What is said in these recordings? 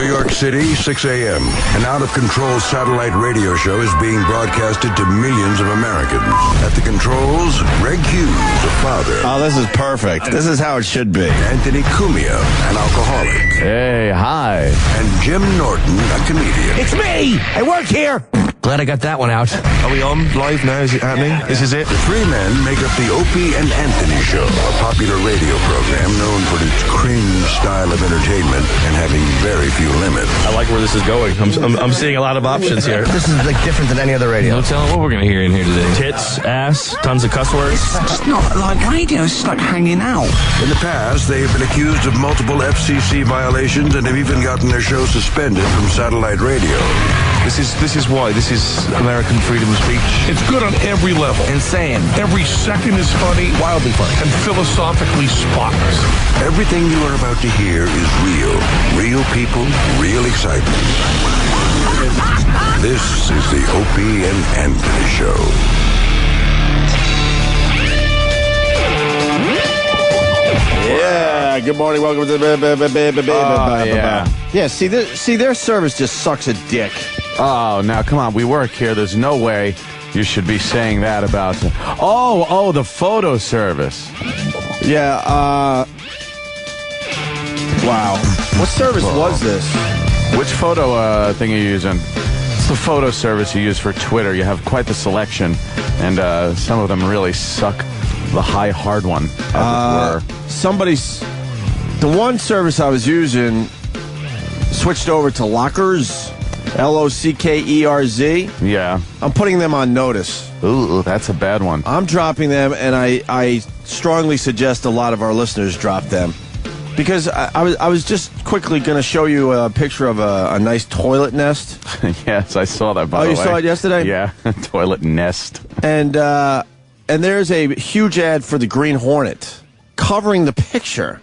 New York City, 6 a.m. An out-of-control satellite radio show is being broadcasted to millions of Americans. At the controls, Greg Hughes, a father. Oh, this is perfect. This is how it should be. Anthony Cumia, an alcoholic. Hey, hi. And Jim Norton, a comedian. It's me! I work here! Glad I got that one out. Are we on live now? Is it happening? This is it? The three men make up the Opie and Anthony Show, a popular radio program known for its cringe style of entertainment and having very few limits. I like where this is going. I'm seeing a lot of options here. This is like different than any other radio. No telling what we're going to hear in here today. Tits, ass, tons of cuss words. It's not like radio, it's like hanging out. In the past, they have been accused of multiple FCC violations and have even gotten their show suspended from satellite radio. This is why. This is American freedom of speech. It's good on every level. Insane. Every second is funny, wildly funny, and philosophically spotless. Everything you are about to hear is real. Real people, real excitement. This is the Opie and Anthony Show. Yeah, good morning. Welcome to the... Yeah, see, their service just sucks a dick. Oh, now, come on. We work here. There's no way you should be saying that about... Oh, the photo service. Yeah, wow. What service was this? Which photo thing are you using? It's the photo service you use for Twitter. You have quite the selection, and some of them really suck the high hard one, as it were. The one service I was using switched over to Lockers, L-O-C-K-E-R-Z. Yeah. I'm putting them on notice. Ooh, that's a bad one. I'm dropping them, and I strongly suggest a lot of our listeners drop them. Because I was just quickly going to show you a picture of a nice toilet nest. Yes, I saw that, by the way. Oh, you saw it yesterday? Yeah, toilet nest. And there's a huge ad for the Green Hornet covering the picture.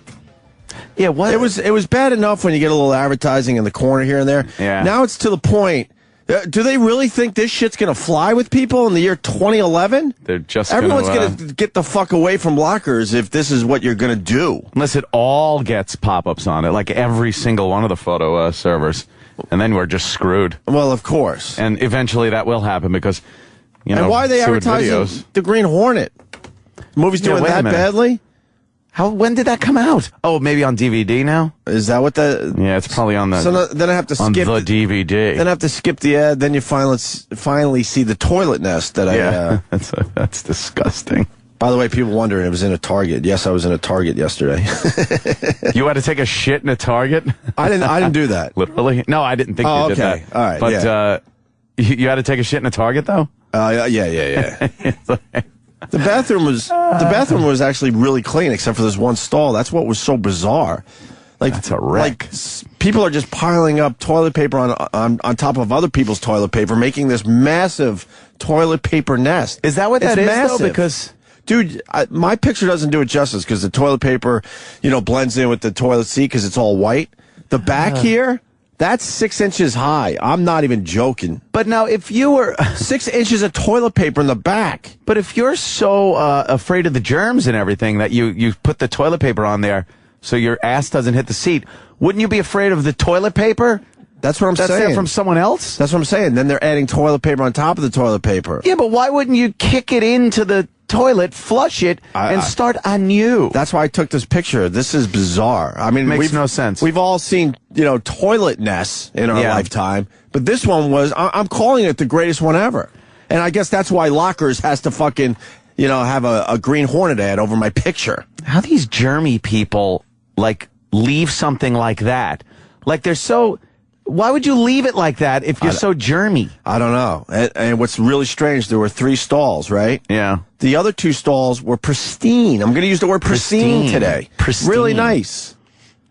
Yeah, what? It was bad enough when you get a little advertising in the corner here and there. Yeah. Now it's to the point. Do they really think this shit's going to fly with people in the year 2011? They're just Everyone's going to get the fuck away from Lockers if this is what you're going to do. Unless it all gets pop-ups on it, like every single one of the photo servers. And then we're just screwed. Well, of course. And eventually that will happen because, you know, and why are they advertising videos. the Green Hornet? The movie's doing that badly? When did that come out? Oh, maybe on DVD now? Is that what that... Yeah, it's probably on the... So then I have to skip... On the DVD. Then I have to skip the ad, then you finally see the toilet nest that Yeah, that's disgusting. By the way, people wondering, it was in a Target. Yes, I was in a Target yesterday. You had to take a shit in a Target? I didn't do that. Literally? No, I didn't think you did that. All right, but, yeah. You had to take a shit in a Target, though? Yeah. The bathroom was actually really clean, except for this one stall. That's what was so bizarre. Like, that's a wreck. Like, people are just piling up toilet paper on top of other people's toilet paper, making this massive toilet paper nest. Is that what that is, massive. though? Because... Dude, my picture doesn't do it justice because the toilet paper, blends in with the toilet seat because it's all white. The back here, that's 6 inches high. I'm not even joking. But now, if you were 6 inches of toilet paper in the back. But if you're so afraid of the germs and everything that you put the toilet paper on there so your ass doesn't hit the seat, wouldn't you be afraid of the toilet paper? That's what I'm saying. That's from someone else? That's what I'm saying. Then they're adding toilet paper on top of the toilet paper. Yeah, but why wouldn't you kick it into the toilet, flush it, and start anew? That's why I took this picture. This is bizarre. I mean, makes no sense. We've all seen, toilet nests in our lifetime, but this one was, I'm calling it the greatest one ever. And I guess that's why Lockers has to fucking, have a Green Hornet ad over my picture. How these germy people, leave something like that? Like, they're so... Why would you leave it like that if you're so germy? I don't know. And what's really strange, there were 3 stalls, right? Yeah. The other 2 stalls were pristine. I'm going to use the word pristine today. Pristine. Really nice.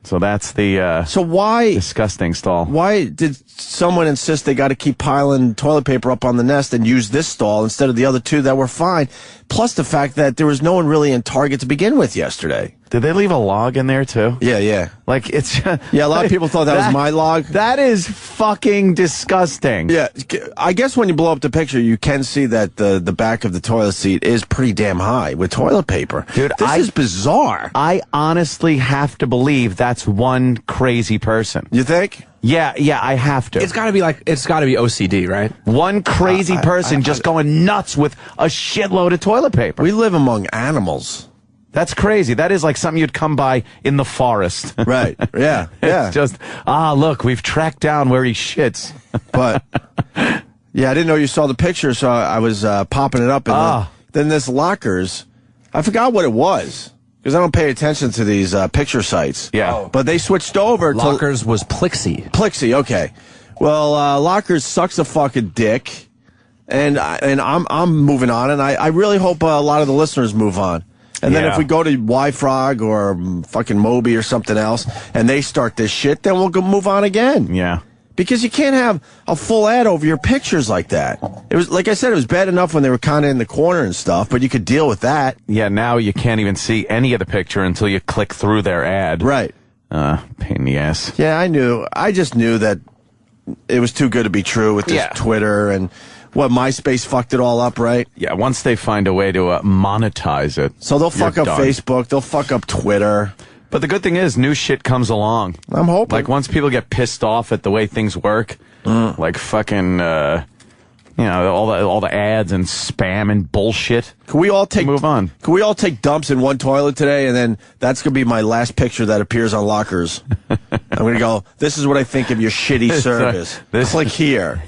So that's the so why disgusting stall. Why did someone insist they got to keep piling toilet paper up on the nest and use this stall instead of the other 2 that were fine? Plus the fact that there was no one really in Target to begin with yesterday. Did they leave a log in there too? Yeah. Like it's yeah. A lot of people thought that was my log. That is fucking disgusting. Yeah, I guess when you blow up the picture, you can see that the back of the toilet seat is pretty damn high with toilet paper. Dude, this is bizarre. I honestly have to believe that's one crazy person. You think? Yeah, I have to. It's got to be OCD, right? One crazy person just going nuts with a shitload of toilet paper. We live among animals. That's crazy. That is like something you'd come by in the forest. Right. Yeah. Yeah. It's just, look, we've tracked down where he shits. But, yeah, I didn't know you saw the picture, so I was popping it up. And then this Lockers, I forgot what it was, because I don't pay attention to these picture sites. Yeah. But they switched over to... Lockers was Plixie. Plixie, okay. Well, Lockers sucks a fucking dick, and I'm moving on, and I really hope a lot of the listeners move on. And then if we go to Y-Frog or fucking Moby or something else, and they start this shit, then we'll go move on again. Yeah. Because you can't have a full ad over your pictures like that. It was, like I said, it was bad enough when they were kind of in the corner and stuff, but you could deal with that. Yeah, now you can't even see any of the picture until you click through their ad. Right. Pain in the ass. Yeah, I knew. I just knew that it was too good to be true with this Twitter and... What, MySpace fucked it all up, right? Yeah, once they find a way to monetize it. So they'll fuck up Facebook, they'll fuck up Twitter. But the good thing is, new shit comes along. I'm hoping. Like, once people get pissed off at the way things work, like fucking, all the ads and spam and bullshit. Can we all move on? Can we all take dumps in one toilet today, and then that's going to be my last picture that appears on Lockers? I'm going to go, this is what I think of your shitty service. Click here.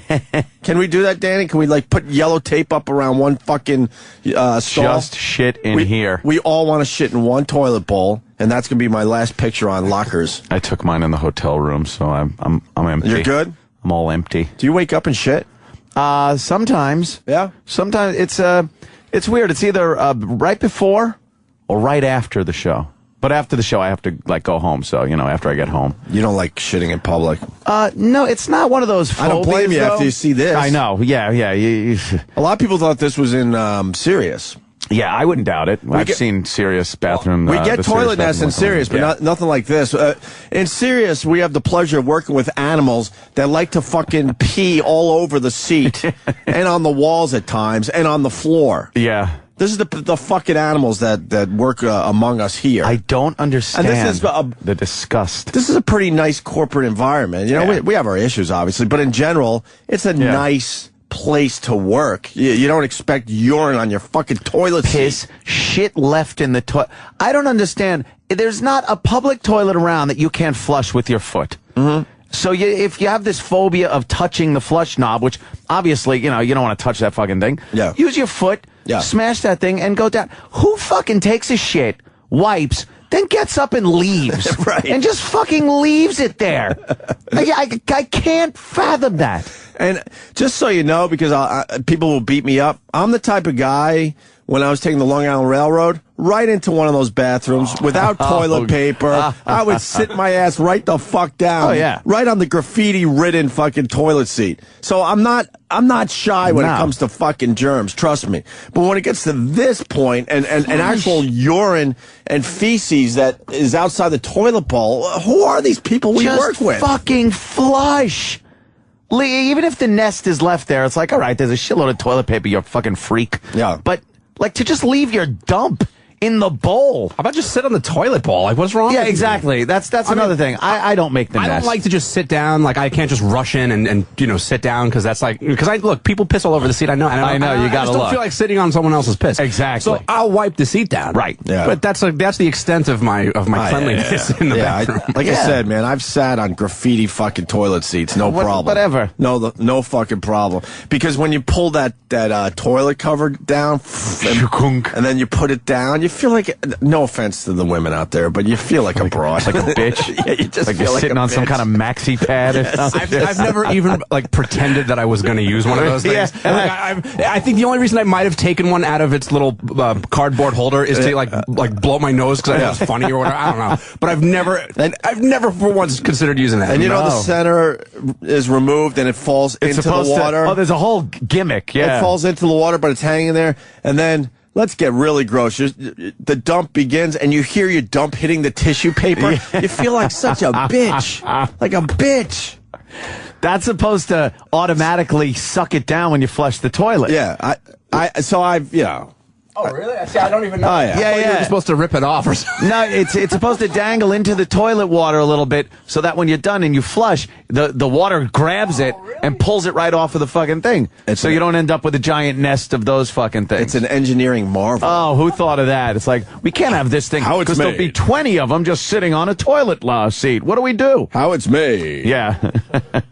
Can we do that, Danny? Can we, like, put yellow tape up around one fucking stall? Just shit in here. We all want to shit in one toilet bowl, and that's going to be my last picture on Lockers. I took mine in the hotel room, so I'm empty. You're good? I'm all empty. Do you wake up and shit? Sometimes. Yeah? Sometimes it's weird. It's either right before or right after the show. But after the show, I have to, like, go home. So, after I get home. You don't like shitting in public? No, it's not one of those phobias, I don't blame you after you see this. I know. Yeah. A lot of people thought this was in Sirius. Yeah, I wouldn't doubt it. I've seen Sirius bathroom. We get toilet nests in Sirius, but nothing like this. In Sirius, we have the pleasure of working with animals that like to fucking pee all over the seat and on the walls at times and on the floor. Yeah. This is the fucking animals that work among us here. I don't understand and this is the disgust. This is a pretty nice corporate environment. We have our issues, obviously, but in general, it's a nice place to work. You don't expect urine on your fucking toilet seat. Shit left in the toilet. I don't understand. There's not a public toilet around that you can't flush with your foot. Mm-hmm. So if you have this phobia of touching the flush knob, which obviously, you don't want to touch that fucking thing. Yeah. Use your foot, smash that thing, and go down. Who fucking takes a shit, wipes, then gets up and leaves? Right. And just fucking leaves it there. I can't fathom that. And just so you know, because people will beat me up, I'm the type of guy, when I was taking the Long Island Railroad, right into one of those bathrooms without toilet paper. I would sit my ass right the fuck down. Oh, yeah. Right on the graffiti-ridden fucking toilet seat. So I'm not shy when it comes to fucking germs, trust me. But when it gets to this point, and actual urine and feces that is outside the toilet bowl, who are these people we work with? Fucking flush. Even if the nest is left there, it's like, all right, there's a shitload of toilet paper, you fucking freak. Yeah. But, like, to just leave your dump in the bowl. How about just sit on the toilet bowl? Like, what's wrong? Yeah, exactly. That's another thing. I don't make the mess. I don't like to just sit down. Like, I can't just rush in and sit down because that's like, look, people piss all over the seat. I know. I know. You gotta I just don't feel like sitting on someone else's piss. Exactly. So I'll wipe the seat down. Right. Yeah. But that's the extent of my cleanliness in the bathroom. I said, man, I've sat on graffiti fucking toilet seats, no problem. Whatever. No fucking problem. Because when you pull that toilet cover down and then you put it down, you feel like, no offense to the women out there, but you feel like a broad. Like a bitch. Yeah, you just like feel you're like sitting on bitch. some kind of maxi pad or something. I've never even pretended that I was going to use one of those things. Yeah. And, I think the only reason I might have taken one out of its little cardboard holder is to like blow my nose because I thought it was funny or whatever. I don't know. But I've never for once considered using that. And you know the center is removed and it falls into the water. There's a whole gimmick. Yeah, it falls into the water, but it's hanging there, and then. Let's get really gross. The dump begins, and you hear your dump hitting the tissue paper. Yeah. You feel like such a bitch. Like a bitch. That's supposed to automatically suck it down when you flush the toilet. Yeah. So I've, Oh, really? See, I don't even know. Oh, yeah. You're just supposed to rip it off or something. No, it's supposed to dangle into the toilet water a little bit so that when you're done and you flush, the water grabs it and pulls it right off of the fucking thing. So you don't end up with a giant nest of those fucking things. It's an engineering marvel. Oh, who thought of that? It's like, we can't have this thing because there'll be 20 of them just sitting on a toilet seat. What do we do? How it's made. Yeah.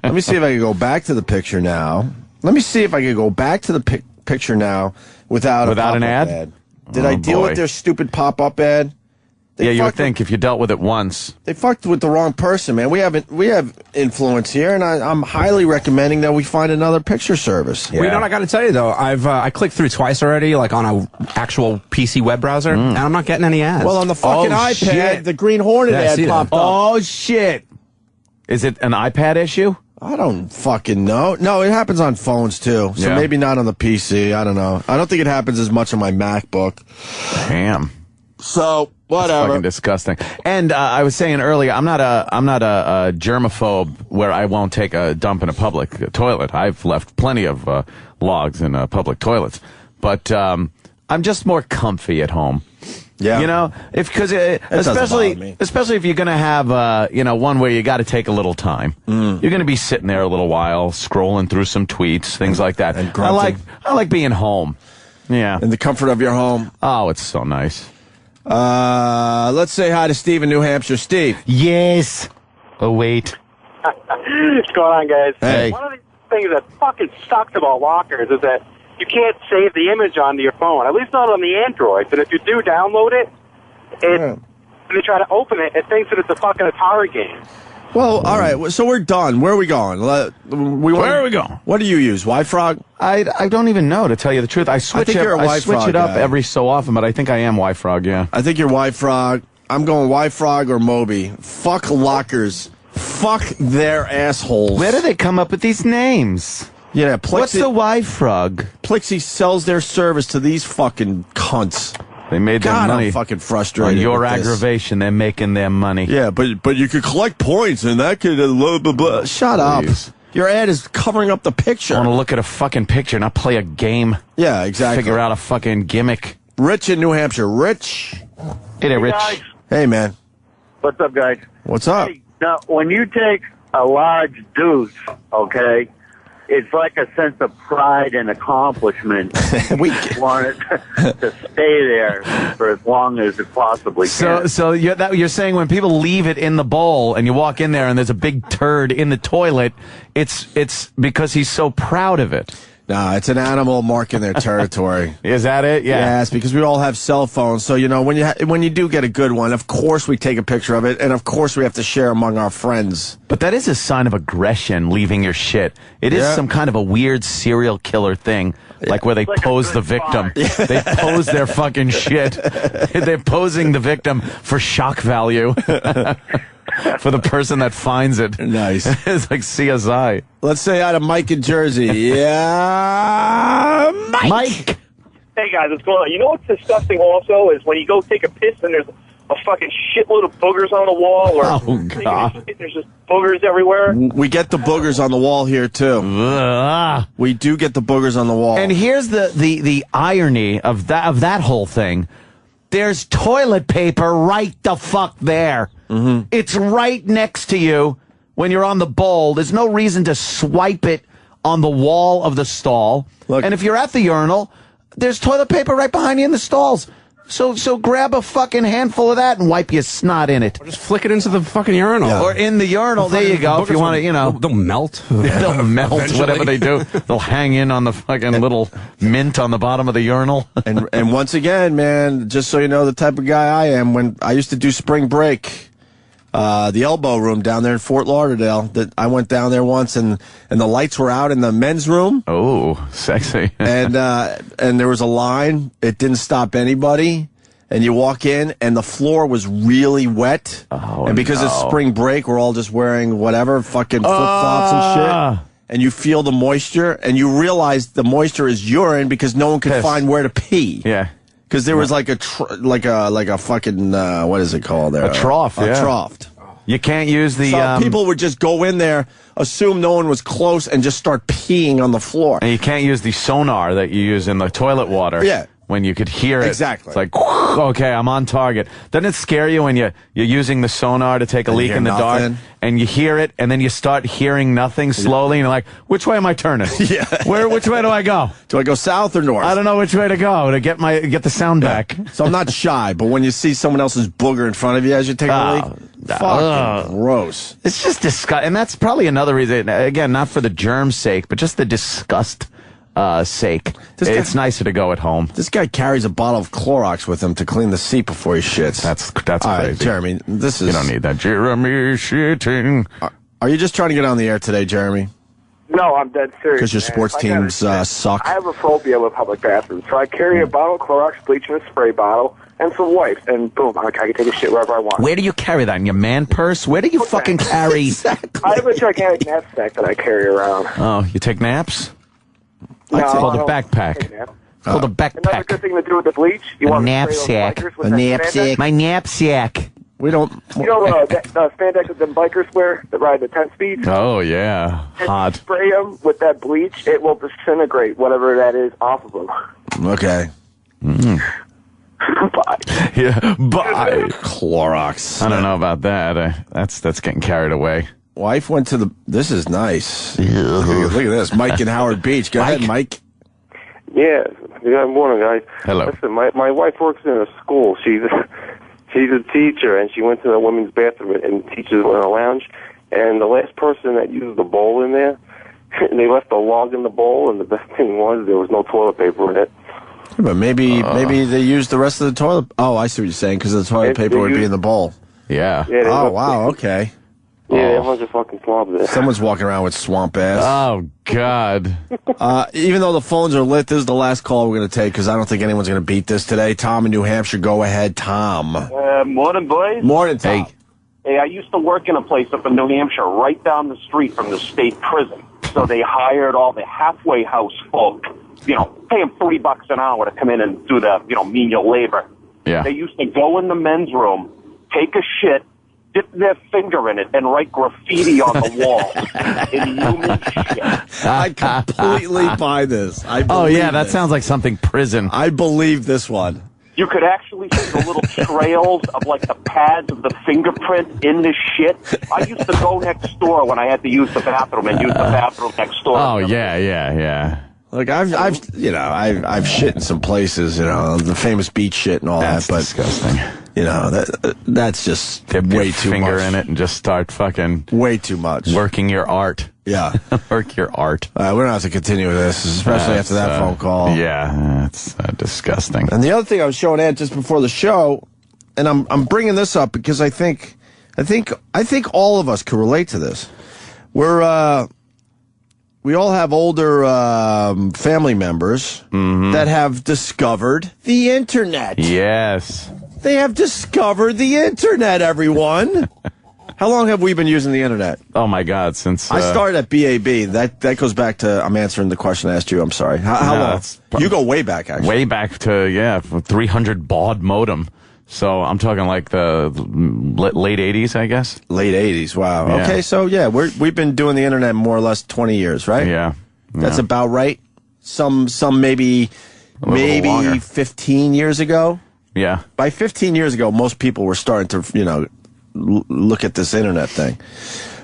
Let me see if I can go back to the picture now. Let me see if I can go back to the picture now without an ad? Did I deal with their stupid pop-up ad? You would think if you dealt with it once. They fucked with the wrong person, man. We have influence here, and I'm highly recommending that we find another picture service. Yeah. Well, you know what I got to tell you though? I clicked through twice already, like on a actual PC web browser, and I'm not getting any ads. Well, on the fucking iPad, the Green Hornet ad popped up. Oh shit! Is it an iPad issue? I don't fucking know. No, it happens on phones too. So maybe not on the PC. I don't know. I don't think it happens as much on my MacBook. Damn. So whatever. That's fucking disgusting. And I was saying earlier, I'm not a germaphobe where I won't take a dump in a public toilet. I've left plenty of logs in public toilets, but I'm just more comfy at home. Yeah, you know, especially if you're gonna have one where you got to take a little time. You're gonna be sitting there a little while, scrolling through some tweets, things like that. And I like being home. Yeah, in the comfort of your home. Oh, it's so nice. Let's say hi to Steve in New Hampshire. Steve. Yes. Oh wait. What's going on, guys? Hey. One of the things that fucking sucks about lockers is that you can't save the image onto your phone, at least not on the Androids. And if you do download it, when you try to open it, it thinks that it's a fucking Atari game. Well, all right. So we're done. Where are we going? Where are we going? What do you use? Y-Frog? I don't even know, to tell you the truth. I switch it up every so often, but I think I am Y-Frog, yeah. I think you're Y-Frog. I'm going Y-Frog or Moby. Fuck lockers. Fuck their assholes. Where do they come up with these names? Yeah, what's the Y-Frog? Plixie sells their service to these fucking cunts. They made their money. I'm fucking frustrated. On your aggravation, they're making their money. Yeah, but you could collect points and that could blah, blah, blah. Shut up. Your ad is covering up the picture. I want to look at a fucking picture, not play a game. Yeah, exactly. Figure out a fucking gimmick. Rich in New Hampshire. Rich. Hey there, Rich. Guys. Hey, man. What's up, guys? What's up? Hey, now, when you take a large deuce, okay, it's like a sense of pride and accomplishment. We want it to stay there for as long as it possibly can. So you're saying when people leave it in the bowl and you walk in there and there's a big turd in the toilet, it's because he's so proud of it. No, it's an animal marking their territory. Is that it? Yeah. Yes, because we all have cell phones. So, when you do get a good one, of course we take a picture of it, and of course we have to share among our friends. But that is a sign of aggression, leaving your shit. It is some kind of a weird serial killer thing, like where they pose the victim. They pose their fucking shit. They're posing the victim for shock value. For the person that finds it. Nice. It's like CSI. Let's say hi to Mike in Jersey. Yeah, Mike. Hey, guys, what's going on? You know what's disgusting also is when you go take a piss and there's a fucking shitload of boogers on the wall. Or God. There's just boogers everywhere. We get the boogers on the wall here, too. We do get the boogers on the wall. And here's the irony of that whole thing. There's toilet paper right the fuck there. Mm-hmm. It's right next to you when you're on the bowl. There's no reason to swipe it on the wall of the stall. Look, and if you're at the urinal, there's toilet paper right behind you in the stalls. So grab a fucking handful of that and wipe your snot in it. Or just flick it into the fucking urinal. Yeah. Or in the urinal. There you go. If you want to, They'll melt. They'll melt, whatever they do. They'll hang in on the fucking little mint on the bottom of the urinal. And once again, man, just so you know the type of guy I am, when I used to do spring break, the Elbow Room down there in Fort Lauderdale, that I went down there once and the lights were out in the men's room. Oh, sexy. and there was a line. It didn't stop anybody. And you walk in, and the floor was really wet. Oh, and because it's spring break, we're all just wearing whatever, fucking flip-flops and shit. And you feel the moisture, and you realize the moisture is urine because no one could find where to pee. Yeah. Because there was like a fucking, what is it called there? A trough, A trough. You can't use the... So people would just go in there, assume no one was close, and just start peeing on the floor. And you can't use the sonar that you use in the toilet water. Yeah. when you could hear it. Exactly. It's like, okay, I'm on target. Doesn't it scare you when you're using the sonar to take a leak in the dark, and you hear it, and then you start hearing nothing slowly, and you're like, which way am I turning? Yeah. Which way do I go? Do I go south or north? I don't know which way to go to get the sound back. So I'm not shy, but when you see someone else's booger in front of you as you take a leak, fucking gross. It's just disgust, and that's probably another reason. Again, not for the germ's sake, but just the disgust sake. It's nicer to go at home. This guy carries a bottle of Clorox with him to clean the seat before he shits. That's all crazy. Right, Jeremy, this is... You don't need that. Jeremy shitting. Are you just trying to get on the air today, Jeremy? No, I'm dead serious. Because your sports teams suck? I have a phobia with public bathrooms, so I carry a bottle of Clorox bleach in a spray bottle and some wipes, and boom, I can take a shit wherever I want. Where do you carry that? In your man purse? Where do you fucking carry... Exactly. I have a gigantic knapsack that I carry around. Oh, you take naps? No, it's called I a don't backpack. take naps. It's called a backpack. Another good thing to do with the bleach, you want to spray those bikers with that spandex? My knapsack. We don't... You know the spandex that them bikers wear that ride the 10 speed? Oh, yeah. Hot. Spray them with that bleach, it will disintegrate whatever that is off of them. Okay. Bye. Yeah, bye. Clorox. I don't know about that. That's getting carried away. Wife went to the... This is nice. Look at this. Mike and Howard Beach. Go ahead, Mike. Yeah. Good morning, guys. Hello. Listen, my wife works in a school. She's a teacher, and she went to the women's bathroom and teaches in a lounge. And the last person that used the bowl in there, they left a log in the bowl, and the best thing was there was no toilet paper in it. But maybe they used the rest of the toilet... Oh, I see what you're saying, because the toilet paper would be in the bowl. Yeah. Oh, wow, okay. Yeah, everyone's a fucking slob there. Someone's walking around with swamp ass. Oh, God. Even though the phones are lit, this is the last call we're going to take because I don't think anyone's going to beat this today. Tom in New Hampshire, go ahead, Tom. Morning, boys. Morning, Tom. Hey, I used to work in a place up in New Hampshire right down the street from the state prison. So they hired all the halfway house folk, pay them $3 an hour to come in and do the, menial labor. Yeah. They used to go in the men's room, take a shit, dip their finger in it, and write graffiti on the wall in human shit. I completely buy this. That sounds like something prison. I believe this one. You could actually see the little trails of, the pads of the fingerprint in this shit. I used to go next door when I had to use the bathroom and use the bathroom next door. Oh, yeah. Look, I've shit in some places, the famous beach shit and all that's that, but disgusting. That's just Dip way your too finger much. in it and just start fucking way too much working your art. Yeah, work your art. We don't have to continue with this, especially after that phone call. Yeah, it's disgusting. And the other thing I was showing Ed just before the show, and I'm bringing this up because I think all of us could relate to this. We all have older family members that have discovered the internet. Yes. They have discovered the internet, everyone. How long have we been using the internet? Oh, my God, since... I started at BAB. That goes back to... I'm answering the question I asked you. I'm sorry. How long? You go way back, actually. Way back to, 300 baud modem. So I'm talking like the late 80s, I guess. Late 80s, wow. Yeah. Okay, so we've been doing the internet more or less 20 years, right? Yeah. That's about right. Some maybe longer. 15 years ago. Yeah. By 15 years ago, most people were starting to, look at this internet thing.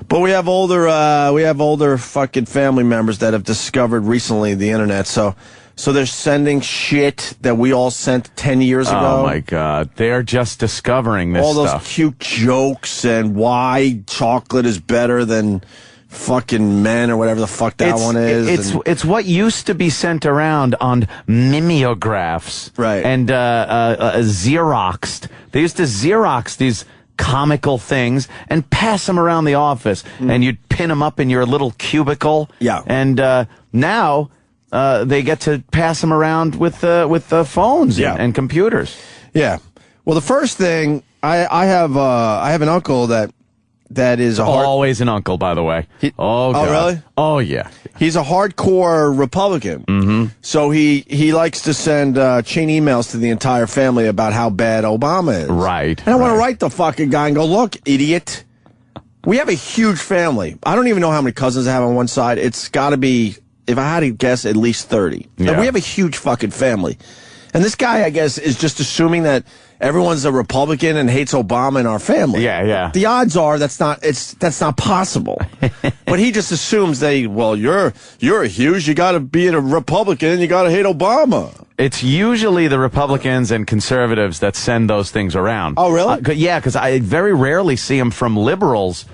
But we have older fucking family members that have discovered recently the internet. So they're sending shit that we all sent 10 years ago. Oh, my God. They're just discovering this all those stuff. Cute jokes and why chocolate is better than fucking men or whatever the fuck that one is. It's what used to be sent around on mimeographs. Right. And Xeroxed. They used to Xerox these comical things and pass them around the office. And you'd pin them up in your little cubicle. Yeah. And now... they get to pass them around with phones and computers. Yeah. Well, the first thing I have an uncle that is always an uncle, by the way. God. Really? Oh, yeah. He's a hardcore Republican. Mm-hmm. So he likes to send chain emails to the entire family about how bad Obama is. Right. And I want to write the fucking guy and go, look, idiot. We have a huge family. I don't even know how many cousins I have on one side. It's got to be, if I had to guess, at least 30. Yeah. And we have a huge fucking family. And this guy, I guess, is just assuming that everyone's a Republican and hates Obama in our family. Yeah. The odds are that's not possible. But he just assumes you're a Hughes, you got to be a Republican and you got to hate Obama. It's usually the Republicans and conservatives that send those things around. Oh, really? Yeah, because I very rarely see them from liberals,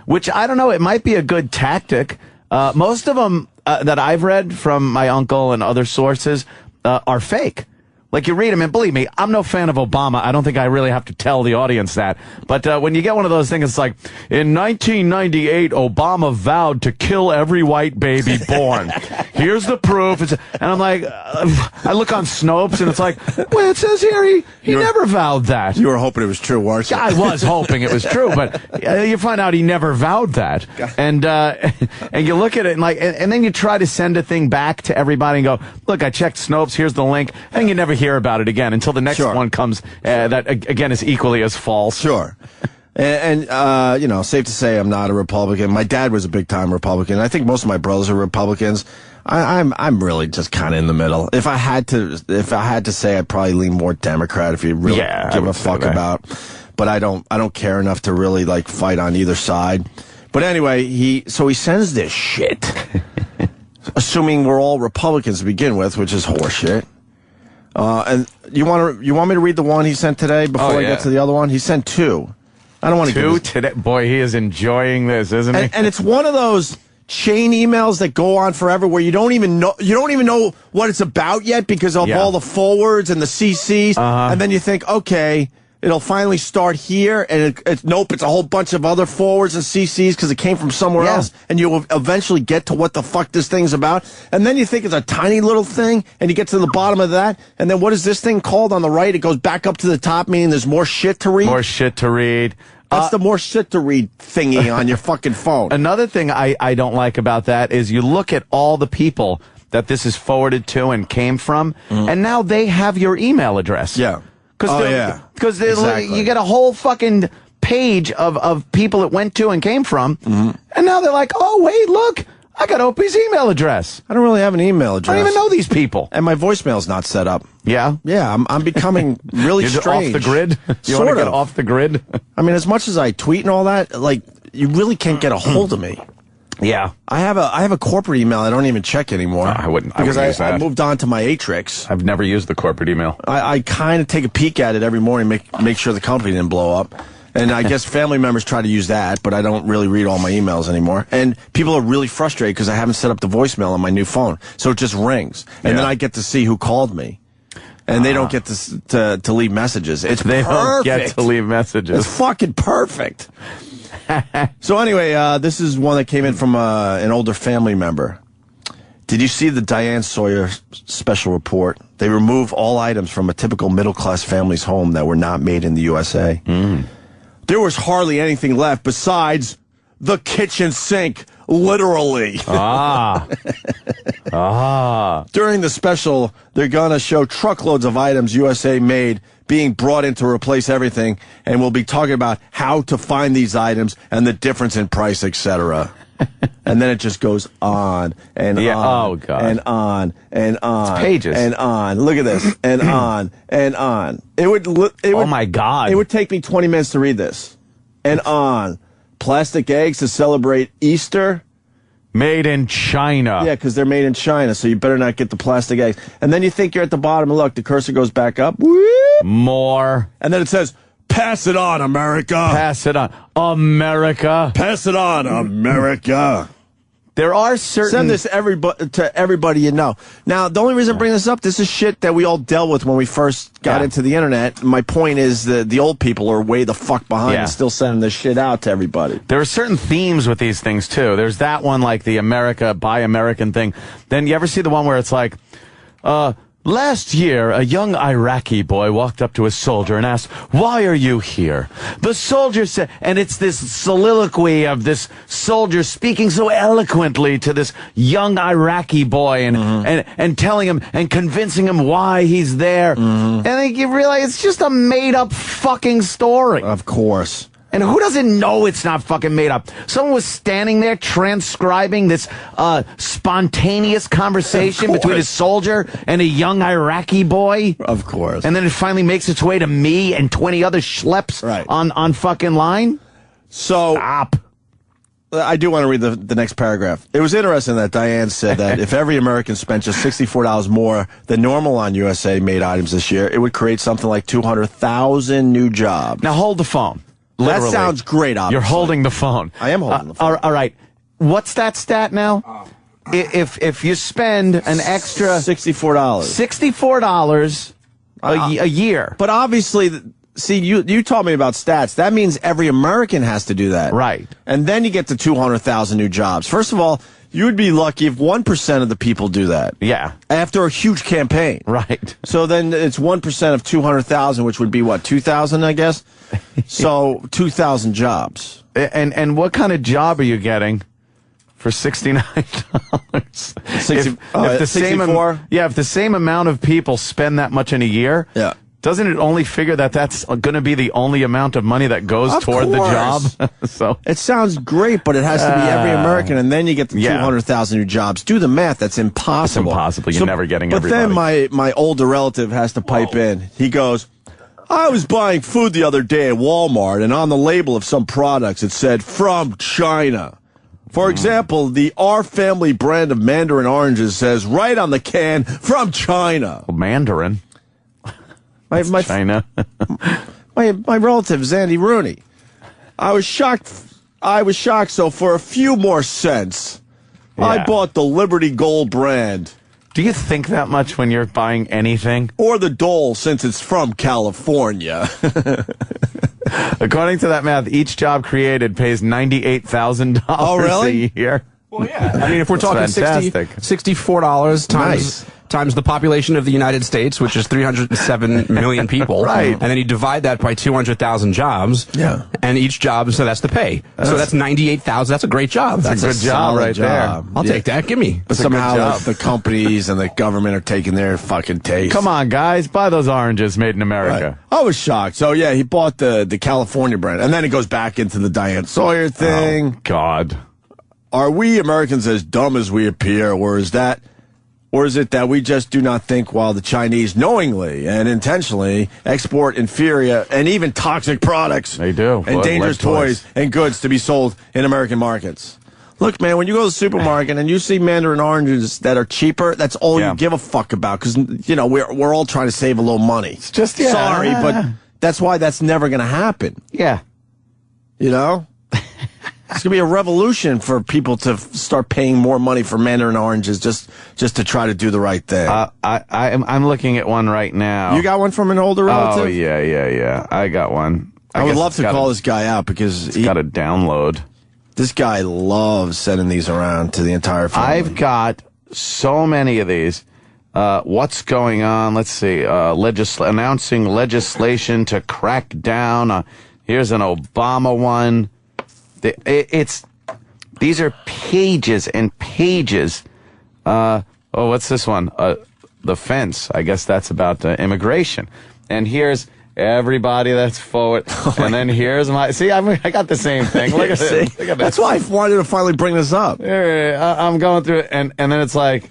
which I don't know. It might be a good tactic. Most of them that I've read from my uncle and other sources are fake. Like, you read them, and believe me, I'm no fan of Obama. I don't think I really have to tell the audience that. But when you get one of those things, it's like, in 1998, Obama vowed to kill every white baby born. Here's the proof. And I'm like, I look on Snopes, and it's like, well, it says here he never vowed that. You were hoping it was true, weren't you? I was hoping it was true, but you find out he never vowed that. And you look at it, and then you try to send a thing back to everybody and go, look, I checked Snopes, here's the link, and you never hear about it again until the next one comes that again is equally as false. Sure. And safe to say I'm not a Republican. My dad was a big time Republican. I think most of my brothers are Republicans. I'm really just kind of in the middle. If I had to say, I'd probably lean more Democrat if you really give a fuck about. But I don't care enough to really fight on either side. But anyway, he sends this shit, assuming we're all Republicans to begin with, which is horseshit. And you want me to read the one he sent today before I get to the other one? He sent two. I don't want to two today. Boy, he is enjoying this, isn't he? And it's one of those chain emails that go on forever where you don't even know what it's about yet because of all the forwards and the CCs, and then you think, okay, it'll finally start here, and nope, it's a whole bunch of other forwards and CCs because it came from somewhere else, and you'll eventually get to what the fuck this thing's about, and then you think it's a tiny little thing, and you get to the bottom of that, and then what is this thing called on the right? It goes back up to the top, meaning there's more shit to read. More shit to read. That's the more shit to read thingy on your fucking phone. Another thing I don't like about that is you look at all the people that this is forwarded to and came from, and now they have your email address. Yeah. Because you get a whole fucking page of people it went to and came from, and now they're like, oh, wait, look, I got Opie's email address. I don't really have an email address. I don't even know these people. And my voicemail's not set up. Yeah? Yeah, I'm becoming really strange. Off the grid? You want to get off the grid? I mean, as much as I tweet and all that, you really can't get a hold of me. Yeah. I have a corporate email I don't even check anymore. I wouldn't use that. I moved on to my Atrix. I've never used the corporate email. I kind of take a peek at it every morning, make sure the company didn't blow up. And I guess family members try to use that, but I don't really read all my emails anymore. And people are really frustrated because I haven't set up the voicemail on my new phone. So it just rings. And then I get to see who called me. And they don't get to leave messages. They don't get to leave messages. It's fucking perfect. So anyway, this is one that came in from an older family member. Did you see the Diane Sawyer special report? They remove all items from a typical middle-class family's home that were not made in the USA. There was hardly anything left besides the kitchen sink, literally. During the special, they're going to show truckloads of items USA made being brought in to replace everything, and we'll be talking about how to find these items and the difference in price, etc. And then it just goes on and on and on and on. It's pages. And on. Look at this. And on and on. Oh my God. It would take me 20 minutes to read this. And on. Plastic eggs to celebrate Easter. Made in China. Yeah, because they're made in China, so you better not get the plastic eggs. And then you think you're at the bottom, and look, the cursor goes back up. Whoop. More. And then it says, pass it on, America. Pass it on, America. Pass it on, America. There are certain... Send this to everybody you know. Now, the only reason I bring this up, this is shit that we all dealt with when we first got into the internet. My point is that the old people are way the fuck behind and still sending this shit out to everybody. There are certain themes with these things, too. There's that one, like the America, Buy American thing. Then you ever see the one where it's like, last year, a young Iraqi boy walked up to a soldier and asked, why are you here? The soldier said, and it's this soliloquy of this soldier speaking so eloquently to this young Iraqi boy and telling him and convincing him why he's there. And then you realize it's just a made-up fucking story. Of course. And who doesn't know it's not fucking made up? Someone was standing there transcribing this spontaneous conversation between a soldier and a young Iraqi boy. Of course. And then it finally makes its way to me and 20 other schleps on fucking line. So, stop. I do want to read the next paragraph. It was interesting that Diane said that if every American spent just $64 more than normal on USA-made items this year, it would create something like 200,000 new jobs. Now hold the phone. Literally. That sounds great, obviously. You're holding the phone. I am holding the phone. All right. What's that stat now? If you spend an extra $64 a year. But obviously, see, you told me about stats. That means every American has to do that. Right. And then you get to 200,000 new jobs. First of all, you would be lucky if 1% of the people do that. Yeah. After a huge campaign. Right. So then it's 1% of 200,000, which would be what, 2,000, I guess? So 2,000 jobs. And what kind of job are you getting for $69? If the 64? If the same amount of people spend that much in a year, doesn't it only figure that that's going to be the only amount of money that goes toward the job? So it sounds great, but it has to be every American, and then you get the 200,000 new jobs. Do the math. That's impossible. It's impossible. You're never getting But everybody. then my older relative has to pipe in. He goes, I was buying food the other day at Walmart, and on the label of some products it said, from China. For example, the Our Family brand of mandarin oranges says right on the can, from China. Well, mandarin? China. my relative is Andy Rooney. I was shocked. So for a few more cents, I bought the Liberty Gold brand. Do you think that much when you're buying anything? Or the Dole, since it's from California. According to that math, each job created pays $98,000 a year. Well, yeah. I mean, if we're talking $64 times the population of the United States, which is 307 million people, right? And then you divide that by 200,000 jobs, and each job, so that's the pay. So that's 98,000. That's a great job. That's a good job right there. I'll take that. Give me. But somehow the companies and the government are taking their fucking taste. Come on, guys, buy those oranges made in America. Right. I was shocked. So yeah, he bought the California brand, and then it goes back into the Diane Sawyer thing. Oh, God. Are we Americans as dumb as we appear, or is it that we just do not think while the Chinese knowingly and intentionally export inferior and even toxic products? They do. And dangerous toys and goods to be sold in American markets. Look, man, when you go to the supermarket and you see mandarin oranges that are cheaper, that's all you give a fuck about, because, you know, we're all trying to save a little money. It's just, sorry, but that's why that's never going to happen. Yeah. You know? It's going to be a revolution for people to start paying more money for mandarin oranges just to try to do the right thing. I'm looking at one right now. You got one from an older relative? Oh, yeah. I got one. I would love to call this guy out because he's got a download. This guy loves sending these around to the entire family. I've got so many of these. What's going on? Let's see. Announcing legislation to crack down. Here's an Obama one. These are pages and pages. What's this one? The fence. I guess that's about immigration. And here's everybody that's forward. And then here's my... See, I got the same thing. Look at this. Look at that's why I wanted to finally bring this up. I'm going through it, and then it's like,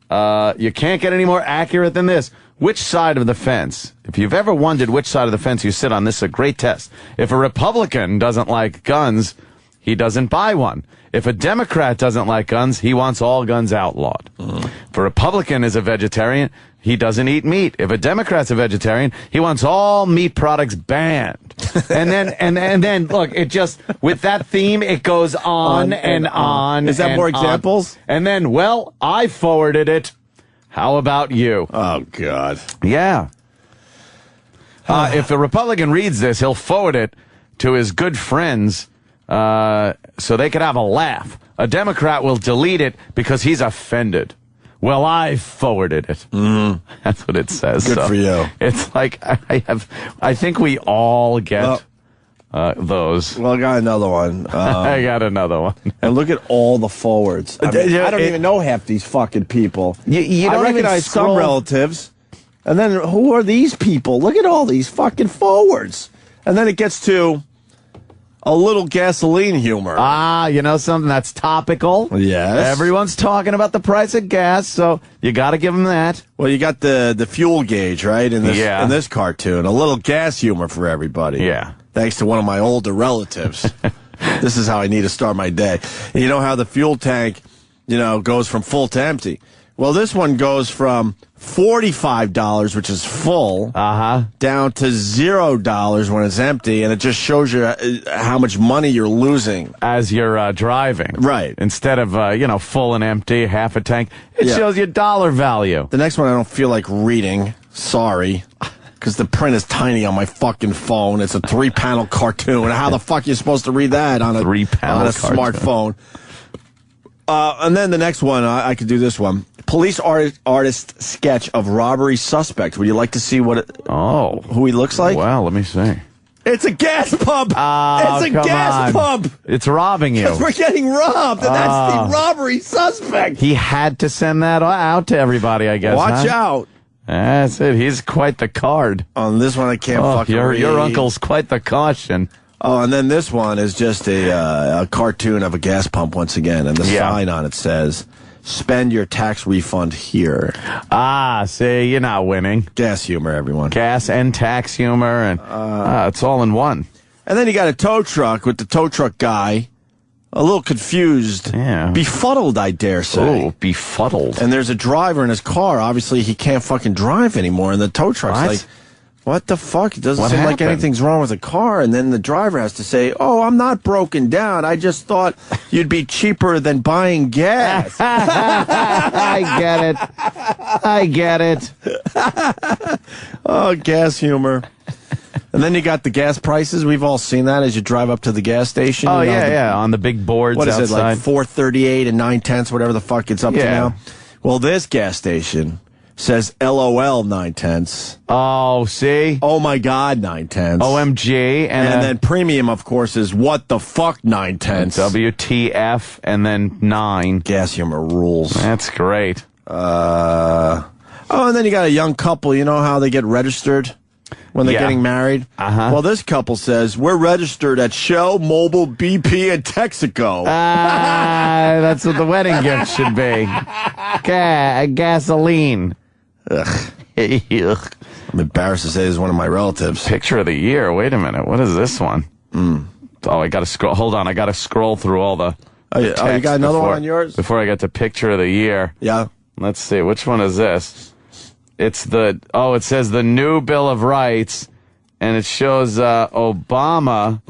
you can't get any more accurate than this. Which side of the fence? If you've ever wondered which side of the fence you sit on, this is a great test. If a Republican doesn't like guns, he doesn't buy one. If a Democrat doesn't like guns, he wants all guns outlawed. If a Republican is a vegetarian, he doesn't eat meat. If a Democrat's a vegetarian, he wants all meat products banned. And then look, it just, with that theme, it goes on and on. Is that more examples? And then, well, I forwarded it. How about you? Oh, God. Yeah. If a Republican reads this, he'll forward it to his good friends so they could have a laugh. A Democrat will delete it because he's offended. Well, I forwarded it. That's what it says. Good for you. It's like I think we all get those. Well, I got another one. I got another one. And look at all the forwards. I don't even know half these fucking people. You don't I recognize even some relatives. And then who are these people? Look at all these fucking forwards. And then it gets to a little gasoline humor. Ah, you know something that's topical? Yes. Everyone's talking about the price of gas, so you got to give them that. Well, you got the fuel gauge, right, in this cartoon. A little gas humor for everybody. Yeah. Thanks to one of my older relatives. This is how I need to start my day. And you know how the fuel tank, goes from full to empty? Well, this one goes from $45, which is full, down to $0 when it's empty, and it just shows you how much money you're losing as you're driving. Right. Instead of full and empty, half a tank, it shows you dollar value. The next one I don't feel like reading. Sorry. Because the print is tiny on my fucking phone. It's a 3-panel cartoon. How the fuck are you supposed to read that on a 3-panel smartphone? And then the next one, I could do this one. Police artist sketch of robbery suspect. Would you like to see who he looks like? Well, let me see. It's a gas pump. Oh, it's a gas pump. It's robbing you. Because we're getting robbed, and that's the robbery suspect. He had to send that out to everybody, I guess. Watch out. That's it. He's quite the card. On this one, I can't fucking read. Your uncle's quite the caution. Oh, and then this one is just a cartoon of a gas pump once again, and the sign on it says, "Spend your tax refund here." Ah, see, you're not winning. Gas humor, everyone. Gas and tax humor, and it's all in one. And then you got a tow truck with the tow truck guy, a little confused, befuddled, I dare say. Oh, befuddled. And there's a driver in his car. Obviously, he can't fucking drive anymore, and the tow truck's like, what the fuck? It doesn't seem like anything's wrong with the car. And then the driver has to say, "Oh, I'm not broken down. I just thought you'd be cheaper than buying gas." I get it. Oh, gas humor. And then you got the gas prices. We've all seen that as you drive up to the gas station. Oh, on the big boards outside. What is it, like $4.38 and 9/10, whatever the fuck it's up to now? Well, this gas station says LOL 9/10. Oh, see? Oh my God, 9/10. OMG. And then premium, of course, is what the fuck 9/10. WTF and then 9. Gas humor rules. That's great. And then you got a young couple. You know how they get registered when they're getting married? Well, this couple says, "We're registered at Shell, Mobil, BP, and Texaco." That's what the wedding gift should be. Gasoline. Ugh. I'm embarrassed to say this is one of my relatives. Picture of the year. Wait a minute. What is this one? Oh, I got to scroll. Hold on. I got to scroll through all the you got another one on yours? Before I get to picture of the year. Yeah. Let's see. Which one is this? It's it says the new Bill of Rights, and it shows Obama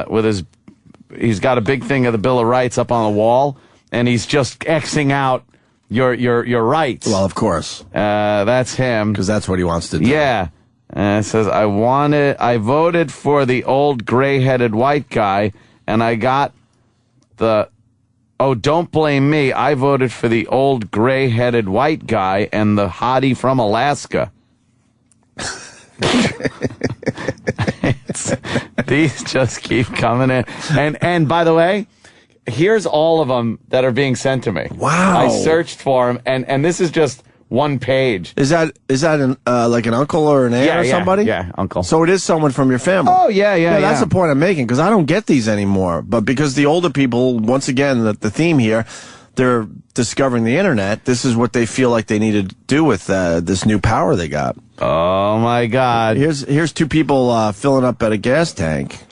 with he's got a big thing of the Bill of Rights up on the wall, and he's just Xing out your rights. Well, of course. That's him. Because that's what he wants to do. Yeah. It says, I voted for the old gray-headed white guy, and I got don't blame me. I voted for the old gray-headed white guy and the hottie from Alaska. These just keep coming in. And by the way, here's all of them that are being sent to me. Wow. I searched for them, and this is just one page. Is that like an uncle or an aunt or somebody? Yeah, uncle. So it is someone from your family. Oh, yeah. That's the point I'm making, because I don't get these anymore. But because the older people, once again, the theme here, they're discovering the internet. This is what they feel like they need to do with this new power they got. Oh, my God. Here's two people filling up at a gas tank.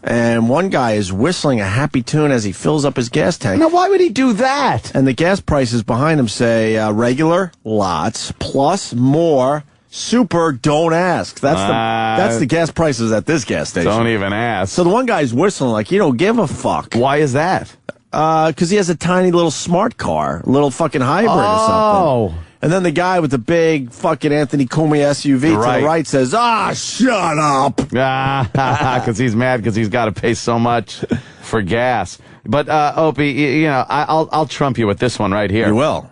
And one guy is whistling a happy tune as he fills up his gas tank. Now, why would he do that? And the gas prices behind him say regular, lots, plus, more, super, don't ask. That's the gas prices at this gas station. Don't even ask. So the one guy's whistling like he don't give a fuck. Why is that? Because he has a tiny little smart car, a little fucking hybrid or something. And then the guy with the big fucking Anthony Cumia SUV to the right says, shut up. Because he's mad because he's got to pay so much for gas. But, Opie, I'll trump you with this one right here. You will?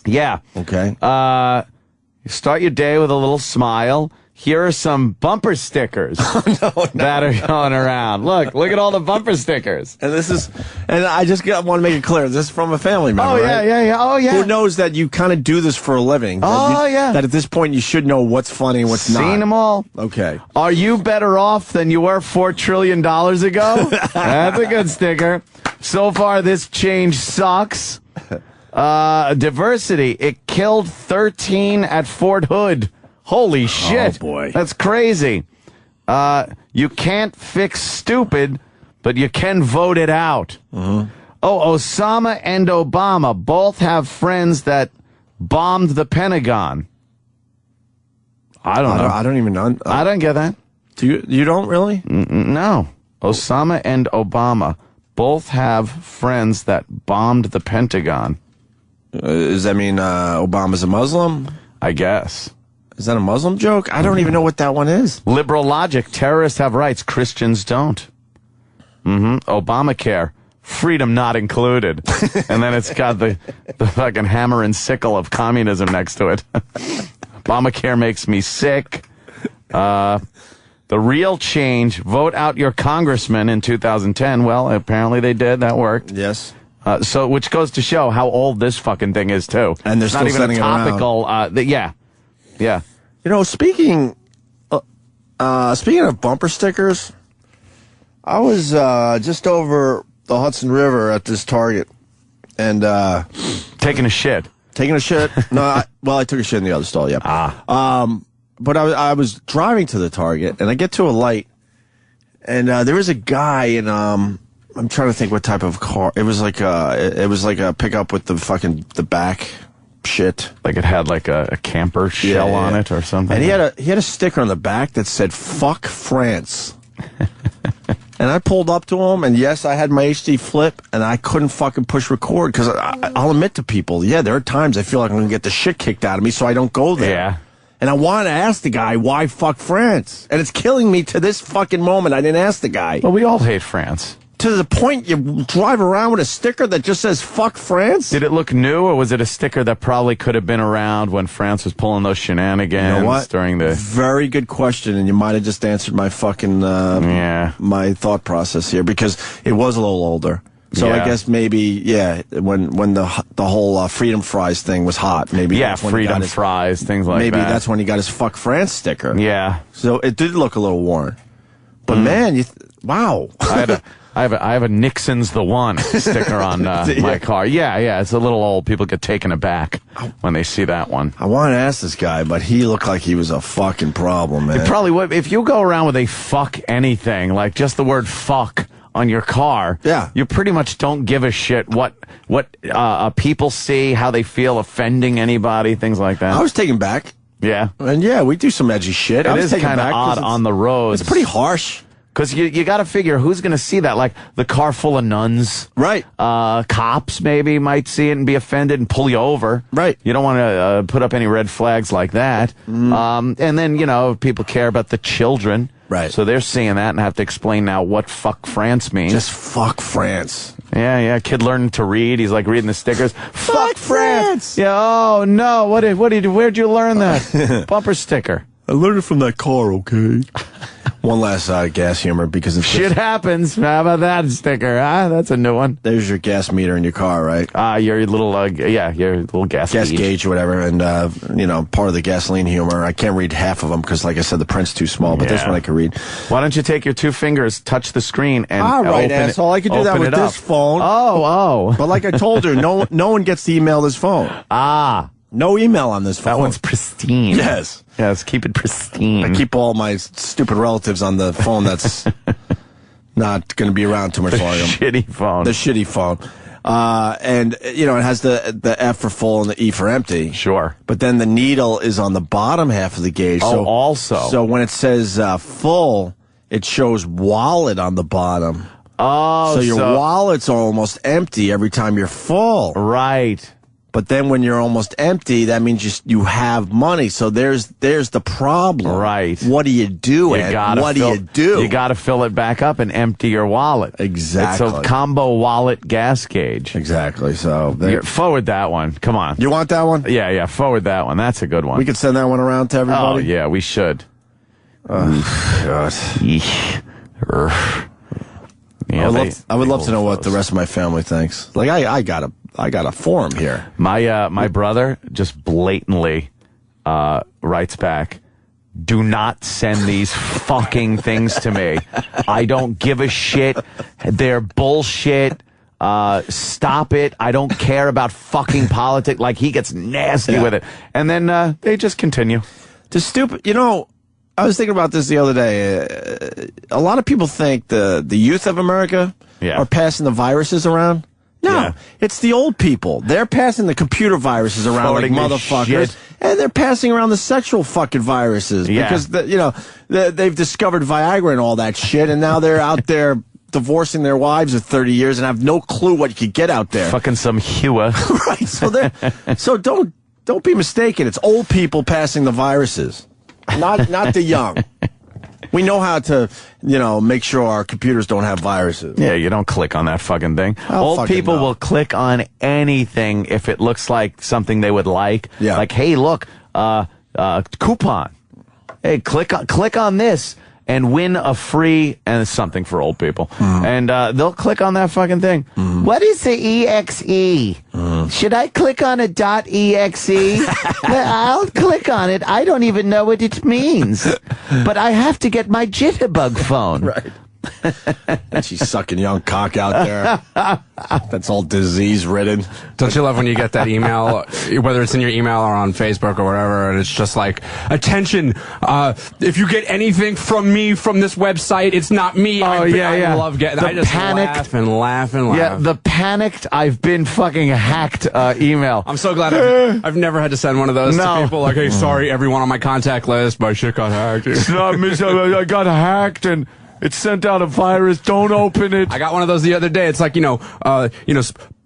Yeah. Okay. You start your day with a little smile. here are some bumper stickers that are going around. Look at all the bumper stickers. And I just want to make it clear, this is from a family member, Oh, yeah. Who knows that you kind of do this for a living. That at this point you should know what's funny and what's not. Seen them all. Okay. Are you better off than you were $4 trillion ago? That's a good sticker. So far, this change sucks. Diversity. It killed 13 at Fort Hood. Holy shit. Oh, boy. That's crazy. You can't fix stupid, but you can vote it out. Mm-hmm. Oh, Osama and Obama both have friends that bombed the Pentagon. I don't know. I don't even know. I don't get that. You don't really? No. Osama and Obama both have friends that bombed the Pentagon. Does that mean Obama's a Muslim? I guess. Is that a Muslim joke? I don't even know what that one is. Liberal logic. Terrorists have rights. Christians don't. Obamacare. Freedom not included. And then it's got the fucking hammer and sickle of communism next to it. Obamacare makes me sick. The real change. Vote out your congressman in 2010. Well, apparently they did. That worked. Yes. So, which goes to show how old this fucking thing is, too. And they're it's still not even sending a topical. Yeah. You know, speaking of bumper stickers, I was just over the Hudson River at this Target, and taking a shit. No, I took a shit in the other stall. Yeah. But I was driving to the Target, and I get to a light, and there was a guy in I'm trying to think what type of car. It was like a pickup with the back shit. Like it had like a camper shell on it or something. And he had a sticker on the back that said "Fuck France." And I pulled up to him, and yes, I had my HD flip, and I couldn't fucking push record because I'll admit to people, there are times I feel like I'm gonna get the shit kicked out of me, so I don't go there. Yeah. And I wanted to ask the guy, why fuck France? And it's killing me to this fucking moment. I didn't ask the guy. Well, we all hate France. To the point you drive around with a sticker that just says fuck France? Did it look new, or was it a sticker that probably could have been around when France was pulling those shenanigans during the... Very good question, and you might have just answered my fucking my thought process here, because it was a little older. So I guess maybe, when the whole freedom fries thing was hot, maybe that's when freedom fries, things like that. Maybe that's when he got his fuck France sticker. Yeah. So it did look a little worn. But man, wow. I have a Nixon's the one sticker on my car. Yeah, it's a little old. People get taken aback when they see that one. I want to ask this guy, but he looked like he was a fucking problem, man. It probably would. If you go around with a fuck anything, like just the word fuck on your car, you pretty much don't give a shit what people see, how they feel offending anybody, things like that. I was taken back. Yeah. And we do some edgy shit. It is kind of odd on the roads. It's pretty harsh. Because you got to figure who's going to see that. Like the car full of nuns. Right. Cops maybe might see it and be offended and pull you over. Right. You don't want to put up any red flags like that. And then, people care about the children. Right. So they're seeing that and have to explain now what fuck France means. Just fuck France. Yeah. Kid learning to read. He's like reading the stickers. Fuck France. Yeah. Oh no. Where'd you learn that? Bumper sticker. I learned it from that car. Okay. One last gas humor, because it's shit happens. How about that sticker? That's a new one. There's your gas meter in your car, right? Your little your little gas gauge or whatever, and part of the gasoline humor. I can't read half of them because, like I said, the print's too small. But this one I can read. Why don't you take your two fingers, touch the screen, and open asshole. I could do that with this phone. Oh. But like I told her, no one gets to email this phone. No email on this phone. That one's pristine. Yes. Yes, keep it pristine. I keep all my stupid relatives on the phone that's not going to be around too much volume. The shitty phone. And, it has the F for full and the E for empty. Sure. But then the needle is on the bottom half of the gauge. So when it says full, it shows wallet on the bottom. Oh, so your wallet's almost empty every time you're full. Right. But then when you're almost empty, that means you have money. So there's the problem. Right. What do you do? What do you do? You got to fill it back up and empty your wallet. Exactly. It's a combo wallet gas gauge. Exactly. So forward that one. Come on. You want that one? Yeah. Forward that one. That's a good one. We could send that one around to everybody. Oh yeah, we should. God. Yeah, I would love to know what the rest of my family thinks. Like, I got a forum here. My brother just blatantly writes back, do not send these fucking things to me. I don't give a shit. They're bullshit. Stop it. I don't care about fucking politics. Like, he gets nasty with it. And then they just continue. The stupid, I was thinking about this the other day. A lot of people think the youth of America are passing the viruses around. No, it's the old people. They're passing the computer viruses around like motherfuckers, and they're passing around the sexual fucking viruses because they've discovered Viagra and all that shit, and now they're out there divorcing their wives of 30 years and have no clue what you could get out there. Fucking some Hua. Right. So don't be mistaken. It's old people passing the viruses, not the young. We know how to, make sure our computers don't have viruses. Yeah, you don't click on that fucking thing. Old people will click on anything if it looks like something they would like. Yeah. Like, hey, look, coupon. Hey, click on this and win a free and something for old people. And they'll click on that fucking thing. What is the EXE? Should I click on a .exe? I'll click on it. I don't even know what it means. But I have to get my jitterbug phone. Right. And she's sucking young cock out there. That's all disease-ridden. Don't you love when you get that email, whether it's in your email or on Facebook or whatever, and it's just like, attention, if you get anything from me from this website, it's not me. I love getting I just laugh and laugh and laugh. Yeah, the panicked, I've been fucking hacked email. I'm so glad I've never had to send one of those to people like, hey, sorry, everyone on my contact list, my shit got hacked. It's not me, I got hacked and it sent out a virus. Don't open it. I got one of those the other day. It's like,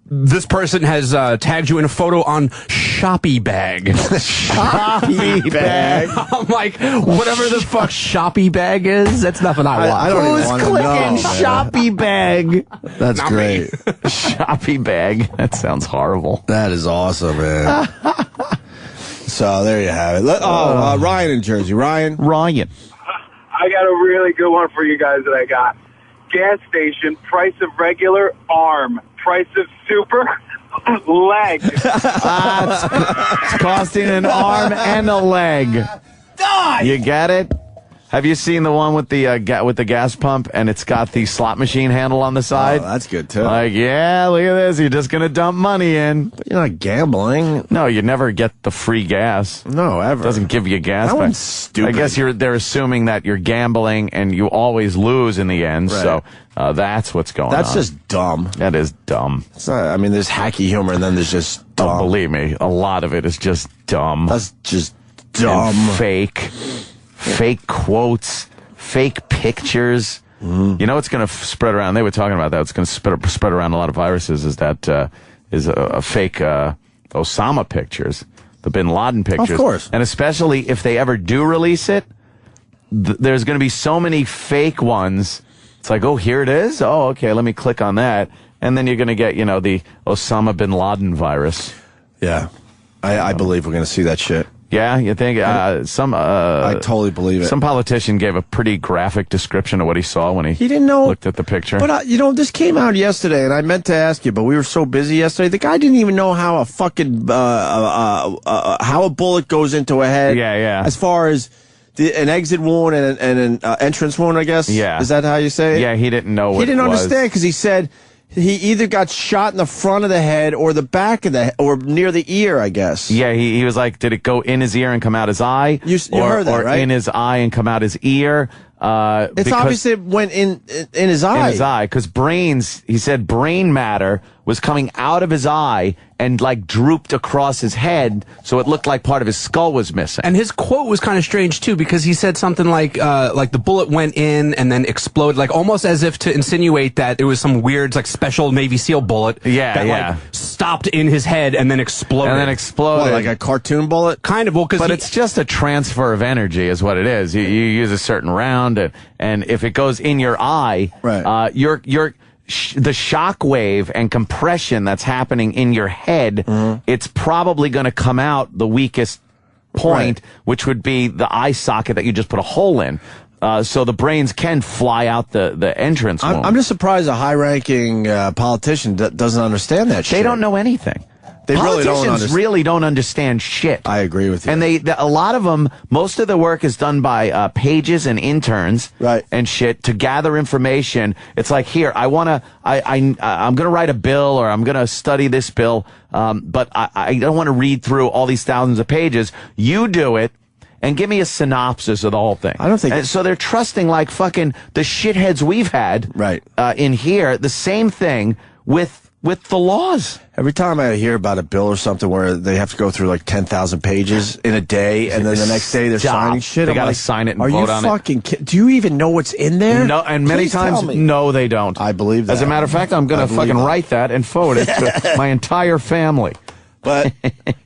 this person has tagged you in a photo on Shoppy Bag. Shoppy Bag. I'm like, whatever the fuck Shoppy Bag is, that's nothing I want. I don't Who's even clicking Shoppy Bag? That's Not great. Shoppy Bag. That sounds horrible. That is awesome, man. So there you have it. Ryan in Jersey. Ryan. I got a really good one for you guys that I got. Gas station, price of regular, arm. Price of super, leg. It's costing an arm and a leg. Die! You get it? Have you seen the one with the gas pump and it's got the slot machine handle on the side? Oh, that's good too. Like, yeah, look at this. You're just gonna dump money in. But you're not gambling. No, you never get the free gas. No, ever. It doesn't give you gas. That one's stupid. I guess they're assuming that you're gambling and you always lose in the end. Right. So that's what's going on. That's just dumb. That is dumb. It's not, there's hacky humor and then there's just dumb. Oh, believe me, a lot of it is just dumb. That's just dumb. And fake quotes. Fake pictures. You know what's going to spread around? They were talking about that. It's going to spread around a lot of viruses. Is that a fake Osama pictures, the Bin Laden pictures. Of course. And especially if they ever do release it, there's going to be so many fake ones. It's like, oh, here it is. Oh, okay. Let me click on that, and then you're going to get the Osama Bin Laden virus. Yeah, I believe we're going to see that shit. Yeah, you think I totally believe it. Some politician gave a pretty graphic description of what he saw when he didn't know, looked at the picture. But this came out yesterday, and I meant to ask you, but we were so busy yesterday. The guy didn't even know how a fucking how a bullet goes into a head. Yeah. As far as an exit wound and an entrance wound, I guess. Yeah. Is that how you say it? Yeah, he didn't know. He didn't understand because he said he either got shot in the front of the head or the back of the head, or near the ear, I guess. Yeah, he was like, did it go in his ear and come out his eye? You heard that, or right? in his eye and come out his ear? It's obviously it went in his eye. In his eye, because he said brain matter was coming out of his eye and like drooped across his head, so it looked like part of his skull was missing. And his quote was kind of strange too, because he said something like the bullet went in and then exploded, like almost as if to insinuate that it was some weird like special Navy SEAL bullet. Yeah, that like stopped in his head and then exploded. What, like a cartoon bullet? Kind of. Well, but it's just a transfer of energy, is what it is. You use a certain round, and if it goes in your eye, right. The shock wave and compression that's happening in your head, it's probably going to come out the weakest point, which would be the eye socket that you just put a hole in. So the brains can fly out the entrance wound. I'm just surprised a high-ranking politician doesn't understand that shit. They don't know anything. They Politicians really don't understand shit. I agree with you. And a lot of them, most of the work is done by pages and interns, and shit to gather information. It's like, here, I'm gonna write a bill or I'm gonna study this bill, but I don't want to read through all these thousands of pages. You do it. And give me a synopsis of the whole thing. I don't think... And so they're trusting like fucking the shitheads we've had in here, the same thing with the laws. Every time I hear about a bill or something where they have to go through like 10,000 pages in a day, and then the next day they're signing shit, They gotta sign it and vote on it. Are you fucking kidding? Do you even know what's in there? No, and many times, no, they don't. I believe that. As a matter of fact, I'm gonna fucking write that and forward it to my entire family. But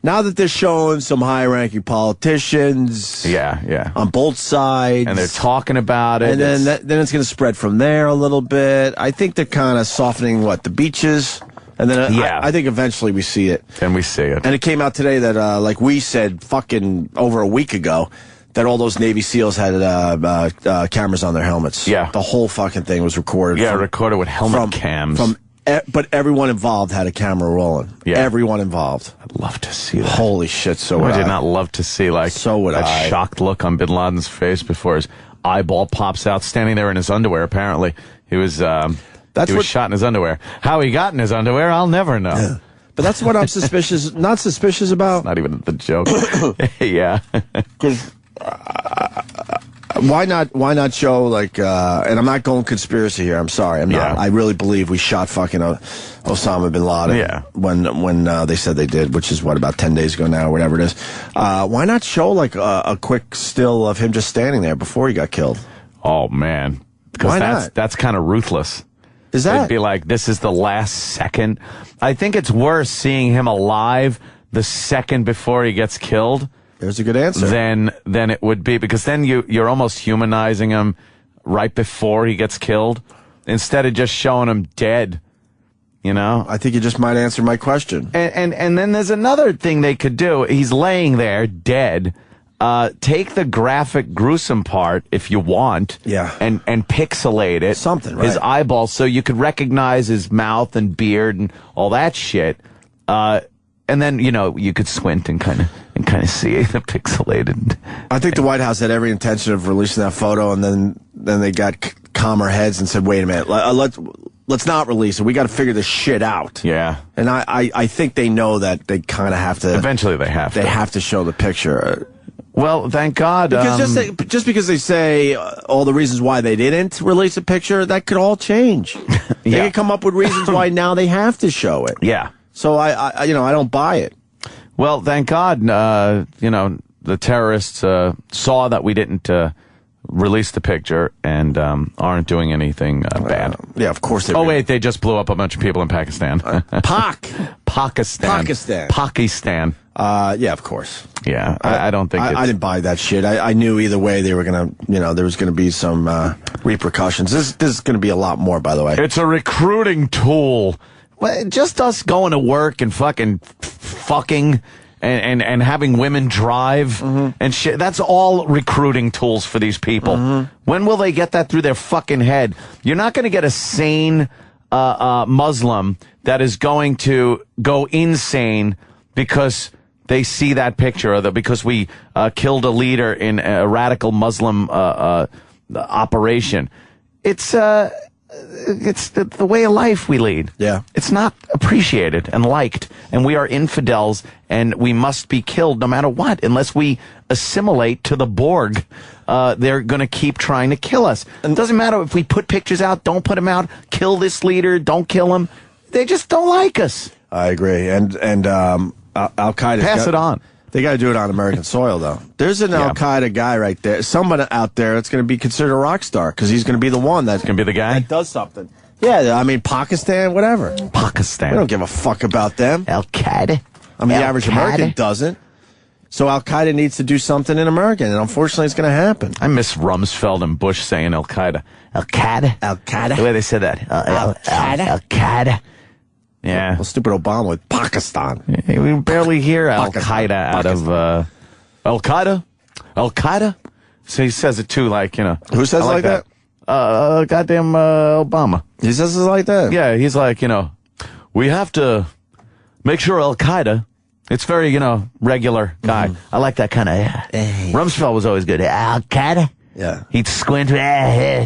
now that they're showing some high-ranking politicians, on both sides, and they're talking about it, and then it's going to spread from there a little bit. I think they're kind of softening the beaches, and then I think eventually we see it, and we see it. And it came out today that, like we said, fucking over a week ago, that all those Navy SEALs had cameras on their helmets. Yeah, the whole fucking thing was recorded. Yeah, recorded with helmet cams. But everyone involved had a camera rolling. Yeah. Everyone involved. I'd love to see that. Holy shit, so would I did not love to see, that shocked look on Bin Laden's face before his eyeball pops out, standing there in his underwear, apparently. He was shot in his underwear. How he got in his underwear, I'll never know. Yeah. But that's what I'm not suspicious about. It's not even the joke. Yeah. Because... Why not show and I'm not going conspiracy here, I'm sorry, I'm not. I really believe we shot fucking Osama bin Laden when they said they did, which is about 10 days ago now, or whatever it is. Why not show a quick still of him just standing there before he got killed? Oh man. Because that's kind of ruthless. Is that? It'd be like, this is the last second. I think it's worse seeing him alive the second before he gets killed. There's a good answer. Then it would be, because then you're almost humanizing him right before he gets killed instead of just showing him dead. You know? I think you just might answer my question. And then there's another thing they could do. He's laying there dead. Take the graphic, gruesome part if you want. Yeah. And pixelate it. Something, right? His eyeballs, so you could recognize his mouth and beard and all that shit. And then, you could squint and kind of see the pixelated. I think the White House had every intention of releasing that photo, and then they got calmer heads and said, wait a minute, let's not release it. We got to figure this shit out. Yeah. And I think they know that they kind of have to. Eventually they have to. They have to show the picture. Well, thank God. Because just because they say all the reasons why they didn't release a picture, that could all change. They could come up with reasons why now they have to show it. Yeah. So I don't buy it. Well, thank God, the terrorists saw that we didn't release the picture and aren't doing anything bad. Yeah, of course they Oh, wait, they just blew up a bunch of people in Pakistan. Pakistan. Yeah, of course. Yeah, I don't think I didn't buy that shit. I knew either way they were going to, there was going to be some repercussions. This is going to be a lot more, by the way. It's a recruiting tool. Well, just us going to work and fucking and having women drive and shit. That's all recruiting tools for these people. When will they get that through their fucking head? You're not going to get a sane Muslim that is going to go insane because they see that picture, or because we killed a leader in a radical Muslim operation. It's the way of life we lead. Yeah. It's not appreciated and liked, and we are infidels, and we must be killed no matter what, unless we assimilate to the Borg. They're going to keep trying to kill us. And it doesn't matter if we put pictures out, don't put them out, kill this leader, don't kill him. They just don't like us. I agree. And Al-Qaeda. Pass it on. They got to do it on American soil, though. There's an Al-Qaeda guy right there. Someone out there that's going to be considered a rock star because he's going to be the one that's going to be the guy that does something. Yeah, I mean, Pakistan, whatever. Pakistan. We don't give a fuck about them. Al-Qaeda. I mean, the average American doesn't. So Al-Qaeda needs to do something in America, and unfortunately it's going to happen. I miss Rumsfeld and Bush saying Al-Qaeda. Al-Qaeda? Al-Qaeda? The way they said that. Al-Qaeda? Al-Qaeda. Yeah. Well, stupid Obama with Pakistan. We barely hear Al-Qaeda out Al-Qaeda? Al-Qaeda? So he says it too, like, you know. Who says like that? Goddamn Obama. He says it like that? Yeah, he's like, you know, we have to make sure Al-Qaeda, it's very, you know, regular guy. I like that kind of, Rumsfeld was always good. Al-Qaeda? Yeah. He'd squint,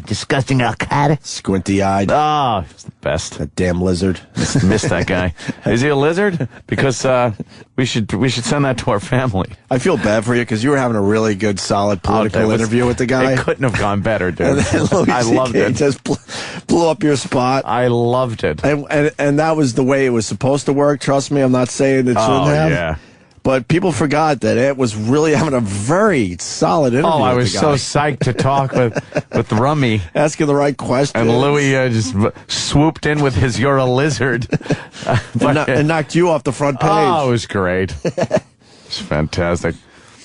disgusting Al-Qaeda. Squinty-eyed. Oh, he's the best. That damn lizard. Miss that guy. Is he a lizard? Because we should send that to our family. I feel bad for you because you were having a really good, solid political interview with the guy. It couldn't have gone better, dude. And then I loved it. Just blew up your spot. I loved it. And that was the way it was supposed to work. Trust me, I'm not saying it shouldn't have. Yeah. But people forgot that it was really having a very solid interview. Oh, I with was the guy. so psyched to talk with Rummy. Asking the right questions. And Louis just swooped in with his "You're a lizard," and knocked you off the front page. Oh, it was great. It's fantastic.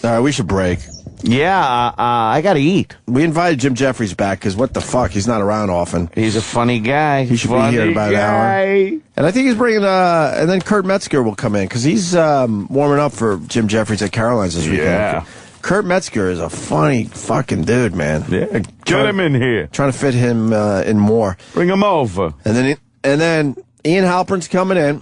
All right, we should break. Yeah, I got to eat. We invited Jim Jeffries back because what the fuck? He's not around often. He's a funny guy. He should be here in about an hour. And I think he's bringing, and then Kurt Metzger will come in because he's warming up for Jim Jeffries at Caroline's this weekend. Yeah. Kurt Metzger is a funny fucking dude, man. Yeah, get him in here. Trying to fit him in more. Bring him over. And then Ian Halperin's coming in.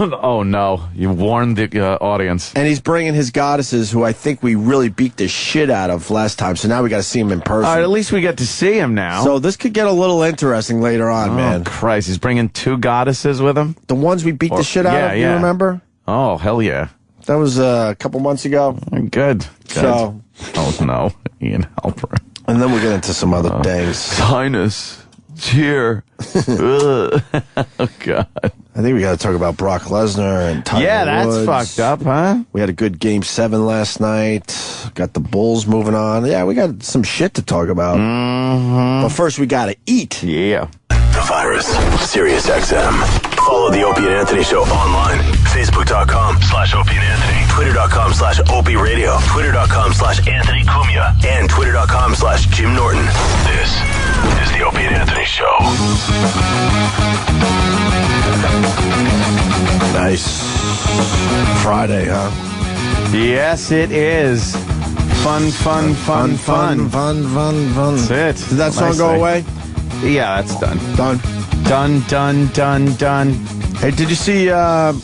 Oh, no. You warned the audience. And he's bringing his goddesses, who I think we really beat the shit out of last time. So now we got to see him in person. All right, at least we get to see him now. So this could get a little interesting later on, man. Christ, he's bringing 2 goddesses with him? The ones we beat the shit out of, you remember? Oh, hell yeah. That was a couple months ago. Good. So, oh, no. Ian Halperin. And then we'll get into some other things. Sinus. Cheer. Oh, God. I think we got to talk about Brock Lesnar and Tiger Woods. Fucked up, huh? We had a good Game 7 last night. Got the Bulls moving on. Yeah, we got some shit to talk about. But first, we got to eat. Yeah. The Virus. Sirius XM. Follow the Opie and Anthony Show online. Facebook.com/Opie and Anthony. Twitter.com/Opie Radio. Twitter.com/Anthony Cumia. And Twitter.com/Jim Norton. This is the Opie and Anthony Show. Nice. Friday, huh? Yes, it is. Fun. That's it. Did that song go away? Yeah, that's done. Done. Hey, did you see the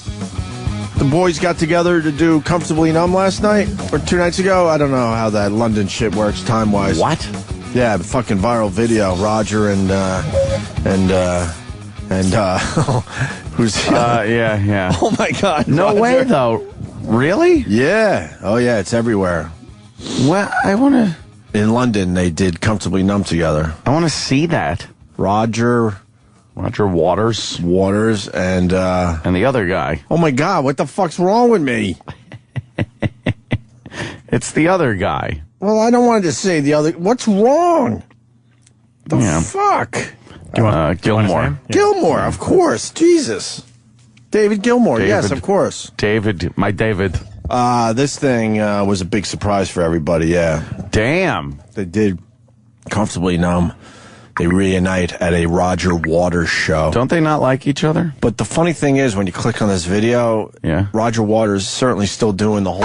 boys got together to do Comfortably Numb last night? Or 2 nights ago? I don't know how that London shit works time-wise. What? Yeah, the fucking viral video. Roger and who's yeah. Oh my God. No Roger. way though. Really? Yeah. Oh yeah, it's everywhere. Well, I want to. In London, they did Comfortably Numb together. I want to see that. Roger Waters, and the other guy. Oh my God, what the fuck's wrong with me? It's the other guy. Well, I don't want to say the other. What's wrong? The fuck? Gilmour. Gilmour, of course. Jesus. David Gilmour. Yes, of course. My David. This thing was a big surprise for everybody, yeah. Damn. They did Comfortably Numb. They reunite at a Roger Waters show. Don't they not like each other? But the funny thing is, when you click on this video, Roger Waters is certainly still doing the whole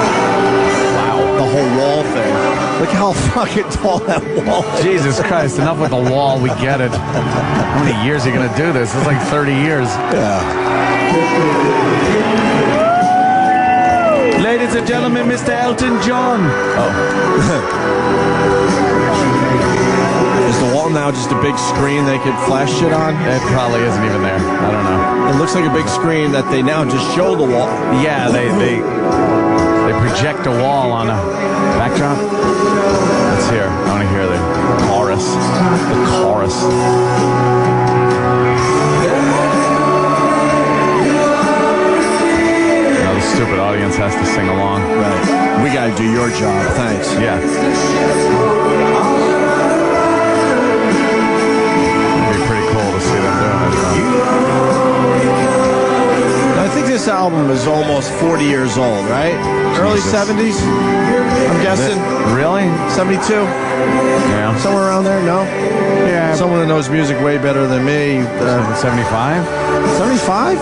wall thing. Look how fucking tall that wall is. Jesus Christ, enough with the wall, we get it. How many years are you going to do this? It's like 30 years. Yeah. Ladies and gentlemen, Mr. Elton John. Is the wall now just a big screen they could flash shit on? It probably isn't even there. I don't know. It looks like a big screen that they now just show the wall. Yeah, they project a wall on a backdrop. Let's hear. I want to hear the chorus. Now the stupid audience has to sing along. Right. We got to do your job. Thanks. Yeah. this album is almost 40 years old, right? Early 70s, I'm guessing. Really? 72? Yeah. Somewhere around there? No? Yeah. Someone that knows music way better than me. 75? 75?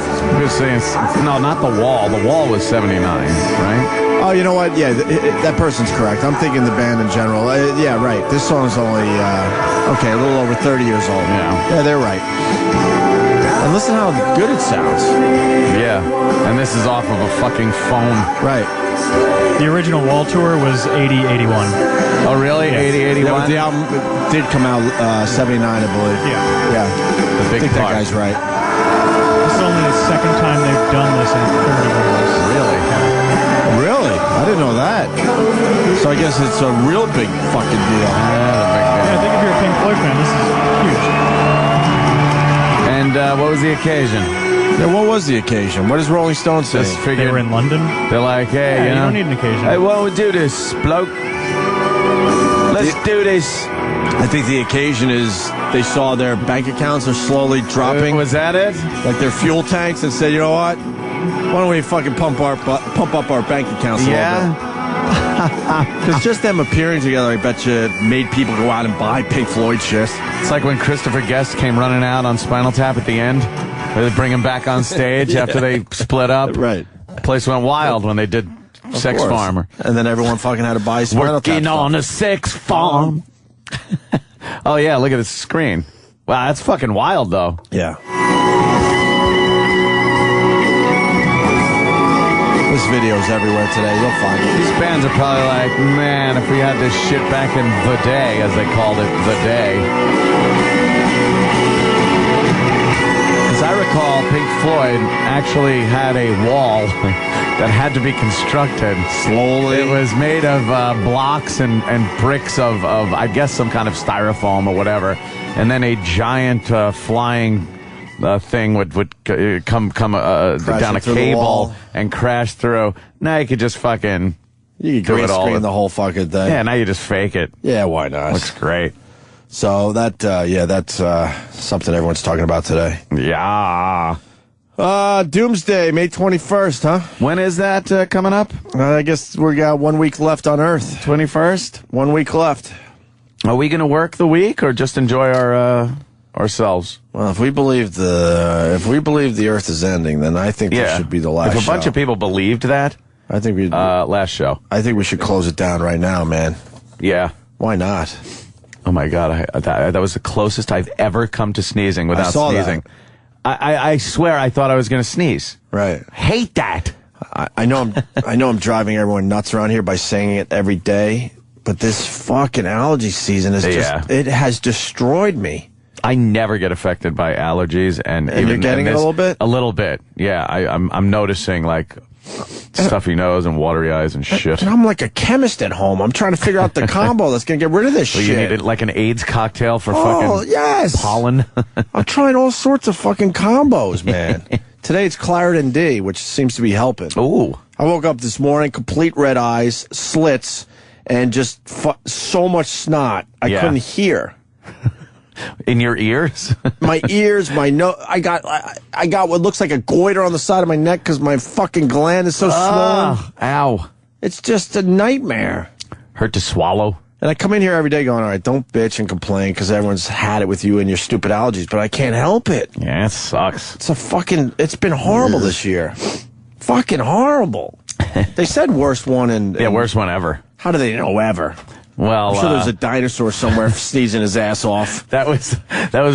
No, not The Wall. The Wall was 79, right? Oh, you know what? Yeah, that person's correct. I'm thinking the band in general. Yeah, right. This song is only, a little over 30 years old. Yeah, they're right. And listen how good it sounds. Yeah, and this is off of a fucking phone. Right. The original Wall tour was 80-81. Oh, really? 80-81? Yeah, the album did come out 79, I believe. Yeah. The big I think that guy's right. This is only the second time they've done this in 30 years. Really? Really? I didn't know that. So I guess it's a real big fucking deal. Yeah, I think if you're a Pink Floyd fan, this is huge. And what was the occasion? Yeah, what was the occasion? What does Rolling Stone say? They were in London. They're like, hey, you don't need an occasion. Hey, why don't we do this, bloke? Let's do this. I think the occasion is they saw their bank accounts are slowly dropping. Was that it? Like their fuel tanks, and said, you know what? Why don't we fucking pump up our bank accounts a little bit? Because just them appearing together, I bet you, made people go out and buy Pink Floyd shit. It's like when Christopher Guest came running out on Spinal Tap at the end. They bring him back on stage after they split up. Right. The place went wild when they did Sex Farm. And then everyone fucking had to buy Spinal Tap. Working on a sex farm. Oh, yeah, look at the screen. Wow, that's fucking wild, though. Yeah. This video's everywhere today. You'll find it. These bands are probably like, man, if we had this shit back in the day, as they called it, the day. As I recall, Pink Floyd actually had a wall that had to be constructed slowly. It was made of blocks and bricks of, I guess, some kind of styrofoam or whatever. And then a giant flying thing would come down a cable and crash through. Now you could just fucking you could green screen the whole fucking thing. Yeah, now you just fake it. Yeah, why not? Looks great. So that's something everyone's talking about today. Yeah. Doomsday, May 21st, huh? When is that coming up? I guess we got 1 week left on Earth. 21st? 1 week left. Are we going to work the week or just enjoy ourselves? Well, if we believe the Earth is ending, then I think this should be the last show. If a bunch of people believed that, I think we last show. I think we should close it down right now, man. Yeah. Why not? Oh my God, that was the closest I've ever come to sneezing without sneezing. I swear I thought I was going to sneeze. Right. Hate that. I know I'm driving everyone nuts around here by saying it every day, but this fucking allergy season is it has destroyed me. I never get affected by allergies, and you're getting it a little bit? A little bit, yeah. I'm noticing like stuffy nose and watery eyes and shit. And I'm like a chemist at home. I'm trying to figure out the combo that's going to get rid of this shit. You need like an AIDS cocktail for fucking pollen. I'm trying all sorts of fucking combos, man. Today it's Claritin D, which seems to be helping. Ooh. I woke up this morning, complete red eyes, slits, and just so much snot. I couldn't hear. In your ears? My ears, my nose. I got what looks like a goiter on the side of my neck because my fucking gland is so swollen. Ow. It's just a nightmare. Hurt to swallow. And I come in here every day going, all right, don't bitch and complain because everyone's had it with you and your stupid allergies, but I can't help it. Yeah, it sucks. It's been horrible this year. Fucking horrible. They said worst one worst one ever. How do they know ever? Well, I'm sure there's a dinosaur somewhere sneezing his ass off. That was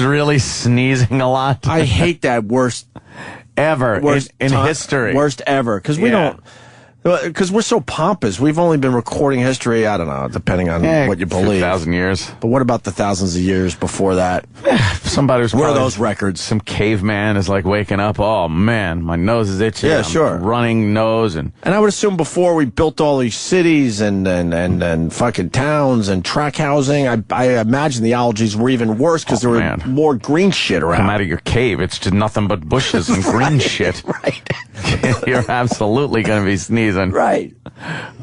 really sneezing a lot. I hate that worst ever in history. Worst ever because we don't. Because we're so pompous. We've only been recording history, I don't know, depending on what you believe. 2,000 years. But what about the thousands of years before that? Somebody's where are those records? Some caveman is like waking up. Oh, man, my nose is itchy. Yeah, sure. Running nose. And I would assume before we built all these cities and fucking towns and track housing, I imagine the allergies were even worse because there were more green shit around. Come out of your cave. It's just nothing but bushes and green shit. Right. You're absolutely going to be sneezing. Right.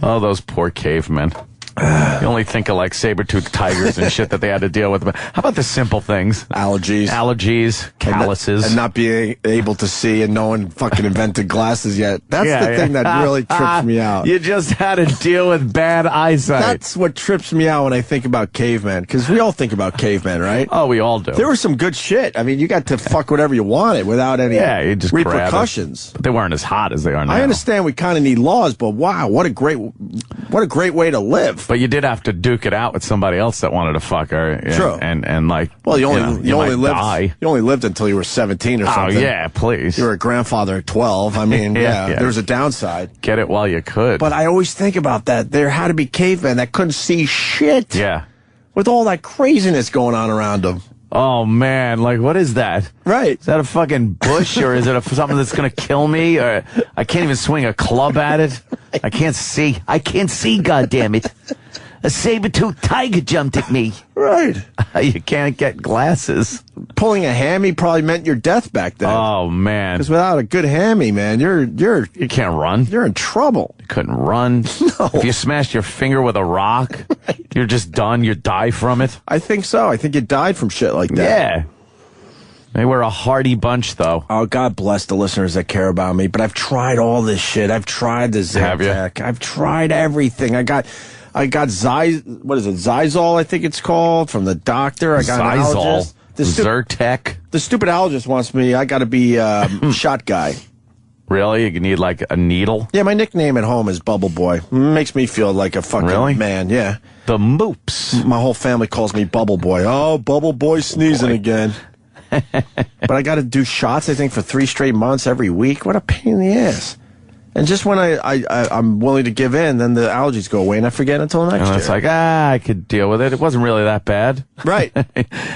Oh, those poor cavemen. You only think of like saber-toothed tigers and shit that they had to deal with. But how about the simple things? Allergies, calluses. And not being able to see, and no one fucking invented glasses yet. That's the thing that really trips me out. You just had to deal with bad eyesight. That's what trips me out when I think about Caveman, because we all think about Caveman, right? Oh, we all do. There was some good shit. I mean, you got to fuck whatever you wanted without any you just repercussions. But they weren't as hot as they are now. I understand we kind of need laws, but wow, what a great way to live. But you did have to duke it out with somebody else that wanted to fuck her. True. And like, well, you only lived until you were 17 or something. Oh yeah, please. You were a grandfather at 12. I mean, there was a downside. Get it while you could. But I always think about that. There had to be cavemen that couldn't see shit. Yeah. With all that craziness going on around them. Oh man, like what is that? Right. Is that a fucking bush or is it something that's going to kill me? Or I can't even swing a club at it. I can't see. I can't see, goddammit. A saber-toothed tiger jumped at me. Right. You can't get glasses. Pulling a hammy probably meant your death back then. Oh man. Because without a good hammy, man, you can't run. You're in trouble. You couldn't run. No. If you smashed your finger with a rock, you're just done. You die from it. I think so. I think you died from shit like that. Yeah. They were a hardy bunch, though. Oh, God bless the listeners that care about me. But I've tried all this shit. I've tried the Zantac. I've tried everything. I got Zizol, I think it's called, from the doctor. I got Zizol. An allergist. Zyrtec. The stupid allergist wants me. I got to be shot guy. Really? You need like a needle? Yeah, my nickname at home is Bubble Boy. Makes me feel like a fucking man. Yeah. The Moops. My whole family calls me Bubble Boy. Oh, Bubble Boy sneezing again. But I got to do shots, I think, for 3 straight months every week. What a pain in the ass. And just when I'm willing to give in, then the allergies go away, and I forget until next year. It's like, I could deal with it. It wasn't really that bad. Right.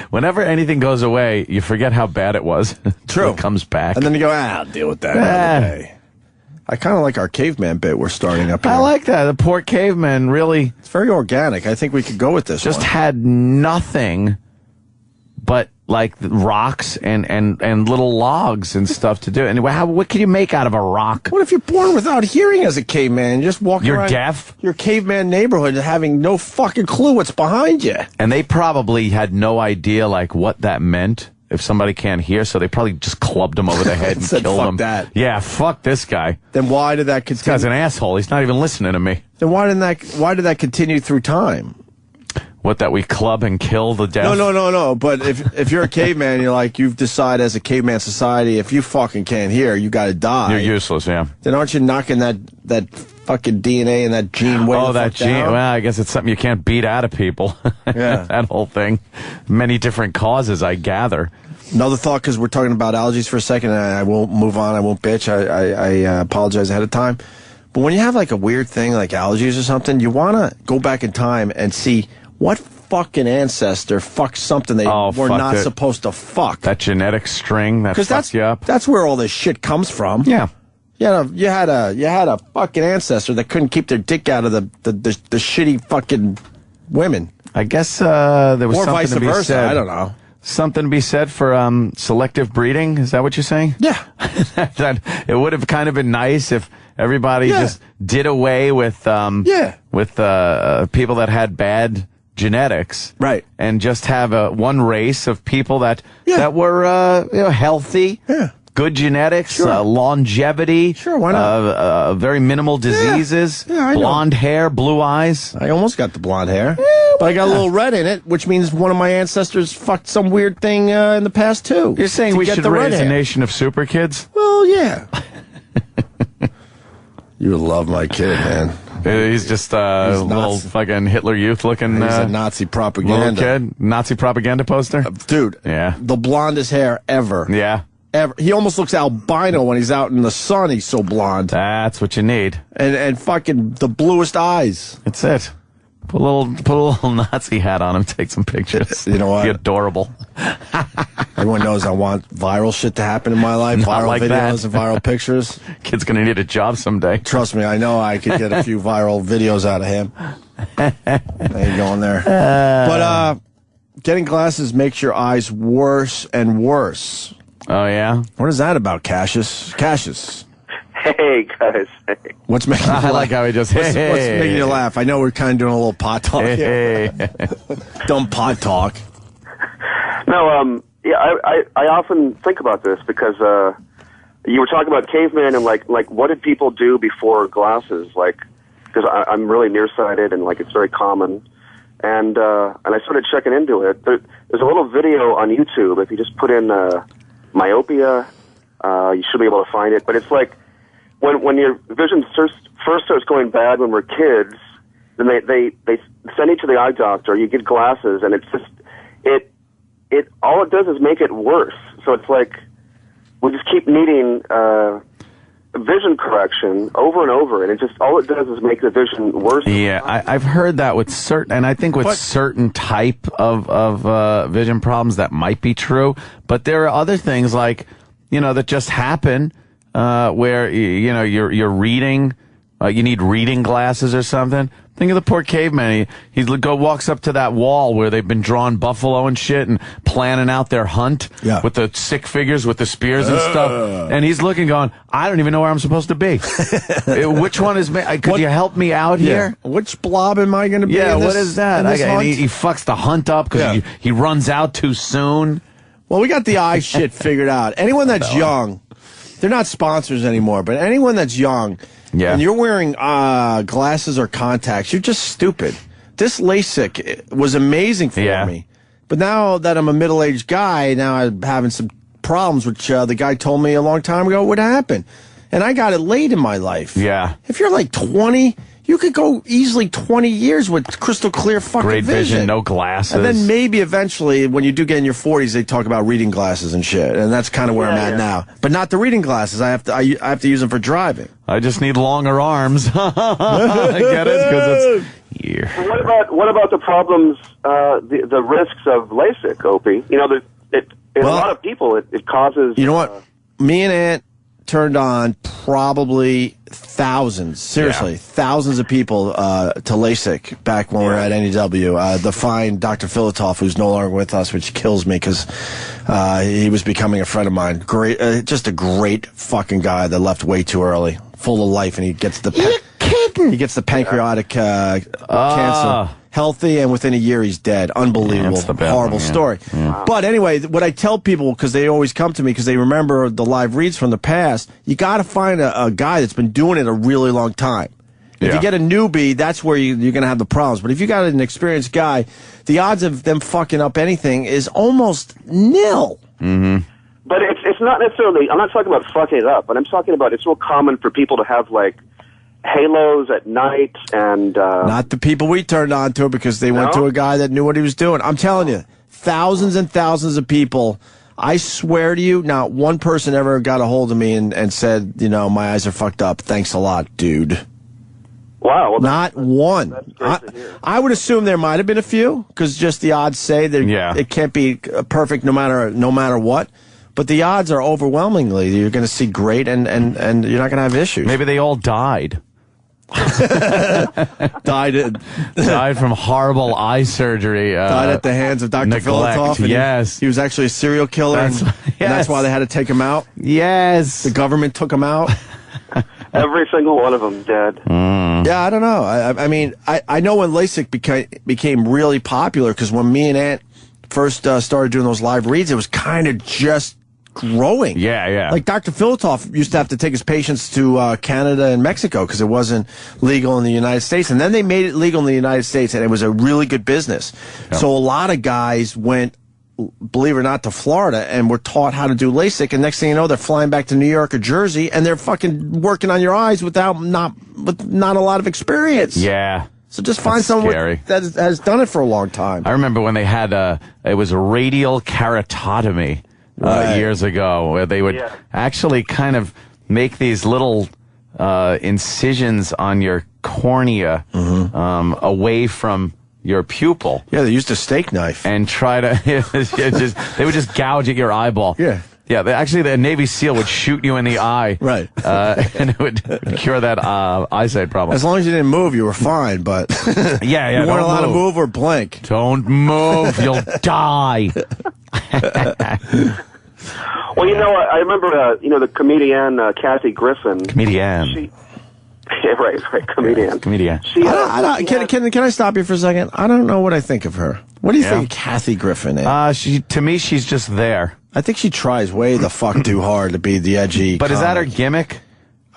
Whenever anything goes away, you forget how bad it was. True. It comes back. And then you go, I'll deal with that another day. I kind of like our caveman bit we're starting up here. I like that. The poor caveman, really. It's very organic. I think we could go with this Just one. had nothing but like rocks and little logs and stuff to do. And what can you make out of a rock? What if you're born without hearing as a caveman? Just walking around deaf? Your caveman neighborhood having no fucking clue what's behind you. And they probably had no idea like what that meant if somebody can't hear, so they probably just clubbed him over the head and said, killed fuck him. That. Yeah, fuck this guy. Then why did that continue? This guy's an asshole. He's not even listening to me. Then why did that continue through time? What, that we club and kill the deaf? No. But if you're a caveman, you're like, you've decided as a caveman society, if you fucking can't hear, you got to die. You're useless, yeah. Then aren't you knocking that fucking DNA and that gene way? Oh, that gene. Down? Well, I guess it's something you can't beat out of people. Yeah. That whole thing. Many different causes, I gather. Another thought, because we're talking about allergies for a second, and I won't move on. I won't bitch. I apologize ahead of time. But when you have like a weird thing like allergies or something, you want to go back in time and see what fucking ancestor fucked something they were not supposed to fuck. That genetic string that fucked you up. That's where all this shit comes from. Yeah. You had a fucking ancestor that couldn't keep their dick out of the shitty fucking women. I guess there was or something vice to be versa. said. I don't know. Something to be said for selective breeding. Is that what you're saying? Yeah. That it would have kind of been nice if everybody just did away with people that had bad genetics, right? And just have one race of people that were healthy, good genetics, longevity, why not? very minimal diseases, blonde hair, blue eyes. I almost got the blonde hair, but I got a little red in it, which means one of my ancestors fucked some weird thing in the past too. You're saying we should raise a nation of super kids? Well, yeah. You would love my kid, man. He's just a little fucking Hitler Youth looking. He's a Nazi propaganda little kid, Nazi propaganda poster, dude. Yeah, the blondest hair ever. Yeah, ever. He almost looks albino when he's out in the sun. He's so blonde. That's what you need. And fucking the bluest eyes. That's it. Put a little Nazi hat on him. Take some pictures. You know what? Be adorable. Everyone knows I want viral shit to happen in my life. Not viral like videos that. and viral pictures. Kid's gonna need a job someday. Trust me, I know I could get a few viral videos out of him. Ain't going there. But getting glasses makes your eyes worse and worse. Oh yeah. What is that about, Cassius? Hey, guys. Hey. What's making you laugh? I like how he just, What's making you laugh? I know we're kind of doing a little pot talk here. Dumb pot talk. No, yeah, I often think about this because you were talking about Caveman and like what did people do before glasses? Like, because I'm really nearsighted and like it's very common, and I started checking into it. There's a little video on YouTube. If you just put in myopia, you should be able to find it. But it's like when your vision first starts going bad when we're kids, then they send you to the eye doctor. You get glasses, and it's just it all it does is make it worse. So it's like we just keep needing vision correction over and over, and it just all it does is make the vision worse. Yeah, I've heard that with certain, and I think with certain type of vision problems that might be true. But there are other things like that just happen where you're reading, you need reading glasses or something. Think of the poor caveman. He walks up to that wall where they've been drawing buffalo and shit and planning out their hunt with the stick figures with the spears and stuff. And he's looking, going, I don't even know where I'm supposed to be. Which one is me? Could you help me out here? Which blob am I going to be? Yeah, in this, what is that? And he fucks the hunt up because he runs out too soon. Well, we got the eye shit figured out. Anyone that's young, they're not sponsors anymore, but anyone that's young, and you're wearing glasses or contacts, you're just stupid. This LASIK was amazing for me. But now that I'm a middle-aged guy, now I'm having some problems, which the guy told me a long time ago would happen. And I got it late in my life. Yeah. If you're like 20, you could go easily 20 years with crystal clear fucking Great vision, no glasses. And then maybe eventually, when you do get in your 40s, they talk about reading glasses and shit. And that's kind of where I'm at now. But not the reading glasses. I have to use them for driving. I just need longer arms. I get it? Because it's... What about the problems, the risks of LASIK, Opie? In a lot of people, it causes... You know what? Me and Aunt turned on probably thousands, seriously, thousands of people to LASIK back when we were at NEW. The fine Dr. Filatov, who's no longer with us, which kills me because he was becoming a friend of mine. Great, just a great fucking guy that left way too early, full of life, and he gets the pancreatic cancer. Healthy, and within a year he's dead. Unbelievable. Horrible story. But anyway, what I tell people, because they always come to me because they remember the live reads from the past, you got to find a guy that's been doing it a really long time. If you get a newbie, that's where you're going to have the problems. But if you got an experienced guy, the odds of them fucking up anything is almost nil. Mm-hmm. But it's not necessarily, I'm not talking about fucking it up, but I'm talking about it's real common for people to have, like, halos at night and... Not the people we turned on to because they went to a guy that knew what he was doing. I'm telling you, thousands and thousands of people, I swear to you, not one person ever got a hold of me and said, my eyes are fucked up. Thanks a lot, dude. Wow. Well, not one. I would assume there might have been a few because just the odds say it can't be perfect no matter what. But the odds are overwhelmingly you're going to see great and you're not going to have issues. Maybe they all died. died from horrible eye surgery. Died at the hands of Dr. Filatov. Yes. He was actually a serial killer, and that's why they had to take him out. Yes. The government took him out. Every single one of them dead. Yeah, I don't know. I mean, I know when LASIK became really popular because when me and Aunt first started doing those live reads, it was kind of just growing. Yeah. Like Dr. Filatov used to have to take his patients to Canada and Mexico because it wasn't legal in the United States. And then they made it legal in the United States, and it was a really good business. Yeah. So a lot of guys went, believe it or not, to Florida and were taught how to do LASIK. And next thing you know, they're flying back to New York or Jersey, and they're fucking working on your eyes with not a lot of experience. Yeah. So just find someone that has done it for a long time. I remember when they had it was a radial keratotomy years ago, where they would actually kind of make these little incisions on your cornea away from your pupil. Yeah, they used a steak knife. And try to, they would just gouge at your eyeball. Yeah. Yeah, actually, the Navy SEAL would shoot you in the eye. Right. And it would cure that eyesight problem. As long as you didn't move, you were fine, but... yeah. You weren't allowed to move or blink. Don't move, you'll die. Well, I remember, the comedian Kathy Griffin. Comedian. Yeah, right, comedian. Comedian. Can I stop you for a second? I don't know what I think of her. What do you think of Kathy Griffin is? To me, she's just there. I think she tries way the fuck too hard to be the edgy. But is that her gimmick?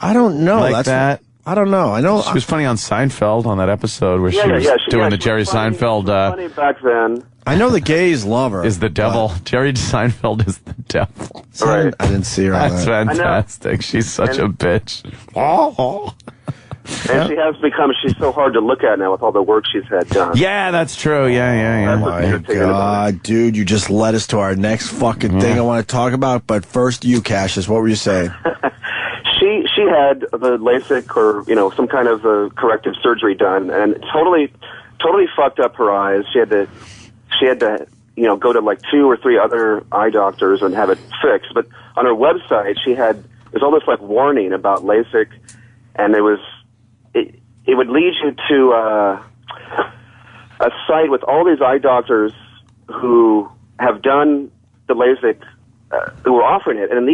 I don't know. Like that? I don't know. I know she was funny on Seinfeld on that episode where she was doing the Jerry Seinfeld. Funny back then. I know the gays love her. Is the devil. Jerry Seinfeld is the devil. Right. I didn't see her on That's that. fantastic. She's such a bitch. And she's so hard to look at now with all the work she's had done. Yeah, that's true. Yeah. Oh my God, dude, you just led us to our next fucking thing I want to talk about. But first, you, Cassius, what were you saying? She had the LASIK or some kind of corrective surgery done, and totally fucked up her eyes. She had to go to like 2 or 3 other eye doctors and have it fixed. But on her website, there's all this like warning about LASIK, and it would lead you to a site with all these eye doctors who have done the LASIK, who were offering it, and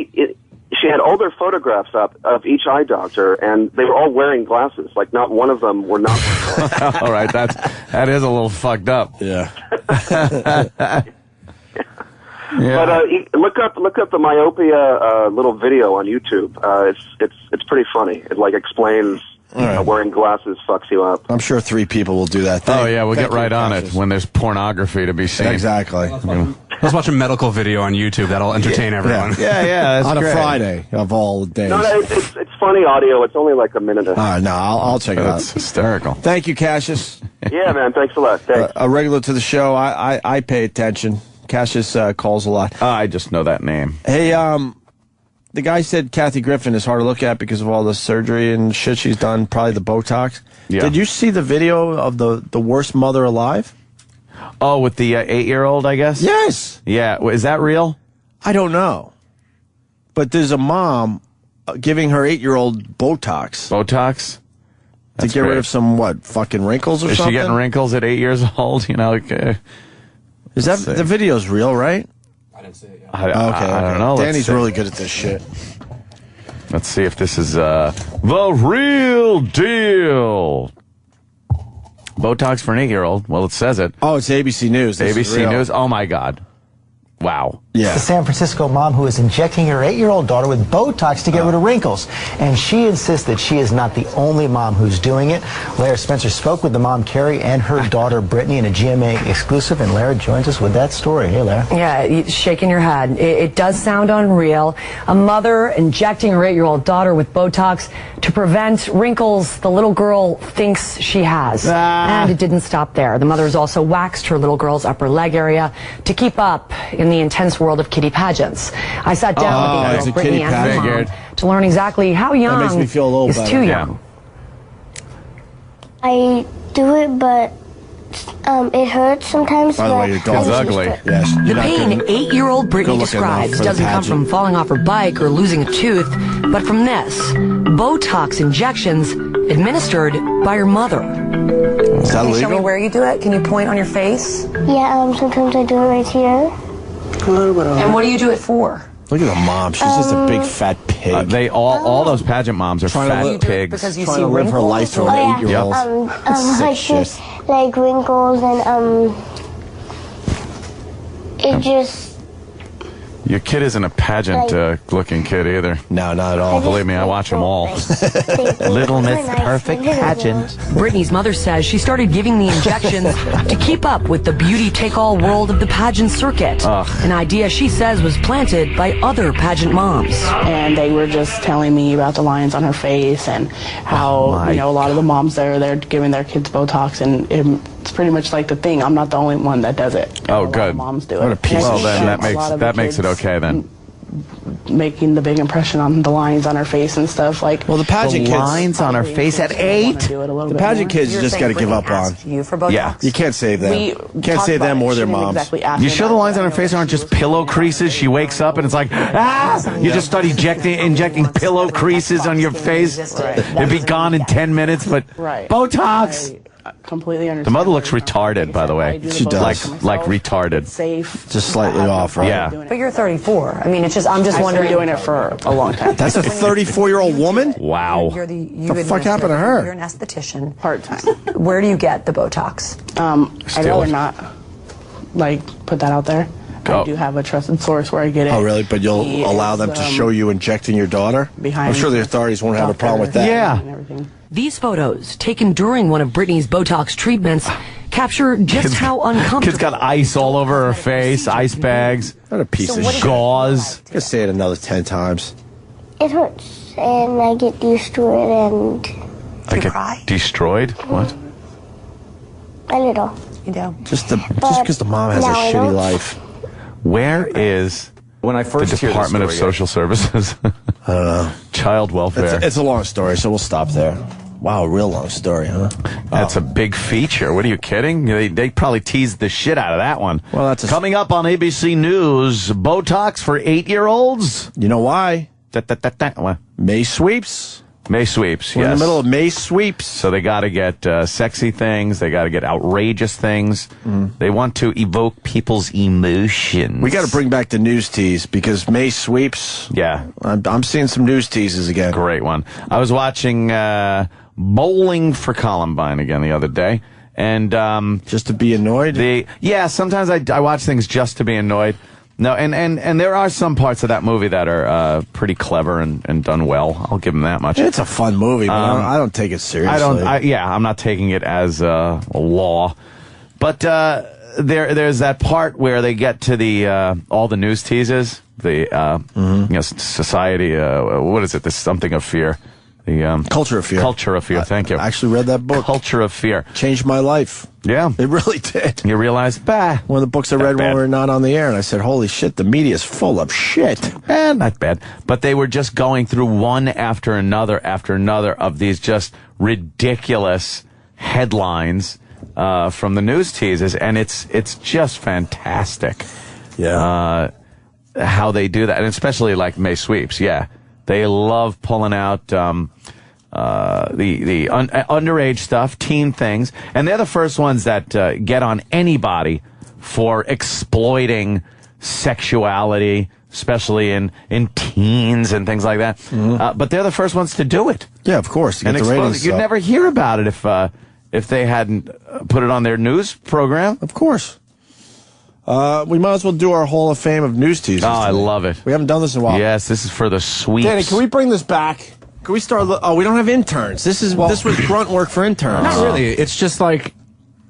she had all their photographs up of each eye doctor, and they were all wearing glasses. Like, not one of them were not wearing glasses. All right, that is a little fucked up. Yeah. But look up the myopia little video on YouTube. It's pretty funny. It like explains wearing glasses fucks you up. I'm sure 3 people will do that. We'll get right on it when there's pornography to be seen. Exactly. Let's watch a medical video on YouTube. That'll entertain everyone. Yeah. That's on great. a Friday of all days. No, it's funny audio. It's only like a minute. No, I'll check it out. That's hysterical. Thank you, Cassius. Yeah, man. Thanks a lot. Thanks. A regular to the show. I pay attention. Cassius calls a lot. I just know that name. Hey, the guy said Kathy Griffin is hard to look at because of all the surgery and shit she's done, probably the Botox. Yeah. Did you see the video of the worst mother alive? Oh, with the 8-year-old, I guess? Yes. Yeah. Is that real? I don't know. But there's a mom giving her 8-year-old Botox. Botox? To get rid of some, fucking wrinkles or something? Is she getting wrinkles at 8 years old? Is that the video's real, right? I didn't see it yet. I don't know. Danny's really good at this shit. Let's see if this is the real deal. Botox for an 8-year-old. Well, it says it. Oh, it's ABC News. This is ABC real. News. Oh my God. Wow. Yeah. The San Francisco mom who is injecting her 8-year-old daughter with Botox to get rid of wrinkles. And she insists that she is not the only mom who's doing it. Lara Spencer spoke with the mom, Carrie, and her daughter, Brittany, in a GMA exclusive. And Lara joins us with that story. Hey, Lara. Yeah, shaking your head. It does sound unreal. A mother injecting her 8-year-old daughter with Botox to prevent wrinkles the little girl thinks she has. And it didn't stop there. The mother has also waxed her little girl's upper leg area to keep up in the intense world of kiddie pageants. I sat down with the girl, Brittany, and her mom to learn exactly how young that makes me feel a little is better. too young. I do it, but it hurts sometimes. By the way, your dog's ugly. Yes. The pain 8-year-old Brittany describes doesn't come from falling off her bike or losing a tooth, but from this, Botox injections administered by her mother. Is that Can you legal? show me where you do it? Can you point on your face? Yeah, sometimes I do it right here. And what do you do it for? Look at the mom. She's just a big fat pig. They all those pageant moms are fat pigs. Because you trying see to live her wrinkles? life through an 8-year-old. Like just like wrinkles and it just. Your kid isn't a pageant-looking kid either. No, not at all. Believe me, I watch them all. Little Miss Perfect Pageant. Brittany's mother says she started giving the injections to keep up with the beauty-take-all world of the pageant circuit. An idea she says was planted by other pageant moms. And they were just telling me about the lines on her face and how, a lot of the moms there, they're giving their kids Botox, and it's pretty much like the thing. I'm not the only one that does it. Oh, a lot good. of moms do it. What a piece Well, of then shit. that makes it okay then. Making the big impression on the lines on her face and stuff. Like, Well, the pageant The kids. lines on her face at 8? The pageant kids you just got to give up on. You for Botox? Yeah, you can't save them. We Can't talked save about them it. or She their didn't moms. exactly ask You me sure about the it, lines on her but I face know aren't she just pillow creases? She wakes up and it's like, You just start injecting pillow creases on your face. It'd be gone in 10 minutes, but Right. Botox! completely understand. The mother looks retarded, by the way. She does. Like retarded. Safe. Just slightly off, right? Yeah. But you're 34. I mean, it's just, I'm just wondering. I've been doing it for a long time. That's a 34-year-old woman? Wow. You're What the fuck happened to her? You're an esthetician. Part-time. Where do you get the Botox? I'd rather not, put that out there. Oh. I do have a trusted source where I get it. Oh, really? But you'll allow them to show you injecting your daughter? I'm sure the authorities won't have a problem with that. Yeah. These photos, taken during one of Britney's Botox treatments, capture just how uncomfortable. Kid's got ice all over her face, ice bags. What a piece of shit. Gauze. Just say it another 10 times. It hurts, and I get used to it, and I get destroyed? What? a little. You do. Just because the mom has a now I shitty don't. life. Where is when I first the Department of Social Services? I don't know. Child welfare. It's a long story, so we'll stop there. Wow, a real long story, huh? That's a big feature. What are you kidding? They probably teased the shit out of that one. Well, that's coming up on ABC News. Botox for 8-year-olds. You know why? What? May sweeps. May sweeps, We're yes. in the middle of May sweeps. So they got to get sexy things. They got to get outrageous things. They want to evoke people's emotions. We got to bring back the news tease because May sweeps. Yeah. I'm seeing some news teases again. Great one. I was watching Bowling for Columbine again the other day. And just to be annoyed? Yeah, sometimes I watch things just to be annoyed. No, and there are some parts of that movie that are pretty clever and done well. I'll give them that much. It's a fun movie, but I don't take it seriously. I'm not taking it as a law. But there's that part where they get to the all the news teases, the society. What is it? This something of fear. The Culture of Fear. Culture of Fear. Thank you. I actually read that book. Culture of Fear Changed my life. Yeah, it really did. You realize, one of the books I read when we were not on the air, and I said, "Holy shit, the media is full of shit." Not bad. But they were just going through one after another of these just ridiculous headlines from the news teases, and it's just fantastic. Yeah, how they do that, and especially like May sweeps. Yeah. They love pulling out the underage stuff, teen things, and they're the first ones that get on anybody for exploiting sexuality, especially in teens and things like that. But they're the first ones to do it. Yeah, of course. To get the ratings You'd up. never hear about it if they hadn't put it on their news program. Of course. We might as well do our Hall of Fame of news teasers. Oh, I love it. We haven't done this in a while. Yes, this is for the sweeps. Danny, can we bring this back? Can we start? We don't have interns. This was grunt work for interns. Not really. It's just like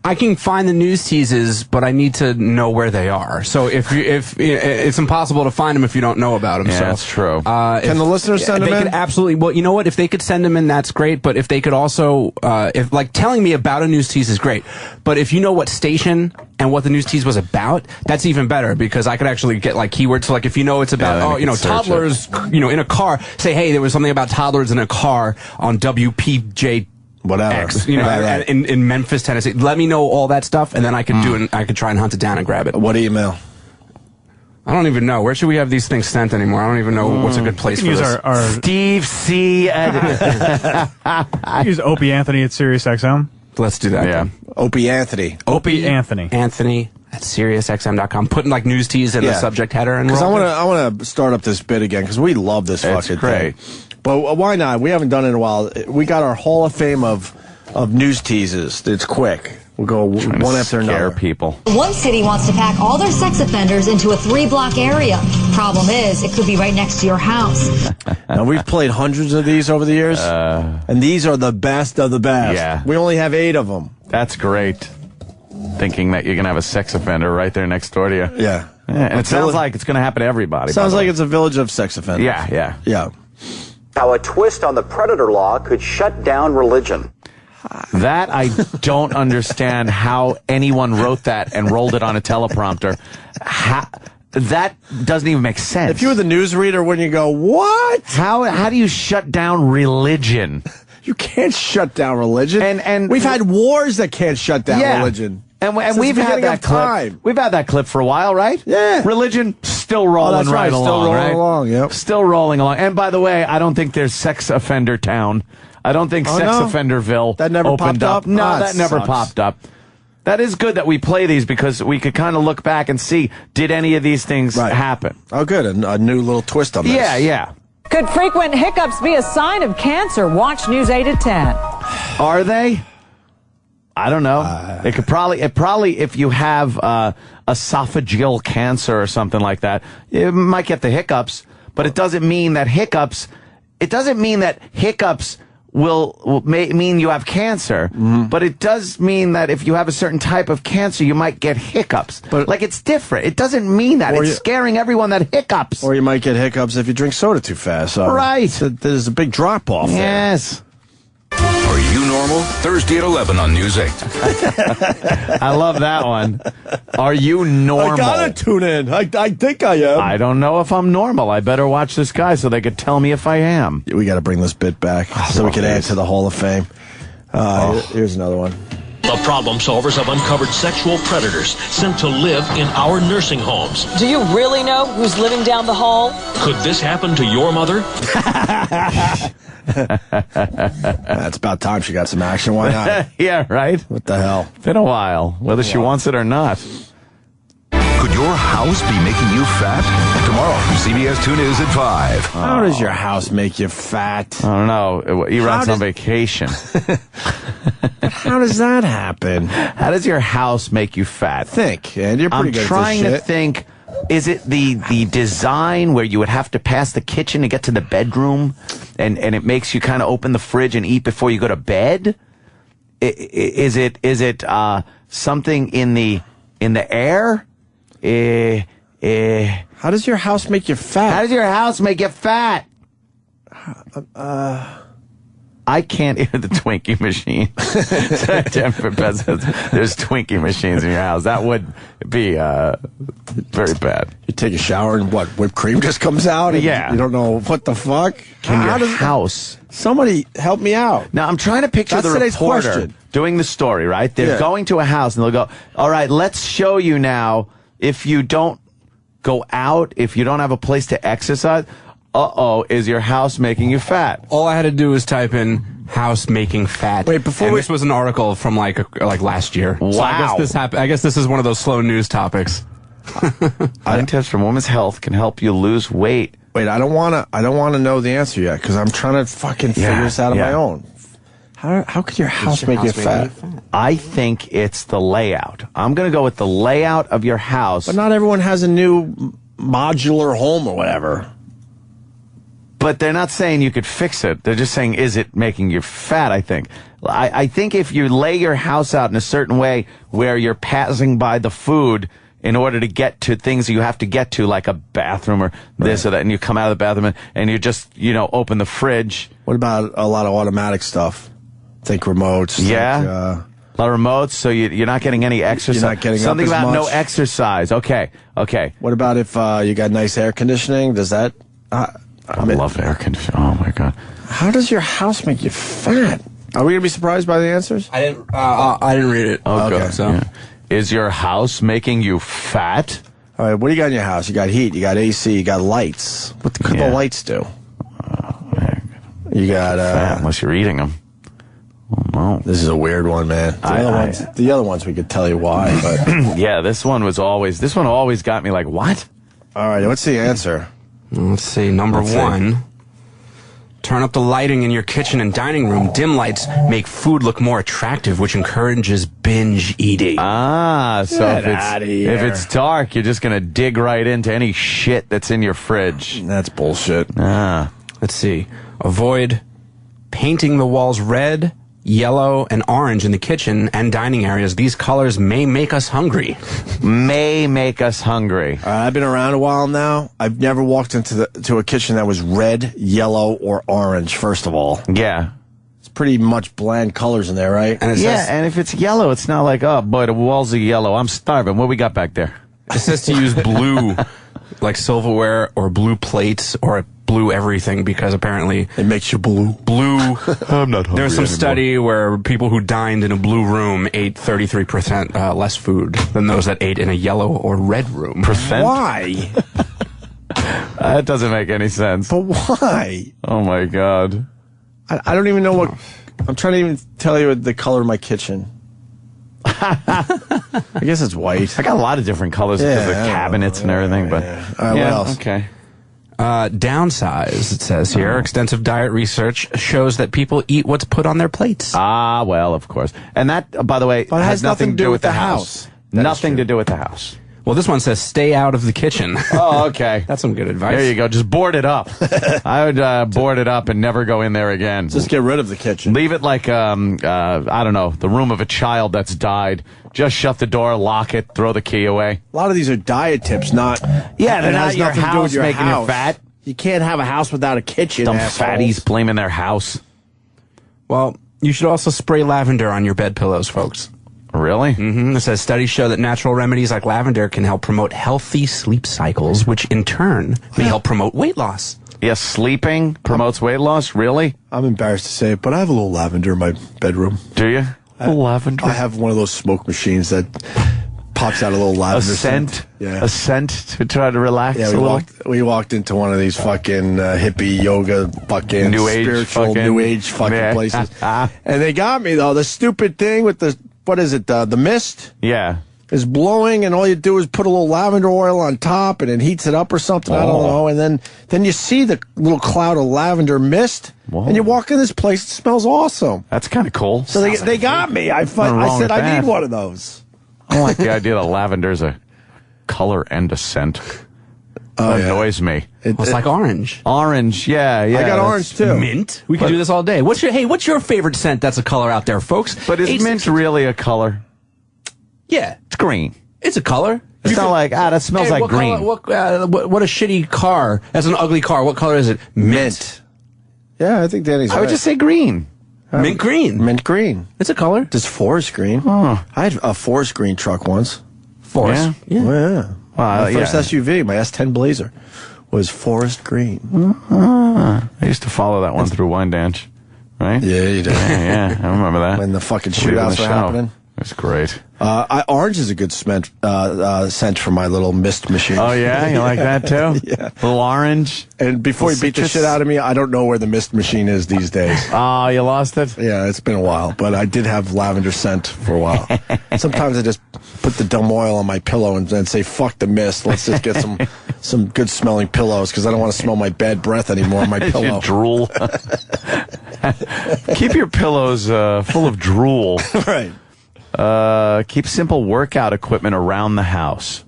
I can find the news teases, but I need to know where they are. So if it's impossible to find them if you don't know about them. Yeah, so that's true. Can the listeners send them in? They could absolutely. Well, you know what? If they could send them in, that's great. But if they could also, if telling me about a news tease is great. But if you know what station and what the news tease was about, that's even better because I could actually get keywords. So if you know it's about toddlers, in a car, say hey, there was something about toddlers in a car on WPJ. Whatever. X, in Memphis, Tennessee. Let me know all that stuff, and then I could do it. I could try and hunt it down and grab it. What email? I don't even know. Where should we have these things sent anymore? I don't even know what's a good place for use this. Our Steve C. use Opie Anthony at SiriusXM. Let's do that. Yeah. Opie Anthony. Opie Anthony. Anthony at SiriusXM.com. Putting news tease in the subject header. Because I want to start up this bit again because we love this fucking great. thing. But why not? We haven't done it in a while. We got our Hall of Fame of news teases. It's quick. We'll go one after another. People. One city wants to pack all their sex offenders into a 3-block area. Problem is, it could be right next to your house. Now, we've played hundreds of these over the years, and these are the best of the best. Yeah. We only have 8 of them. That's great. Thinking that you're going to have a sex offender right there next door to you. Yeah. And it sounds like it's going to happen to everybody. Sounds like it's a village of sex offenders. Yeah. How a twist on the predator law could shut down religion. That I don't understand how anyone wrote that and rolled it on a teleprompter. That doesn't even make sense. If you were the newsreader, wouldn't you go, what? How do you shut down religion? You can't shut down religion. And we've had wars that can't shut down religion. And we've had that clip. We've had that clip for a while, right? Yeah. Religion still rolling right along, still rolling right? along. Yep. Still rolling along. And by the way, I don't think there's sex offender town. I don't think sex offenderville that never opened popped up. No, that never sucks. popped up. That is good that we play these because we could kind of look back and see, did any of these things happen? Oh, good. A new little twist on this. Yeah, yeah. Could frequent hiccups be a sign of cancer? Watch News 8 at 10. Are they? I don't know. It probably, if you have esophageal cancer or something like that, you might get the hiccups, but it doesn't mean that hiccups will mean you have cancer, but it does mean that if you have a certain type of cancer, you might get hiccups. But like, it's different. It doesn't mean that. It's scaring everyone that hiccups. Or you might get hiccups if you drink soda too fast. So right. There's a big drop-off there. Yes. Are you normal? Thursday at 11 on News 8. I love that one. Are you normal? I gotta tune in. I think I am. I don't know if I'm normal. I better watch this guy so they could tell me if I am. We got to bring this bit back so we can add to the Hall of Fame. Here's another one. The problem solvers have uncovered sexual predators sent to live in our nursing homes. Do you really know who's living down the hall? Could this happen to your mother? It's about time she got some action. Why not? Yeah, right? What the hell? Been a while, whether she wants it or not. Could your house be making you fat? Tomorrow, CBS 2 News at 5. How does your house make you fat? I don't know. He-Rat's on vacation. How does that happen? How does your house make you fat? Think, and you're pretty good at this I'm trying to shit. think. Is it the design where you would have to pass the kitchen to get to the bedroom, and it makes you kind of open the fridge and eat before you go to bed? Is it something in the air? How does your house make you fat? How does your house make you fat? I can't hear the Twinkie machine. There's Twinkie machines in your house. That would be very bad. You take a shower and what? Whipped cream just comes out? And yeah. You don't know what the fuck? How does house? Somebody help me out. Now, I'm trying to picture the reporter doing the story, right? They're going to a house and they'll go, all right, let's show you now. If you don't go out, if you don't have a place to exercise, is your house making you fat? All I had to do was type in house making fat. Wait, this was an article from like last year. Wow. So I guess this is one of those slow news topics. Eye test from Women's Health can help you lose weight. Wait, I don't want to know the answer yet because I'm trying to fucking figure this out on my own. How could your house make you fat? I think it's the layout. I'm going to go with the layout of your house. But not everyone has a new modular home or whatever. But they're not saying you could fix it. They're just saying, is it making you fat, I think. I think if you lay your house out in a certain way where you're passing by the food in order to get to things you have to get to, like a bathroom or this or that, and you come out of the bathroom and you just, open the fridge. What about a lot of automatic stuff? Think remotes. Yeah. A lot of remotes, so you're not getting any exercise. You're not getting something up as about much. no exercise. Okay. What about if you got nice air conditioning? Does that... I love air conditioning. Oh, my God. How does your house make you fat? Are we going to be surprised by the answers? I didn't read it. Oh, okay. good. So. Yeah. Is your house making you fat? All right, what do you got in your house? You got heat, you got AC, you got lights. What could the lights do? You got... fat, unless you're eating them. Oh, no. This is a weird one, man. The other ones we could tell you why, but... Yeah, this one always got me like, what? All right, what's the answer? Let's see. Number one, turn up the lighting in your kitchen and dining room. Dim lights make food look more attractive, which encourages binge eating. So if it's dark, you're just going to dig right into any shit that's in your fridge. That's bullshit. Let's see. Avoid painting the walls red, yellow, and orange in the kitchen and dining areas. These colors may make us hungry. May make us hungry. I've been around a while now. I've never walked into a kitchen that was red, yellow, or orange, first of all. Yeah. It's pretty much bland colors in there, right? And and if it's yellow, it's not like, oh, boy, the walls are yellow. I'm starving. What we got back there? It says to use blue, like silverware or blue plates or blue blue everything because apparently it makes you blue. Blue. I'm not hungry There was some anymore. study where people who dined in a blue room ate 33% less food than those that ate in a yellow or red room. Why? That doesn't make any sense. But why? Oh my God. I don't even know what. I'm trying to even tell you the color of my kitchen. I guess it's white. I got a lot of different colors because of cabinets and everything, but what else? Okay. Downsize, it says here. Extensive diet research shows that people eat what's put on their plates. Ah, well, of course. And that, by the way, has nothing to do with the house. Nothing to do with the house. Well, this one says stay out of the kitchen. Oh, okay. That's some good advice. There you go. Just board it up. I would board it up and never go in there again. Just get rid of the kitchen. Leave it like, I don't know, the room of a child that's died. Just shut the door, lock it, throw the key away. A lot of these are diet tips, not... Yeah, they're it not has your nothing to do house with your making house. you fat. You can't have a house without a kitchen, Dumb assholes. fatties blaming their house. Well, you should also spray lavender on your bed pillows, folks. Really? Mm-hmm. It says studies show that natural remedies like lavender can help promote healthy sleep cycles, which in turn may help promote weight loss. Yes, sleeping promotes weight loss? Really? I'm embarrassed to say it, but I have a little lavender in my bedroom. Do you? Lavender? I have one of those smoke machines that pops out a little lavender A scent? Yeah. A scent to try to relax Yeah, a little? we walked into one of these fucking hippie yoga fucking New age spiritual fucking- new age fucking Yeah. places. And they got me though. The stupid thing with the what is it? The mist Yeah. is blowing, and all you do is put a little lavender oil on top, and it heats it up or something. I don't know. And then you see the little cloud of lavender mist, and you walk in this place. It smells awesome. That's kind of cool. So they got me. I said I need one of those. I don't like the idea that lavender is a color and a scent. That annoys me. It's like orange. Orange, yeah. I got orange too. Mint. We could do this all day. What's your favorite scent that's a color out there, folks? But is mint really a color? Yeah. It's green. It's a color. It's not like, that smells like what green. Color, what a shitty car. That's an ugly car. What color is it? Mint. Yeah, I think Danny's I would right. just say green. Mint green. Mint green. It's a color. Does forest green? Oh. I had a forest green truck once. Forest. Yeah. Yeah. Well, my first SUV, my S10 Blazer, was forest green. I used to follow that one through Wyandanch, right? Yeah, you did. Yeah, I remember that. When the fucking Leaving shootouts the were show. happening. That's great. Orange is a good scent for my little mist machine. Oh, yeah? You like that, too? Yeah. Little orange? And before you beat the shit out of me, I don't know where the mist machine is these days. Oh, you lost it? Yeah, it's been a while, but I did have lavender scent for a while. Sometimes I just put the dumb oil on my pillow and say, fuck the mist. Let's just get some good smelling pillows because I don't want to smell my bad breath anymore on my pillow. You drool. Keep your pillows full of drool. Right. Keep simple workout equipment around the house.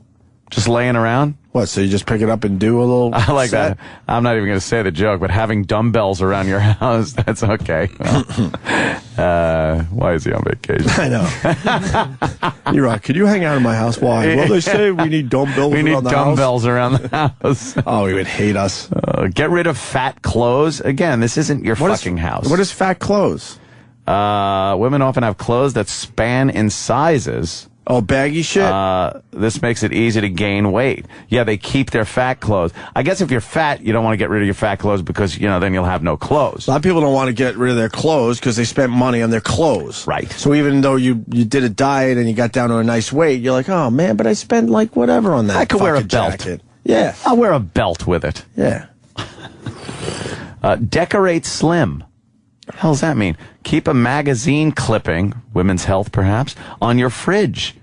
Just laying around. What, so you just pick it up and do a little I like set? that. I'm not even going to say the joke, but having dumbbells around your house, that's okay. Well, why is he on vacation? I know. You're right. Could you hang out in my house? Why? Well, they say we need dumbbells We need around the dumbbells house. around the house. Oh, he would hate us. Get rid of fat clothes. Again, this isn't your fucking house. What is fat clothes? Women often have clothes that span in sizes. Oh, baggy shit? This makes it easy to gain weight. Yeah, they keep their fat clothes. I guess if you're fat, you don't want to get rid of your fat clothes because, then you'll have no clothes. A lot of people don't want to get rid of their clothes because they spent money on their clothes. Right. So even though you did a diet and you got down to a nice weight, you're like, oh, man, but I spent like whatever on that. I could wear a fucking belt. jacket. Yeah. I'll wear a belt with it. Yeah. Decorate slim. What the hell does that mean? Keep a magazine clipping, Women's Health perhaps, on your fridge.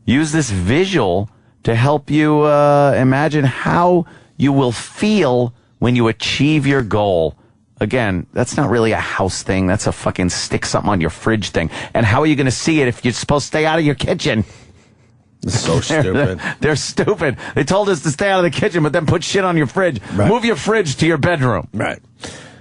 Use this visual to help you imagine how you will feel when you achieve your goal. Again, that's not really a house thing. That's a fucking stick something on your fridge thing. And how are you going to see it if you're supposed to stay out of your kitchen? It's so stupid. They're stupid. They told us to stay out of the kitchen, but then put shit on your fridge. Right. Move your fridge to your bedroom. Right.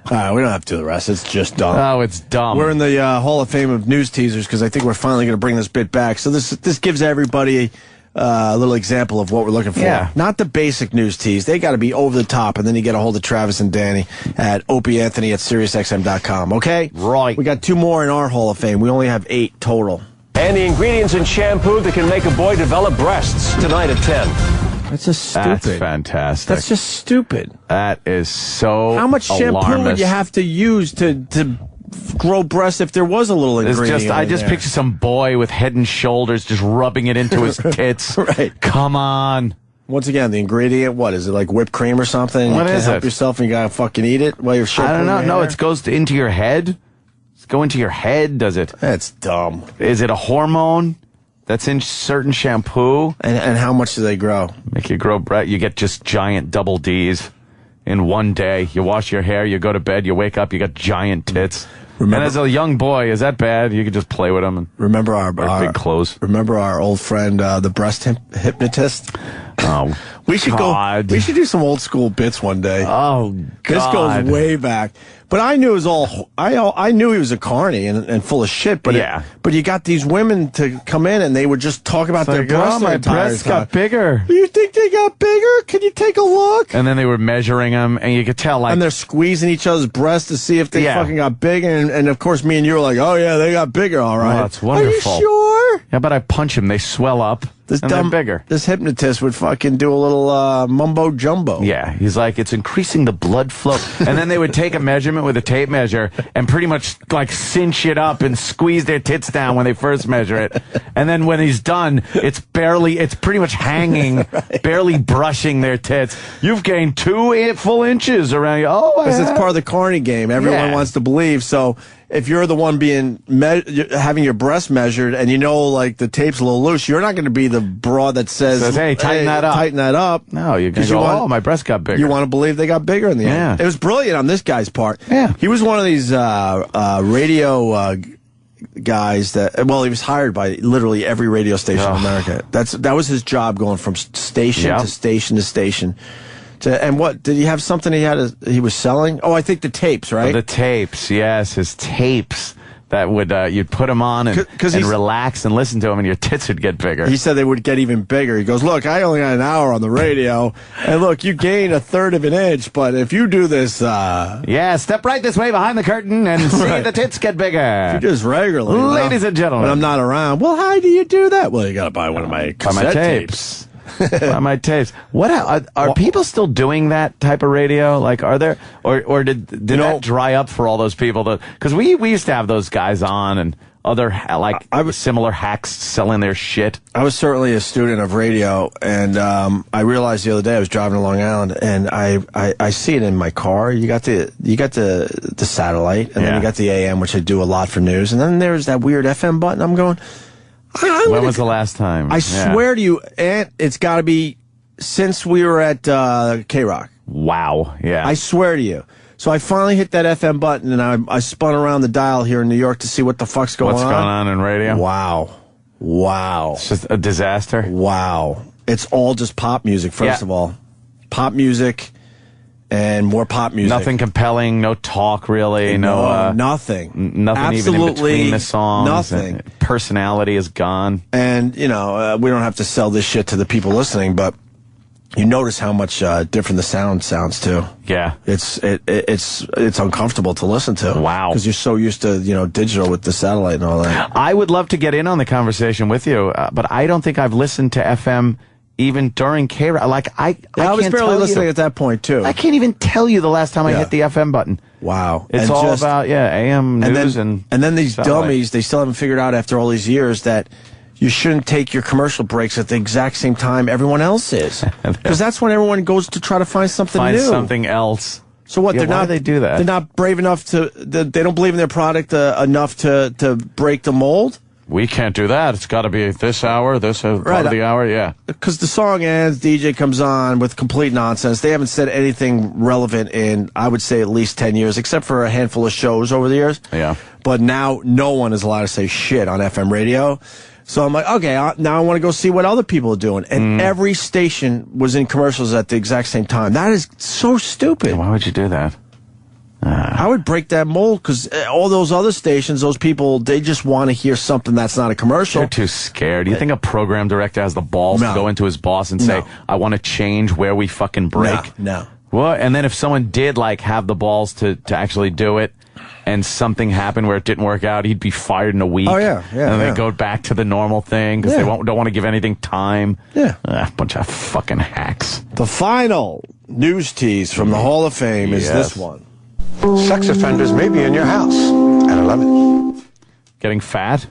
We don't have to do the rest. It's just dumb. Oh, it's dumb. We're in the Hall of Fame of news teasers because I think we're finally going to bring this bit back. So this gives everybody a little example of what we're looking for. Yeah. Not the basic news tease. They got to be over the top, and then you get a hold of Travis and Danny at Opie Anthony at SiriusXM.com. Okay? Right. We got 2 more in our Hall of Fame. We only have 8 total. And the ingredients in shampoo that can make a boy develop breasts tonight at 10. That's just stupid. That's fantastic. That's just stupid. That is so How much shampoo alarmist. would you have to use to grow breasts if there was a little ingredient? I just picture some boy with Head and Shoulders just rubbing it into his tits. Right. Come on. Once again, the ingredient, what is it, like whipped cream or something? What you is can't help it? yourself and you gotta fucking eat it while you're shampooing I don't know. your No, hair? it goes into your head. It's go into your head, does it? That's dumb. Is it a hormone that's in certain shampoo? And how much do they grow? Make you grow you get just giant double Ds in one day. You wash your hair, you go to bed, you wake up, you got giant tits. And as a young boy, is that bad? You could just play with them and remember our big clothes. Remember our old friend, the breast hypnotist? Oh, we should God. go. We should do some old school bits one day. Oh, God. This goes way back. But I knew it was all. I knew he was a carny and full of shit. But yeah. But you got these women to come in and they would just talk about their breasts. My breasts got bigger. You think they got bigger? Can you take a look? And then they were measuring them, and you could tell, like, and they're squeezing each other's breasts to see if they fucking got bigger. And of course, me and you were like, "Oh yeah, they got bigger, all right." Oh, that's wonderful. Are you sure? How about I punch them? They swell up. This and they're bigger. This hypnotist would fucking do a little mumbo jumbo. Yeah, he's like, it's increasing the blood flow. And then they would take a measurement with a tape measure and pretty much like cinch it up and squeeze their tits down when they first measure it. And then when he's done, it's pretty much hanging, barely brushing their tits. You've gained 2 full inches around you. Oh, because it's part of the carny game. Everyone wants to believe. So if you're the one being having your breast measured and you know like the tape's a little loose, you're not going to be the broad that says, "Hey, tighten that up." Tighten that up. No, you're going to go, "Oh, my breast got bigger." You want to believe they got bigger in the end. It was brilliant on this guy's part. Yeah, he was one of these radio guys that. Well, he was hired by literally every radio station in America. That was his job, going from station to station to station. And what did he have? Something he was selling? Oh, I think the tapes, right? The tapes, yes, his tapes that would you'd put them on and relax and listen to them, and your tits would get bigger. He said they would get even bigger. He goes, "Look, I only got an hour on the radio, and look, you gain 1/3 of an inch, but if you do this, step right this way behind the curtain and see the tits get bigger. If you do this regularly, ladies and gentlemen. When I'm not around, well, how do you do that? Well, you got to buy one of my cassette tapes." On my tapes. What are people still doing that type of radio? Like, are there, or did that dry up for all those people? Because we used to have those guys on and other similar hacks selling their shit. I was certainly a student of radio, and I realized the other day I was driving to Long Island, and I see it in my car. You got the satellite, and then you got the AM, which I do a lot for news, and then there's that weird FM button. I'm going. When was the last time? I swear to you, Aunt, it's got to be since we were at K-Rock. Wow, yeah. I swear to you. So I finally hit that FM button, and I spun around the dial here in New York to see what the fuck's going on. What's going on in radio? Wow. It's just a disaster. Wow. It's all just pop music, first of all. Pop music. And more pop music. Nothing compelling, no talk really, nothing. Nothing Absolutely even in between the songs. Nothing. Personality is gone. And, we don't have to sell this shit to the people listening, but you notice how much different the sound sounds too. Yeah. It's uncomfortable to listen to. Wow. Because you're so used to, digital with the satellite and all that. I would love to get in on the conversation with you, but I don't think I've listened to FM even during K-Rock. I was barely listening at that point, too. I can't even tell you the last time I hit the FM button. Wow. It's all about, AM news and then these dummies, they still haven't figured out after all these years that you shouldn't take your commercial breaks at the exact same time everyone else is. Because that's when everyone goes to try to find something new. Find something else. So what? Yeah, why do they do that? They're not brave enough they don't believe in their product enough to break the mold? We can't do that. It's got to be this hour, part of the hour, yeah. Because the song ends, DJ comes on with complete nonsense. They haven't said anything relevant in, I would say, at least 10 years, except for a handful of shows over the years. Yeah. But now no one is allowed to say shit on FM radio. So I'm like, okay, now I want to go see what other people are doing. And every station was in commercials at the exact same time. That is so stupid. Why would you do that? I would break that mold because all those other stations, those people, they just want to hear something that's not a commercial. They're too scared. Do you think a program director has the balls to go into his boss and say, I want to change where we fucking break? No. Well, and then if someone did have the balls to actually do it, and something happened where it didn't work out, he'd be fired in a week. Oh, yeah. And they go back to the normal thing because they don't want to give anything time. Yeah. Bunch of fucking hacks. The final news tease from the Hall of Fame is this one. Sex offenders may be in your house at 11. Getting fat?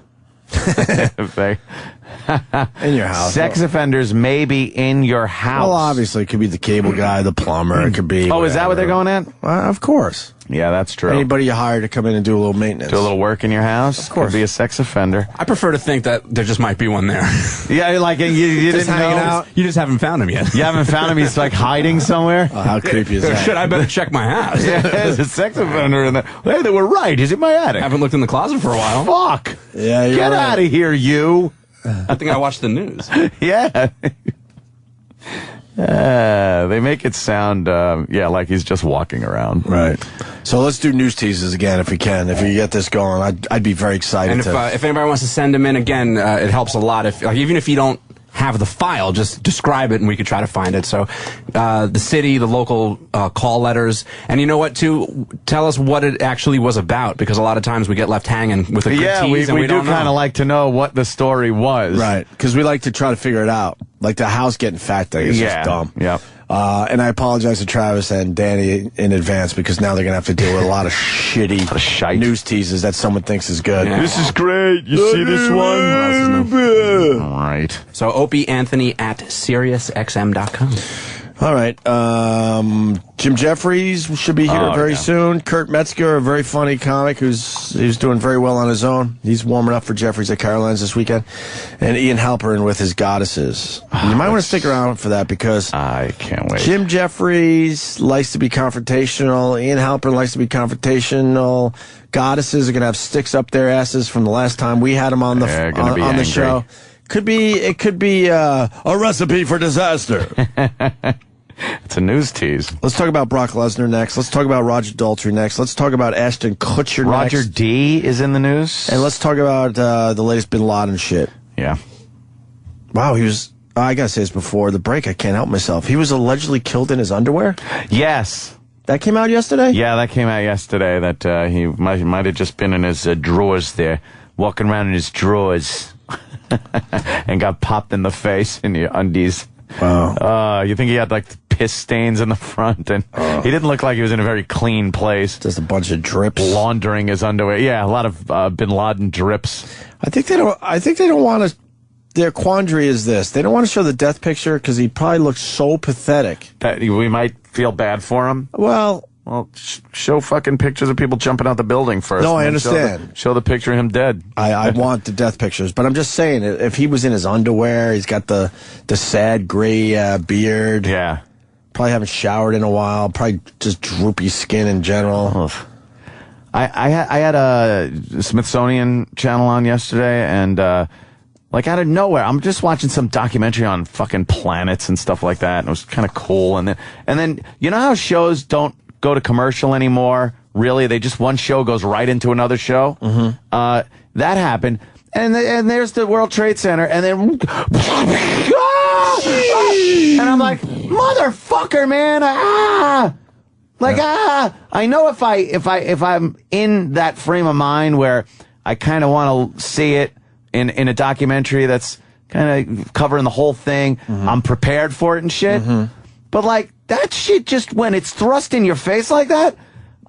In your house. Sex offenders may be in your house. Well, obviously, it could be the cable guy, the plumber. It could be. Oh, is that what they're going at? Of course. Yeah, that's true. Anybody you hire to come in and do a little maintenance. Do a little work in your house? Of course. Could be a sex offender. I prefer to think that there just might be one there. Yeah, like you just didn't hanging know. out. You just haven't found him yet. You haven't found him. He's like hiding somewhere. Oh, how creepy is that? Shit, I better check my house. Yeah, there's a sex offender in there. Hey, they were right. He's in my attic. I haven't looked in the closet for a while. Fuck. Yeah, you're Get right. out of here, you. I think I watched the news. Yeah. They make it sound, like he's just walking around. Right. So let's do news teases again if we can. If you get this going, I'd be very excited. And if anybody wants to send them in again, it helps a lot. If even if you don't have the file, just describe it and we could try to find it. So the city, the local call letters, and you know what, too? Tell us what it actually was about, because a lot of times we get left hanging with a good tease and we do don't kind of like to know what the story was. Right, because we like to try to figure it out. Like the house getting fat thing is just dumb. Yeah. And I apologize to Travis and Danny in advance, because now they're going to have to deal with a lot of shitty news teases that someone thinks is good. Yeah. This is great. You see this one? All right. So Opie Anthony at SiriusXM.com. All right. Jim Jeffries should be here very soon. Kurt Metzger, a very funny comic who's doing very well on his own. He's warming up for Jeffries at Caroline's this weekend. And Ian Halperin with his Goddesses. You might want to stick around for that, because I can't wait. Jim Jeffries likes to be confrontational. Ian Halperin likes to be confrontational. Goddesses are going to have sticks up their asses from the last time we had them on the show. It could be a recipe for disaster. It's a news tease. Let's talk about Brock Lesnar next. Let's talk about Roger Daltrey next. Let's talk about Ashton Kutcher next. Roger D. is in the news. And let's talk about the latest Bin Laden shit. Yeah. Wow, he was... I gotta say this before the break. I can't help myself. He was allegedly killed in his underwear? Yes. That came out yesterday? Yeah, that came out yesterday. That he might have just been in his drawers there, walking around in his drawers, and got popped in the face in the undies. Wow. You think he had like piss stains in the front, and he didn't look like he was in a very clean place. Just a bunch of drips. Laundering his underwear. Yeah, a lot of Bin Laden drips. I think they don't want to. Their quandary is this: they don't want to show the death picture because he probably looks so pathetic that we might feel bad for him. Well, show fucking pictures of people jumping out the building first. No, I understand. Show the picture of him dead. I want the death pictures, but I'm just saying, if he was in his underwear, he's got the sad gray beard. Yeah. Probably haven't showered in a while. Probably just droopy skin in general. I had a Smithsonian channel on yesterday, and like out of nowhere, I'm just watching some documentary on fucking planets and stuff like that, and it was kind of cool. And then you know how shows don't go to commercial anymore? Really, they just one show goes right into another show. Mm-hmm. That happened, and there's the World Trade Center, and then and I'm like, motherfucker, man, I know if I'm in that frame of mind where I kind of want to see it in a documentary that's kind of covering the whole thing, I'm prepared for it and shit. But like that shit, just when it's thrust in your face like that,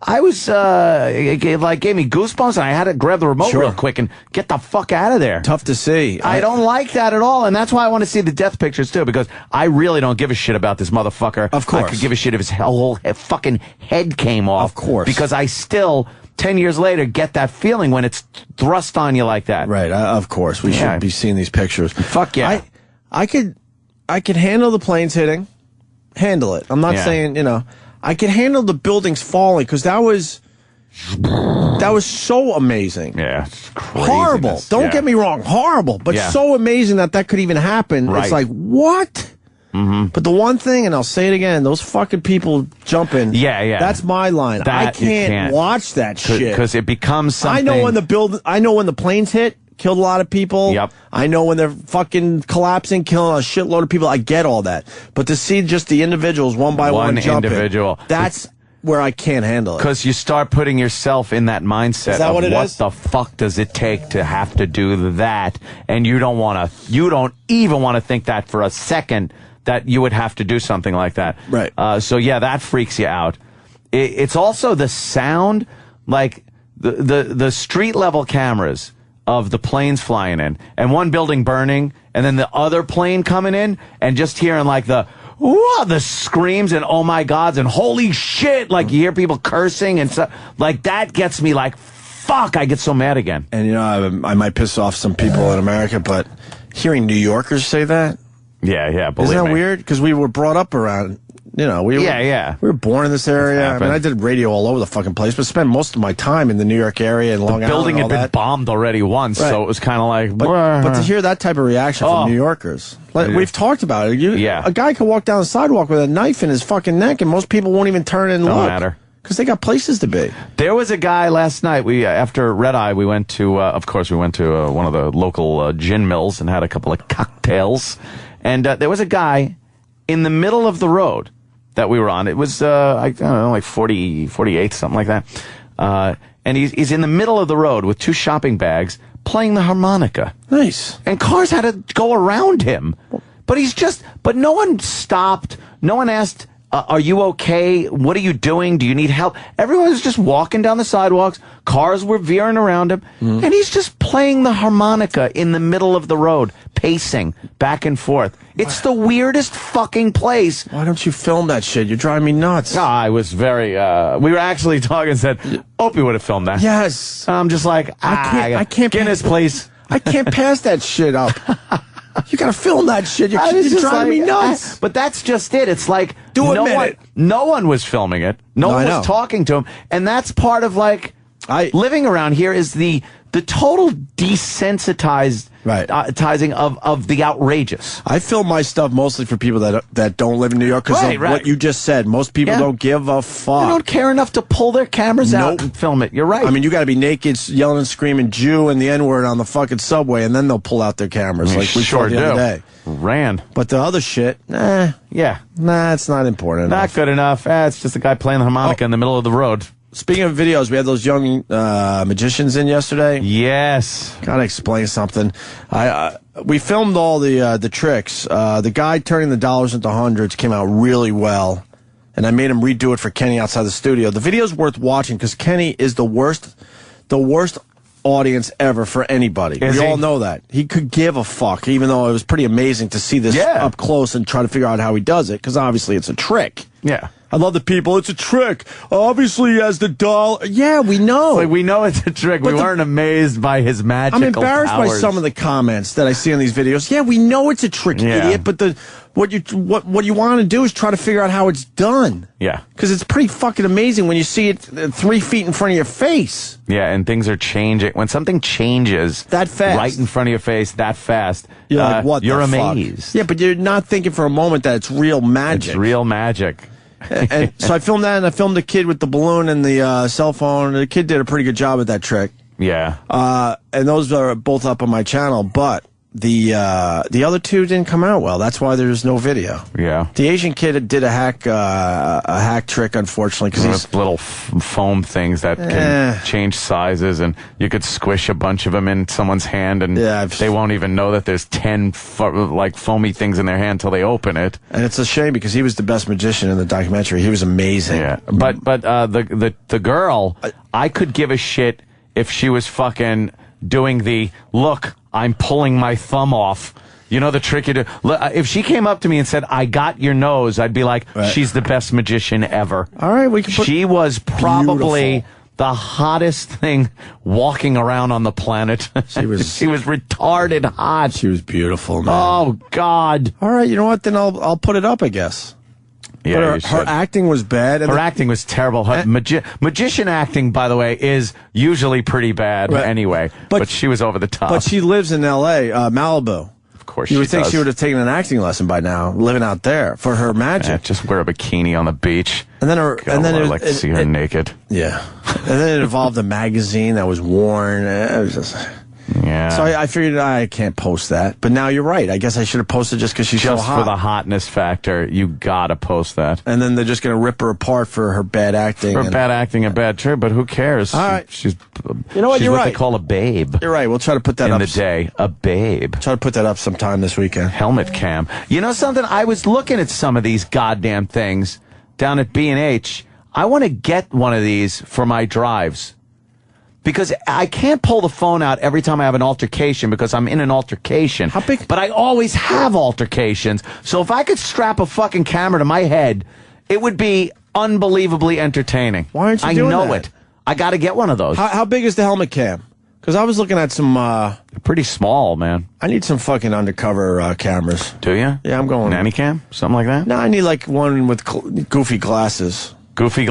I was it gave me goosebumps, and I had to grab the remote real quick and get the fuck out of there. Tough to see. I don't like that at all, and that's why I want to see the death pictures too, because I really don't give a shit about this motherfucker. Of course, I could give a shit if his whole fucking head came off. Of course, because I still 10 years later get that feeling when it's thrust on you like that. Right. Of course, we should be seeing these pictures. Fuck yeah. I could handle the planes hitting. Handle it. I'm not saying, I could handle the buildings falling, because that was so amazing. Yeah. Horrible. Don't get me wrong. Horrible. But so amazing that could even happen. Right. It's like, what? But the one thing, and I'll say it again, those fucking people jumping. Yeah. That's my line. I can't watch that shit. Because it becomes something. I know when the planes hit, killed a lot of people. Yep. I know when they're fucking collapsing, killing a shitload of people. I get all that. But to see just the individuals one by one jumping, individual. that's where I can't handle it. Because you start putting yourself in that mindset Is that of what it what is? the fuck does it take to have to do that, and you don't even want to think that for a second that you would have to do something like that. Right. So yeah, that freaks you out. It's also the sound, like the street level cameras of the planes flying in, and one building burning, and then the other plane coming in, and just hearing like the screams and oh my gods and holy shit, like you hear people cursing and stuff like that gets me like fuck. I get so mad again. And you know, I might piss off some people in America, but hearing New Yorkers say that, yeah, isn't that weird? Because we were brought up around. You know, we were born in this area. I mean, I did radio all over the fucking place, but spent most of my time in the New York area and Long Island. The building and had been bombed already once, Right. so it was kind of like. But to hear that type of reaction from New Yorkers, like, we've talked about it. A guy could walk down the sidewalk with a knife in his fucking neck, and most people won't even turn and Don't look. matter. Because they got places to be. There was a guy last night. We after Red Eye, we went to, of course, one of the local gin mills and had a couple of cocktails. And there was a guy in the middle of the road that we were on. It was, I don't know, like 48th, something like that. And he's in the middle of the road with two shopping bags playing the harmonica. Nice. And cars had to go around him. But no one stopped. No one asked, are you okay? What are you doing? Do you need help? Everyone was just walking down the sidewalks. Cars were veering around him. And he's just playing the harmonica in the middle of the road, pacing back and forth. It's the weirdest fucking place. Why don't you film that shit? You're driving me nuts. No, I was very, we were actually talking and said, Opie would have filmed that. Yes. I'm just like, I can't Guinness, please. I can't pass that shit up. You gotta film that shit. You're driving me nuts. But that's just it. It's like minute. No one was filming it. No one was talking to him, and that's part of like living around here is the total desensitizing of the outrageous. I film my stuff mostly for people that don't live in New York because what you just said. Most people don't give a fuck. They don't care enough to pull their cameras out and film it. You're right. I mean, you got to be naked, yelling and screaming Jew and the N-word on the fucking subway, and then they'll pull out their cameras like we saw the other day. Ran. But the other shit, it's not important enough. Not good enough. It's just a guy playing the harmonica in the middle of the road. Speaking of videos, we had those young magicians in yesterday. Yes. Gotta explain something. We filmed all the tricks. The guy turning the dollars into hundreds came out really well, and I made him redo it for Kenny outside the studio. The video's worth watching because Kenny is the worst audience ever for anybody. We all know that. He could give a fuck, even though it was pretty amazing to see this up close and try to figure out how he does it, because obviously it's a trick. Yeah. I love the people. It's a trick. Obviously, as the doll. Yeah, we know. Like, we know it's a trick. We weren't amazed by his magical I'm embarrassed powers. by some of the comments that I see on these videos. Yeah, we know it's a trick, you idiot. But what you want to do is try to figure out how it's done. Yeah. Because it's pretty fucking amazing when you see it 3 feet in front of your face. Yeah, and things are changing. When something changes that fast, right in front of your face, that fast, you're like, what? You're the amazed. Fuck? Yeah, but you're not thinking for a moment that it's real magic. It's real magic. And so I filmed that, and I filmed the kid with the balloon and the cell phone. The kid did a pretty good job at that trick. Yeah. And those are both up on my channel, but the other two didn't come out well. That's why there's no video. Yeah. The Asian kid did a hack trick, unfortunately, because he's little foam things that can change sizes, and you could squish a bunch of them in someone's hand, and they won't even know that there's 10 foamy things in their hand until they open it. And it's a shame because he was the best magician in the documentary. He was amazing. Yeah. But the girl, I could give a shit if she was fucking doing the look. I'm pulling my thumb off. You know the trick you do? If she came up to me and said, I got your nose, I'd be like, she's the best magician ever. All right, we can put She was probably the hottest thing walking around on the planet. She was retarded hot. She was beautiful, man. Oh, God. All right, you know what? Then I'll put it up, I guess. Yeah, but her acting was bad. Her acting was terrible. Her magician acting, by the way, is usually pretty bad anyway. But she was over the top. But she lives in L.A., Malibu. Of course, you would think she would have taken an acting lesson by now, living out there for her magic. Just wear a bikini on the beach. And then I'd like to see her naked. Yeah. And then it involved a magazine that was worn. It was just. Yeah. So I figured I can't post that. But now you're right. I guess I should have posted just because she's so hot. Just for the hotness factor, you gotta post that. And then they're just going to rip her apart for her bad acting. For bad acting and bad trip, but who cares? All right. She's, you know what? She's You're what right. they call a babe. You're right. We'll try to put that in up. the day. A babe. Try to put that up sometime this weekend. Helmet cam. You know something? I was looking at some of these goddamn things down at B&H. I want to get one of these for my drives. Because I can't pull the phone out every time I have an altercation because I'm in an altercation. How big? But I always have altercations. So if I could strap a fucking camera to my head, it would be unbelievably entertaining. Why aren't you doing that? I know it. I got to get one of those. How big is the helmet cam? Because I was looking at some... They're pretty small, man. I need some fucking undercover cameras. Do you? Yeah, I'm going... Nanny cam? Something like that? No, I need like one with goofy glasses. Goofy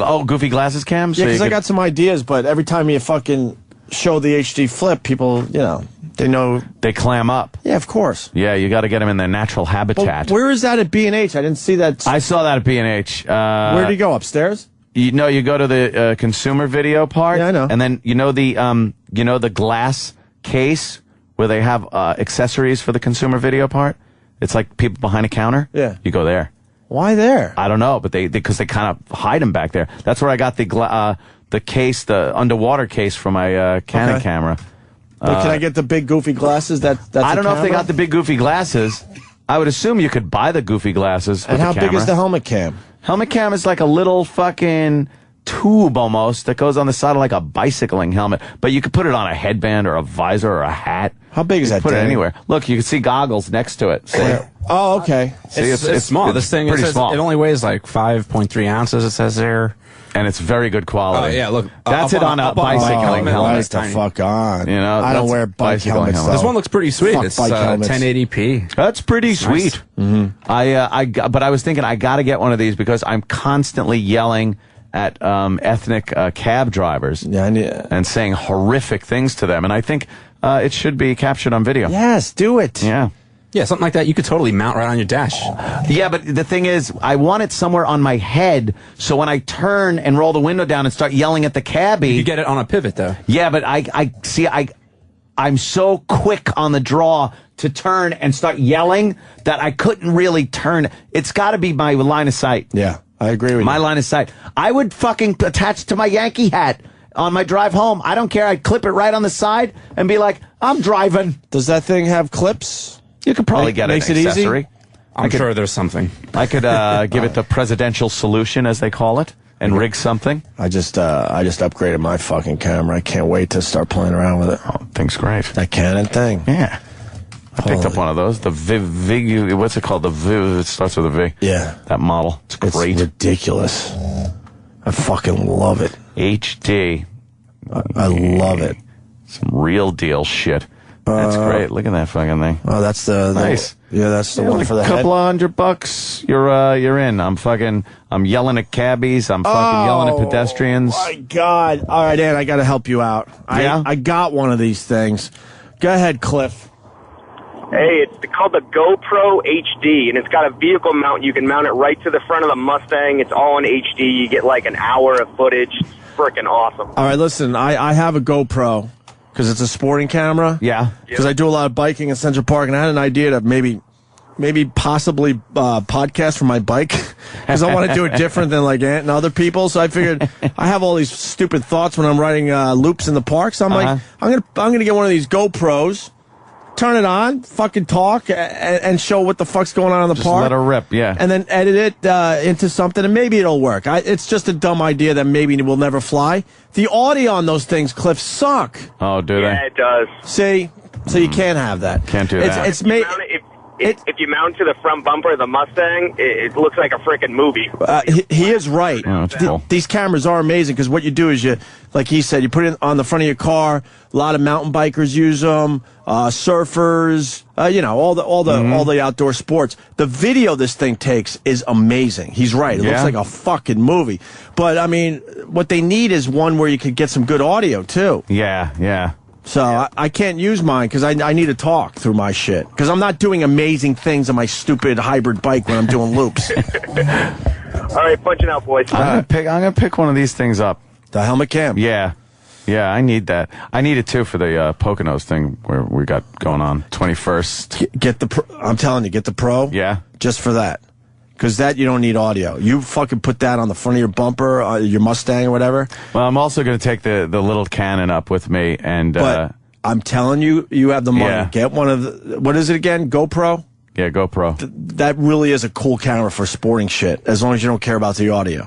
glasses cams? Yeah, because I got some ideas, but every time you fucking show the HD flip, people, you know, they know... They clam up. Yeah, of course. Yeah, you got to get them in their natural habitat. But where is that at B&H? I didn't see that. I saw that at B&H. Where did you go? Upstairs? You go to the consumer video part. Yeah, I know. And then the glass case where they have accessories for the consumer video part. It's like people behind a counter. Yeah. You go there. Why there? I don't know, but because they kind of hide them back there. That's where I got the case, the underwater case for my Canon camera. But can I get the big goofy glasses? That's I don't know if they got the big goofy glasses. I would assume you could buy the goofy glasses. And how big is the helmet cam? Helmet cam is like a little fucking tube almost that goes on the side of like a bicycling helmet. But you could put it on a headband or a visor or a hat. How big is that Put it thing? anywhere. Look, you can see goggles next to it. See? Oh, okay. See, it's small. This thing pretty says small. It only weighs like 5.3 ounces. It says there, and it's very good quality. Oh yeah, look, that's it on a bicycling helmet. Right the fuck on. You know, I don't wear bike helmets. This one looks pretty sweet. Fuck It's bike helmets. 1080p. That's pretty sweet. Nice. But I was thinking I got to get one of these because I'm constantly yelling at ethnic cab drivers and saying horrific things to them, and I think it should be captured on video. Yes, do it. Yeah. Yeah, something like that you could totally mount right on your dash. Yeah, but the thing is, I want it somewhere on my head, so when I turn and roll the window down and start yelling at the cabbie... You get it on a pivot, though. Yeah, but I'm so quick on the draw to turn and start yelling that I couldn't really turn. It's got to be my line of sight. Yeah, I agree with you. My line of sight. I would fucking attach to my Yankee hat on my drive home. I don't care. I'd clip it right on the side and be like, I'm driving. Does that thing have clips? You could probably get an accessory. I'm sure there's something. I could give it the presidential solution, as they call it, and rig something. I just upgraded my fucking camera. I can't wait to start playing around with it. Oh, thing's great. That Canon thing. Yeah. I picked up one of those. The Vig, what's it called? The Viv, it starts with a V. Yeah. That model. It's great. It's ridiculous. I fucking love it. HD. I love it. Some real deal shit. That's great. Look at that fucking thing. Oh, that's the nice. Yeah, that's the one like for the a couple of $100. You're in. I'm yelling at cabbies. I'm fucking yelling at pedestrians. Oh my God! All right, Ann, I got to help you out. I got one of these things. Go ahead, Cliff. Hey, it's called the GoPro HD, and it's got a vehicle mount. You can mount it right to the front of the Mustang. It's all in HD. You get like an hour of footage. It's freaking awesome. All right, listen, I have a GoPro because it's a sporting camera. Yeah. Because I do a lot of biking in Central Park, and I had an idea to maybe possibly podcast from my bike because I want to do it different than like Ant and other people. So I figured I have all these stupid thoughts when I'm riding loops in the park. So I'm like, I'm gonna get one of these GoPros, turn it on, fucking talk, and show what the fuck's going on in the Just park. let her rip, yeah. And then edit it into something, and maybe it'll work. It's just a dumb idea that maybe will never fly. The audio on those things, Cliff, suck. Oh, do Yeah, it does. See? So you can't have that. Can't do that. It's made... If you mount to the front bumper of the Mustang, it looks like a freaking movie. He is right. Oh, that's cool. These cameras are amazing because what you do is like he said, you put it on the front of your car. A lot of mountain bikers use them, surfers, all the outdoor sports. The video this thing takes is amazing. He's right. It looks like a fucking movie. But I mean, what they need is one where you could get some good audio too. Yeah. So I can't use mine because I need to talk through my shit. Because I'm not doing amazing things on my stupid hybrid bike when I'm doing loops. All right, punching out, boys. I'm gonna pick one of these things up. The helmet cam? Yeah. Yeah, I need that. I need it too for the Poconos thing where we got going on 21st. Get the I'm telling you, get the Pro. Yeah. Just for that. Because that you don't need audio. You fucking put that on the front of your bumper, your Mustang or whatever. Well, I'm also going to take the little Canon up with me. And but I'm telling you, you have the money. Yeah. Get one of the, what is it again? GoPro? Yeah, GoPro. That really is a cool camera for sporting shit, as long as you don't care about the audio.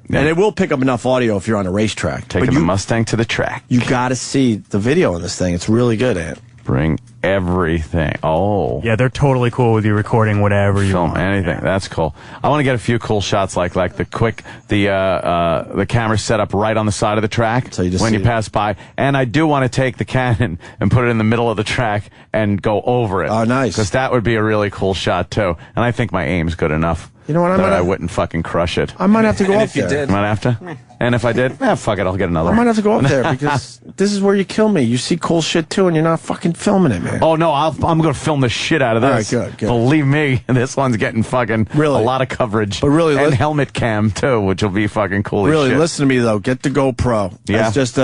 Yeah. And it will pick up enough audio if you're on a racetrack. Taking the Mustang to the track. You got to see the video on this thing. It's really good, Ant. Bring everything. Oh. Yeah, they're totally cool with you recording whatever you Film want. anything. Yeah. That's cool. I want to get a few cool shots like the camera set up right on the side of the track so when you pass by. And I do want to take the Canon and put it in the middle of the track and go over it. Oh, nice. Because that would be a really cool shot too. And I think my aim's good enough. You know what? I wouldn't fucking crush it. I might have to go up if you there. did. Might have to. And if I did, fuck it, I'll get another. I might have to go up there because this is where you kill me. You see cool shit too, and you're not fucking filming it, man. Oh no, I'm going to film the shit out of this. All right, good. Believe me, this one's getting fucking a lot of coverage. But really, and helmet cam too, which will be fucking cool. Really, as shit. listen to me though. Get the GoPro. Yeah. It's just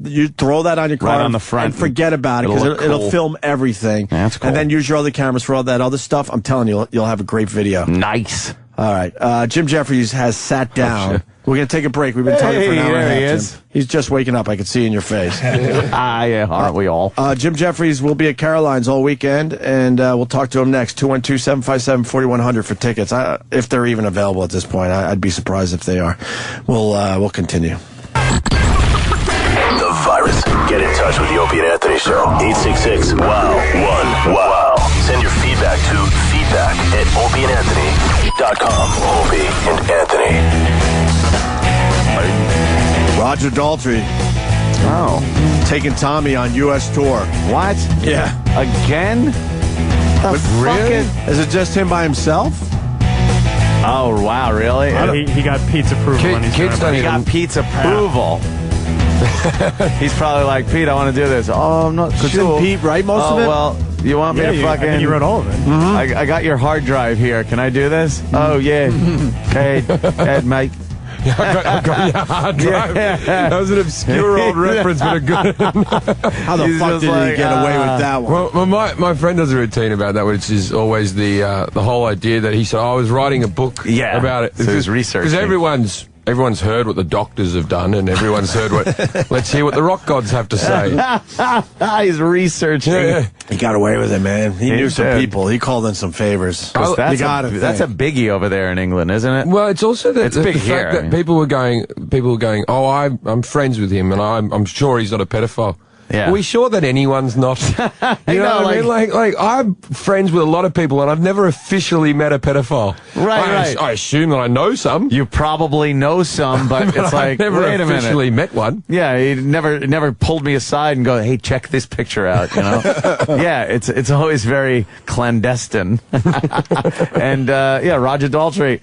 you throw that on your car right on the front and forget about it because it'll film everything. Yeah, that's cool. And then use your other cameras for all that other stuff. I'm telling you, you'll have a great video. Nice. All right. Jim Jeffries has sat down. We're going to take a break. We've been talking for an hour and a half. There he is. Jim. He's just waking up. I can see in your face. Yeah, aren't we all? Jim Jeffries will be at Caroline's all weekend, and we'll talk to him next. 212-757-4100 for tickets. If they're even available at this point. I'd be surprised if they are. We'll continue. The virus. Get in touch with the Opie and Anthony Show. 866-WOW-1-WOW. Send your feedback to feedback@opieandanthony.com. Opie and Anthony. Roger Daltrey. Oh. Taking Tommy on U.S. tour. What? Yeah. Again? Really? Is it just him by himself? Oh, wow, really? He got Pete's approval. He got Pete's approval. He's probably like, Pete, I want to do this. Oh, I'm not sure. Didn't Pete write most of it? Well, you want me to fucking... I think you wrote all of it. Mm-hmm. I got your hard drive here. Can I do this? Oh, yeah. Okay, Ed, mate. I got your hard drive. That was an obscure old reference, but a good one. How the fuck did he get away with that one? Well, my friend does a routine about that, which is always the whole idea that he said, I was writing a book about it. So he's researching. Because everyone's heard what the doctors have done, and everyone's heard what... let's hear what the rock gods have to say. He's researching. Yeah. He got away with it, man. He knew some people. He called in some favors. That's a biggie over there in England, isn't it? Well, it's also the big fact that people were going, oh, I'm friends with him, and I'm sure he's not a pedophile. Yeah. Are we sure that anyone's not? You know what I mean? Like I'm friends with a lot of people, and I've never officially met a pedophile. Right. I assume that I know some. You probably know some, but it's like, I've never wait a minute. officially met one. Yeah, he never pulled me aside and go, hey, check this picture out, you know? Yeah, it's always very clandestine. And, Roger Daltrey,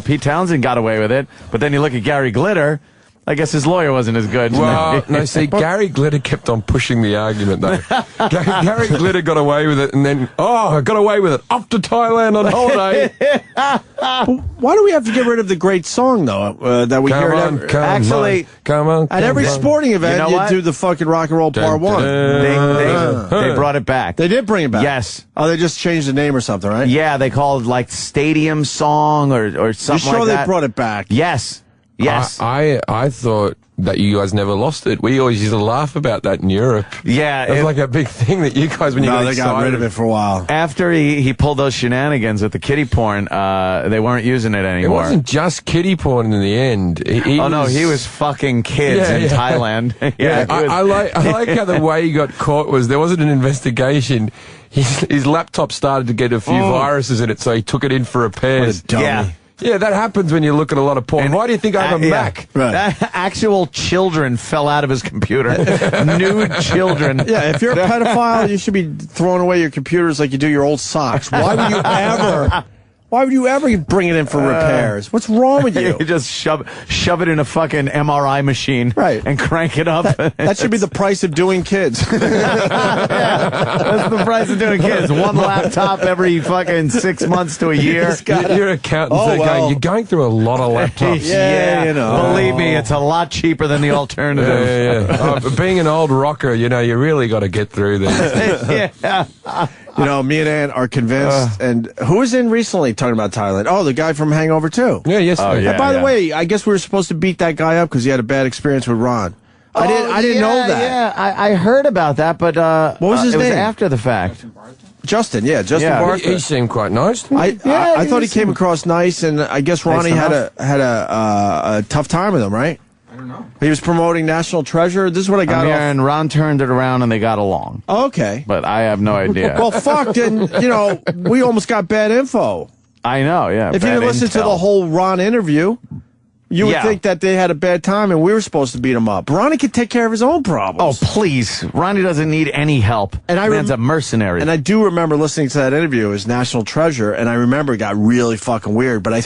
Pete Townshend got away with it, but then you look at Gary Glitter, I guess his lawyer wasn't as good. Well, no, see, Gary Glitter kept on pushing the argument, though. Gary Glitter got away with it, and then, I got away with it. Off to Thailand on holiday. Why do we have to get rid of the great song, though, that we hear at every sporting event, you do the fucking Rock and Roll Part 1. They brought it back. They did bring it back? Yes. Oh, they just changed the name or something, right? Yeah, they called it, like, Stadium Song or something like that. You sure they brought it back? Yes. Yes. I thought that you guys never lost it. We always used to laugh about that in Europe. Yeah. It was like a big thing that you guys, when you got excited. No, they got rid of it for a while. After he pulled those shenanigans with the kiddie porn, they weren't using it anymore. It wasn't just kiddie porn in the end. He was fucking kids in Thailand. I like how the way he got caught was there wasn't an investigation. His laptop started to get a few viruses in it, so he took it in for repairs. What a dummy. Yeah, that happens when you look at a lot of porn. Why do you think I have a Mac? Right. Actual children fell out of his computer. Nude children. Yeah, if you're a pedophile, you should be throwing away your computers like you do your old socks. Why would you ever Why would you ever bring it in for repairs? What's wrong with you? You just shove it in a fucking MRI machine, right, and crank it up. That should be the price of doing kids. That's the price of doing kids. One laptop every fucking 6 months to a year. Your accountants are going, you're going through a lot of laptops. Yeah, you know. Believe me, it's a lot cheaper than the alternative. But being an old rocker, you know, you really got to get through this. You know, me and Ann are convinced. And who was in recently talking about Thailand? Oh, the guy from Hangover 2. Yeah, yes. Oh, yeah, and by the way, I guess we were supposed to beat that guy up because he had a bad experience with Ron. I didn't know that. Yeah, I heard about that, but what was his name? It was after the fact. Justin Bartha. He seemed quite nice. I thought he came across nice, and I guess Ronnie had a tough time with him, right? I don't know. He was promoting National Treasure. This is what I got. And Ron turned it around, and they got along. Okay, but I have no idea. Well, fuck. Then we almost got bad info. I know. Yeah. If you didn't listen to the whole Ron interview, you would think that they had a bad time and we were supposed to beat him up. Ronnie could take care of his own problems. Oh, please. Ronnie doesn't need any help. And man's a mercenary. And I do remember listening to that interview as National Treasure, and I remember it got really fucking weird. But I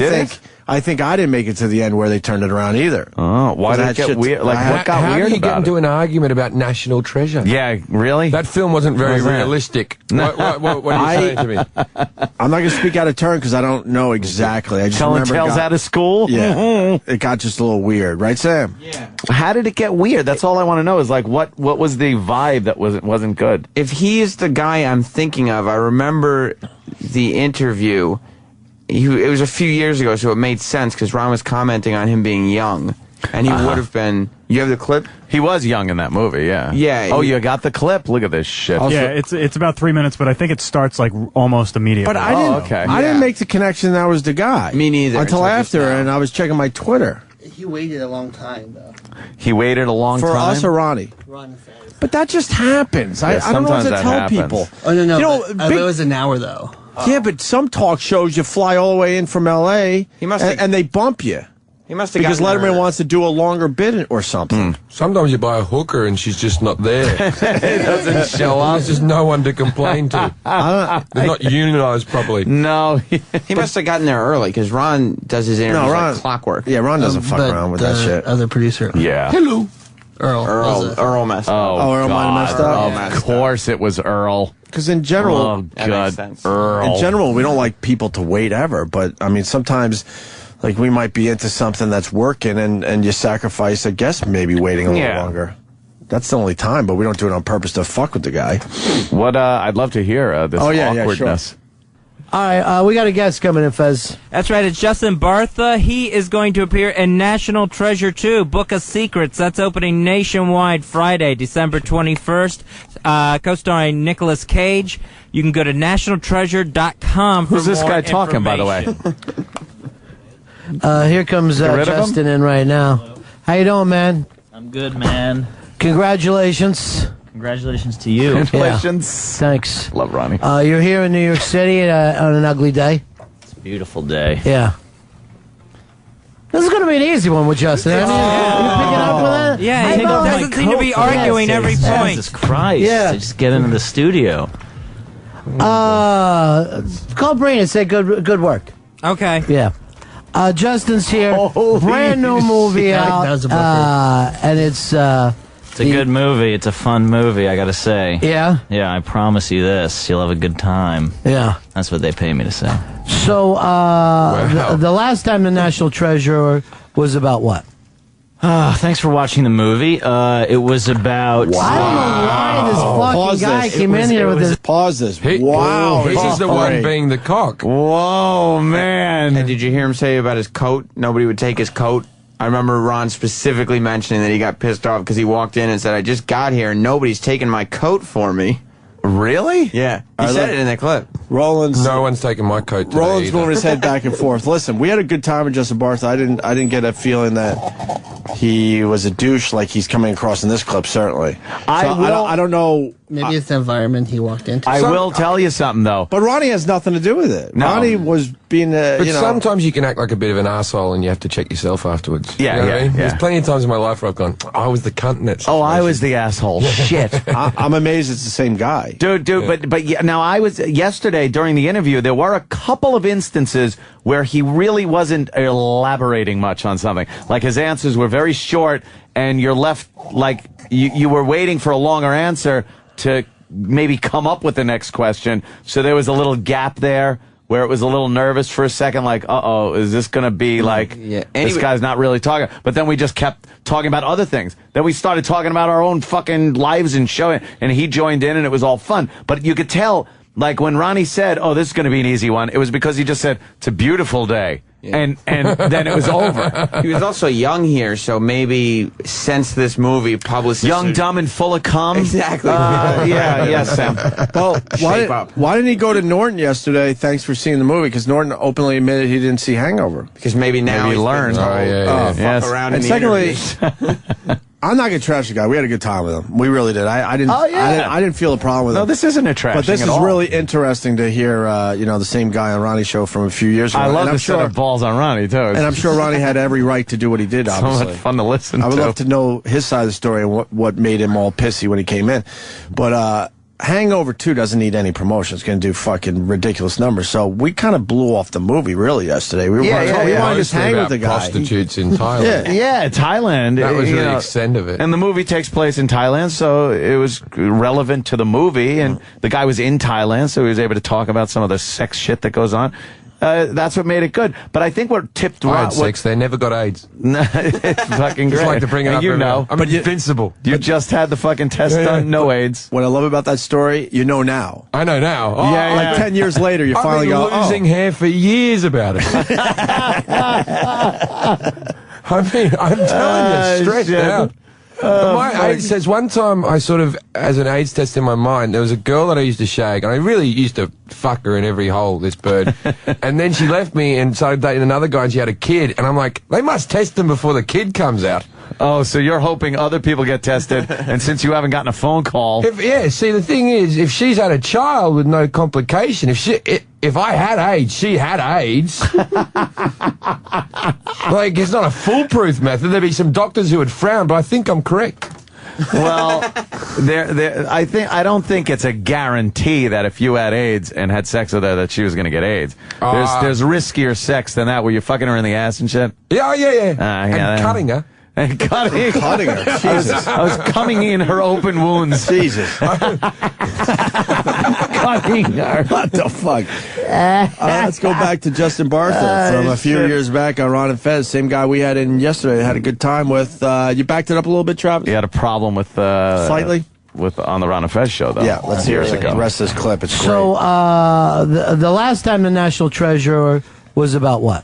think I didn't make it to the end where they turned it around either. Oh, why did it get weird? Like, what got weird about it? How do you get into an argument about National Treasure? Yeah, really? That film wasn't very realistic. What are you saying to me? I'm not going to speak out of turn because I don't know exactly. I just Telling remember tales out of school? Yeah. It got just a little weird. Right, Sam? Yeah. How did it get weird? That's all I want to know is, like, what was the vibe that wasn't good? If he is the guy I'm thinking of, I remember the interview. It was a few years ago, so it made sense because Ron was commenting on him being young, and he would have been. You have the clip? He was young in that movie, yeah. Yeah. Oh, you got the clip? Look at this shit. Yeah, it's about 3 minutes, but I think it starts like almost immediately. But I didn't make the connection that was the guy. Me neither. Until after, and I was checking my Twitter. He waited a long time, though. He waited a long time? For us or Ronnie? Ron. But that just happens. I don't know what to tell people. Oh, no. You know, it was an hour, though. Yeah, but some talk shows you fly all the way in from L.A. and they bump you. He must have because Letterman wants to do a longer bit or something. Sometimes you buy a hooker and she's just not there. It doesn't show up. There's just no one to complain to. They're not unionized properly. No. He must have gotten there early because Ron does his interviews like clockwork. Yeah, Ron doesn't fuck around with that shit. Other producer. Yeah. Hello. Earl messed up. Earl might have messed up. Of course it was Earl. Because in general, oh, God, Earl. In general, we don't like people to wait ever. But I mean, sometimes, like we might be into something that's working, and you sacrifice, I guess, maybe waiting a little longer. That's the only time, but we don't do it on purpose to fuck with the guy. What? I'd love to hear this awkwardness. Yeah, sure. All right, we got a guest coming in, Fez. That's right, it's Justin Bartha. He is going to appear in National Treasure 2, Book of Secrets. That's opening nationwide Friday, December 21st, co-starring Nicolas Cage. You can go to nationaltreasure.com for Who's this guy talking, by the way? Here comes Justin in right now. How you doing, man? I'm good, man. Congratulations. Congratulations to you. Congratulations. Yeah. Thanks. Love Ronnie. You're here in New York City on an ugly day. It's a beautiful day. Yeah. This is going to be an easy one with Justin. I mean, you picking up with that? Yeah, he doesn't seem to be arguing every point. Jesus Christ. Yeah. Just get into the studio. Call Breen and say good work. Okay. Yeah. Justin's here. Brand new movie out. And it's a good movie. It's a fun movie, I gotta say. Yeah? Yeah, I promise you this. You'll have a good time. Yeah. That's what they pay me to say. So, the last time the National Treasure was about what? Thanks for watching the movie. It was about... I don't know why this fucking guy came in here with this... Pause this. Wow. He's the one being the cock. Whoa, man. And did you hear him say about his coat? Nobody would take his coat. I remember Ron specifically mentioning that he got pissed off because he walked in and said, I just got here and nobody's taking my coat for me. Really? Yeah. He said it in that clip. No one's taking my coat today. Roland's moving his head back and forth. Listen, we had a good time with Justin Bartha. I didn't get a feeling that he was a douche like he's coming across in this clip, certainly. I don't know. Maybe it's the environment he walked into. I will tell you something, though. But Ronnie has nothing to do with it. No. Ronnie was being, But you know. sometimes you can act like a bit of an asshole and you have to check yourself afterwards. Yeah, you know what I mean? yeah. There's plenty of times in my life where I've gone, I was the cunt in that situation. Oh, I was the asshole. Shit. I'm amazed it's the same guy. Dude, but yeah, now I was, yesterday say during the interview, there were a couple of instances where he really wasn't elaborating much on something. Like his answers were very short, and you're left like you were waiting for a longer answer to maybe come up with the next question. So there was a little gap there where it was a little nervous for a second, like, uh-oh, is this going to be like, this guy's not really talking. But then we just kept talking about other things. Then we started talking about our own fucking lives and showing, and he joined in, and it was all fun. But you could tell, like, when Ronnie said, oh, this is going to be an easy one, it was because he just said, it's a beautiful day. Yeah. And then it was over. He was also young here, so maybe since this movie, publicists... Young, dumb, and full of cum? Exactly. Yes, Sam. Well, why didn't he go to Norton yesterday? Thanks for seeing the movie, because Norton openly admitted he didn't see Hangover. Because maybe now he learned. Yes. Around and secondly, I'm not gonna trash the guy. We had a good time with him. We really did. I didn't feel a problem with him. No, this isn't a trash. But this is really interesting to hear. The same guy on Ronnie's show from a few years ago. I love the set of balls on Ronnie too. And I'm sure Ronnie had every right to do what he did. Obviously, so much fun to listen to. I would love to know his side of the story and what made him all pissy when he came in. But Hangover 2 doesn't need any promotion. It's going to do fucking ridiculous numbers. So we kind of blew off the movie really yesterday. We wanted to just hang with the guy. Prostitutes in Thailand. Yeah, Thailand. That was really the extent of it. And the movie takes place in Thailand, so it was relevant to the movie. And the guy was in Thailand, so he was able to talk about some of the sex shit that goes on. That's what made it good. But I think what tipped... I had sex. They never got AIDS. It's fucking great. Just like to bring it up. You know. I'm invincible. You just had the fucking test done. No AIDS. What I love about that story, you know now. I know now. Oh, like 10 years later, you finally go, I've been losing hair for years about it. I'm telling you, stressed out. My AIDS test, one time I sort of, as an AIDS test in my mind, there was a girl that I used to shag, and I really used to fuck her in every hole, this bird. And then she left me and started dating another guy, and she had a kid, and I'm like, they must test them before the kid comes out. Oh, so you're hoping other people get tested, and since you haven't gotten a phone call... See, the thing is, if she's had a child with no complication, if I had AIDS, she had AIDS. Like, it's not a foolproof method. There'd be some doctors who would frown, but I think I'm correct. Well, I don't think it's a guarantee that if you had AIDS and had sex with her that she was going to get AIDS. There's riskier sex than that, where you're fucking her in the ass and shit. Yeah. And cutting her. And cutting her. Jesus. I was coming in her open wounds. Jesus. Cutting her. What the fuck? Let's go back to Justin Bartha from a few years back on Ron and Fez. Same guy we had in yesterday. Had a good time with. You backed it up a little bit, Travis? You had a problem with... Slightly? On the Ron and Fez show, though. Yeah, let's hear the rest of this clip. It's great. So, the last time the National Treasure was about what?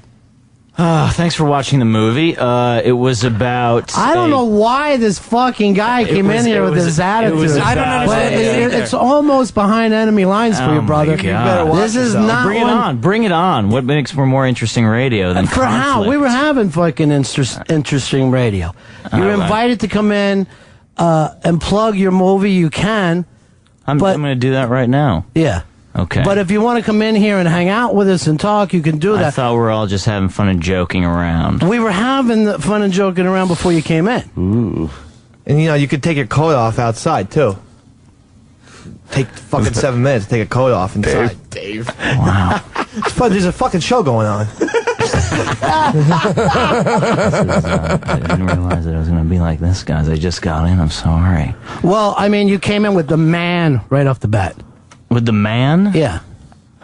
Thanks for watching the movie. It was about... I don't know why this fucking guy came in here with this attitude. I don't understand. It's almost behind enemy lines for you, brother. You better watch this is not Bring it on. Bring it on. What makes for more interesting radio than for conflict? how? We were having fucking interesting radio. You're invited to come in and plug your movie. You can. I'm going to do that right now. Yeah. Okay. But if you want to come in here and hang out with us and talk, you can do that. I thought we were all just having fun and joking around. We were having the fun and joking around before you came in. Ooh. And, you could take your coat off outside, too. Take fucking 7 minutes to take a coat off inside. Dave. Wow. There's a fucking show going on. I didn't realize that it was going to be like this, guys. I just got in. I'm sorry. Well, I mean, you came in with the man right off the bat. With the man? Yeah.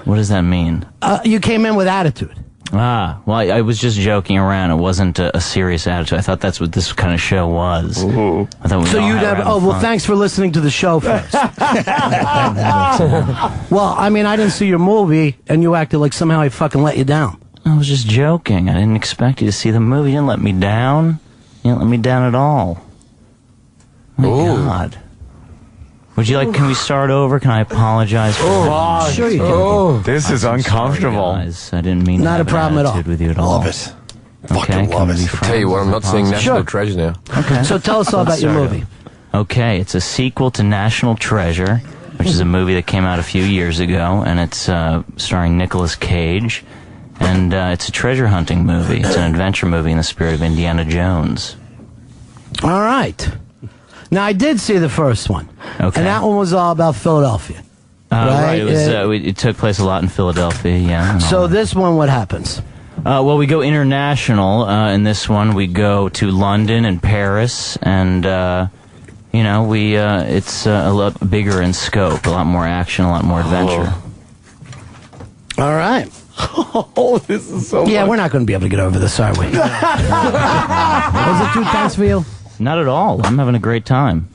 What does that mean? You came in with attitude. Well, I was just joking around. It wasn't a serious attitude. I thought that's what this kind of show was. Ooh. I thought so you'd have... Oh, well, thanks for listening to the show first. Well, I mean, I didn't see your movie, and you acted like somehow I fucking let you down. I was just joking. I didn't expect you to see the movie. You didn't let me down. You didn't let me down at all. My God. Would you like... Can we start over? Can I apologize for... Sure you can. This is uncomfortable. Sorry, guys. I didn't mean not to a problem at all. with you at all. Love it. Okay, love it. I'll tell you what, I'm not seeing National Treasure now. Okay. So tell us all about your movie. Okay, it's a sequel to National Treasure, which is a movie that came out a few years ago, and it's starring Nicolas Cage, and it's a treasure hunting movie. It's an adventure movie in the spirit of Indiana Jones. All right. Now, I did see the first one. Okay. And that one was all about Philadelphia. Right. It was. It took place a lot in Philadelphia. Yeah. So this one, what happens? Well, we go international. In this one, we go to London and Paris, and it's a lot bigger in scope, a lot more action, a lot more adventure. All right. Oh, this is so. Yeah, we're not going to be able to get over this, are we? Was it too tense for you? Not at all. I'm having a great time.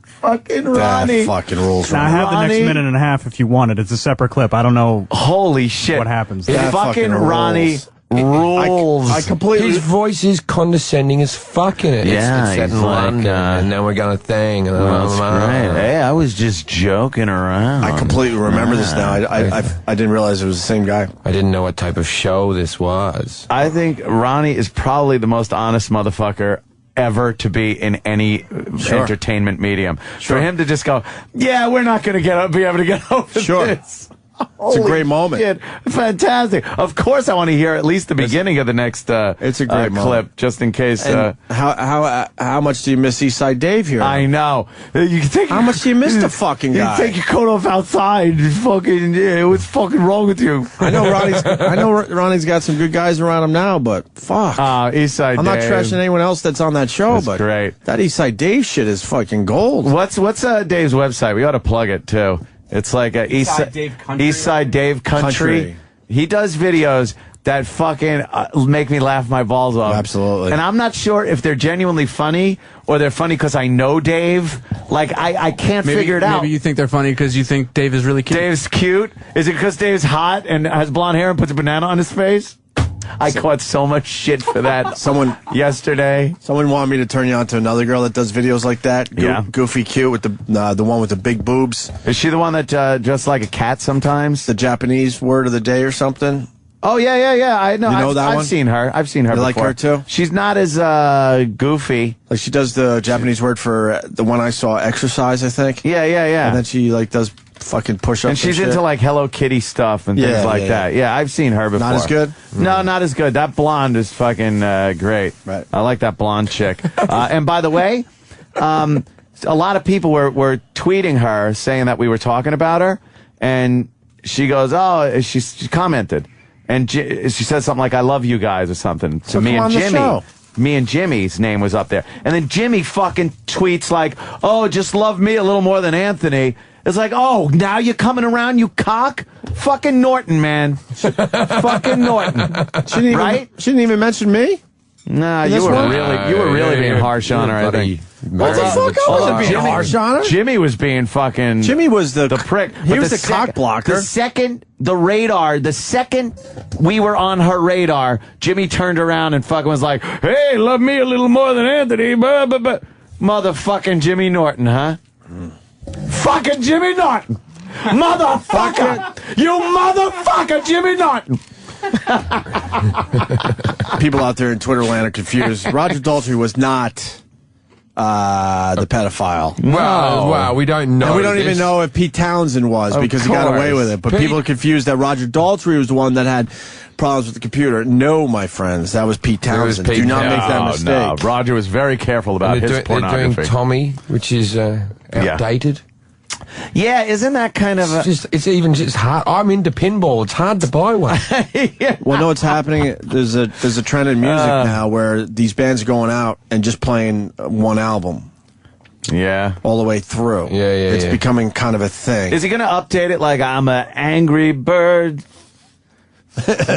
Fucking Ronnie. That fucking rules. Now, I have the next minute and a half if you want it. It's a separate clip. I don't know. Holy shit. What happens? Fucking Ronnie rules. I completely. His voice is condescending as fucking it. Yeah, it's set he's in like, London, and now we're going to thing. And that's right. Hey, I was just joking around. I completely remember this now. I didn't realize it was the same guy. I didn't know what type of show this was. I think Ronnie is probably the most honest motherfucker ever to be in any entertainment medium. For him to just go, yeah, we're not going to be able to get over this. It's a great moment. Shit. Fantastic. Of course, I want to hear at least the beginning of the next it's a great clip, just in case. How much do you miss Eastside Dave here? I know. How much do you miss the fucking guy? You take your coat off outside. What's fucking wrong with you? I know Ronnie's got some good guys around him now, but fuck. Eastside I'm Dave. not trashing anyone else that's on that show, That's but great. That Eastside Dave shit is fucking gold. What's Dave's website? We ought to plug it too. It's like Eastside Dave Country. He does videos that fucking make me laugh my balls off. Absolutely. And I'm not sure if they're genuinely funny or they're funny because I know Dave. Like, I can't figure it out. Maybe you think they're funny because you think Dave is really cute. Dave's cute? Is it because Dave's hot and has blonde hair and puts a banana on his face? I caught so much shit for that yesterday. Someone wanted me to turn you on to another girl that does videos like that. Goofy cute with the one with the big boobs. Is she the one that dressed like a cat sometimes? The Japanese word of the day or something? Oh, yeah. I know. You know that one? I've seen her. I've seen her You before. like her too? She's not as goofy. Like she does the Japanese word for the one I saw, exercise, I think. Yeah. And then she like does fucking push-ups And she's shit. into like Hello Kitty stuff and things like that. Yeah, I've seen her before. Not as good? No, not as good. That blonde is fucking great. Right. I like that blonde chick. And by the way, a lot of people were tweeting her saying that we were talking about her, and she goes, she commented, and she said something like, "I love you guys" or something to me and Jimmy. Me and Jimmy's name was up there, and then Jimmy fucking tweets like, "Oh, just love me a little more than Anthony." It's like, oh, now you're coming around, you cock? Fucking Norton, man. Fucking Norton. She didn't even mention me? Nah, you were really being harsh on her, I think. What the fuck? I wasn't being harsh on her. Jimmy was being fucking... Jimmy was the prick. He was the cock blocker. The second we were on her radar, Jimmy turned around and fucking was like, hey, love me a little more than Anthony. Motherfucking Jimmy Norton, huh? Fucking Jimmy Norton! Motherfucker! You motherfucker, Jimmy Norton! People out there in Twitter land are confused. Roger Daltrey was not the pedophile. Well, we don't know. And we don't even know if Pete Townsend was because he got away with it. But people are confused that Roger Daltrey was the one that had problems with the computer. No, my friends, that was Pete Townsend. Do not make that mistake. No. Roger was very careful about his pornography. They're doing Tommy, which is outdated. Yeah, isn't that kind of it's hard. I'm into pinball. It's hard to buy one. Well, no, what's happening? There's a trend in music now where these bands are going out and just playing one album. Yeah. All the way through. It's becoming kind of a thing. Is he going to update it like I'm an angry bird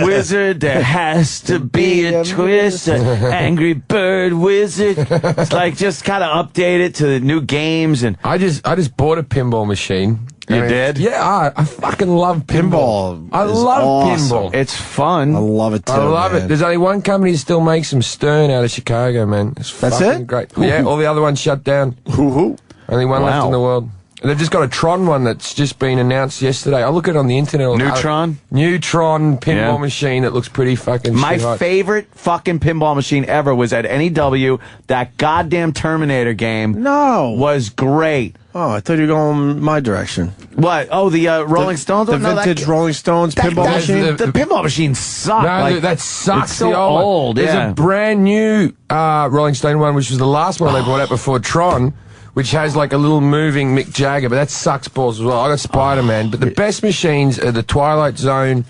wizard? There has to be a twist. Angry bird wizard. It's like just kind of update it to the new games. And I just bought a pinball machine. You did? Yeah, I fucking love pinball. I love pinball. It's fun. I love it too. I love it. There's only one company that still makes them, Stern, out of Chicago, man. That's fucking great. Yeah, all the other ones shut down. Only one left in the world. And they've just got a Tron one that's just been announced yesterday. I look at it on the internet. Neutron? Neutron pinball machine that looks pretty fucking My shit hot. favorite fucking pinball machine ever was at NEW. That goddamn Terminator game was great. Oh, I thought you were going my direction. What? Oh, the Rolling Stones? The vintage Rolling Stones pinball machine? The pinball machine sucked. No, that sucks. It's so old. There's a brand new Rolling Stone one, which was the last one they brought out before Tron, which has like a little moving Mick Jagger, but that sucks balls as well. I got Spider-Man, but the best machines are the Twilight Zone,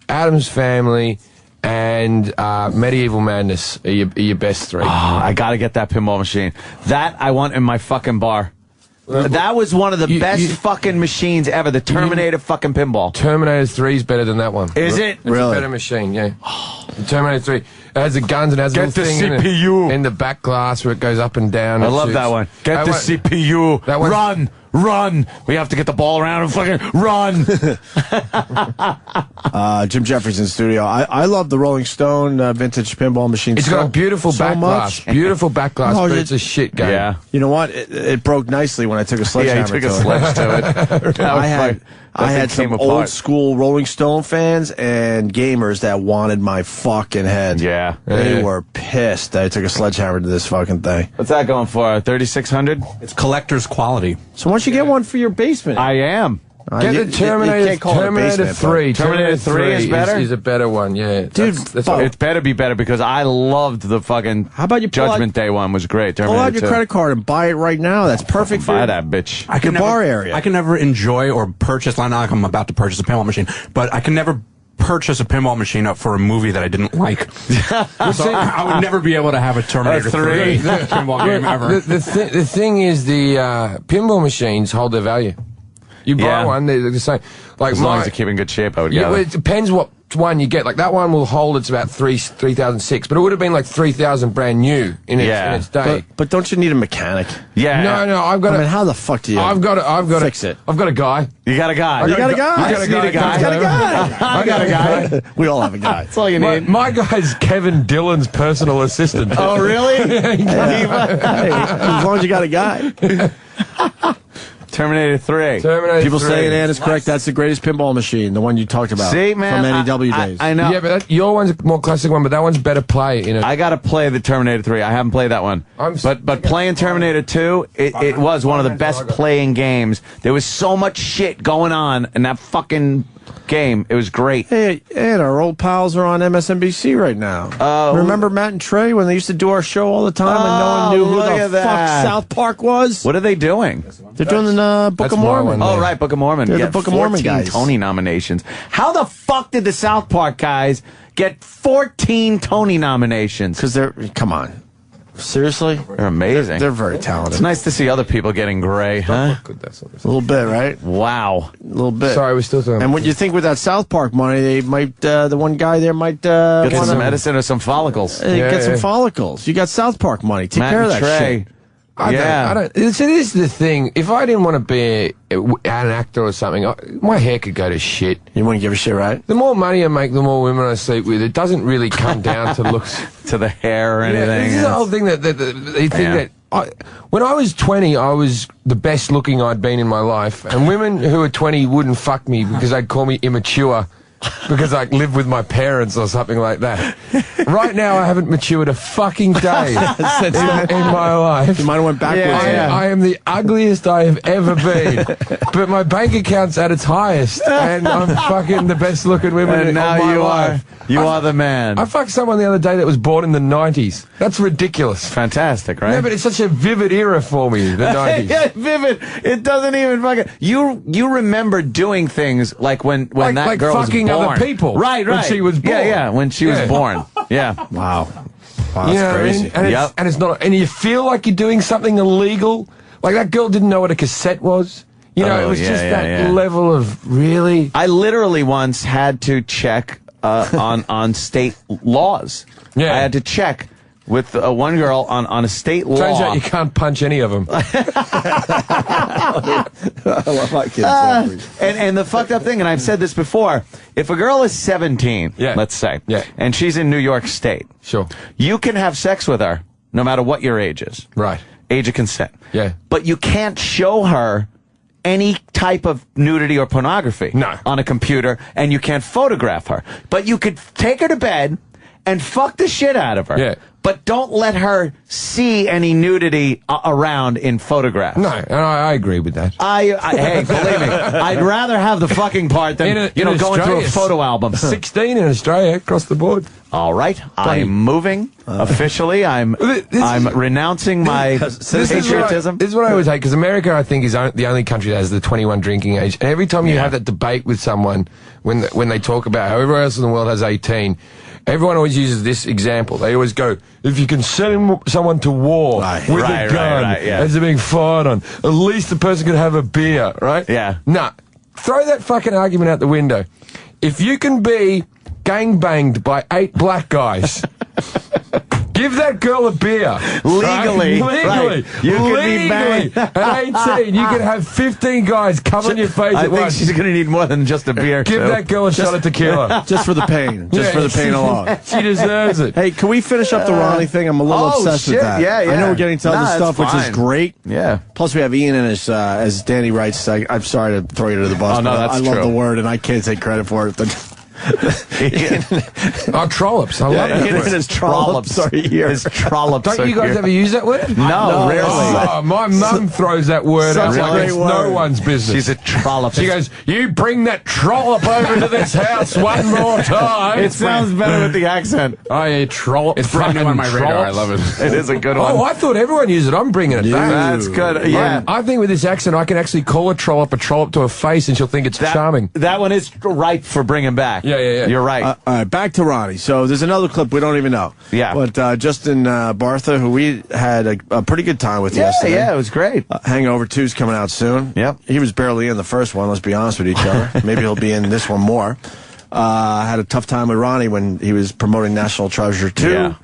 Addams Family, and Medieval Madness are your best three. Oh, I gotta get that pinball machine. That I want in my fucking bar. That was one of the best fucking machines ever. The Terminator fucking pinball. Terminator 3 is better than that one. Is it? It's a better machine, yeah. The Terminator 3. It has the guns and has a little thing in the back glass where it goes up and down. I love that one. Get the CPU. That Run! We have to get the ball around and fucking run! Jim Jeffries in the studio. I love the Rolling Stone vintage pinball machine. It's got a beautiful back glass. Beautiful back glass, but it's a shit game. Yeah. You know what? It broke nicely when I took a sledgehammer you took a sledge to it. I had some old school Rolling Stone fans and gamers that wanted my fucking head. Yeah. They were pissed that I took a sledgehammer to this fucking thing. What's that going for? 3,600? It's collector's quality. So why don't you get one for your basement? I am. Get the Terminator 3. Terminator 3 is better? Is a better one, yeah. Dude, it better be better because I loved the fucking How about you Judgment Day one was great. Pull out your credit card and buy it right now. That's perfect for buy that bitch. I can your bar area. I can never enjoy or purchase, not like I'm about to purchase a pinball machine, but I can never purchase a pinball machine up for a movie that I didn't like. So I would never be able to have a Terminator 3 pinball game ever. The thing is, the pinball machines hold their value. You buy one, they're the same. Like as long as you keep in good shape, I would well, it depends what one you get. Like that one will hold, it's about 3,006, but it would have been like 3,000 brand new in its day. But don't you need a mechanic? Yeah. No, I've got. I mean, how the fuck do you? I've got to fix it. I've got a guy. You got a guy. You got a guy. You got a guy. I got a guy. We all have a guy. That's all you need. My guy's Kevin Dillon's personal assistant. Oh, really? As long as you got a guy. Terminator 3. People say Ann is correct. That's the greatest pinball machine, the one you talked about. See, man, from NEW days. I know. Yeah, but your one's a more classic one, but that one's better play. I got to play the Terminator 3. I haven't played that one. But playing Terminator 2, it was one of the best playing games. There was so much shit going on in that fucking game. It was great. Hey, and our old pals are on MSNBC right now. Remember Matt and Trey when they used to do our show all the time and no one knew who the fuck South Park was? What are they doing? They're doing the Book of Mormon. Oh, right, Book of Mormon. They're the Book of Mormon guys. 14 Tony nominations. How the fuck did the South Park guys get 14 Tony nominations? Because they're, come on. Seriously? They're amazing. They're very talented. It's nice to see other people getting gray, huh? A little bit, right? Wow. A little bit. Sorry, we're still talking. And what you think with that South Park money, they might, the one guy there might get some medicine or some follicles. Get some follicles. You got South Park money. Take care of that shit. I don't. This is the thing. If I didn't want to be an actor or something, my hair could go to shit. You wouldn't give a shit, right? The more money I make, the more women I sleep with. It doesn't really come down to looks, to the hair or anything. This is the whole thing that they think that. When I was 20, I was the best looking I'd been in my life, and women who were 20 wouldn't fuck me because they'd call me immature. Because I live with my parents or something like that. Right now, I haven't matured a fucking day in my life. You might have went backwards. I am the ugliest I have ever been. But my bank account's at its highest, and I'm fucking the best looking women in my life. You are the man. I fucked someone the other day that was born in the 90s. That's ridiculous. Fantastic, right? Yeah, but it's such a vivid era for me, the 90s. Yeah, vivid. It doesn't even fucking... You remember doing things like when that girl was born. Other people. Right. When she was born. Yeah, when she was born. Yeah. Wow, that's crazy. I mean? And it's not... And you feel like you're doing something illegal. Like that girl didn't know what a cassette was. You know, it was just that level of really... I literally once had to check on state laws. Yeah. I had to check with one girl on a state law. Turns out you can't punch any of them. I love my kids. And the fucked up thing, and I've said this before, if a girl is 17, let's say, and she's in New York State, you can have sex with her no matter what your age is. Right. Age of consent. Yeah. But you can't show her any type of nudity or pornography on a computer, and you can't photograph her. But you could take her to bed and fuck the shit out of her. Yeah. But don't let her see any nudity around in photographs. No, and I agree with that. Hey, believe me, I'd rather have the fucking part than going through a photo album. 16 in Australia, across the board. All right, I'm moving officially. I'm renouncing my patriotism. This is what I always hate, because America, I think, is the only country that has the 21 drinking age. And every time you have that debate with someone, when they talk about how everyone else in the world has 18, everyone always uses this example. They always go, if you can send someone to war with a gun as they're being fired on, at least the person can have a beer, right? Yeah. Nah, throw that fucking argument out the window. If you can be gangbanged by 8 black guys, give that girl a beer. Legally. Right? Legally. You can be banged. At 18, you can have 15 guys covering your face at once. I think she's going to need more than just a beer. Give that girl a shot of tequila. Just for the pain. Just for the pain alone. She deserves it. Hey, can we finish up the Ronnie thing? I'm a little obsessed with that. Yeah, yeah. I know we're getting to other stuff, which is great. Yeah. Plus, we have Ian in his, as Danny writes, I'm sorry to throw you to the bus, no, but that's I love true. the word, and I can't take credit for it. Trollops. I love that word. His trollops are here. His trollops. Don't you guys ever use that word? No, rarely. Oh, my mum throws that word out like it's no one's business. She's a trollop. She goes, you bring that trollop over to this house one more time. It sounds better with the accent. Oh, yeah, trollop. It's brand new on my radar. I love it. It is a good one. Oh, I thought everyone used it. I'm bringing it back. That's good. Yeah. I think with this accent, I can actually call a trollop to a face, and she'll think it's charming. That one is ripe for bringing back. Yeah. You're right. All right, back to Ronnie. So there's another clip we don't even know. Yeah. But Justin Bartha, who we had a pretty good time with yesterday. Yeah, it was great. Hangover 2's coming out soon. Yep. He was barely in the first one, let's be honest with each other. Maybe he'll be in this one more. Had a tough time with Ronnie when he was promoting National Treasure 2. Yeah.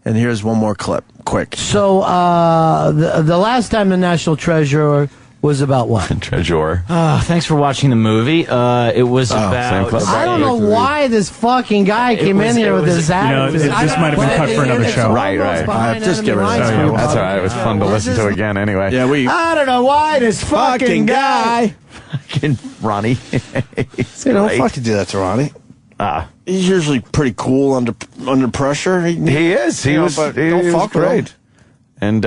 And here's one more clip. Quick. So the last time the National Treasure was about what? Treasure. Thanks for watching the movie. It was about... I don't know why this fucking guy came in here with his hat. This might have been cut for another show. Right. Just give it a second. That's all right. It was fun to listen to again anyway. Yeah, I don't know why this fucking guy. Fucking Ronnie. Don't fucking do that to Ronnie. He's usually pretty cool under pressure. He is. He was great. And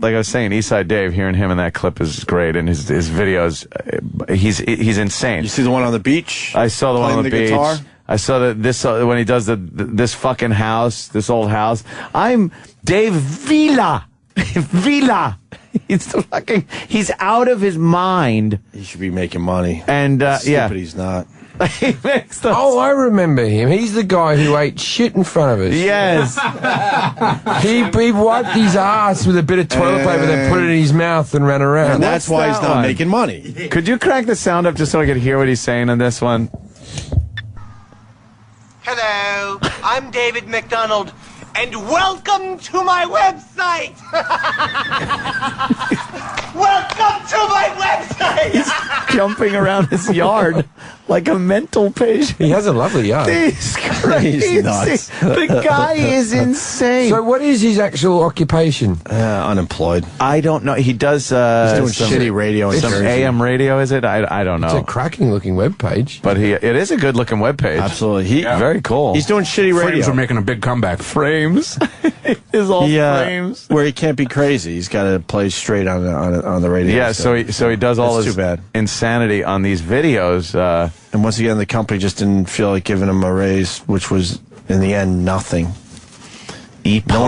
like I was saying, Eastside Dave, hearing him in that clip is great, and his videos, he's insane. You see the one on the beach? I saw the one on the beach. Guitar? I saw this when he does this fucking house, this old house. I'm Dave Vila. He's out of his mind. He should be making money. And Stupid he's not. Oh, I remember him. He's the guy who ate shit in front of us. Yes. He wiped his ass with a bit of toilet paper, then put it in his mouth and ran around. And that's why he's not making money. Could you crank the sound up just so I could hear what he's saying on this one? Hello, I'm David McDonald, and welcome to my website! Welcome to my website! He's jumping around his yard like a mental patient. He has a lovely yard. He's crazy. He's nuts. The guy is insane. So what is his actual occupation? Unemployed. I don't know. He does he's doing shitty radio and some AM radio, is it? I don't know. It's a cracking looking webpage. But it is a good looking webpage. Absolutely. Very cool. He's doing shitty radio. Frames are making a big comeback. Frames. It's all frames. Where he can't be crazy. He's got to play straight on the radio. Yeah, so he does all That's his too bad. insanity on these videos. And once again, the company just didn't feel like giving him a raise, which was, in the end, nothing. No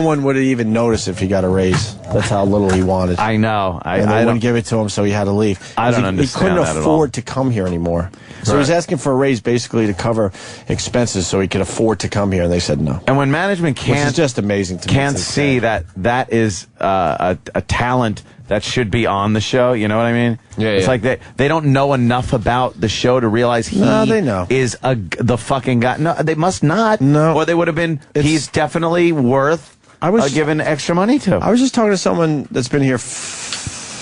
one would have even noticed if he got a raise. That's how little he wanted. I know. And they wouldn't give it to him, so he had to leave. I don't understand He couldn't that at afford to come here anymore. So he's asking for a raise basically to cover expenses so he could afford to come here, and they said no. And when management Which is just amazing to me. can't see that is a talent that should be on the show, you know what I mean? Yeah, It's like they don't know enough about the show to realize he they know. is the fucking guy. No, they must not. No. Or they would have been, he's definitely worth giving extra money to. I was just talking to someone that's been here,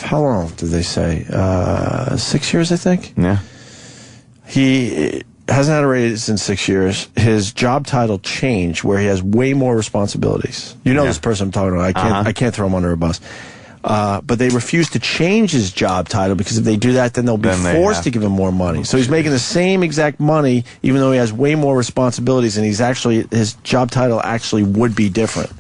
how long did they say? 6 years, I think? Yeah. He hasn't had a raise in 6 years. His job title changed where he has way more responsibilities. You know this person I'm talking about. I can't throw him under a bus. But they refuse to change his job title because if they do that, then they'll be forced to give him more money. So he's making the same exact money, even though he has way more responsibilities, and his job title actually would be different.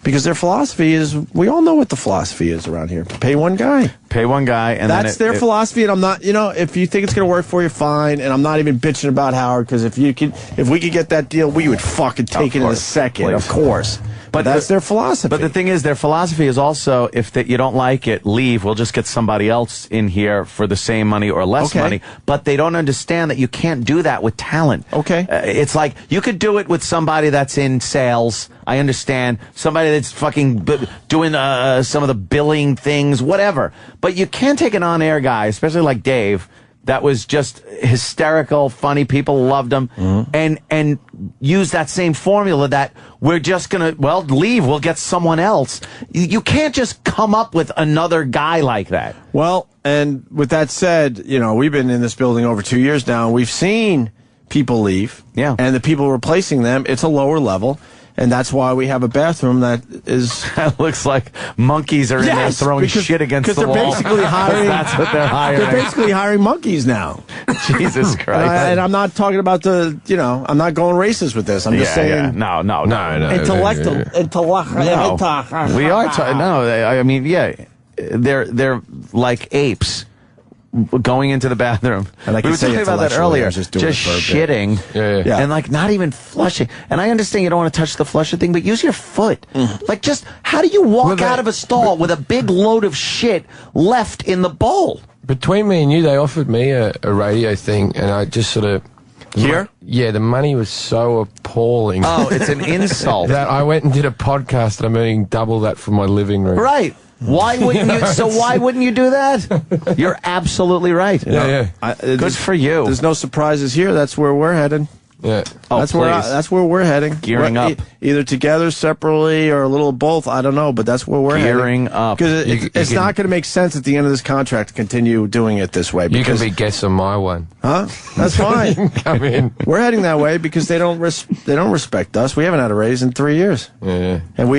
Because their philosophy is, we all know what the philosophy is around here. Pay one guy. Pay one guy, and that's their philosophy. And I'm not, if you think it's going to work for you, fine. And I'm not even bitching about Howard, because if we could get that deal, we would fucking take it in a second. Of course. But that's their philosophy. But the thing is, their philosophy is also, if you don't like it, leave. We'll just get somebody else in here for the same money or less money. But they don't understand that you can't do that with talent. Okay. It's like, you could do it with somebody that's in sales. I understand. Somebody that's fucking doing some of the billing things, whatever. But you can't take an on-air guy, especially like Dave, that was just hysterical, funny, people loved him, and use that same formula that we're just going to, leave, we'll get someone else. You can't just come up with another guy like that. Well, and with that said, we've been in this building over 2 years now, and we've seen people leave. Yeah. And the people replacing them, it's a lower level. And that's why we have a bathroom that is... That looks like monkeys are in there throwing shit against the wall. Because they're basically hiring... That's what they're hiring. They're basically hiring monkeys now. Jesus Christ. And I'm not talking about I'm not going racist with this. I'm just saying... Yeah. No. Intellectual. No. We are talking... No, I mean, they're like apes. Going into the bathroom. And we were talking about that earlier. Just shitting. Yeah. And not even flushing. And I understand you don't want to touch the flusher thing, but use your foot. Just how do you walk out of a stall with a big load of shit left in the bowl? Between me and you, they offered me a radio thing, and I just sort of... Here? Yeah, the money was so appalling. Oh, it's an insult. That I went and did a podcast, and I'm earning double that from my living room. Right. Why wouldn't you? So why wouldn't you do that? You're absolutely right. Yeah. Good for you. There's no surprises here. That's where we're heading. Yeah. That's where we're heading. Gearing up. Either together, separately, or a little of both. I don't know, but that's where we're gearing up. Because it's not going to make sense at the end of this contract to continue doing it this way. You can be guests on my one. Huh? That's fine. Come in. We're heading that way because they don't respect us. We haven't had a raise in 3 years. Yeah. And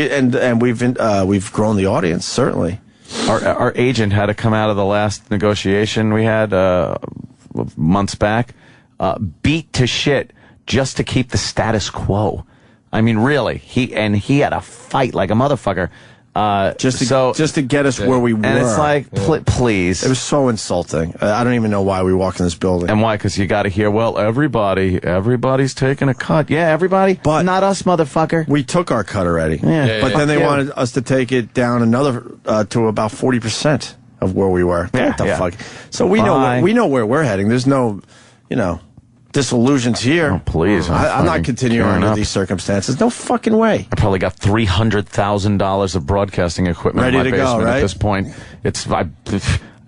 we've grown the audience, certainly. Our agent had to come out of the last negotiation we had months back, beat to shit just to keep the status quo. I mean, really, he had a fight like a motherfucker. Just to get us where we were. And it's like, please. It was so insulting. I don't even know why we walked in this building. And why? Because you got to hear, everybody's taking a cut. Yeah, everybody, but not us, motherfucker. We took our cut already. Yeah. But then they wanted us to take it down another to about 40% of where we were. What the fuck? So we know where we're heading. There's no, disillusions here. Oh, please. I'm not continuing under these circumstances. No fucking way. I probably got $300,000 of broadcasting equipment ready in my basement go, right? at this point.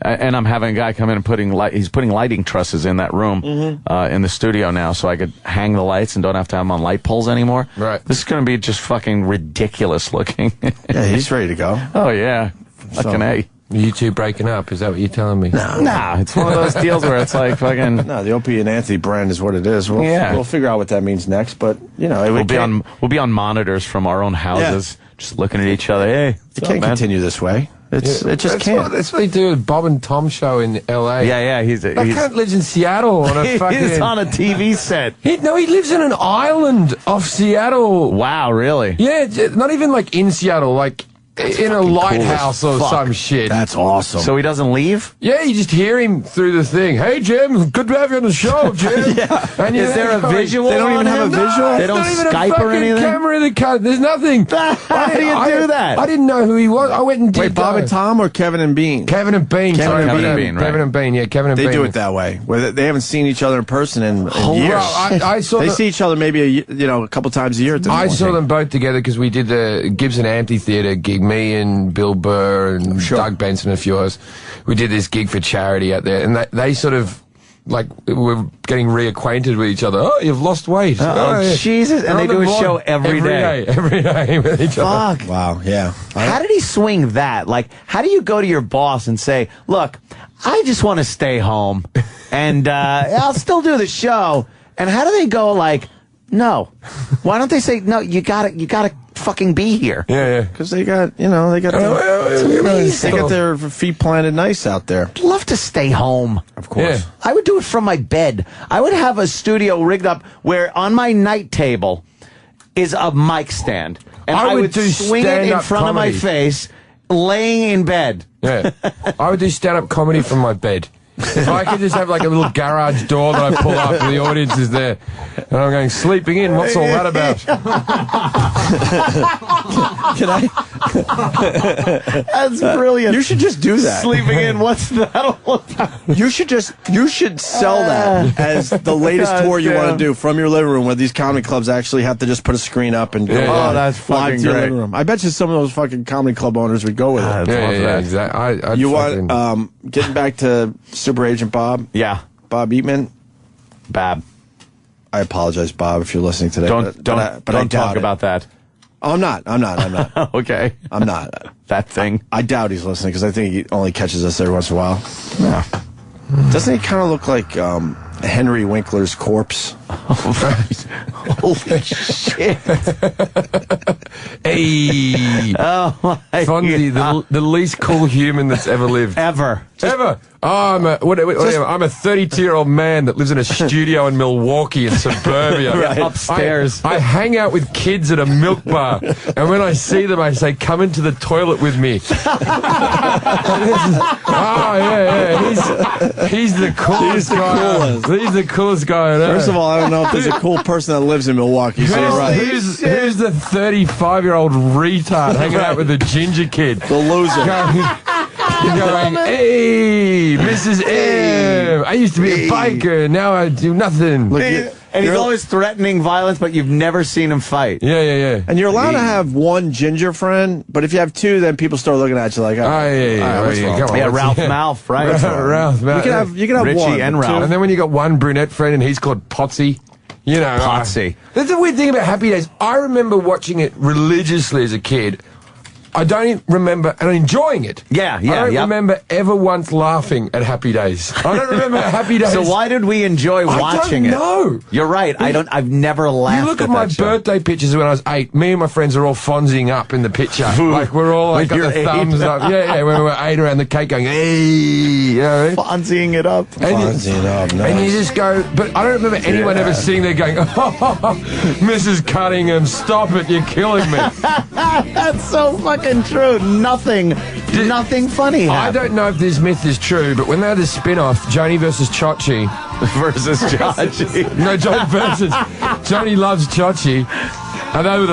And I'm having a guy come in and he's putting lighting trusses in that room in the studio now, so I could hang the lights and don't have to have them on light poles anymore. Right. This is going to be just fucking ridiculous looking. Yeah, he's ready to go. Oh yeah, fucking A. You two breaking up? Is that what you're telling me? Nah, it's one of those deals where it's like fucking. No, the Opie and Anthony brand is what it is. We'll figure out what that means next, but we'll be on monitors from our own houses, just looking at each other. Hey, you can't continue this way. It just can't. That's what they do with Bob and Tom show in L.A. Yeah. That cunt lives in Seattle on a fucking. He's on a TV set. He lives in an island off Seattle. Wow, really? Yeah, not even like in Seattle, like. In a lighthouse or some shit. That's awesome. So he doesn't leave? Yeah, you just hear him through the thing. Hey, Jim, good to have you on the show, Jim. And is there a visual? They don't even have a visual? They don't Skype or anything? Camera in the car. There's nothing. How do you do that? I didn't know who he was. I went and did. Wait, Bob and Tom or Kevin and Bean? Kevin and Bean. Kevin and Bean, right? Kevin and Bean, yeah, Kevin and Bean. They do it that way, where they haven't seen each other in person in years. Well, I saw they see each other maybe a couple times a year. I saw them both together because we did the Gibson Amphitheater gig. Me and Bill Burr and Doug Benson and a few others. We did this gig for charity out there, and they sort of like were getting reacquainted with each other. Oh, you've lost weight. Oh, Jesus! And they do a show every day with each other. Fuck! Wow, yeah. How did he swing that? Like, how do you go to your boss and say, "Look, I just want to stay home, and I'll still do the show"? And how do they go like, "No"? Why don't they say, "No, you gotta fucking be here. Yeah. Because they got, they got their feet planted nice out there. I'd love to stay home. Of course. Yeah. I would do it from my bed. I would have a studio rigged up where on my night table is a mic stand. And I would swing it in front of my face, laying in bed. Yeah. I would do stand-up comedy from my bed. If I could just have like a little garage door that I pull up and the audience is there, and I'm going, sleeping in, what's all that about? Can I? That's brilliant. You should just do that. Sleeping in, what's that all about? You should sell that as the latest tour you want to do from your living room, where these comedy clubs actually have to just put a screen up and go that's live fucking to your great. living room. I bet you some of those fucking comedy club owners would go with it. Yeah, exactly. You want getting back to Super Agent Bob? Yeah. Bob Eatman? Bab. I apologize, Bob, if you're listening today. Don't talk about that. Oh, I'm not. Okay. I'm not. That thing. I doubt he's listening because I think he only catches us every once in a while. Yeah. Doesn't he kind of look like Henry Winkler's corpse? Holy shit. Hey. Oh, my Fonzie, God. the least cool human that's ever lived. Ever. Ever. Oh, I'm a 32-year-old man that lives in a studio in Milwaukee in suburbia. Right. Upstairs. I hang out with kids at a milk bar, and when I see them, I say, "Come into the toilet with me." He's the coolest guy. He's the coolest guy on earth. First of all, I don't know if there's a cool person that lives in Milwaukee. So you're right. Who's the 35-year-old retard hanging out with the ginger kid? The loser. Going, hey, Mrs. M. I used to be a biker. Now I do nothing. Look, And he's always threatening violence, but you've never seen him fight. Yeah. And you're allowed to have one ginger friend, but if you have two, then people start looking at you like, Ralph Malph, right? Ralph Malph. You can have Richie one, and Ralph. And then when you got one brunette friend and he's called Potsy. You know, Potsy. That's the weird thing about Happy Days. I remember watching it religiously as a kid. I don't remember and enjoying it. Yeah. I don't remember ever once laughing at Happy Days. I don't remember Happy Days. So why did we enjoy watching it? I don't know. You're right. I've never laughed. You look at that my show. birthday pictures when I was 8. Me and my friends are all fonzing up in the picture. Like we're all like got the thumbs up. Yeah. When we were 8 around the cake going, hey, you know. Fonzing it up. Nice. And you just go, but I don't remember anyone ever sitting there going, oh, Mrs. Cunningham, stop it, you're killing me. That's so fucking true. Nothing funny happened. I don't know if this myth is true, but when they had the spin-off, Joni versus Chachi. versus Chachi. No, Joni loves Chachi. And that was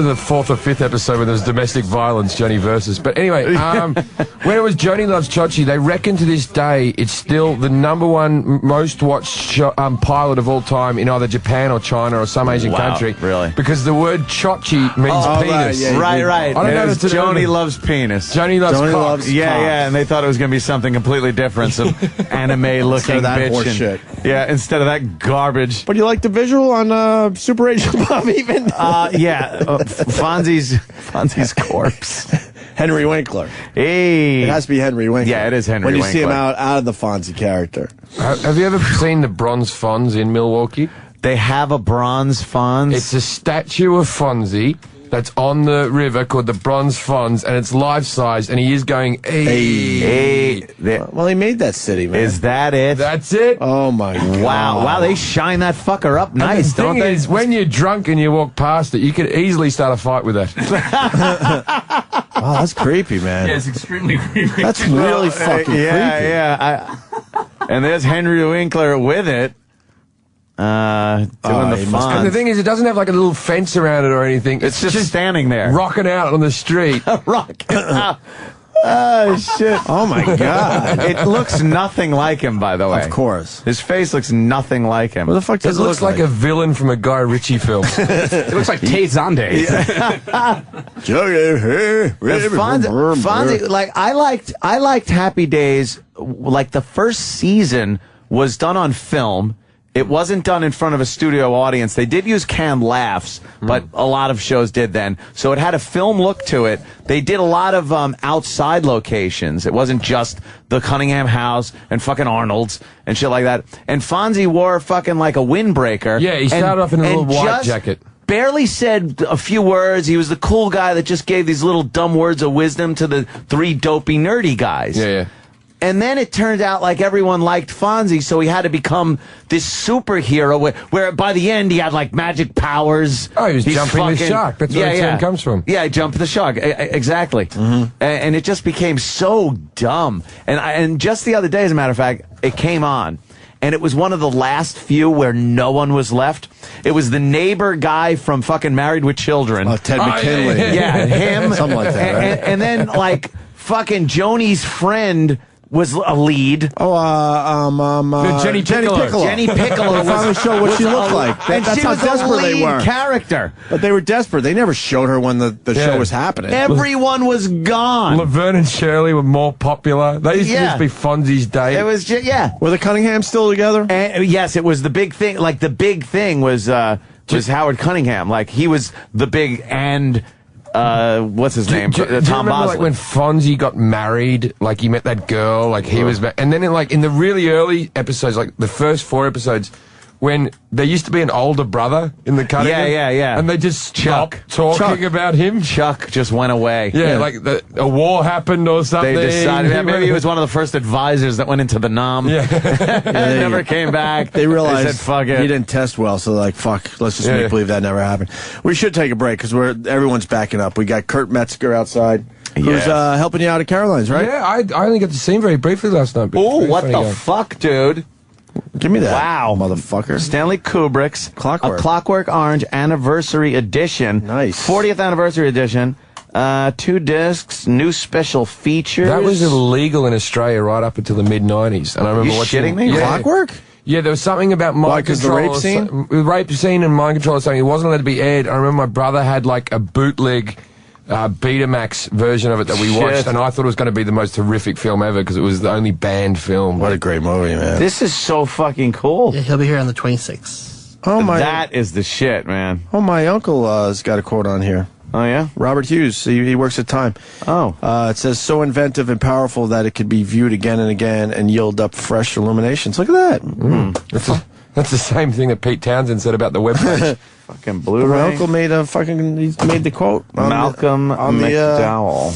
the 4th or 5th episode when there was domestic violence, Joni versus. But anyway, when it was Joni Loves Chachi, they reckon to this day it's still the #1 most watched pilot of all time in either Japan or China or some Asian country. Really? Because the word Chachi means penis. Right. I don't know if it's Joni Loves Penis. Joni Loves cock. Yeah, and they thought it was going to be something completely different, some anime-looking bitch. Shit. Yeah, instead of that garbage. But you like the visual on Super Agent Bob even? Fonzie's corpse. Henry Winkler. Hey. It has to be Henry Winkler. Yeah, it is Henry Winkler. When you Winkler. see him out of the Fonzie character. Have you ever seen the bronze Fonz in Milwaukee? They have a bronze Fonz? It's a statue of Fonzie that's on the river called the Bronze Fonz, and it's life-size, and he is going, hey. Well, he made that city, man. Is that it? That's it. Oh, my God. Wow, they shine that fucker up nice, don't they? The thing is, when you're drunk and you walk past it, you could easily start a fight with that. Wow, that's creepy, man. Yeah, it's extremely creepy. That's really fucking creepy. Yeah. And there's Henry Winkler with it. Doing the fun. And the thing is, it doesn't have like a little fence around it or anything. It's just standing there. Rocking out on the street. Rocking out. Oh, shit. Oh, my God. It looks nothing like him, by the way. Of course. His face looks nothing like him. What the fuck does it looks like a villain from a Guy Ritchie film. It looks like Tay Zonday. Fonzie, like, I liked Happy Days. Like, the first season was done on film. It wasn't done in front of a studio audience. They did use canned laughs, but a lot of shows did then. So it had a film look to it. They did a lot of outside locations. It wasn't just the Cunningham house and fucking Arnold's and shit like that. And Fonzie wore fucking like a windbreaker. Yeah, he started off in a little white jacket. barely said a few words. He was the cool guy that just gave these little dumb words of wisdom to the three dopey, nerdy guys. Yeah. And then it turned out like everyone liked Fonzie, so he had to become this superhero where by the end he had like magic powers. Oh, he was jumping the shark. That's where the term comes from. Yeah, he jumped the shark. Exactly. And it just became so dumb. And just the other day, as a matter of fact, it came on. And it was one of the last few where no one was left. It was the neighbor guy from fucking Married with Children. Oh, Ted McKinley. Yeah, him. Something like that, right? And then, like, fucking Joni's friend was a lead. Jenny Piccolo. Jenny Piccolo They finally showed what she looked like. And That's she how was desperate the they lead were. character. But they were desperate. They never showed her when the show was happening. Everyone was gone. Laverne and Shirley were more popular. They used to just be Fonzie's date. It was just, Were the Cunninghams still together? Yes, it was the big thing. Like, the big thing was Howard Cunningham. Like, he was the big what's his name? Do you remember, like, when Fonzie got married, like, he met that girl, like, he was... And then, in the really early episodes, like, the first 4 episodes, when there used to be an older brother in the Cunningham. Yeah. And they just stopped talking about him. Chuck just went away. Yeah, like, a war happened or something. They decided, maybe he was one of the first advisors that went into the NOM. Yeah. They never came back. They realized said, fuck it. he didn't test well, so like, fuck, let's just make believe that never happened. We should take a break because everyone's backing up. We got Kurt Metzger outside, who's helping you out at Caroline's, right? Yeah, I only got to see him very briefly last night. Oh, what the fuck, dude? Give me that. Wow. Motherfucker. Stanley Kubrick's Clockwork. A Clockwork Orange Anniversary Edition. Nice. 40th Anniversary Edition. 2 discs, new special features. That was illegal in Australia right up until the mid-90s. And I remember watching... shitting me? Yeah. Clockwork? Yeah, there was something about mind control. the rape scene? Rape scene and mind control or something. It wasn't allowed to be aired. I remember my brother had like a bootleg Betamax version of it that we watched, and I thought it was going to be the most horrific film ever because it was the only banned film. What a great movie, man. This is so fucking cool. Yeah, he'll be here on the 26th. Oh, my. That is the shit, man. Oh, my uncle has got a quote on here. Oh, yeah? Robert Hughes. He works at Time. Oh. It says, so inventive and powerful that it could be viewed again and again and yield up fresh illuminations. Look at that. That's the same thing that Pete Townsend said about the webpage. Fucking Blu-ray. My uncle made the quote. Malcolm McDowell.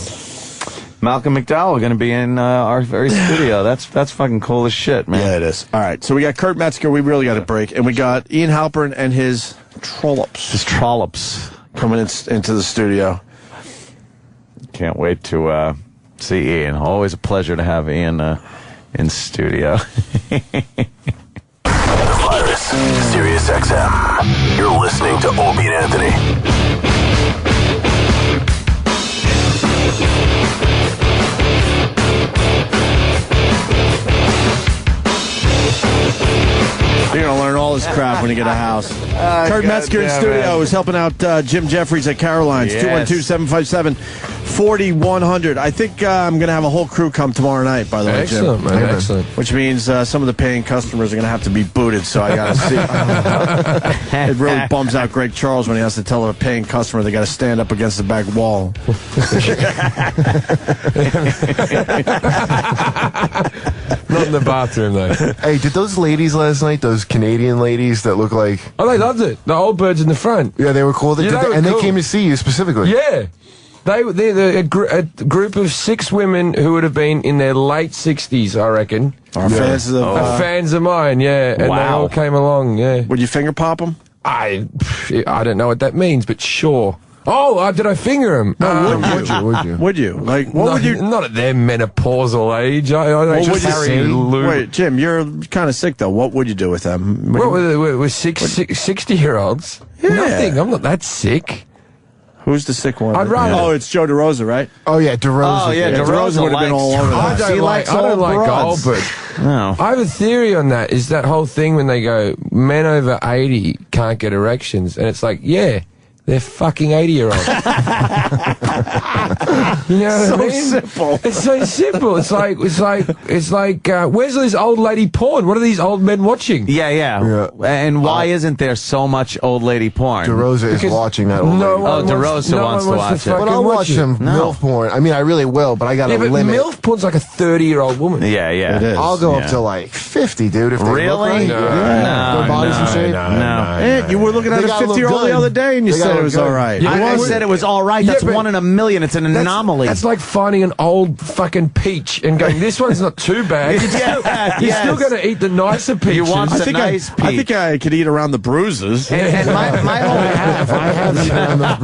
Malcolm McDowell going to be in our very studio. That's fucking cool as shit, man. Yeah, it is. All right, so we got Kurt Metzger. We really got a break. And we got Ian Halperin and his Trollops. Coming into the studio. Can't wait to see Ian. Always a pleasure to have Ian in studio. Virus, Sirius XM. You're listening to Opie and Anthony. You're going to learn all this crap when you get a house. Kurt Metzger in studio is helping out Jim Jeffries at Caroline's. Yes. 212-757-4100. I think I'm going to have a whole crew come tomorrow night, by the way, Jim. Excellent, man. Excellent. Which means some of the paying customers are going to have to be booted, so I got to see. It really bums out Greg Charles when he has to tell a paying customer they got to stand up against the back wall. Not in the bathroom, though. Hey, did those ladies last night, those Canadian ladies that look like... Oh, they loved it. The old birds in the front. Yeah, they were cool. They came to see you specifically. Yeah. They're a group of 6 women who would have been in their late 60s, I reckon. Fans of mine, yeah. And they all came along, yeah. Would you finger pop them? I don't know what that means, but sure. Oh, did I finger him? No, would you? Would you? Like, what would you? Not at their menopausal age. Wait, Jim, you're kind of sick though. What would you do with them? What we're 60-year-olds? Yeah. Nothing. I'm not that sick. Who's the sick one? I'd rather. Oh, it's Joe DeRosa, right? Oh yeah, DeRosa. Oh yeah, DeRosa would have been all over that. I don't like Goldberg. No. I have a theory on that. Is that whole thing when they go men over 80 can't get erections, and it's like, yeah, They're fucking 80-year-olds. You know what I mean? Simple. It's so simple. It's like. Where's this old lady porn? What are these old men watching? Yeah. And why isn't there so much old lady porn? DeRosa is watching that old lady. DeRosa wants to watch it. But I'll watch some MILF porn. I mean, I really will, but I got to limit. MILF porn's like a 30-year-old woman. Yeah. It is. I'll go up to like 50, dude. If they really? Look right. Their bodies in shape. No. You were looking at a 50-year-old the other day, and you said it was all right. I said it was all right. That's 1 in a million. It's an anomaly. That's like finding an old fucking peach and going, this one's not too bad. You're still going to eat the nicer peaches. You want the nice peach. I think I could eat around the bruises. And my whole I have eaten around those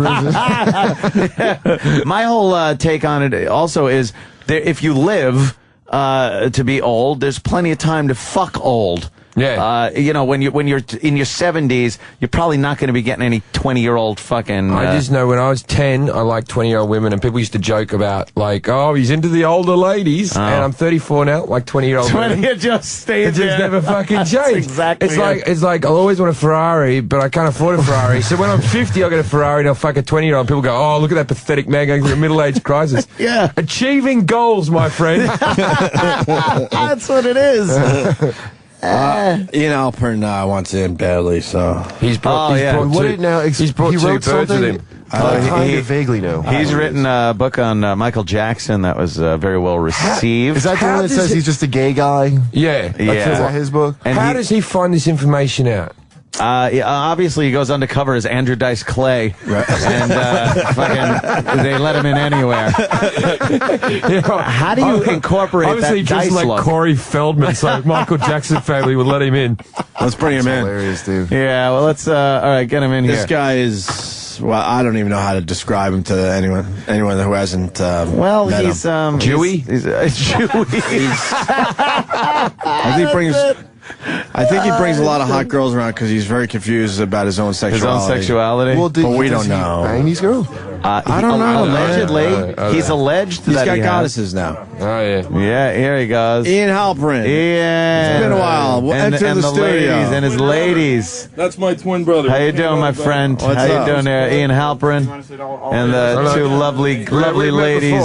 bruises. My whole take on it also is if you live to be old, there's plenty of time to fuck old. Yeah. You know, when you're in your 70s, you're probably not going to be getting any 20-year-old fucking. I just know when I was 10, I liked 20-year-old women, and people used to joke about like, oh, he's into the older ladies, and I'm 34 now, like 20-year-old women. 20 just stayed there. It just never fucking changed. Exactly. It's like I'll always want a Ferrari, but I can't afford a Ferrari. So when I'm 50, I'll get a Ferrari, and I'll fuck a 20-year-old. People go, oh, look at that pathetic man going through a middle-age crisis. Yeah. Achieving goals, my friend. That's what it is. Ian Halperin wants in badly, so he's brought. He wrote two birds something. with him. I kind of vaguely know. He's written a book on Michael Jackson that was very well received. Is that the one that says he's just a gay guy? Yeah. Is that his book? And how does he find this information out? Obviously, he goes undercover as Andrew Dice Clay, and fucking, they let him in anywhere. How do you incorporate obviously that just dice like look? Corey Feldman, so Michael Jackson family would let him in. Let's bring him in. Hilarious, dude. Yeah, well, let's all right, get him in here. This guy is. Well, I don't even know how to describe him to anyone who hasn't. Met he's him. Jewy. He's Jewy. I think he brings a lot of hot girls around because he's very confused about his own sexuality. Well, but we don't know. Bang these girls? I don't know. Allegedly, he's alleged He's that got he goddesses now. Oh yeah. Yeah, here he goes. Ian Halperin. Ian. It's been a while. We'll enter the studio. Ladies and his ladies. That's my twin brother. How you doing, my friend? What's How you up? doing there, Ian Halperin? And the two lovely ladies.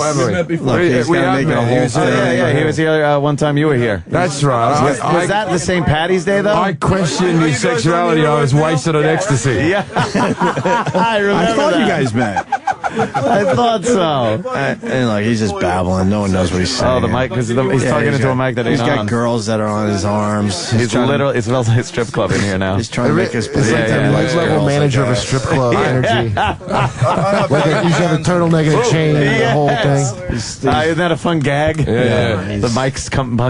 Look, he's got to make it a whole thing. Yeah, he was here one time you were here. That's right. Was that the St. Patty's Day, though? I questioned his sexuality. I was wasted on ecstasy. Yeah. I remember I thought that. you guys met. I thought so. And like he's just babbling. No one knows what he's saying. Oh, the mic, because he's talking into a mic that he's ain't got on. girls that are on his arms. He's literally, it smells like a strip club in here now. He's trying to make us. It's like the mid-level manager of a strip club energy. Like you should have a turtleneck and a chain and the whole thing. Isn't that a fun gag? Yeah. The mic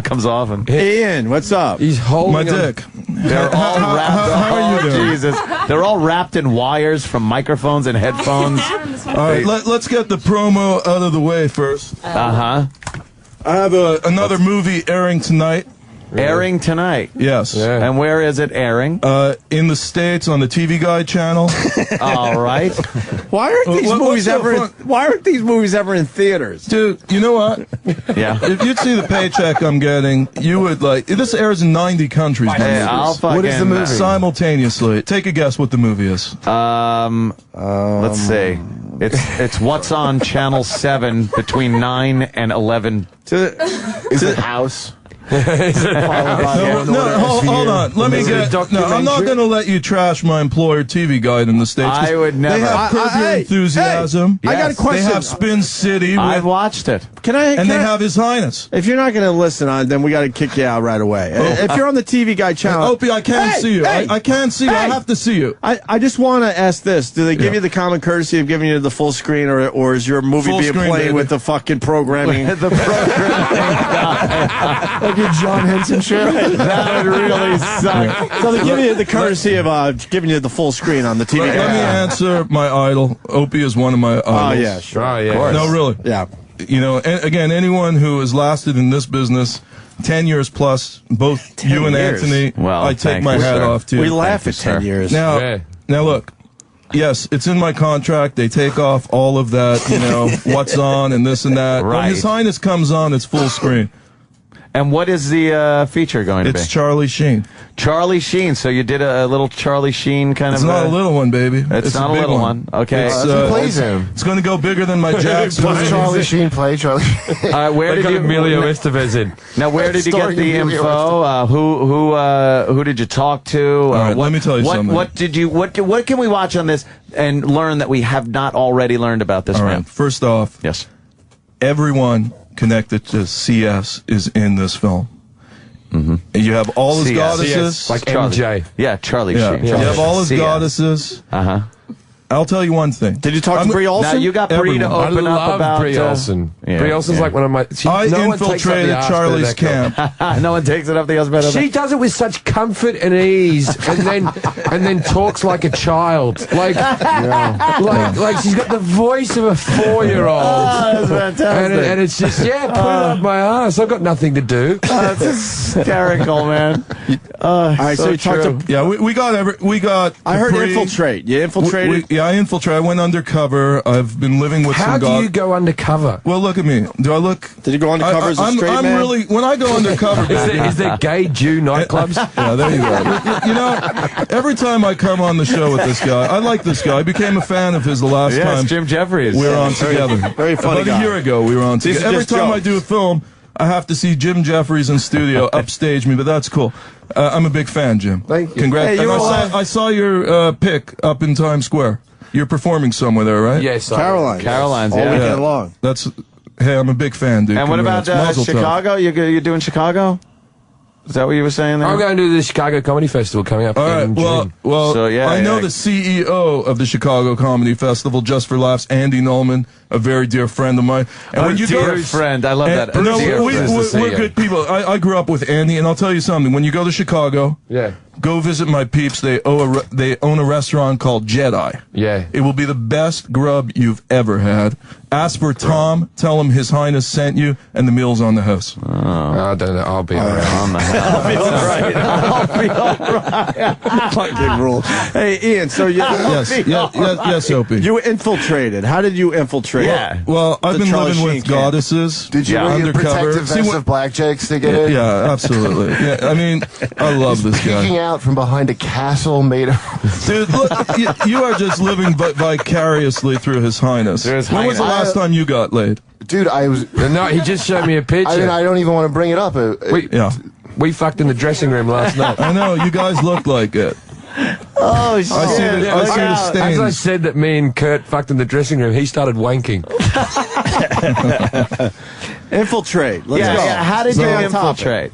comes off. And Ian, what's up? He's holding My dick. they're all wrapped. How are you doing? Jesus. They're all wrapped in wires from microphones and headphones. All right, let's get the promo out of the way first. Uh-huh. I have another movie airing tonight. Airing tonight. Yes. Yeah. And where is it airing? In the States on the TV Guide channel. All right. Why aren't these movies ever in theaters? Dude, you know what? Yeah. If you'd see the paycheck I'm getting, you would like. This airs in 90 countries. Hey, I'll fucking, what is the movie? Simultaneously. Take a guess what the movie is. Let's see. It's what's on Channel 7 between 9 and 11. Is it House? Hold on. Let me get. No, I'm not going to let you trash my employer TV Guide in the States. I would never. They have Curb Your Enthusiasm. I got a question. They have Spin City. I've watched it. They have His Highness. If you're not going to listen on, then we got to kick you out right away. If you're on the TV Guide channel, Opie, I can't see you. I can't see you. I have to see you. I just want to ask this: do they give you the common courtesy of giving you the full screen, or is your movie Full being screen, played baby. with the fucking programming? The programming. Like a John Henson show? That would really suck. So they give you the courtesy of giving you the full screen on the TV Guide. Let me answer my idol. Opie is one of my idols. Oh yeah, sure. Oh yeah. No, really. Yeah. You know, and again, anyone who has lasted in this business 10 years plus, both 10 you and years. Anthony, Well, I take thank my you, hat sir. off to. We laugh at 10 years. Now, look. Yes, it's in my contract. They take off all of that, what's on and this and that. Right. When His Highness comes on, it's full screen. And what is the feature going to be? It's Charlie Sheen. Charlie Sheen. So you did a little Charlie Sheen kind It's of. not a little one, baby. It's not a little one. Okay. It's, plays him. It's going to go bigger than my Jackson. Does Charlie Sheen play Charlie? Where did you Emilio Estevez in? Now, where did you get the info? Who did you talk to? All right, let me tell you something. What can we watch on this and learn that we have not already learned about this All man? right. First off, yes, everyone connected to CS is in this film. Mm-hmm. You have all his goddesses, like MJ. Yeah, Charlie Sheen. You have all his goddesses. I'll tell you one thing. Did you talk to Brie Olson? Now you got Brie to open up about Brie Olson. Yeah, Brie Olson's like one of my. I infiltrated Charlie's camp. No one takes it up the husband. She does it with such comfort and ease, and then talks like a child, like she's got the voice of a 4-year-old. Oh, that's fantastic. And it's just put it up my ass. I've got nothing to do. That's hysterical, man. All right, so you talked to. Yeah, we got. I heard infiltrate. You infiltrated. I infiltrated. I went undercover. I've been living with How some do you go undercover? Well, look at me. Do I look? Did you go undercover as a straight man? I'm really. When I go undercover, is there gay Jew nightclubs? Yeah, there you go. You know, every time I come on the show with this guy, I like this guy. I became a fan of his the last time. Jim Jeffries. We were on together. Very funny About guy. a year ago, we were on together. Every time jokes. I do a film, I have to see Jim Jeffries in studio upstage me, but that's cool. I'm a big fan, Jim. Thank you. Congrats. Hey, And I saw your pic up in Times Square. You're performing somewhere there, right? Yes, Caroline's. Caroline's, All yeah. weekend long. Hey, I'm a big fan, dude. And what about Congrats. Mazel tov. Chicago? You're doing Chicago? Is that what you were saying there? I'm going to the Chicago Comedy Festival coming up. All right. in June. Well, So, yeah, I know yeah. the CEO of the Chicago Comedy Festival, Just for Laughs, Andy Nolman, a very dear friend of mine. And when you dear go, friend, I love that. No, Dear friend. we're good people. I grew up with Andy, and I'll tell you something. When you go to Chicago, go visit my peeps. They own a restaurant called Jedi. Yeah. It will be the best grub you've ever had. Ask for Tom. Tell him His Highness sent you, and the meal's on the house. I don't know. I'll be all right. On the house. I'll be all right. Fucking rule. Hey, Ian, so Yes, Opie. you infiltrated. How did you infiltrate? Yeah. Well, I've been Charlie living Sheen with camp. goddesses. Did you bring a protective vest of blackjacks to get in? Yeah, absolutely. Yeah, I mean, I love this guy. Peeking out from behind a castle made of... Dude, look, you are just living vicariously through His Highness. His When was the Highness. last time you got laid? Dude, I was... No, he just showed me a picture. I don't even want to bring it up. We fucked in the dressing room last night. I know, you guys look like it. Oh, shit. I see the stains. As I said that me and Kurt fucked in the dressing room, he started wanking. Infiltrate. Let's go. Yeah, how did you infiltrate?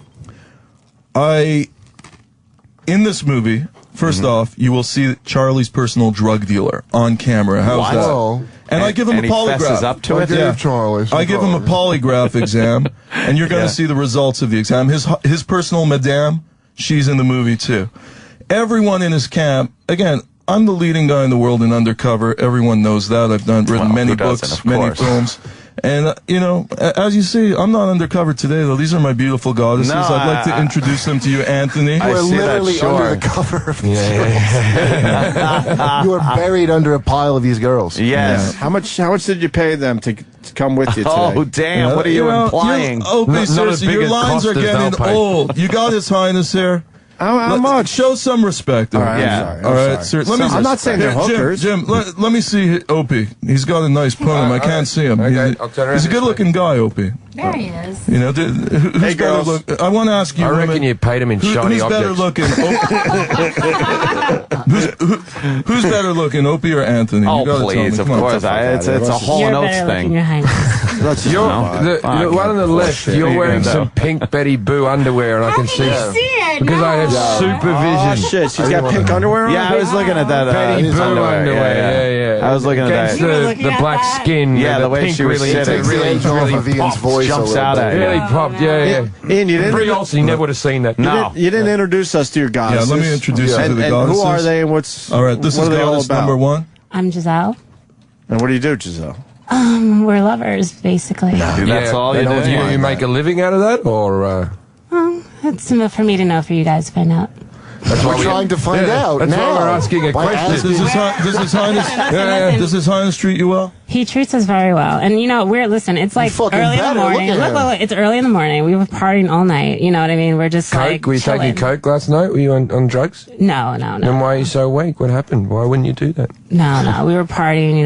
In this movie, first off, you will see Charlie's personal drug dealer on camera. How's What? that? Oh. And I give him and a he polygraph. fesses up to it? Yeah. Charlie. I give him a polygraph exam, and you're going to see the results of the exam. His personal madame, she's in the movie too. Everyone in his camp, again, I'm the leading guy in the world in undercover. Everyone knows that. I've written many books, many films. And, you know, as you see, I'm not undercover today, though. These are my beautiful goddesses. No, I'd like to introduce them to you, Anthony. We're literally under the cover of these girls. You are buried under a pile of these girls. Yes. How much did you pay them to come with you today? Oh, damn. What are you implying? Seriously, your lines are getting old. You got His Highness here. How much? Show some respect. All right, yeah. All right, sir. I'm not saying they're hookers. Jim, let me see Opie. He's got a nice pony. I can't see him. Okay, I'll turn around He's a this good-looking guy, Opie. There he is. You know, who's Hey, better girls. look? I want to ask you. I reckon women, you paid him in shiny who's better objects. looking? Who's better looking, Opie or Anthony? You Oh, gotta tell please, me. of Come on. course. It's a Hall You're and Oates better looking, thing. Your Highness. The one on the left, you're wearing some pink Betty Boo underwear, and I can see it. because I have supervision. Oh, shit. She's got pink underwear on? Yeah, I was looking at that. Betty Boo underwear. I was looking at Against that. the black skin. Yeah, the way pink she was really, sitting. really, Takes the edge off of Ian's voice a jumps little out bit. at you. really popped. Yeah. Ian, you Brie didn't, Olsen, you never would have seen that. No. you didn't introduce us to your goddesses. Yeah, let me introduce you to the and goddesses. who are they and what's All right, this what is are they all goddess about? number one. I'm Giselle. And what do you do, Giselle? We're lovers, basically. That's all you And do. you make a living out of that, or? It's enough for me to know for you guys to find out. That's We're trying to find out That's now. why we're asking a By question. Does His Highness treat you well? He treats us very well. And, it's like fucking early in the better. morning. Look at Look, it's early in the morning. We were partying all night. You know what I mean? We're just like Coke? Were you chilling. taking Coke last night? Were you on drugs? No. Then why are you so weak? What happened? Why wouldn't you do that? No. We were partying,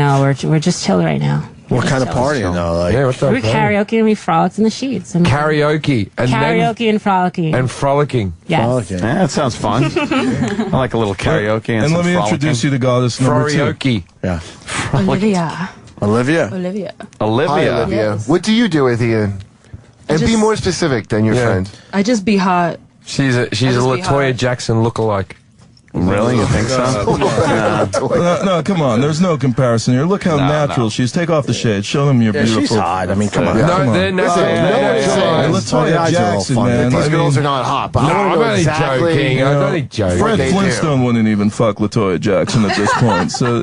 we're just chill right now. What kind of partying though? Like, yeah, what's We that? were karaoke and we frolicked in the sheets. And Karaoke. karaoke and frolicking. And frolicking. Yes. Frolicking. Yeah, that sounds fun. I like a little karaoke and And some let me frolicking. introduce you to goddess number 2. Karaoke. Yeah. Olivia. Olivia. Hi, Olivia. Yes. What do you do with Ian? And be just- more specific than your friend. I just be hot. She's a just be Latoya hot. Jackson lookalike. Really? You think so? No, come on. There's no comparison here. Look how natural she is. Take off the shade. Show them your beautiful. She's hot. I mean, come on. Yeah, No, come on. they're natural. Latoya Jackson, man. These girls are not hot, but No, I I'm want to know only exactly. joking. I'm only joking. Fred they do. Flintstone wouldn't even fuck Latoya Jackson at this point. So,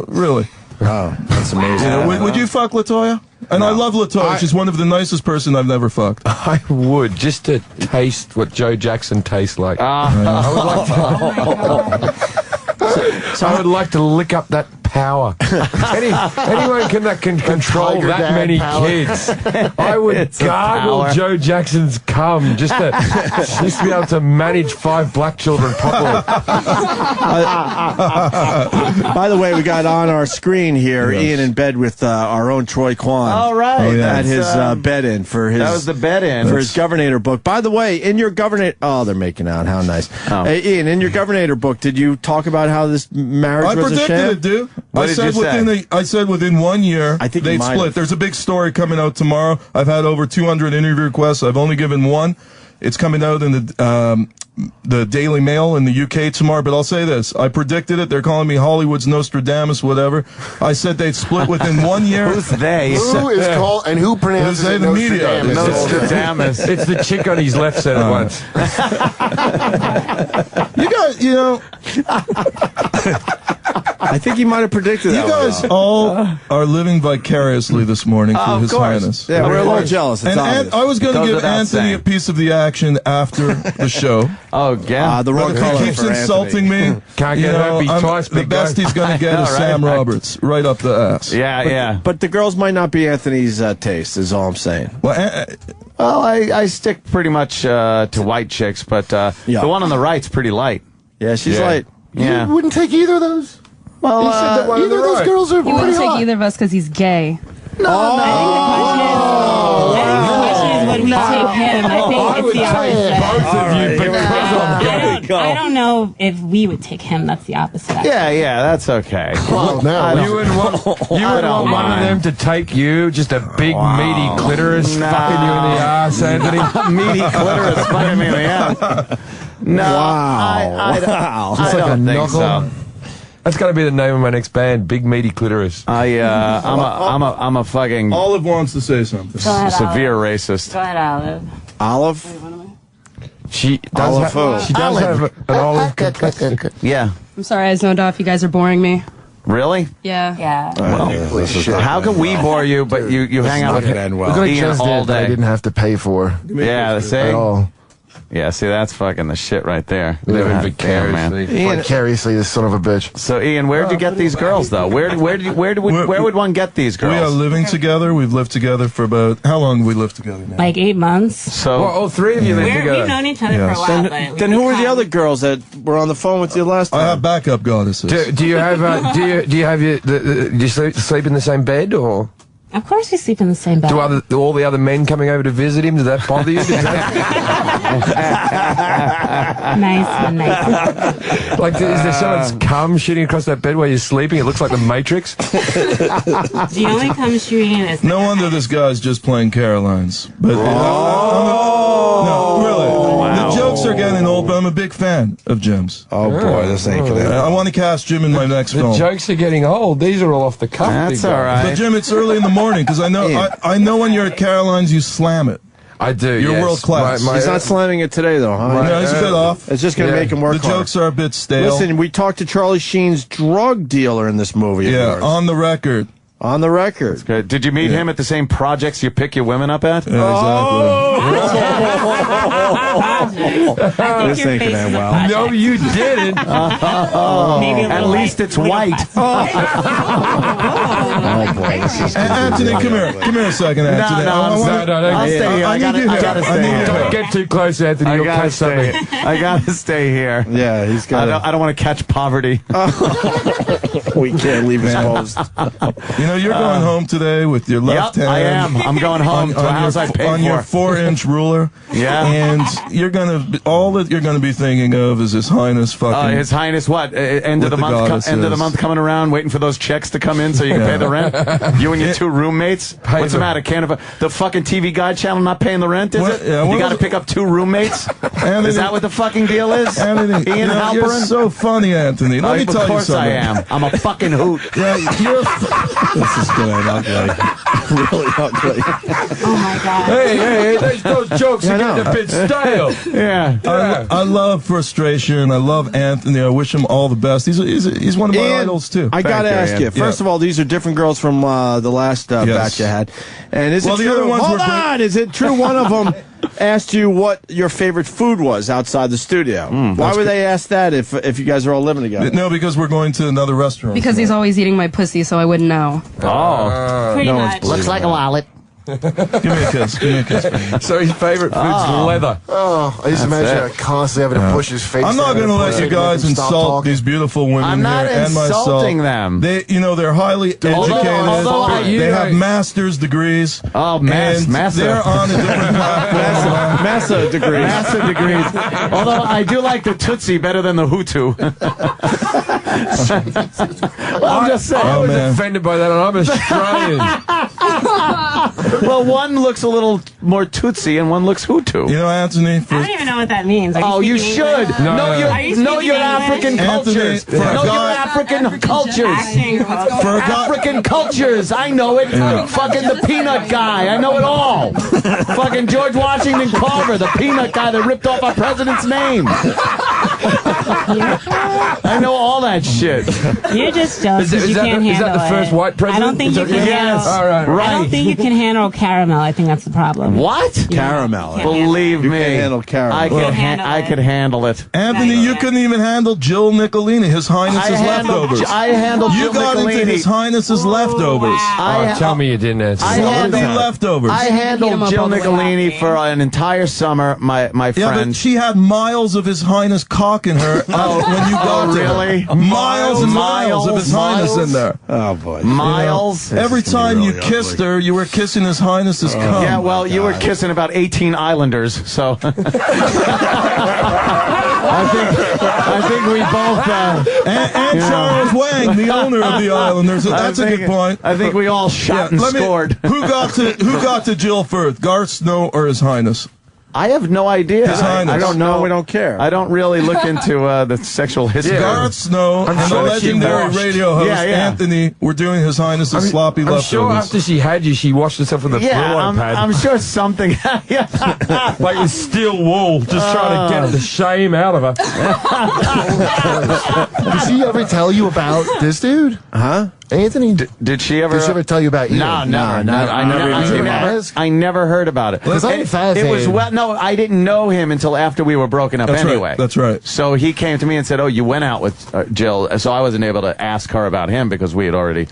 really. Oh, that's amazing. Would you fuck Latoya? And I love Latoya. She's one of the nicest person I've never fucked. I would, just to taste what Joe Jackson tastes like. I would like to lick up that power. Anyone that can control Tiger that Dad many power. kids. I would gargle Joe Jackson's cum just to be able to manage 5 black children properly. By the way, we got on our screen here Ian in bed with our own Troy Kwan. All right. Oh, yeah. At his bed-in for his... That was the bed-in. For his Governator book. By the way, in your Governator... Oh, they're making out. How nice. Oh. Hey, Ian, in your Governator book, did you talk about how this marriage I was a predicted sham? it, dude. What did you say? I said within 1 year I think they'd you might split. have. There's a big story coming out tomorrow. I've had over 200 interview requests. I've only given one. It's coming out in the Daily Mail in the UK tomorrow. But I'll say this: I predicted it. They're calling me Hollywood's Nostradamus, whatever. I said they'd split within 1 year. Who's they? Who is called and who pronounces They it? the media. Nostradamus. It's the chick on his left said it once. You guys, I think he might have predicted that. you guys all are living vicariously this morning through of His course. Highness. Yeah, we're a little jealous. It's And obvious. I was going to Goes give without Anthony saying. a piece of the action after the show. Oh, yeah. the But wrong if color he keeps for insulting Anthony. me, Can't get happy twice, the big best guy. he's going to get is All right. Sam Roberts right up the ass. Yeah. But the girls might not be Anthony's taste, is all I'm saying. Well, Well, I stick pretty much to white chicks, but the one on the right's pretty light. Yeah, she's Yeah. light. Yeah. You wouldn't take either of those? Well, You said that either of those girls are You pretty wouldn't take hot. either of us because he's gay. I think the question is, would we take him? I think it's the opposite. both of you because I'm gay. I don't know if we would take him. That's the opposite. Yeah, that's okay. Well, no. You would want don't one of mind. them to take you, just a big meaty clitoris fucking you in the ass, Anthony. Meaty clitoris fucking me in the ass. No, I Just like a don't think knuckle. so. That's got to be the name of my next band, Big Meaty Clitoris. I'm a fucking Olive wants to say something. Go ahead, severe racist. Go ahead, Olive. Olive? She does Olive who? have, she does have an olive. Yeah. I'm sorry, I zoned off. You guys are boring me. Really? Yeah. How can we bore you, but you hang out with end well. Look at Ian just all that I day? didn't have to pay for Yeah, see? at all. Yeah, see, that's fucking the shit right there. Living God damn, vicariously. man. Vicariously, this son of a bitch. So, Ian, where'd you get these girls, though? Where would one get these We are girls? living together. We've lived together for about how long? We lived together now. Like 8 months. So, Well, all three of you live We've together. known each other Yes. for a while. but Then who were the other girls that were on the phone with you last I time? have backup goddesses. Do you have do you have do you sleep in the same bed, or Of course, we sleep in the same bed. do all the other men coming over to visit him? Does that bother you? Nice one, nice. Like, is there someone's cum shooting across that bed while you're sleeping? It looks like the Matrix. The only come shooting is No wonder this guy's just playing Carolines. But no, really. The jokes are getting old, but I'm a big fan of Jim's. Oh boy, this ain't gonna. I want to cast Jim in my next The film. jokes are getting old. These are all off the cuff. That's big guy. all right. But Jim, it's early in the morning because I know I know when you're at Caroline's, you slam it. I do. You're yes. world class. He's not slamming it today, though, huh? No, he's a bit off. It's just going to make him work The harder. jokes are a bit stale. Listen, we talked to Charlie Sheen's drug dealer in this movie. of Yeah, yours. on the record. On the record. Good. Did you meet him at the same projects you pick your women up at? This ain't gonna end well. No, you didn't. At least it's white. Oh boy, this is Anthony, come here. Come here a second, Anthony. No, I'll stay here. I gotta stay here. Don't get too close, Anthony. You'll catch something. I gotta stay here. Yeah, he's got. I don't want to catch poverty. We can't leave his post. You know, you're going home today with your left hand. I am. I'm going home to a house I paid on your 4-inch ruler. Yeah. And you're all that you're gonna be thinking of is His Highness fucking. His Highness, what? End of the month. End of the month coming around, waiting for those checks to come in so you can pay the rent. You and your 2 roommates. What's the matter? The fucking TV Guide channel not paying the rent? Is it? Yeah, you got to pick up 2 roommates. Is that what the fucking deal is? Anthony, Ian Halperin? you're so funny, Anthony. Let me tell you something. Of course I am. I'm a fucking hoot. Yeah, This is going ugly. Really ugly. Oh my God. Hey, those jokes are getting a bit stale. Yeah. I love frustration. I love Anthony. I wish him all the best. He's one of my idols too. I gotta ask you. First of all, these are different girls from the last batch you had. And is it true? The other ones Hold on. Is it true one of them asked you what your favorite food was outside the studio? Why would they ask that if you guys are all living together? No, because we're going to another restaurant. Because he's always eating my pussy, so I wouldn't know. Pretty much. Looks like a wallet. Give me a kiss. Give me a kiss. So his favorite food's leather. Oh, I just imagine constantly having to push his face. I'm not going to let you guys insult these beautiful women here and myself. I'm not insulting them. They're highly educated. They have master's degrees. Oh, master. They're on a different platform. Massa degrees. Massa degrees. Although I do like the Tootsie better than the Hutu. I'm just saying. I was offended by that, and I'm Australian. Well, one looks a little more Tootsie and one looks Hutu. You know, Anthony. I don't even know what that means. You should. Know your African cultures. Know your African cultures. African cultures. I know it. Fucking the peanut guy. I know it all. Fucking George Washington Carver, the peanut guy that ripped off our president's name. I know all that shit. You're just jealous because you can't handle it. Is that the first white president? I don't think you can handle. All right. I don't think you can handle caramel. I think that's the problem. What? Caramel. Believe me. You can handle caramel. I could handle it. Anthony, you couldn't even handle Jill Nicolini, His Highness's leftovers. I handled Jill You got Nicolini. into His Highness's leftovers. Tell me you didn't. Sloppy leftovers. I handled Jill Nicolini for an entire summer, my friend. Yeah, but she had miles of His Highness cock in her when you got to really? her. Miles and miles of His Highness in there. Oh, boy. Miles? Every time you kissed her, you were kissing His Highness's cum. Yeah, well, you were kissing about 18 islanders, so... I think we both... and Charles Wang, the owner of the Islanders. That's a good point. I think we all shot and scored. Who got to Jill first, Garth Snow or His Highness? I have no idea. His Highness. I don't know. We don't care. I don't really look into the sexual history. Garth Snow and the legendary radio host Anthony were doing His Highness's sloppy leftovers. I'm sure after she had you, she washed herself with a blow-up pad. I'm sure something. Like with steel wool, just trying to get the shame out of her. Did she ever tell you about this dude? Huh? Anthony? Did she ever tell you about you? No, I never heard about it. Because I'm fascinated. I didn't know him until after we were broken up anyway. That's right. So he came to me and said, "Oh, you went out with Jill." So I wasn't able to ask her about him because I'd already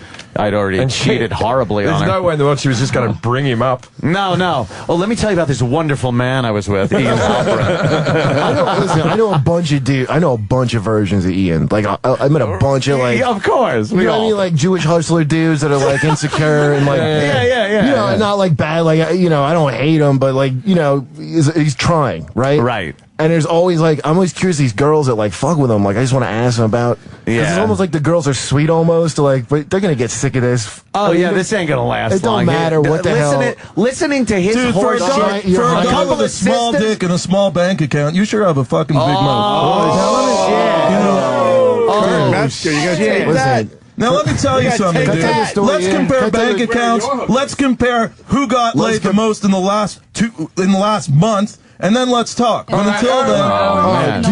cheated horrily on her. There's no way in the world she was just going to bring him up. No. Well, let me tell you about this wonderful man I was with, Ian Halperin. I know a bunch of dudes. I know a bunch of versions of Ian. Like I met a bunch of of course, you know what I mean, like Jewish hustler dudes that are like insecure and like you know, not like bad, like I don't hate him, but like he's trying, right. And there's always like, I'm always curious, these girls that like fuck with him, like I just want to ask them about. Yeah. It's almost like the girls are sweet almost, like, but they're gonna get sick of this. This ain't gonna last long. It don't matter what the hell. Listening to his horse shit. For a guy with a small dick and a small bank account, you sure have a fucking big mouth. Metzger, you gonna take that? Now let me tell you something, dude. Let's compare bank accounts. Let's compare who got laid the most in the last month, and then let's talk. But until then,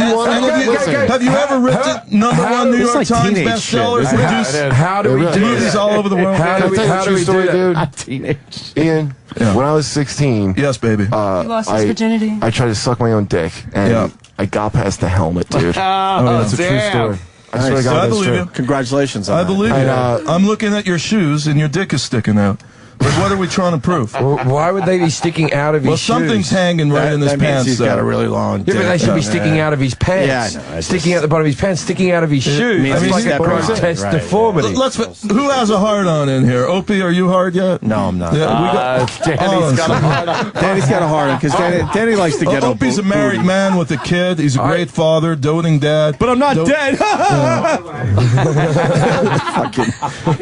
Have you ever ripped it #1 New York Times bestseller? How do we do movies all over the world? How do we do that? Teenage. Ian, when I was 16. Yes, baby. He lost his virginity. I tried to suck my own dick, and I got past the helmet, dude. That's a true story. I swear to God, I believe you. Congratulations on I that. believe you. I'm looking at your shoes, and your dick is sticking out. But what are we trying to prove? Well, why would they be sticking out of his shoes? Well, something's hanging right in his that means pants. he's got a really long dick. Yeah, but they should be sticking out of his pants. Yeah, I know. Sticking out the bottom of his pants, sticking out of his shoes. It's It's like a grotesque deformity. Who has a hard on in here? Opie, are you hard yet? No, I'm not. Danny's got a hard on. Danny's got a hard on because Danny likes to get Opie's a married man with a kid. He's a great father, doting dad. But I'm not dead.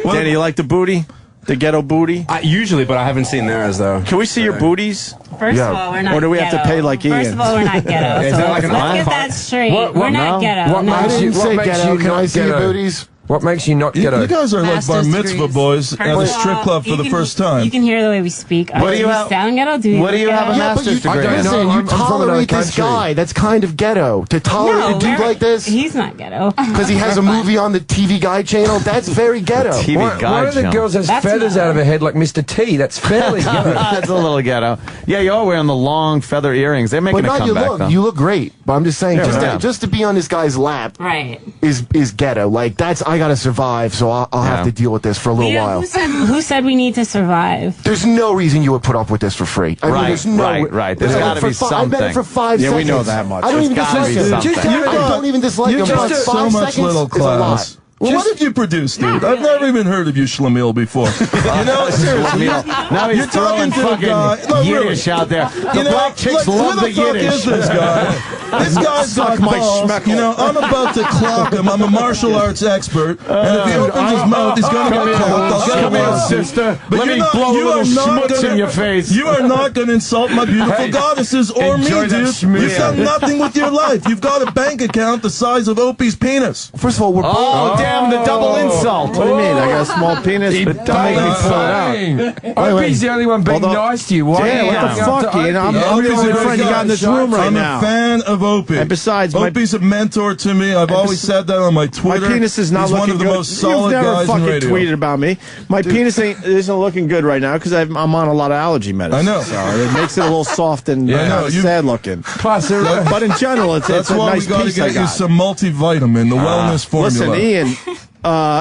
Danny, you like the booty? The ghetto booty? Usually, but I haven't seen theirs, though. Can we see your booties? First of all, we're not Or do we have to ghetto. pay like Ian? First of all, we're not ghetto. Is So that like let's an get that straight. What- we're not ghetto. What no. makes you, say what makes ghetto. you Can not I see your ghetto? booties? What makes you not ghetto? You guys are like bar Master's mitzvah degrees. boys at a First of strip all, club for you the can- first time. You can hear the way we speak. What do you have- sound ghetto? Do you what do you have a master's degree? But listen, know. you I'm from another tolerate this country. guy. That's kind of ghetto. To tolerate a dude like this He's not ghetto. because he has a movie on the TV Guide channel. That's very ghetto. One of the girls has That's feathers not- out of her head like Mr. T. That's fairly ghetto. That's a little ghetto. Yeah, you are wearing the long feather earrings. They're making But a not you comeback, look. though. You look great. But I'm just saying, Yeah, just to be on this guy's lap Right. is ghetto. Like that's I gotta survive, so I'll have to deal with this for a little while. Who said we need to survive? There's no reason you would put up with this for free. I mean, Right, there's no, right. There's I gotta for be I met him something. for 5 Yeah, seconds. we know that much. I don't There's even gotta dislike be him. something. I don't even dislike him. Just But so 5 much seconds little is a lot. class. Well, what have you produced, dude? I've never even heard of you, Schlemiel, before. You know, seriously. Now he's You're talking throwing to a fucking guy. No, really. Yiddish out there. The You know, black chicks who love the the fuck Yiddish. is this guy? This guy's got balls. You know, I'm about to clock him. I'm a martial arts expert, and if he opens his mouth, he's going to get clocked. I'll get a lawsuit. sister. But Let you're me not- blow you a are little not schmutz gonna- in your face. You are not going to insult my beautiful goddesses or me, enjoy that dude. schmutz. You've done nothing with your life. You've got a bank account the size of Opie's penis. First of all, we're Oh, damn, the double insult. What do you mean? I got a small penis, but don't make me pull it out. Opie's the only one being nice to you. Why Yeah, are you what the going up fuck, to Ian? Opie? I'm the only friend you got in this room right I'm now. a fan of Opie. And besides, Opie's a mentor to me. I've always said that on my My Twitter. penis is not He's looking one of the good. most solid You've never guys fucking in radio. tweeted about me. My penis isn't looking good right now because I'm on a lot of allergy medicine. I know. So it makes it a little soft and I know. sad looking. Plus, But in general, it's That's a why nice we got to piece I get you got. some multivitamin, the wellness formula. Listen, Ian,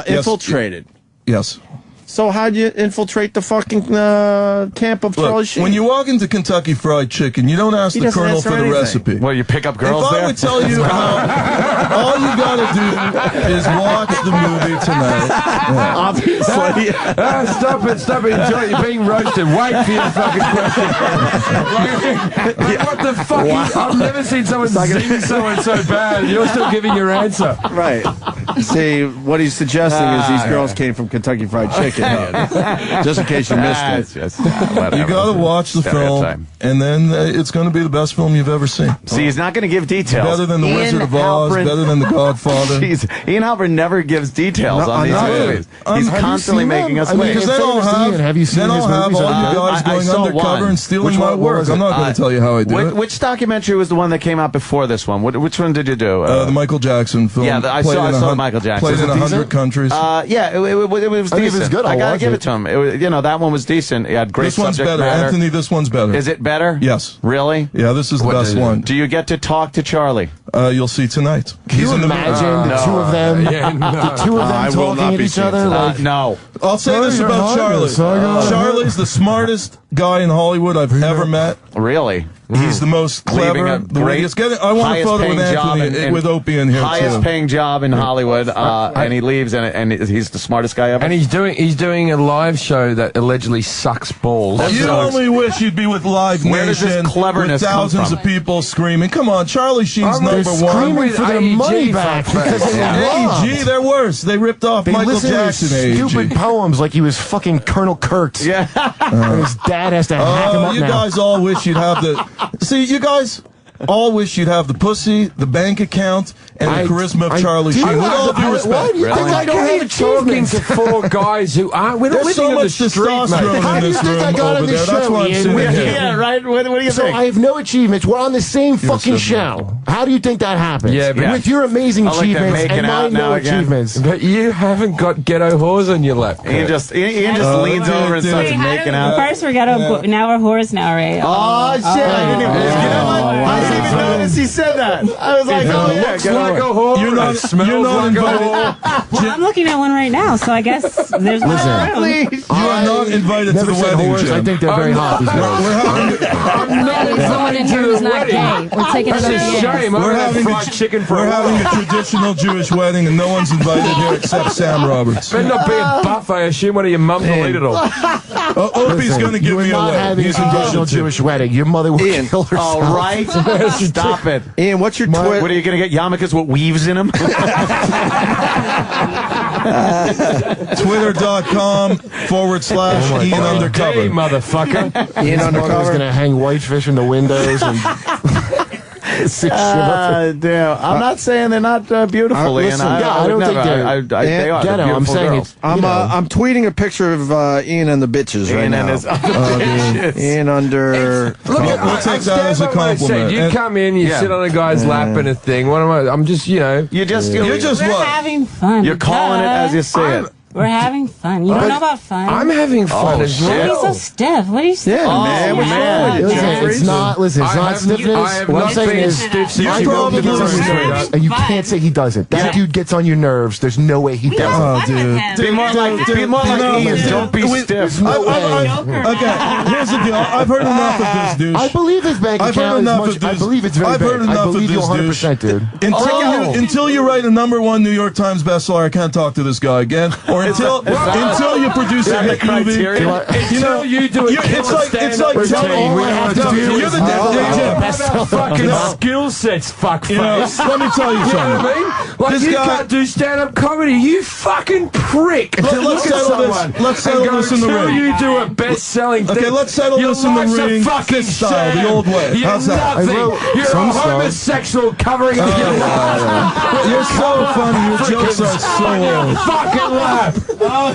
infiltrated. Yes. So how'd you infiltrate the fucking camp of Charlie Look, Sheen? when you walk into Kentucky Fried Chicken, you don't ask He the doesn't colonel answer for the anything. recipe. Well, you pick up girls If I there? would tell you how, all you gotta do is watch the movie tonight. Yeah. Obviously. Stop it, enjoy it. You're being roasted. Wait for your fucking question. What the fuck? I've never seen someone zing someone so bad. You're still giving your answer. Right. See, what he's suggesting is these girls came from Kentucky Fried Chicken. Ian. Just in case you missed it. You gotta watch the film, and then it's gonna be the best film you've ever seen. See, he's not going to give details. Better than The Wizard of Oz, better than The Godfather. Jeez, Ian Halperin never gives details on these movies. He's constantly making us wait. Because then I'll have you seen his movies? all you guys going undercover and stealing my work. I'm not going to tell you how I do it. Which documentary was the one that came out before this one? Which one did you do? The Michael Jackson film. Yeah, I saw Michael Jackson. Played in 100 countries. Yeah, it was decent. It was good. I gotta watch give it to him. It was, that one was decent. It had great This one's subject better. matter. Anthony, this one's better. Is it better? Yes. Really? Yeah, this is the best one. Do you get to talk to Charlie? You'll see tonight. Can you imagine the two of them? The two of them talking at each other? Like, no. I'll say this about Charlie. Charlie's the smartest guy in Hollywood I've ever met. Really? He's the most clever. Leaving a great, I want a photo with Anthony with Opie in here highest too. paying job in Hollywood, and he leaves, and he's the smartest guy ever. And he's doing a live show that allegedly sucks balls. You only wish you'd be with Live Where does Nation this cleverness with thousands come of people screaming. Come on, Charlie Sheen's they're number one. screaming for their AEG money back because they were robbed. AEG, they're worse. They ripped off They Michael listen to Jackson. his stupid AEG. poems like he was fucking Colonel Kurtz. Yeah. And his dad has to hack him up you now. guys all wish you'd have the. See, you guys. all wish you'd have the pussy, the bank account, and the charisma of Charlie Sheen. With all due respect. I don't have talking to 4 guys who aren't. We're not living on the street, mate. How do you think I got on this show, Ian? Yeah, right? What do you think? I have no achievements. We're on the same fucking show. How do you think that happens? Yeah, but with your amazing achievements and my no achievements. But you haven't got ghetto whores on your lap. Ian just leans over and starts making out. First we're ghetto, now we're whores now, right? Oh, shit. I didn't even, you know what? I didn't even notice he said that. I was like, oh, yeah. Looks like a whore. You're not invited. Well, I'm looking at one right now, so I guess there's one room. You are not invited to the wedding, Jim. I think they're very hot. I'm not someone in here who's not gay. We're taking it That's a shame. We're having a traditional Jewish wedding, and no one's invited here except Sam Roberts. Better not be a buff. I assume one of your mums will eat it all. Opie's going to give me a not having a traditional Jewish wedding. Your mother will kill herself. All right. Stop it. Ian, what's your Twitter? What are you going to get? Yarmulkes with weaves in them? Twitter.com/Ian Undercover. Hey, motherfucker. Ian Undercover is going to hang whitefish in the windows and damn. I'm not saying they're not beautiful, Ian. Listen, I don't think they're they are. ghetto. I'm saying it's. I'm tweeting a picture of Ian and the bitches right now. Ian under. Look, we'll take that as a compliment. You come in, you sit on a guy's lap and a thing. What am I? I'm just, You're just We're having fun. You're calling it as you say it. We're having fun. You don't know about fun. I'm having fun as well. Why are you so stiff? What are you saying? Yeah, man. What's wrong with you? It's not. Listen, it's not stiffness. What I'm saying is, and you can't say he doesn't. That dude gets on your nerves. There's no way he doesn't. Oh, dude. Be more like Ian. Don't be stiff. Okay, here's the deal. I've heard enough of this douche. I believe his bank account is much. I believe it's very big. I've heard enough of this douche. 100%, dude. Until you write a #1 New York Times bestseller, I can't talk to this guy again. Or until you produce a hit movie, until you do a it's like telling we have to do you're the devil. fucking skill sets, fuckface. Let me tell you something. You know what I mean? Like, you can't do stand-up comedy, you fucking prick. Let's settle this in the ring. Until you do a best-selling thing. Okay, let's settle this in the ring. Fist style, the old way. How's that? You're a homosexual covering up your life. You're so funny. Your jokes are so old. Fucking laugh.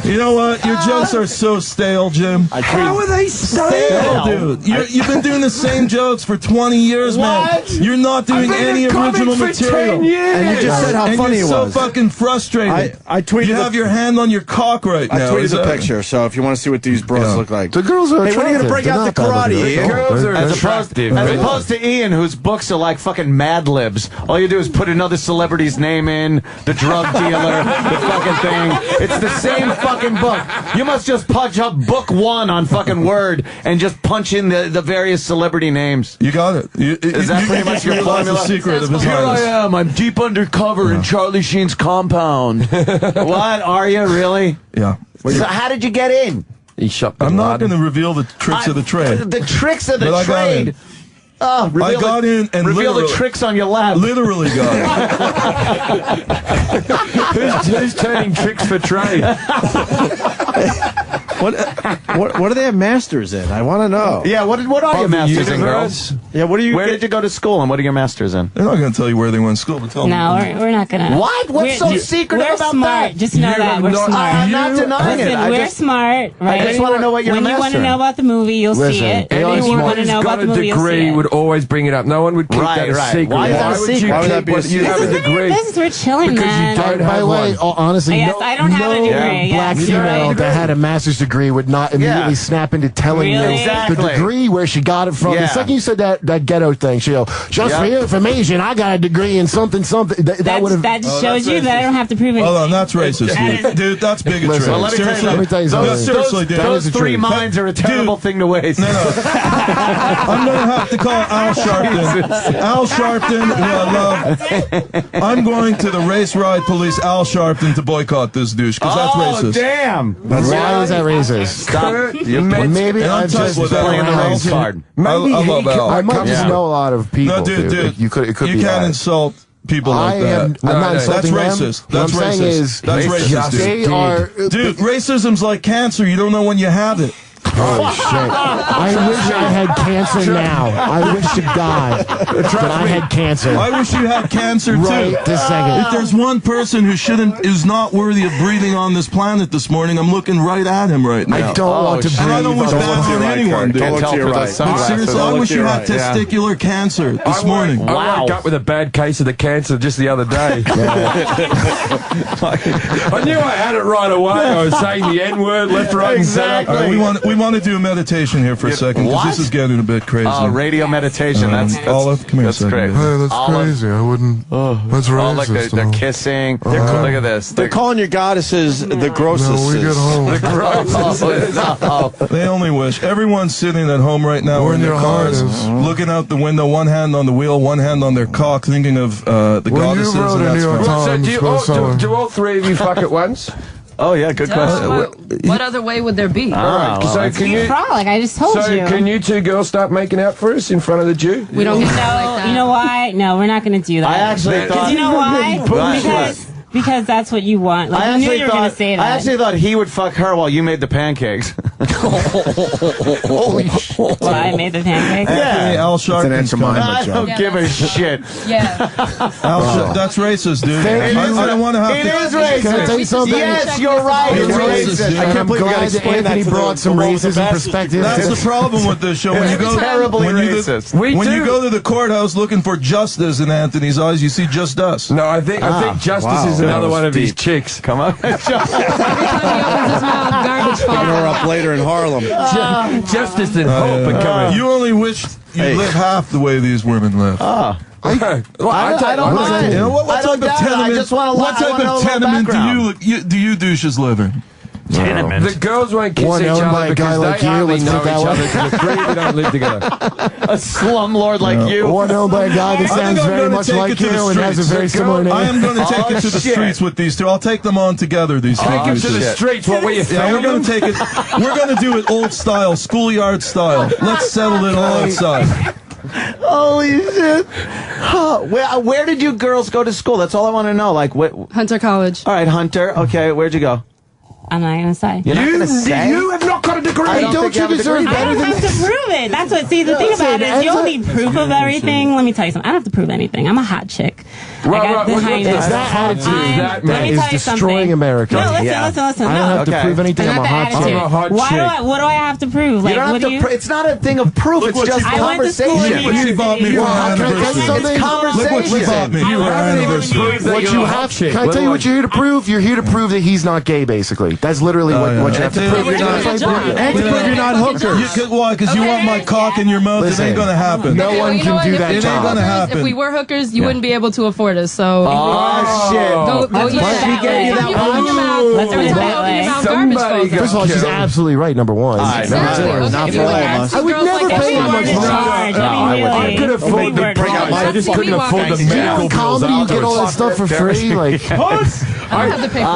You know what? Your jokes are so stale, Jim. How are they stale? Dude. You've been doing the same jokes for 20 years, man. You're not doing any original material. 10 years. And you just said how funny it was. You're so fucking frustrated. I tweeted. You have your hand on your cock right now. I tweeted the picture, so if you want to see what these bros look like. The girls are Hey, when are you going to break out the karate, Ian? Girls are attractive. As opposed to Ian, whose books are like fucking Mad Libs. All you do is put another celebrity's name in, the drug dealer, the fucking thing. It's the same fucking book. You must just punch up book 1 on fucking Word and just punch in the various celebrity names. You got it. Is that pretty much your formula? The secret of his Here highness. I am. I'm deep undercover in Charlie Sheen's compound. What? Are you really? Yeah. So how did you get in? He shot I'm not going to reveal the tricks of the trade. The tricks of the But trade. I got in and reveal the tricks on your lap. Literally got it. Who's turning tricks for trade? What do they have masters in? I want to know. Yeah, what are your masters in, girls? Yeah, what do you? Where did you go to school, and what are your masters in? They're not going to tell you where they went to school, but tell No, them. we're not gonna. What? What's so secretive about smart. that? Just know that we're smart. I'm not denying it. We're smart, right? I just want to know what you're When you want to know about the movie, you'll see it. Anyone If you want to know about the movie, you'll see degree it. would always bring it up. No one would keep that a secret. Why is that a secret? Why would that be a secret? You have a degree. We're chilling, because man. you don't By the way, honestly, Yes, I don't have a degree. black female that had a master's degree would not immediately snap into telling you the degree where she got it from. The second you said that ghetto thing, she'll go, just for your information, I got a degree in something. That would have. That just shows you that I don't have to prove it. Hold on, that's racist, dude. That's bigotry. Listen, let me tell you something. Seriously, dude. Those 3 minds are a terrible thing to waste. No. I'm going to have to call Al Sharpton. Al Sharpton, who I love. I'm going to the race ride police, Al Sharpton, to boycott this douche, because that's racist. Oh, damn. Why is that racist? Stop. Maybe I'm just playing the race card. I love Al. I might just know a lot of people. No, dude. You could. It could be. You can't insult people like that. I'm not insulting that's them. racist. That's what I'm racist. saying is, that's racist. they are. Dude, racism's like cancer. You don't know when you have it. Holy shit. I wish I had cancer now. I wish to God that I had cancer. I wish you had cancer too. Right this second. If there's one person who's not worthy of breathing on this planet this morning, I'm looking right at him right now. I don't want to breathe. And I don't wish that on anyone, dude. Don't look to your right. But seriously, I wish you had testicular cancer this morning. I woke up with a bad case of the cancer just the other day. I knew I had it right away. I was saying the N-word left, right, and center. All right, we want to do a meditation here for a second, because this is getting a bit crazy. Oh, radio meditation. That's Olive, come here a second. great. Hey, that's crazy. I wouldn't. That's racist. Look, they're kissing. Look at this. They're calling your goddesses the grossest. No, we get home. The grossest. They only wish. Everyone's sitting at home right now or in their cars, looking out the window, one hand on the wheel, one hand on their cock, thinking of the goddesses. You wrote a New York Times. Do all three of you fuck at once? Oh, yeah, good question. What other way would there be? So can you frolic, I just told you. Can you two girls start making out for us in front of the Jew? We don't get like you know why? No, we're not going to do that. I actually thought... You know why? Because that's what you want. Like, I knew you were going to say that. I actually thought he would fuck her while you made the pancakes. Holy shit. Well, I made the pancakes? Yeah. Al Sharpton's I don't give a shit. Yeah. That's racist, dude. I don't want to have to... It is racist. Can I tell you something? Yes, you're right. It's racist, dude. I can't believe you got to explain that. Anthony brought some racism perspective. That's the problem with this show. When you go, terribly racist. When you go to the courthouse looking for justice in Anthony's eyes, you see just us. No, I think justice is another one of these chicks. Come on. Every time he opens his mouth, garbage falls Picking her up later in Harlem. Justice and hope are coming. You only wish you live half the way these women live. I don't mind. You know, what type of tenement? What type of tenement do you douches live in? Tenement. The girls won't kiss One each owned by other a guy because like they you, hardly let's know put it each that other way. because the three of you don't live together. A slumlord like you. One owned by a guy that sounds very much like you and has a very similar name. I am going to take it to the streets with these two. I'll take them on together, these two. Take them to the streets. What were you we're going to take it. We're going to do it old style, schoolyard style. Let's settle it all outside. Holy shit. Where did you girls go to school? That's all I want to know. Like what? Hunter College. All right, Hunter. Okay, where'd you go? I'm not going to say. You're not going to say? You have not got a degree. Don't you deserve better than I don't have to prove it. That's what. See, the thing about it is you don't need proof of everything. Let me tell you something. I don't have to prove anything. I'm a hot chick. I got the highness. It's that attitude that is destroying America. No, listen. I don't have to prove anything. I'm a hot chick. I'm a hot chick. What do I have to prove? Like, what do you? It's not a thing of proof. It's just conversation. What she bought me for my anniversary. It's conversation. Look what she bought me for my anniversary. What you have to? Can I tell you what you're here to prove? You're here to prove that he's not gay. Basically, that's literally what you have to prove. You're not hookers. Why? Because you want my cock in your mouth. It ain't going to happen. No one can do that job. It ain't going to happen. If we were hookers, you wouldn't be able to afford us. So. Oh, shit. Go eat that. Let's put it that way. First of all, she's absolutely right, number one. Not for all of us. I would never pay that much money. I could afford the price. I just couldn't afford the medical bills comedy, you get all that stuff for free. Like, I don't have to pay for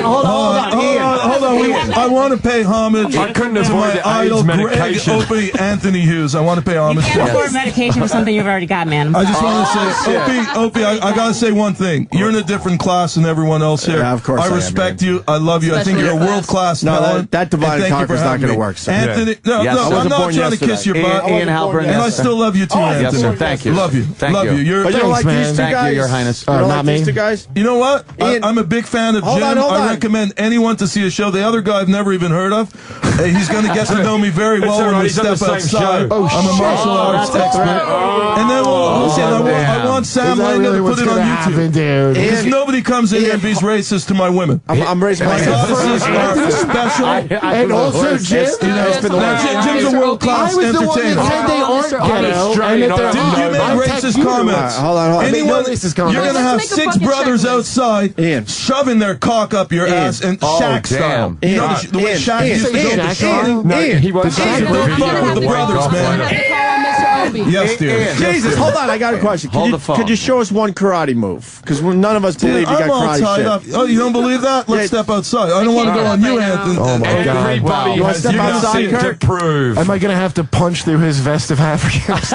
hold on. I want to pay homage to my idol, Greg Opie Anthony Hughes. I want to pay homage to him. You can't afford medication for something you've already got, man. I just want to say, Opie, I got to say one thing. You're in a different class than everyone else here. Yeah, of course I respect you. I love you. I think you're a world-class talent. That divide and conquer is not going to work, sir. Anthony, no, I'm not trying to kiss your butt. Ian Halperin. And I still love you too, Anthony. Yes, sir. Thank you. Love you. Love you. You don't like these two guys? Thank you, Your Highness. You don't like these two guys? You know what? I'm a big fan of Jim. I recommend anyone to see a show. The other guy I've never even heard of. He's going to get to know me very well when we step outside. I'm a martial arts expert. And then I want Sam Lando to put it on YouTube. Because nobody comes in here and be racist to my women. I'm raising my goddesses are special. And also Jim. Jim's a world-class entertainer. I was the one that said they aren't ghetto. Dude, you made racist comments. Hold on. Anyone, you're going to have 6 brothers outside shoving their cock up your ass and Shaq style. You know the way Shaq used to go to Sheen? No, he wasn't. Don't fuck with the brothers, man. Yes, dear. Jesus, hold on. I got a question. Hold the phone. Could you show us one karate move? Because none of us believe you got I'm all karate tied shit. up. Oh, you don't believe that? Let's step outside. I don't want to go on you, Anthony. Oh my God! Everybody You wanna has step outside, something to Kurt? prove. Am I gonna have to punch through his vest of Africans?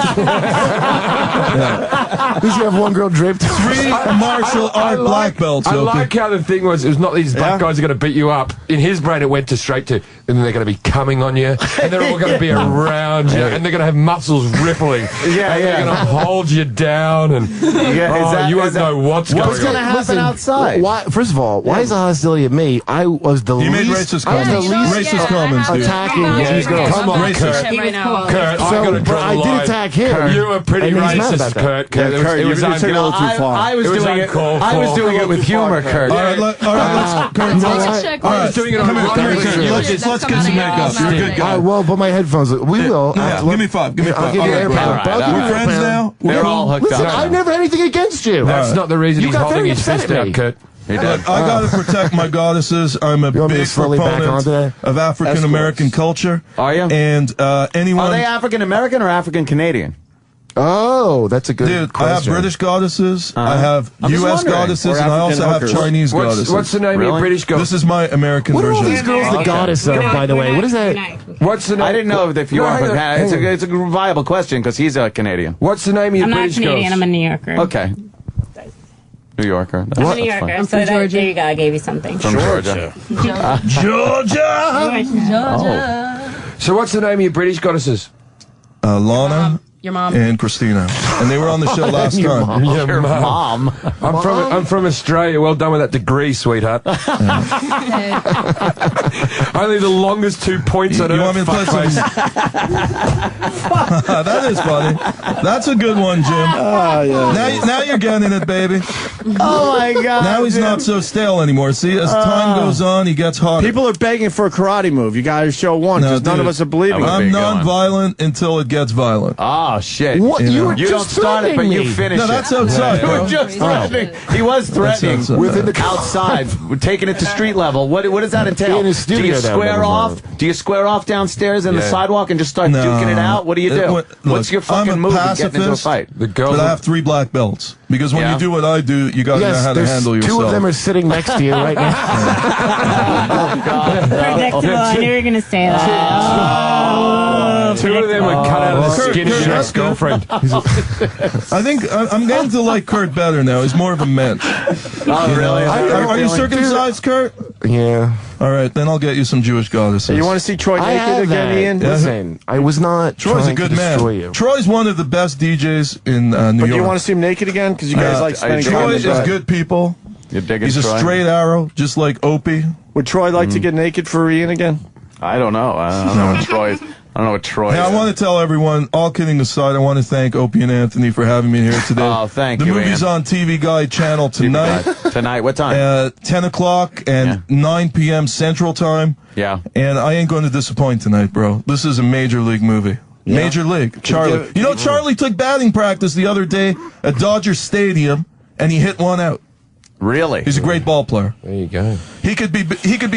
Does he have one girl draped? 3 martial art black belts. I Opie. like how the thing was, it was not these black guys are going to beat you up. In his brain, it went to straight to, and then they're going to be coming on you, and they're all going to be around you, and they're going to have muscles rippling. And they're going to hold you down, and you won't know what's going on. What's going to happen outside? Why? First of all, why is the hostility at me? I was the He least. made racist I was the comments. least Racist comments, dude. attacking these girls. Come on, Racist. Kurt. Right now. Kurt, So, I'm going to but draw I the did line. attack him. Kurt, you were pretty And he's mad racist, about that. Kurt. Yeah, It was- Kurt, it was you took it a little too far. I was It was doing it. uncalled I was for. doing it with humor, Kurt. All right, let's. Kurt, you know let's- what? all right, I was doing it come on here, the come here, right Kurt. shoe. Let's get some makeup. You're a good guy. Well, but my headphones. We will. Yeah, give me 5. Give me 5. I'll give you All right, AirPods. brother. I'll give you We're friends AirPods. now. They're all hooked Listen, up. I never had anything against you. That's not the reason You he's got holding very his upset fist at out, me. Kurt. I got to protect my goddesses. I'm a You want me to big slowly back on proponent today? of African American culture. Are you? And anyone. Are they African American or African Canadian? Oh, that's a good Dude, question. I have British goddesses, I have I'm just U.S. wondering. goddesses, Or and I also African have hookers. Chinese goddesses. What's the name of your Really? British goddess? This is my American What are all version. these girls the goddess of, by the way? What is that? What's the name? I didn't know if you No, are, hang but on, it's a viable question because he's a Canadian. What's the name of your I'm not British Canadian. girls? I'm a New Yorker. Okay. New Yorker. I'm a New Yorker. That's So there you go. I gave you something. From Georgia. Georgia! So what's the name of your British goddesses? Lana Your mom. and Christina. And they were on the show last time. Your Mom. I'm from Australia. Well done with that degree, sweetheart. Only the longest 2 points on You earth. want me to play some? That is funny. That's a good one, Jim. Now you're getting it, baby. Oh my God. Now he's not so stale anymore. See, as time goes on, he gets hotter. People are begging for a karate move. You got to show one No, because none of dude. us are believing it. I'm non-violent until it gets violent. Oh shit! What? You were You don't just start it, but threatening you me. finish No, it. that's outside, You bro. were just threatening. He was threatening outside. within the outside, taking it to street level. What does that entail? In his studio Do you that square was off? Do you square off downstairs in the Yeah. sidewalk and just start No. duking it out? What do you do? Look, What's your fucking I'm a move in getting into a pacifist, fight? The girls. But I have 3 black belts. Because when Yeah. you do what I do, you got to know Yes, how to there's handle 2 yourself. of them are sitting next to you right now. Predictable. I knew you were going to say that. Oh, 2 of them are cut out of the skin of your ex-girlfriend. I think I'm getting to like Kurt better now. He's more of a man. Oh, really? Are you circumcised, Kurt? Yeah. All right, then I'll get you some Jewish goddesses. You want to see Troy I naked have again, that. Ian? Listen, I was not Troy's a trying good to destroy man. you. Troy's one of the best DJs in New But York. do you want to see him naked again? Because you guys like spending time Troy in is the bed. good people. You're digging He's a Troy? straight arrow, just like Opie. Would Troy like to get naked for Ian again? I don't know. I don't know what Troy. I don't know what Troy. Hey, I want to tell everyone, all kidding aside, I want to thank Opie and Anthony for having me here today. Oh, thank the you, movie's Ian. on TV Guide channel tonight. Tonight, what time? 10 o'clock and 9 p.m. Central Time. Yeah. And I ain't going to disappoint tonight, bro. This is a major league movie. Yeah. Major league. Charlie. You know, Charlie took batting practice the other day at Dodger Stadium, and he hit one out. Really? He's a great ball player. There you go. He could be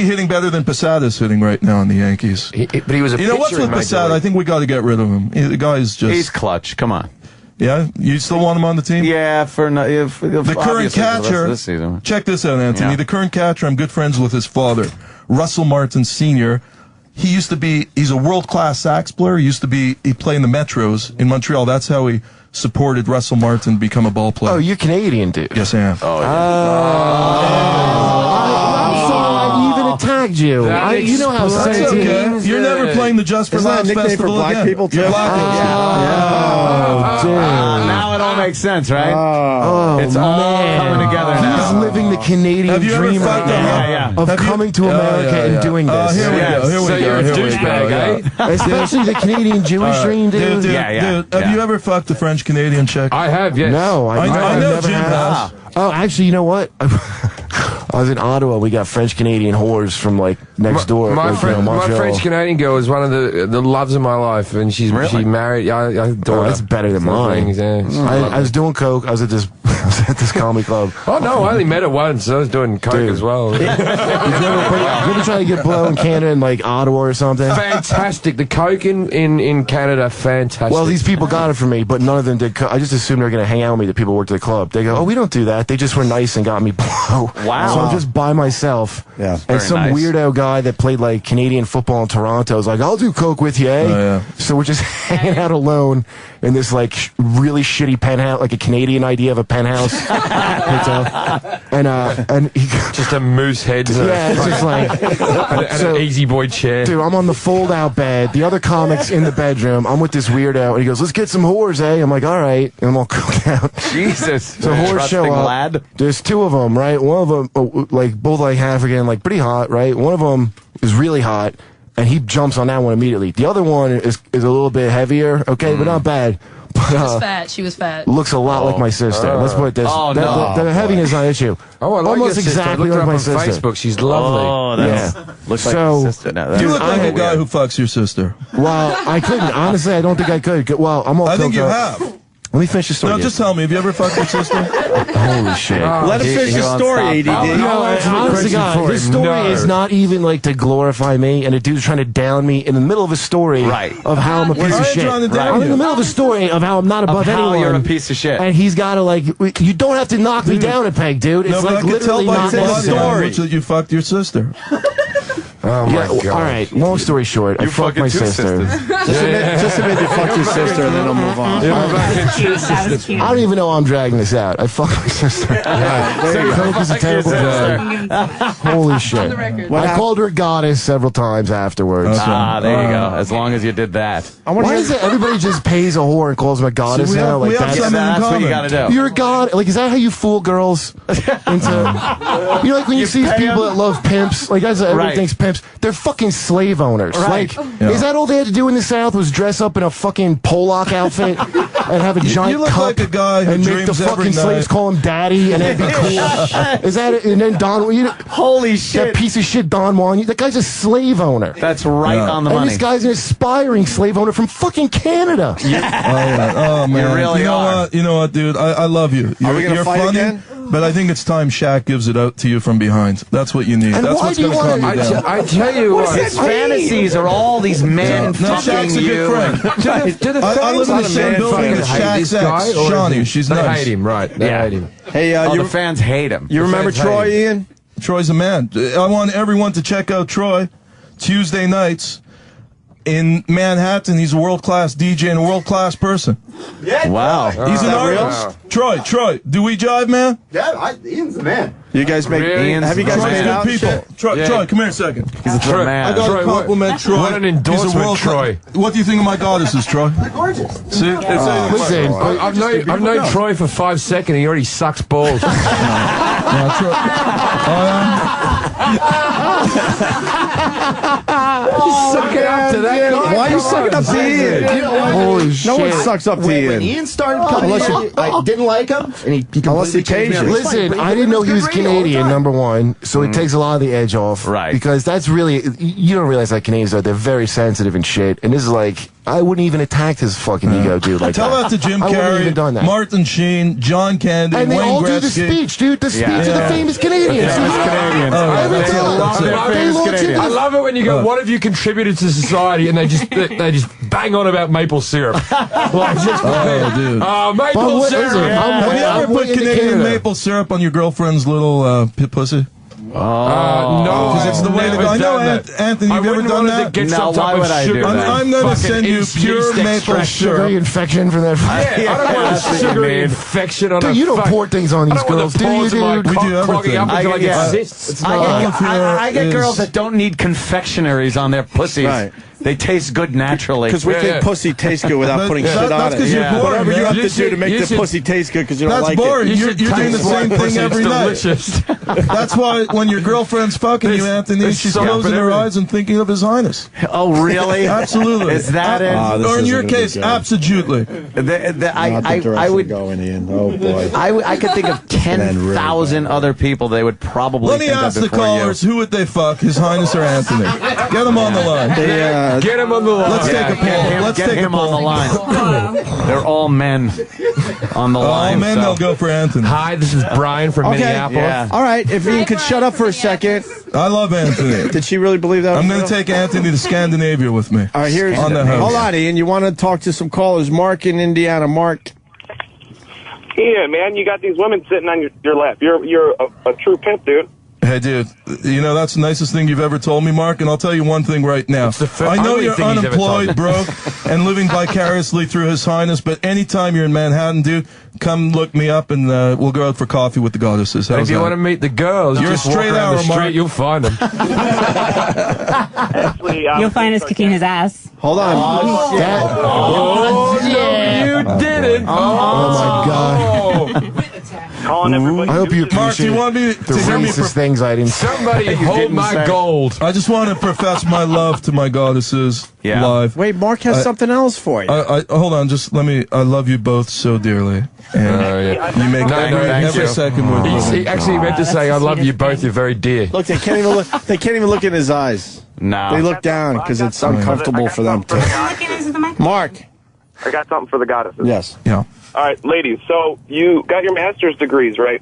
hitting better than Posadas hitting right now in the Yankees. But he was a You know what's pitcher with in Major Posada? League. I think we got to get rid of him. The guy's just. He's clutch. Come on. Yeah, you still want him on the team? Yeah, for The current obviously for the rest of catcher. this season. Check this out, Anthony. Yeah. The current catcher. I'm good friends with his father, Russell Martin Sr. He's a world-class sax player. He played in the Metros in Montreal. That's how he supported Russell Martin become a ball player. Oh, you're Canadian, dude. Yes, I am. Oh, I'm sorry I even attacked you. You know how That's sensitive. okay. You're never playing the Just for Isn't that a Laughs nickname for Festival black again. people, too? You're black. Oh, dude. now it all makes sense, right? Oh, it's all man. coming together He's now. living the Canadian Have you ever dream fucked right a now Yeah. of coming to America and doing this. Here we go. Here we So go. you're a Here we douchebag, go. eh? Especially the Canadian Jewish dream, dude. Dude, Yeah, yeah, dude, have you ever fucked a French Canadian chick? I have, yes. No, I know never Jim have. has. Oh, actually, you know what? I was in Ottawa. We got French Canadian whores from like next door. My like, my French Canadian girl is one of the loves of my life, and she married. I adore Oh, her. that's better than mine. Things, yeah. I was doing coke. I was at this I was at this comedy club. Oh, no, I only met her once. I was doing coke as well. Did you ever try to get blow in Canada in, like, Ottawa or something? Fantastic. The coke in Canada, fantastic. Well, these people got it for me, but none of them did. I just assumed they were going to hang out with me, the people who worked at the club. They go, oh, we don't do that. They just were nice and got me blow. Wow. So I'm just by myself. Yeah. And some weirdo guy that played, like, Canadian football in Toronto was like, I'll do coke with you, eh? Oh, yeah. So we're just hanging out alone in this, like, really shitty penthouse, like a Canadian idea of a penthouse hotel. And he just a moose head. Yeah, it's just like and an easy boy chair. Dude, I'm on the fold-out bed. The other comic's in the bedroom. I'm with this weirdo, and he goes, let's get some whores, eh? I'm like, all right. And I'm all cooked out. Jesus. So whores show up. Lad. There's two of them, right? One of them, like, both like African, like, pretty hot, right? One of them is really hot, and he jumps on that one immediately. The other one is a little bit heavier, okay, but not bad. But, She was fat. She was fat. looks a lot like my sister. Let's put it this. Oh, the heaviness is not an issue. Oh, I like almost your sister. exactly I looked like her my up on sister. Facebook. She's lovely. Oh, that's looks like your sister now. You look like a guy who fucks your sister. Well, I couldn't. Honestly, I don't think I could. Well, I'm all I think you coked up. have. Let me finish the story. No, just tell me. Have you ever fucked your sister? Holy shit. Let him finish the story, ADD. Honestly, God, this story is not even like to glorify me, and a dude's trying to down me in the middle of a story of how I'm a piece of shit. I'm in the middle of a story of how I'm not above anyone. How you're a piece of shit. And he's got to, like, you don't have to knock me down a peg, dude. It's No, but like I can tell literally by not your body necessary. language that you fucked your sister. Oh my God. All right, long story short, I fucked my sister. Just admit you fucked your sister, and then I'll move on. I don't even know I'm dragging this out. I fucked my sister. Coke is a terrible drug. Holy shit. I called her a goddess several times afterwards. There you go. As long as you did that. Why is it everybody just pays a whore and calls them a goddess now? Like that's what you gotta do. You're a god. Like, is that how you fool girls into? You know, like when you see people that love pimps. Like, that's everybody thinks pimps. They're fucking slave owners. Right. Like, is that all they had to do in the South was dress up in a fucking Pollock outfit and have a giant You look cup like a guy who and make the dreams every fucking slaves night. call him daddy and that'd be cool? Is that it? And then Don, holy shit, that piece of shit Don Juan, that guy's a slave owner. That's right on the and money. this guy's an aspiring slave owner from fucking Canada. Oh man, You really know are. what? You know what, dude? I love you. Are we gonna you're fight funny, again? but I think it's time Shaq gives it out to you from behind. That's what you need. And That's why what's do you going to calm wanna- you down. I tell you what. His fantasies are all these men No, fucking Shaq's a you. good friend. Do the I live in the fans same building with hate Shaq's this guy, ex, or is Shawnee. it- She's they nice. hate him, right? They hate him. Hey, the fans hate him. You remember fans Troy, hate Ian? Troy's a man. I want everyone to check out Troy Tuesday nights in Manhattan. He's a world-class DJ and a world-class person. Wow. He's an artist. Troy, do we jive, man? Yeah, Ian's the man. You guys make have you guys Troy's made good out? and people. shit? Troy, come here a second. He's a Troy, man. I got Troy, to compliment Troy. what an He's a endorsement, world- Troy. What do you think of my goddesses, Troy? Gorgeous. See? Listen, I've known Troy for 5 seconds. He already sucks balls. Suck it up to that. Why are you sucking up to Ian? holy shit. No one sucks up to When Ian. Ian started coming in, I didn't like him, and he Unless he completely changed me. pays you. Listen, I didn't know he was Canadian, number one, so it takes a lot of the edge off. Right. Because that's really, you don't realize that Canadians are, they're very sensitive and shit. And this is like, I wouldn't even attack his fucking ego, dude, like Tell that. that to Jim I wouldn't have Carrey, even done that. Martin Sheen, John Candy, And they Wayne all do the Gretzky. speech, dude. The speech of the Yeah. famous Canadians. Canadians. Every that's it, time. that's it. They launch into I the- love it when you go, what have you contributed to society? And they just bang on about maple syrup. Like, just dude. maple But syrup. listen, Have you I'm ever put way into Canadian Canada. maple syrup on your girlfriend's little pussy? No, because it's the way to go. I know, Anthony, you've ever done that? To get No, some why type would of I do sugar. that? I'm going to Fucking send you yeast pure maple extraction. syrup. Sugary infection from that. Yeah, I don't want a that's what you sugary mean. infection on Dude, a you don't fuck- pour things on these I don't want girls, the do you, pores of my dude? We do cock clogging up everything. until I I get get- cysts. I get girls is- that don't need confectionaries on their pussies. Right. They taste good naturally. Because we think pussy tastes good without putting shit on That's it. because you're boring, Whatever you man. have You to do to should- make you the should- pussy taste good because you don't That's like boring. it. You're doing the same thing every night. Delicious. That's why when your girlfriend's fucking you, Anthony, there's she's soap closing and her everything. eyes and thinking of His Highness. Oh, really? Absolutely. Is that it? Or in your case, absolutely. I would go in, Ian. Oh boy. I could think of 10,000 other people they would probably Let me think ask of the before callers, who would they fuck, His Highness or Anthony? Get them on the line. Get him on the line. Let's take a poll. Let's Get take him a poll. on the line. They're all men on the line. All men, so. they'll go for Anthony. Hi, this is Brian from Minneapolis. Yeah. All right, if you could shut up for a second. I love Anthony. Did she really believe that? I'm going to take Anthony to Scandinavia with me. All right, here's on the host. Hold on, Ian. You want to talk to some callers? Mark in Indiana. Mark. Ian, man, you got these women sitting on your lap. You're a true pimp, dude. Hey, dude, you know, that's the nicest thing you've ever told me, Mark, and I'll tell you one thing right now. I know you're unemployed, broke, and living vicariously through His Highness, but anytime you're in Manhattan, dude, come look me up, and we'll go out for coffee with the goddesses. And How's if you that? want to meet the girls, You're just a straight walk around hour, the street, Mark. you'll find them. Actually, You'll find us kicking his ass. Hold on. Oh, yeah. you didn't. Oh my God. Calling everybody. I hope you Mark, do appreciate you want me the to hear me racist things I didn't say. Somebody hold my gold. I just want to profess my love to my goddesses live. Wait, Mark has something else for you. Hold on, just let me. I love you both so dearly, and you make every second worth living. He actually meant to say, "I love you both. You're very dear." Look, they can't even look. They can't even look in his eyes. No. They look down because it's uncomfortable for them to. Mark. I got something for the goddesses. Yes. Yeah. All right, ladies. So you got your master's degrees, right?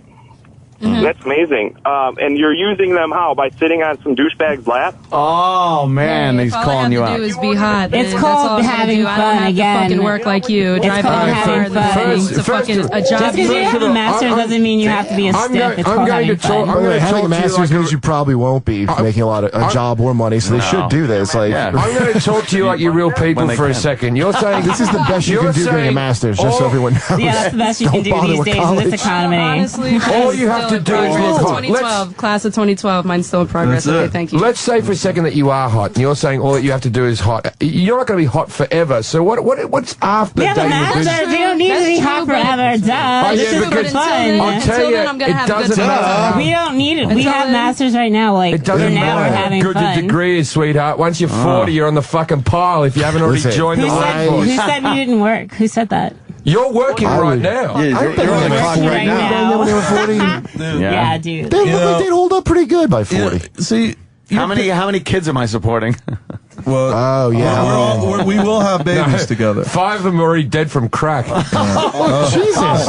Mm-hmm. That's amazing. And you're using them how? By sitting on some douchebag's lap? Oh, man, he's calling you out. Is be hot. It's That's called all I'm gonna having do. fun I don't have again. To fucking work like you. It's Driving called a having car. fun. It's a fucking a job. Just because you have a master's doesn't mean you have to be a stiff. It's called having fun. By the way, having a master's means you probably won't be making a lot of a job or money, so they should do this. Like, I'm going to talk to you like you're real people for a second. You're saying this is the best you can do getting a master's, just so everyone knows. Yeah, that's the best you can do these days in this economy. Honestly, all you have to do is look hot. 2012, class of 2012. Mine's still in progress. Okay, thank you. Let's say for a second that you are hot, and you're saying all that you have to do is hot. You're not going to be hot forever. So what's after? We have a master's. We don't need to be hot forever. Duh. This is for fun. I'll tell you, it doesn't matter. We don't need it. We have masters right now. Like, it doesn't matter we're having how good fun. your degree is, sweetheart. Once you're 40, you're on the fucking pile if you haven't already joined the workforce. Who said you didn't work? Who said that? You're working right now. Yeah, you're on the clock right now. Yeah, dude. They look like they'd hold up pretty good by 40. See, how many kids am I supporting? Well, oh yeah, we will have babies together. 5 of them are already dead from crack. Jesus!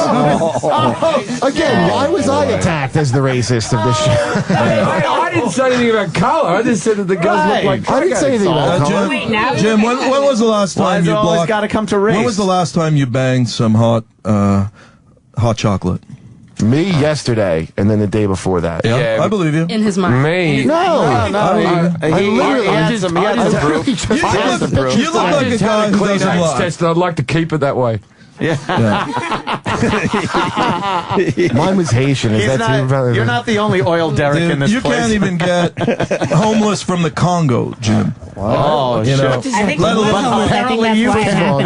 Again, why was I attacked as the racist of this show? I didn't say anything about color. I just said that the girls look like crack. I didn't say anything about color. Jim, when was the last time you always got to come to race? When was the last time you banged some hot chocolate? Me yesterday, and then the day before that. Yeah, I believe you. In his mind. Me? No. I literally had some proof. You look like a guy who doesn't lie. Test, and I'd like to keep it that way. Yeah. Mine was Haitian. Is that too? You're not the only oil derrick in this you place. Can't even get homeless from the Congo, Jim. Oh, you know, I think apparently you can.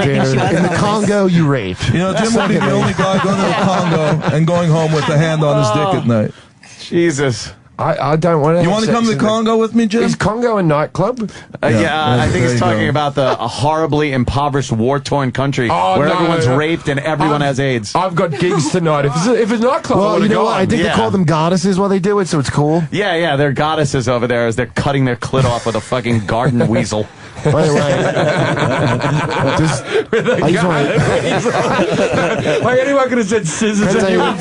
In the Congo, you rape. You know, Jim would be the only guy going to the Congo and going home with a hand on his dick at night. Jesus. I don't want to. You want to come to the Congo with me, Jim? Is Congo a nightclub? I think it's talking about a horribly impoverished, war-torn country where everyone's raped and everyone has AIDS. I've got gigs tonight. If it's a nightclub, well, you know what? I think they call them goddesses while they do it, so it's cool. Yeah, they're goddesses over there as they're cutting their clit off with a fucking garden weasel. By the way, like anyone could have said scissors and you would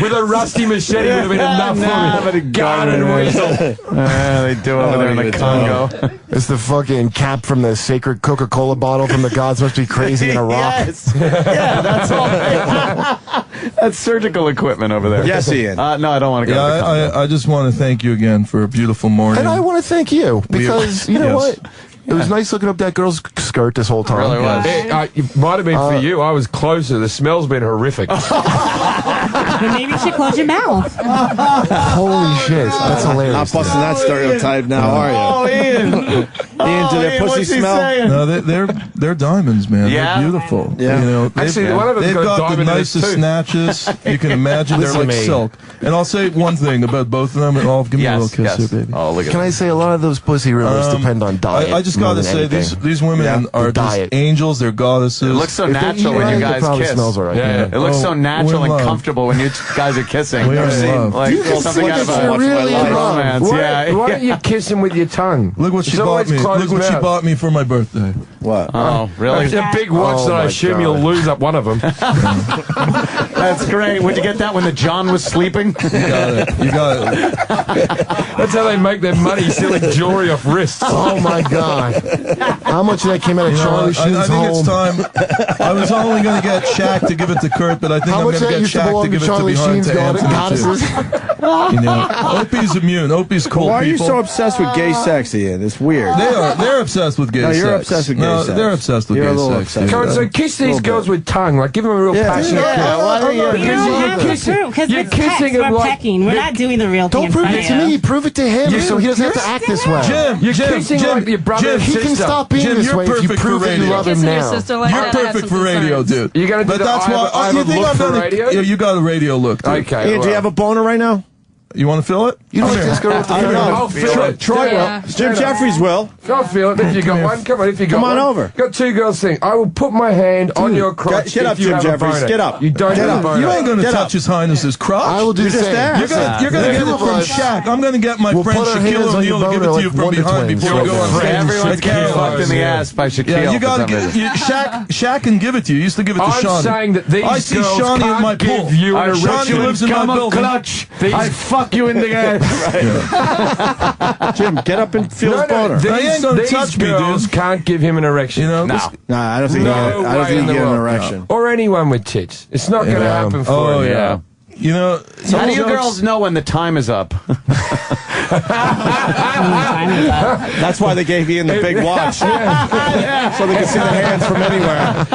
with a rusty machete would have been enough for me. But a garden weasel. They do over there in the Congo. It's the fucking cap from the sacred Coca-Cola bottle from the gods must be crazy in a rock. Yes. Yeah, that's all. That's surgical equipment over there. Yes, Ian. No, I don't want to go to the Congo. I just want to thank you again for a beautiful morning. And I want to thank you because you know what? It was nice looking up that girl's skirt this whole time. It really was. It might have been for you. I was closer. The smell's been horrific. Then maybe you should close your mouth. Holy shit. That's hilarious. Not busting that stereotype now, are you? Oh, Ian. Ian, do their pussy smell? No, they're diamonds, man. Yeah? They're beautiful. Yeah. You know, Actually, one of them's they've got a got the diamond in his nicest tooth. snatches you can imagine. They're Listen like to me. silk. And I'll say one thing about both of them, and I'll give me a little kiss here, baby. Oh, look at Can I say a lot of those pussy rumors depend on diet? I just more gotta than say, anything. these women are just angels. They're goddesses. It looks so If they natural eat when you right, it guys probably kiss. smells all right. Yeah. It looks so Oh, natural we're in and love. comfortable when you guys are kissing. We're I've in seen love. like You can something flick out it of so a really in love. romance. Yeah. Why don't you kiss him with your tongue? Look what she It's bought always me. closed Look what she mouth. bought me for my birthday. What? Oh, really? A big watch that I my assume God. you'll lose up one of them. That's great. Would you get that when the John was sleeping? You got it. You got it. That's how they make their money, selling jewelry off wrists. Oh my God! How much of that came out of You know, Charlie Sheen's I think home? it's time. I was only going to get Shaq to give it to Kurt, but I think How I'm much going of that to get used to Shaq belong to to give it to Charlie behind Sheen's to Anthony too. goddesses? You know, Opie's immune. Opie's cool. Why are you people. so obsessed with gay sex, Ian? It's weird. They're obsessed with gay No, sex. you're obsessed with gay no, sex. they're obsessed with You're a gay little sex. obsessed. Come on, so kiss these girls with tongue. Like, give them a real passionate kiss. You don't have to prove, because you're it's text, kissing him we're like- pecking. We're not doing the real thing Don't in prove front it of to you. me. Prove it to him, so he doesn't have to act this way. You're kissing like your brother and He can sister. stop being Jim, this you're way if you perfect for prove that you radio. love him Kissing your now. sister like You're that, I have perfect some for radio, concerns. dude. You're gonna do But the that's I have why a- I have you a think look I'm for gonna. radio? Yeah, you got a radio look. Dude. Okay. Ian, do you have a boner right now? You want to feel it? You don't Come like here. this girl with the I don't know. I'll feel it. Troy Yeah. will. Jim Jeffries will. Go feel it. If you got one, come on. If you got Come on one. over. Got two girls saying, I will put my hand on your crotch. Get if up, you Jim have a Jeffries. boner. Get up. You don't Get have up. a boner. You ain't going to Get touch up. His Highness's crotch. I will do You the just same. asked. You're gonna get it from Shaq. I'm gonna get my We'll friend put our Shaquille hands on your O'Neal to give it boner to you like from Wonder behind Twins. before we go on stage. Everyone's getting Caroline. fucked in the ass by Shaquille. Yeah, you for gotta some get reason. Shaq can give it to you. He used to give it to I'm Shawnee. saying that these I see girls Shawnee in can't my give pool. you an Shawnee erection. lives in my Come on, building. clutch. These- I fuck you in the ass. Jim, get up and feel his boner. They ain't gonna These touch me, girls dude. can't give him an erection. You know? No. Nah, I don't think. No I don't way think in you the get an world. erection. Or anyone with tits. It's not going to happen for Oh you. yeah. You know, How do you girls know when the time is up? That's why they gave Ian the big watch. So they can see the hands from anywhere.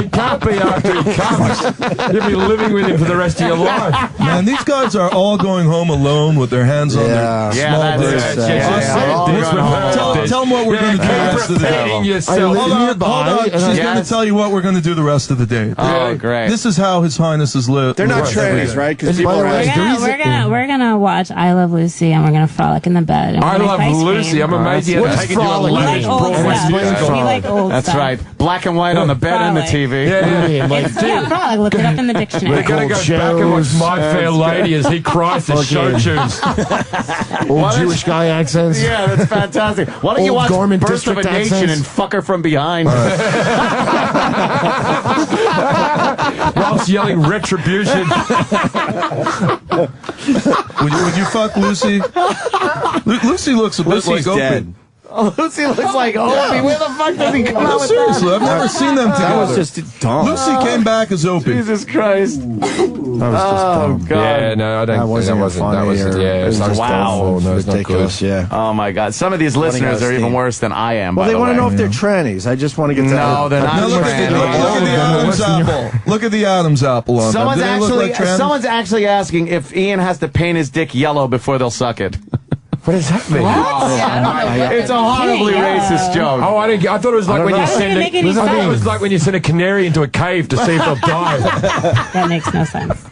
It can't be after he comes. You'll be living with him for the rest of your life. man, these guys are all going home alone with their hands on Yeah. their Yeah, small that's breasts. it. Tell them what we're going to do the rest of the day. Entertaining I yourself. live Hold on. nearby, and She's I- going to tell you what we're going to do the rest of the day. Oh, great. This is how His Highness is lived. They're not trannies, right? Because And by people the are way, asking. We're gonna watch I Love Lucy and we're gonna frolic in the bed. And I we're gonna love make ice Lucy. cream. I'm amazed you What had is taken you a frolic? We like lavish old Broadway stuff. musical. We like old That's stuff. right. Black and white on the bed and the Frolic. TV. Yeah, yeah. Like, Yeah, frolic. Look it up in the dictionary. We're going to go back and watch My Fair Lady as he cries to show tunes. old Jewish guy accents. Yeah, that's fantastic. Why don't you Old watch Garment Birth of a District Nation accents. and fuck her from behind? Whilst yelling retribution. Would you fuck Lucy? Lucy looks a bit Lucy's like dead. Opie. Oh, Lucy looks like Opie. Where the fuck does he come out with Seriously, that? I've never seen them together. That was just dumb. Lucy came back as Opie. Jesus Christ. That was just dumb. God. Yeah, no, I don't That wasn't funny. That wasn't, or- yeah, it was it's just not wow. awful. No, it's not good. ridiculous. Yeah. Oh my God! Some of these listeners are even worse than I am. Well, by they the want to way. know if they're trannies. I just want to get to No, they're not Now look at the Adam's apple. Look at the Adam's apple on Someone's them. Do they look like trannies? someone's actually asking if Ian has to paint his dick yellow before they'll suck it. What does that mean? It's a horribly racist joke. Oh, I thought it was like when you That send doesn't make any I thought it sense. was like when you send a canary into a cave to see if they'll die. That makes no sense.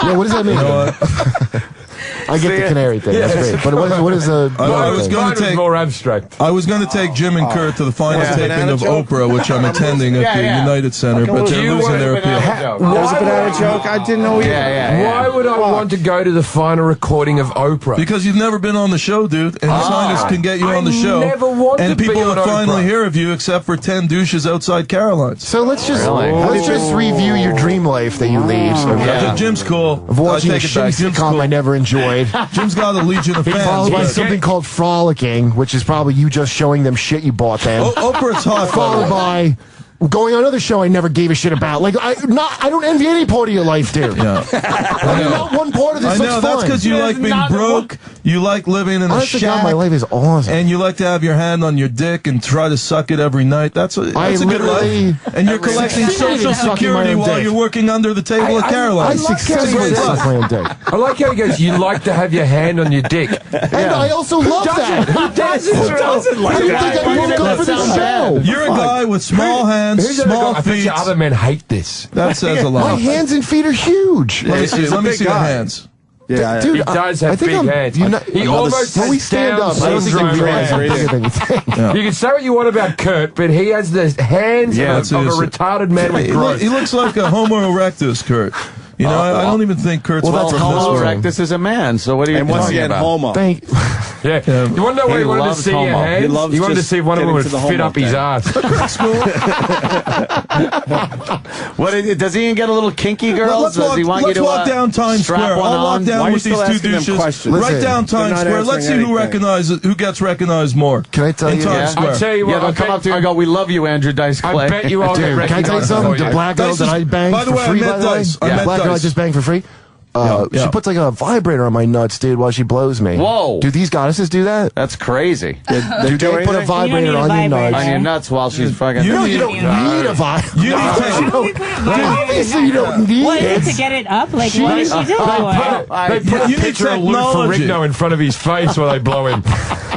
Yeah, what does that mean? You know what? I get the canary thing. That's great. But what is the? I was going to take more abstract. I was going to take Jim and Kurt to the final taping banana of joke? Oprah, which I'm attending at the United Center, but they're losing their appeal. There was a banana joke. I didn't know either. Why would I want to go to the final recording of Oprah? Because you've never been on the show, dude, and His Highness can get you on the show. never want and to be people on would finally Oprah. hear of you, except for 10 douches outside Caroline's. So let's just review your dream life that you lead. Okay, Jim's cool. Of watching I a take it back. shitty Jim's sitcom cool. I never enjoyed. Jim's got a legion of fans. Followed by but- something called frolicking, which is probably you just showing them shit you bought them. Oprah's hot. Followed by going on another show I never gave a shit about. Like I don't envy any part of your life, dude. Yeah. Not one part of this I know, looks that's fun. because you like being broke. You like living in a Honestly, shack. God, my life is awesome. And you like to have your hand on your dick and try to suck it every night. That's a good life. And you're collecting Social Security while you're working under the table at Caroline's. I successfully suck my own dick. I like how he goes, you like to have your hand on your dick. And I also love that. Who doesn't like that? I woke up for the show. You're a guy with small hands, small I bet feet. you other men hate this. That says a lot. My hands and feet are huge. Let me see. Let me see the hands. Yeah, dude, he does have big hands. He almost when we has stand Down up, I don't think syndrome we realize I'm hands. bigger than you think. You can say what you want about Kurt, but he has the hands of a retarded man with growth. He looks like a Homo erectus, Kurt. You know, I don't even think Kurt's well, from Homo this erectus is a man, so what are you And once talking again, about? homo. Thank Yeah. You want to know where he wanted to see your hands? He wanted to see if one of them would fit up his ass. What does he even get a little kinky, girls? Does he want you to walk down Times Square. I'll walk down with these two douches. Right down Times Square. Let's see who gets recognized more. Can I tell you? Times Square. I tell you Yeah, what. they'll come up to you and go, "We love you, Andrew Dice Clay." I bet you all get Dude, can I tell you recognized. something? The black girl that I banged By the for way, free, I met by the way? Dice. I The met black girl I Dice. just banged for free? Yeah. She puts like a vibrator on my nuts, dude, while she blows me. Whoa. Do these goddesses do that? That's crazy. Do they put a vibrator on your nuts? On your nuts while she's fucking. You don't need a vibrator. Obviously, you don't need What is it. it to get it up? Like, what is she doing for? They put a picture of Lou Ferrigno in front of his face while they blow him.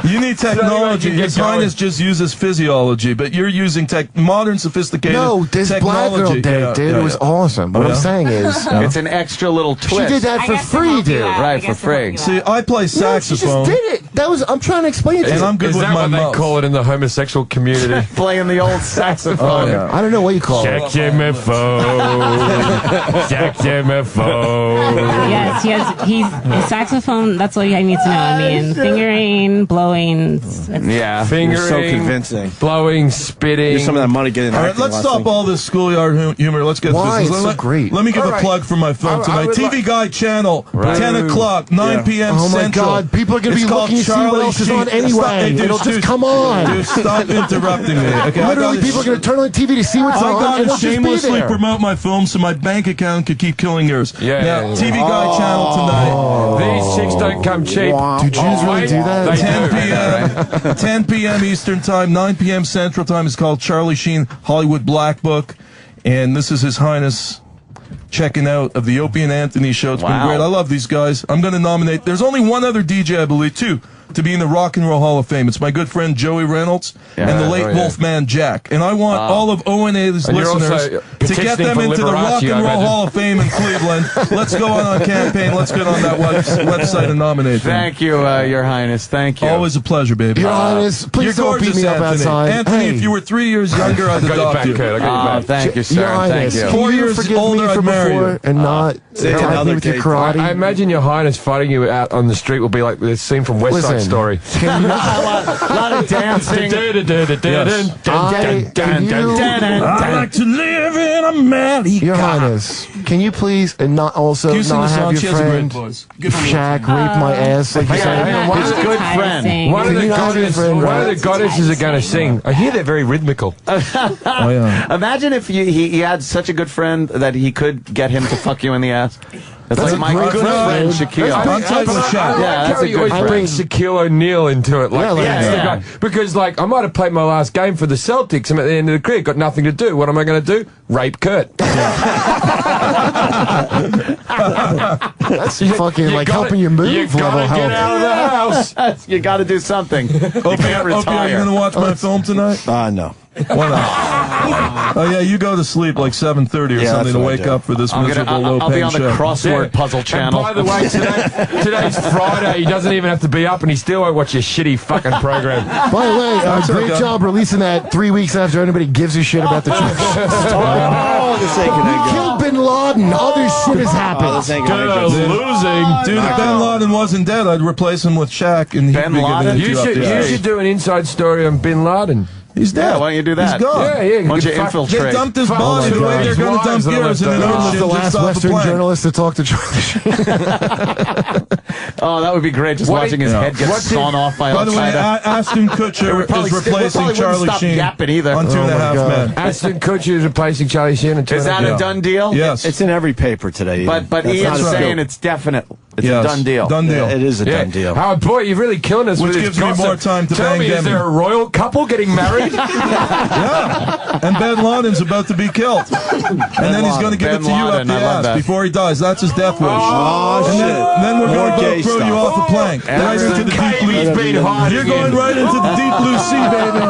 You need technology. His Highness just uses physiology, but you're using modern, sophisticated No, this black girl technology. did it, dude. It was awesome. What I'm saying is... It's an extra little twist. She did that for free, dude. Right, for free. See, I play saxophone. No, she just did it. That was... I'm trying to explain it to And you. I'm good Is with that my what they mouth. call it in the homosexual community? Playing the old saxophone. I don't know what you call it. Check your phone. Check your phone. Yes, he's a saxophone. That's all I need to know. I mean, fingering, blowing. Yeah. You're so Fingering, convincing. blowing, spitting. Here's some of that money getting. All right, let's stop all this schoolyard humor. Let's get Why? to business. It's so great. Let me give All a right. plug for my film I tonight. would TV Guide channel, Right. 10 o'clock, 9 p.m. Oh my Central. God, people are going to It's be called looking to see what Charlie else is Sheen. on anyway. Stop, hey, dude, It'll just dude, come on. Dude, stop interrupting me. Okay, I Literally, gotta- people are going to turn on the TV to see what's I on, and gotta it'll just be shamelessly there. promote my film so my bank account could keep killing yours. Yeah. TV Guide channel tonight. These chicks don't come cheap. Do Jews really do that? They 10 do. p.m. 10 p.m. Eastern Time, 9 p.m. Central Time. It's called Charlie Sheen Hollywood Black Book, and this is His Highness checking out of the Opie and Anthony show. It's been Wow. great. I love these guys. I'm going to nominate. There's only one other DJ, I believe, two, to be in the Rock and Roll Hall of Fame. It's my good friend Joey Reynolds and the late Wolfman Jack. And I want all of ONA's And you're also listeners to get petitioning them for into the Liberace, Rock and I Roll imagine. Hall of Fame in Cleveland. Let's go on campaign. Let's get on that website and nominate them. Thank you, Your Highness. Thank you. Always a pleasure, baby. Your Highness, please You're don't beat gorgeous, me up Anthony. outside. Anthony, Hey. if you were 3 years younger, I'd I got your adopt back, you. Kurt. I got your back. Thank you, sir. Your Highness, Thank you. can 4 you years forgive older, me I'd for marry before you. and not attack me with your karate? I imagine your Highness fighting you out on the street will be like the scene from West Side Listen, Story. Can you, A lot of dancing. I like to live in a manly Your Highness, can you please and not also Can you sing not the have song? your She has a great friend voice. Give her a little Shaq rape my ass like you said? His good friend. One of Can the you not have your friend, one of right? the goddesses are going to sing. I hear they're very rhythmical. Oh, yeah. Imagine if he had such a good friend that he could get him to fuck you in the ass. It's That's like a my great good friend, friend. Shaquille. I'm type of Shaq. Yeah, that's a You good always bring friend. Shaquille O'Neal into it. Like, Yeah, like that's the that. guy. Because, like, I might have played my last game for the Celtics. I'm at the end of the career, got nothing to do. What am I going to do? Rape Kurt. That's fucking like gotta- helping you move you level gotta help. get out of the house. You got to do something. You can't Opie, are you retire. going to watch my film tonight? No. Why not? Oh, yeah, you go to sleep like 7:30 or Yeah, something that's to what I wake do. up for this I'll miserable be low-paying on the show. crossword puzzle channel. And by the way, today's Friday. He doesn't even have to be up, and he still won't watch your shitty fucking program. By the way, That's great okay. job releasing that 3 weeks after anybody gives a shit about the church. Oh, this ain't gonna go. Killed Bin Laden. Other shit has Oh, happened. this ain't gonna go. Dude, if Bin Laden wasn't dead, I'd replace him with Shaq, and he'd Bin be giving Laden? it to You up the ass. should do an inside story on Bin Laden. He's dead. Yeah, why don't you do that? He's gone. Yeah. Why don't you They infiltrate? dumped his Fuck body the way his they're going to dump wives and all yours that in an stuff. He was ocean the just last off a Western plank. journalist to talk to Charlie Sheen. Oh, that would be great. Just watching his head get sawn off by By the way, Al-Qaeda. Ashton Kutcher is replacing Charlie Sheen yapping either. on Two and a Oh, my Half God. Men. Ashton Kutcher is replacing Charlie Sheen. Is that a done deal? Yes. It's in every paper today. But That's Ian's not a saying scoop. it's definite. It's a done deal. Done deal. It is a done deal. Oh, boy, you're really killing us Which with gives this me gossip. more time to Tell bang me, is Demi. there a royal couple getting married? Yeah. And Ben Laden's about to be killed. And then he's going to give it to you up the ass before he dies. That's his death wish. Oh, and shit. then we're going to gay throw you stuff. off a plank. Right into the deep blue sea. You're going right into the deep blue sea, baby.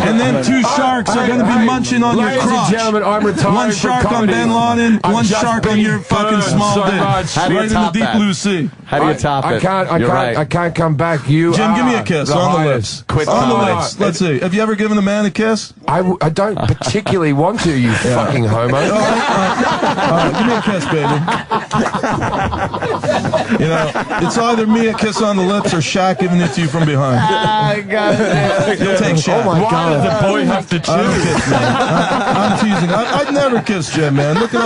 And then two sharks are going to be munching on your crotch. Ladies and gentlemen, I'm retiring One from shark on comedy. Ben Laden, I'm one just shark on being your fucking burned small so dick. much. How do you Right in the top deep that? blue sea. How do you top it? I can't come back. You Jim, give me are a kiss the on the highest. lips. Quit on the comedy. lips. Let's see. Have you ever given a man a kiss? I don't particularly want to, you fucking homo. All right, give me a kiss, baby. You know, it's either me a kiss on the lips or Shaq giving it to you from behind. You'll take Shaq. Oh my God. Why does the boy have to choose? I don't kiss, man. I'm teasing. I'd never kiss Jim, man. Look at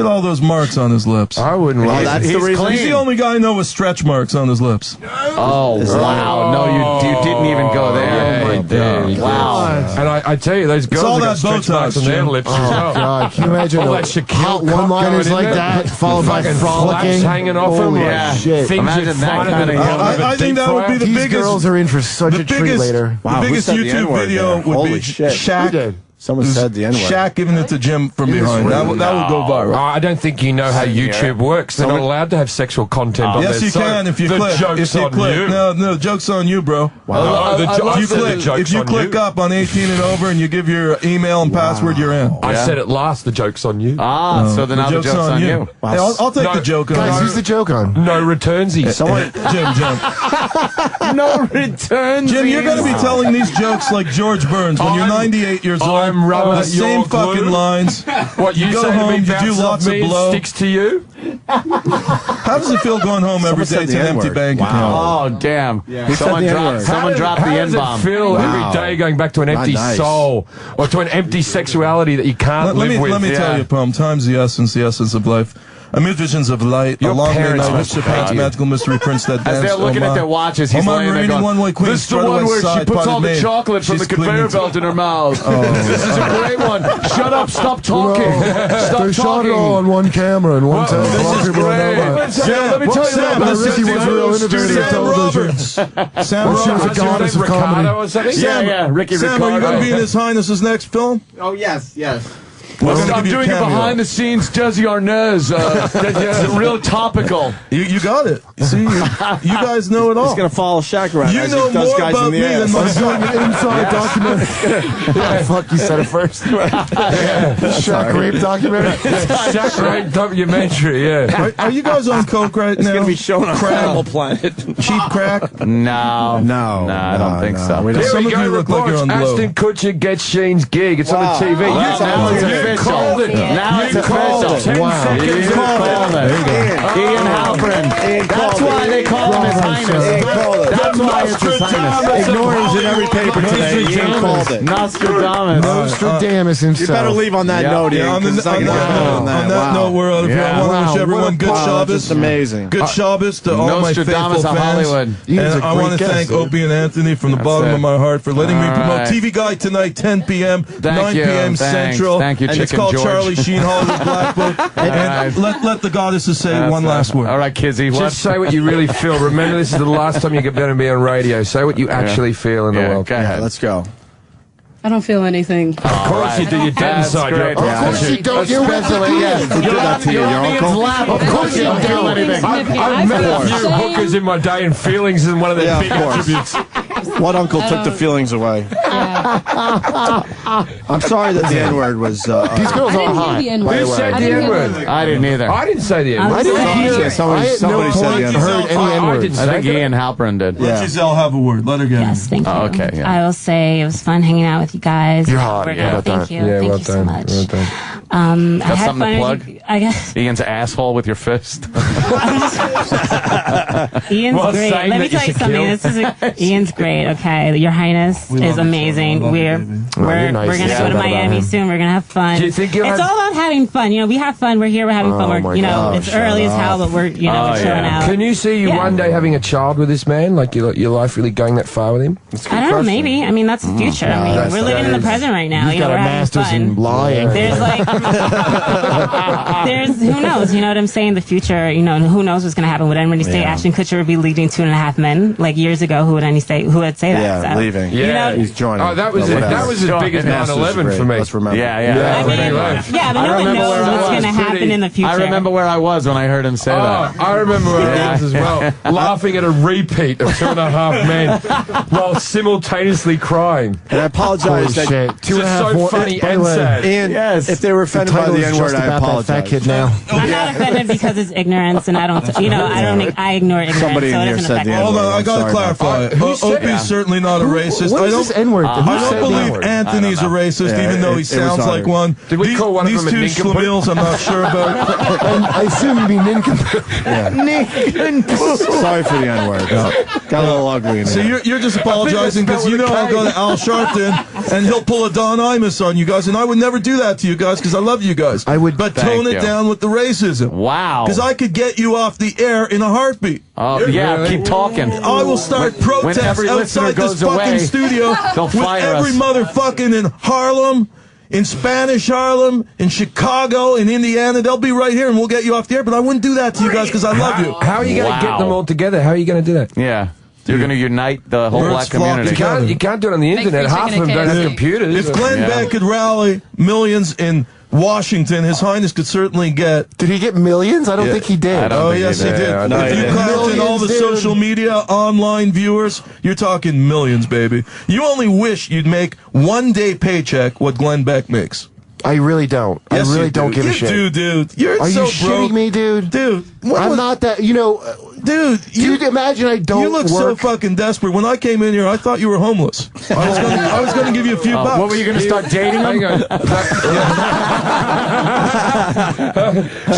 all those marks on his lips. I wouldn't like that's the reason. He's the only guy I know with stretch marks on his lips. Oh, wow. No, you didn't even go there. Oh, my God. Wow. And I tell you, those girls all have got that stretch marks Botox, on their Jim. lips Oh, as well. God. Can you imagine all the that Shaquille hot cock one-liners going in like there? that, followed by Fucking frolicking? flaps hanging off them. Holy Yeah. shit. Things Imagine you'd that find kind in of a young- I think that would be the These biggest. girls are in for such a treat later. The biggest said the YouTube N-word video there? would Holy be shit. Shaq. Someone said the N-word. Shaq giving it to Jim from behind. That would go viral. I don't think you know how YouTube works. They're not allowed to have sexual content on Yes, there. you can if you the click. Joke's If you on click. you. No, joke's on you, bro. Wow. If you click up on 18 and over and you give your email and password, you're in. I said it last. The joke's on you. So then now the joke's on you. Wow. Hey, I'll take the joke on. Guys, who's the joke on? No returnsies. Jim. No returns. Jim, you're going to be telling these jokes like George Burns when you're 98 years old. I'm rubbing the same your glue. fucking lines. What you go say home, to me you do bounces lots off of me and blow. sticks to you? How does it feel going home every day to an empty bank account? Oh, damn. Who said the N-word? Someone dropped the How does N-bomb. it feel every day going back to an empty nice. soul or to an empty sexuality that you can't live with? Let me tell you, Pum, time's the essence of life. Amid visions of light, Your a long parents night, must Mr. hate Paint's you. magical mystery prince that As danced. they're looking at their watches, he's laying there going, one-way queen, this is the one where she puts all the chocolate from the conveyor belt in her mouth. This is a great one. Shut up, stop talking. They shot it all on one camera and one time. This is great. Let me tell you about Ricky was a real innovator of television. Sam She was a Roberts. goddess of comedy. Yeah, Ricky Sam, are you going to be in His Highness's next film? Oh, yes. I'm doing a behind-the-scenes Desi Arnaz. Real topical. You got it. See, you guys know it all. He's going to follow Shaq around. You as know he does more guys about in the me ass. than I'm doing an inside documentary. Fuck, you said it first. Shaq rape documentary. Shaq rape documentary, yeah. Are you guys on coke right now? It's going to be shown on Animal Planet. Cheap crack? No, I don't think so. Here Some we of go, you look like you're on reports. blow. Ashton Kutcher gets Sheen's gig. It's on the TV. Now it's You official. called it. Now You it's called official. it. 10 Wow. seconds. You called it. Ian Halperin. That's why they call him His Highness. That's why it's His Highness. Ignorance in every paper today. Ian called it. Nostradamus. Nostradamus You himself. better leave on that note, Ian. On 'cause it's not gonna happen that note, we're out of here. I want to wish everyone good Shabbos. Just amazing. Good Shabbos to all my faithful Nostradamus of fans. Hollywood. And I want to thank Opie and Anthony from the bottom of my heart for letting me promote right. TV Guide tonight, 10 p.m., 9 you. p.m. Thanks. Central. Thank you, and it's Chicken called George. Charlie Sheen Hollywood Black Book. And let the goddesses say one last word. All right, Kizzy. What? Just say what you really feel. Remember, this is the last time you're going to be on radio. Say what you actually feel in the world. Go ahead. Let's go. I don't feel anything. Of course you do. You're dead That's inside. great. Of course you don't. You're with the Who did that to you? Your uncle? Of course you don't do anything. I've met a few hookers in my day, and feelings is one of their Yeah, big of course. attributes. What uncle took the feelings away? I'm sorry that the N-word was... These girls are hot. Who said the N-word? I didn't either. I didn't say the N-word. I didn't hear it. Somebody I said the N-word. heard any I N-word. didn't I think say Ian Halperin did. Yeah. Giselle, have a word. Let her get Yes, thank you. Oh, okay, yeah. I will say it was fun hanging out with you guys. You're hot, We're yeah. gonna- Thank you. Yeah, Thank well you so done. much. Well done. I Got had something to fun. plug? I guess Ian's asshole with your fist. Ian's Well, great. saying Let me that you tell you should something. kill. Ian's great. Okay, Your Highness is amazing. We're you're nice. gonna Yeah, go to about Miami him. soon. We're gonna have fun. Do you think you'll it's have- all about having fun. You know, we have fun. We're here. We're having fun. Oh, my We're, you know, God, it's early as hell, but we're, you know, we're chilling out. Can you see you Yeah. one day having a child with this man? Like your life really going that far with him? I don't know. Maybe. I mean, that's the future. I mean, we're living in the present right now. He's You know, got we're a having master's fun. in lying. There's like There's who knows, you know what I'm saying? The future, you know, who knows what's going to happen? Would anybody say Ashton Kutcher would be leading 2.5 Men? Like years ago, who would say that? Yeah, So, leaving. You know, he's joining. Oh, that was as big as 9/11 for me. Let's remember. I mean, but no one knows what's going to happen in the future. I remember where I was when I heard him say that. I remember where I was as well, laughing at a repeat of 2.5 Men while simultaneously crying. And I apologize. Holy shit. 2.5 so funny and sad. And if they were offended by the N-word, I apologize. That kid now. I'm not offended because it's ignorance, and I don't, I ignore ignorance. Somebody so in it here doesn't said affect the me. Hold on, I gotta clarify. Opie's certainly not a racist. What is this N-word? I don't believe Anthony's a racist, even though he sounds like one. Did we call one of them a These two schlemiels, I'm not sure about. I assume you mean nincompoop. Sorry for the N-word. Got a little ugly in So there. you're just apologizing because you know I'll go to Al Sharpton and he'll pull a Don Imus on you guys, and I would never do that to you guys because I love you guys. I would, but tone it down with the racism. Wow. Because I could get you off the air in a heartbeat. Oh, yeah, keep talking. I will start protests every listener outside this goes fucking away, studio they'll with fire every us. motherfucking in Harlem, in Spanish Harlem, in Chicago, in Indiana. They'll be right here and we'll get you off the air, but I wouldn't do that to you guys because I love you. How are you going to get them all together? How are you going to do that? Yeah. You're going to unite the whole black community. You can't do it on the internet. Half of them don't have computers. If Glenn Beck could rally millions in Washington, His Highness could certainly get... Did he get millions? I don't think he did. Oh, yes, he did. If you count in all the social media, online viewers, you're talking millions, baby. You only wish you'd make one-day paycheck what Glenn Beck makes. I really don't. Yes, I really don't give a shit. You do, dude. You're Are so you shitting me, dude? Dude. I'm not that, Dude, you imagine I don't You look so fucking desperate. When I came in here, I thought you were homeless. I was going to give you a few bucks. What were you going to start dating him?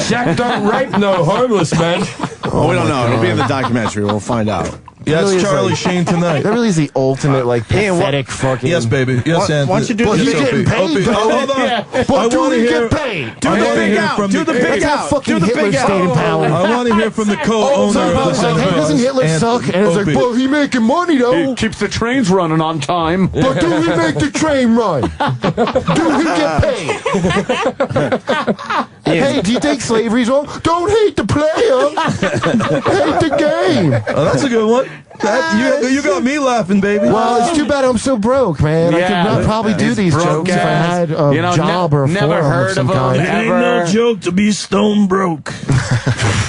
Shaq don't rape no homeless man. Oh, we don't know. It'll be in the documentary. We'll find out. Yeah, really it's Charlie Sheen tonight. That really is the ultimate, pathetic fucking... Yes, baby. Yes, Anthony. Why don't you do Well, the he's getting paid, though. Hold on. But do we get paid? Do the big out. Do the big out. Fucking Hitler stayed in power. I want to hear from the co-owner of the Sun Hey, doesn't Hitler suck? And it's like, well, he making money, though. He keeps the trains running on time. But do we make the train run? Do we get paid? Hey, do you think slavery's wrong? Don't hate the player. Hate the game. Oh, that's a good one. You got me laughing, baby. Well, it's too bad I'm so broke, man. I could not probably do these jokes if I had a job or a never forum heard of some of kind. It ain't no joke to be stone broke.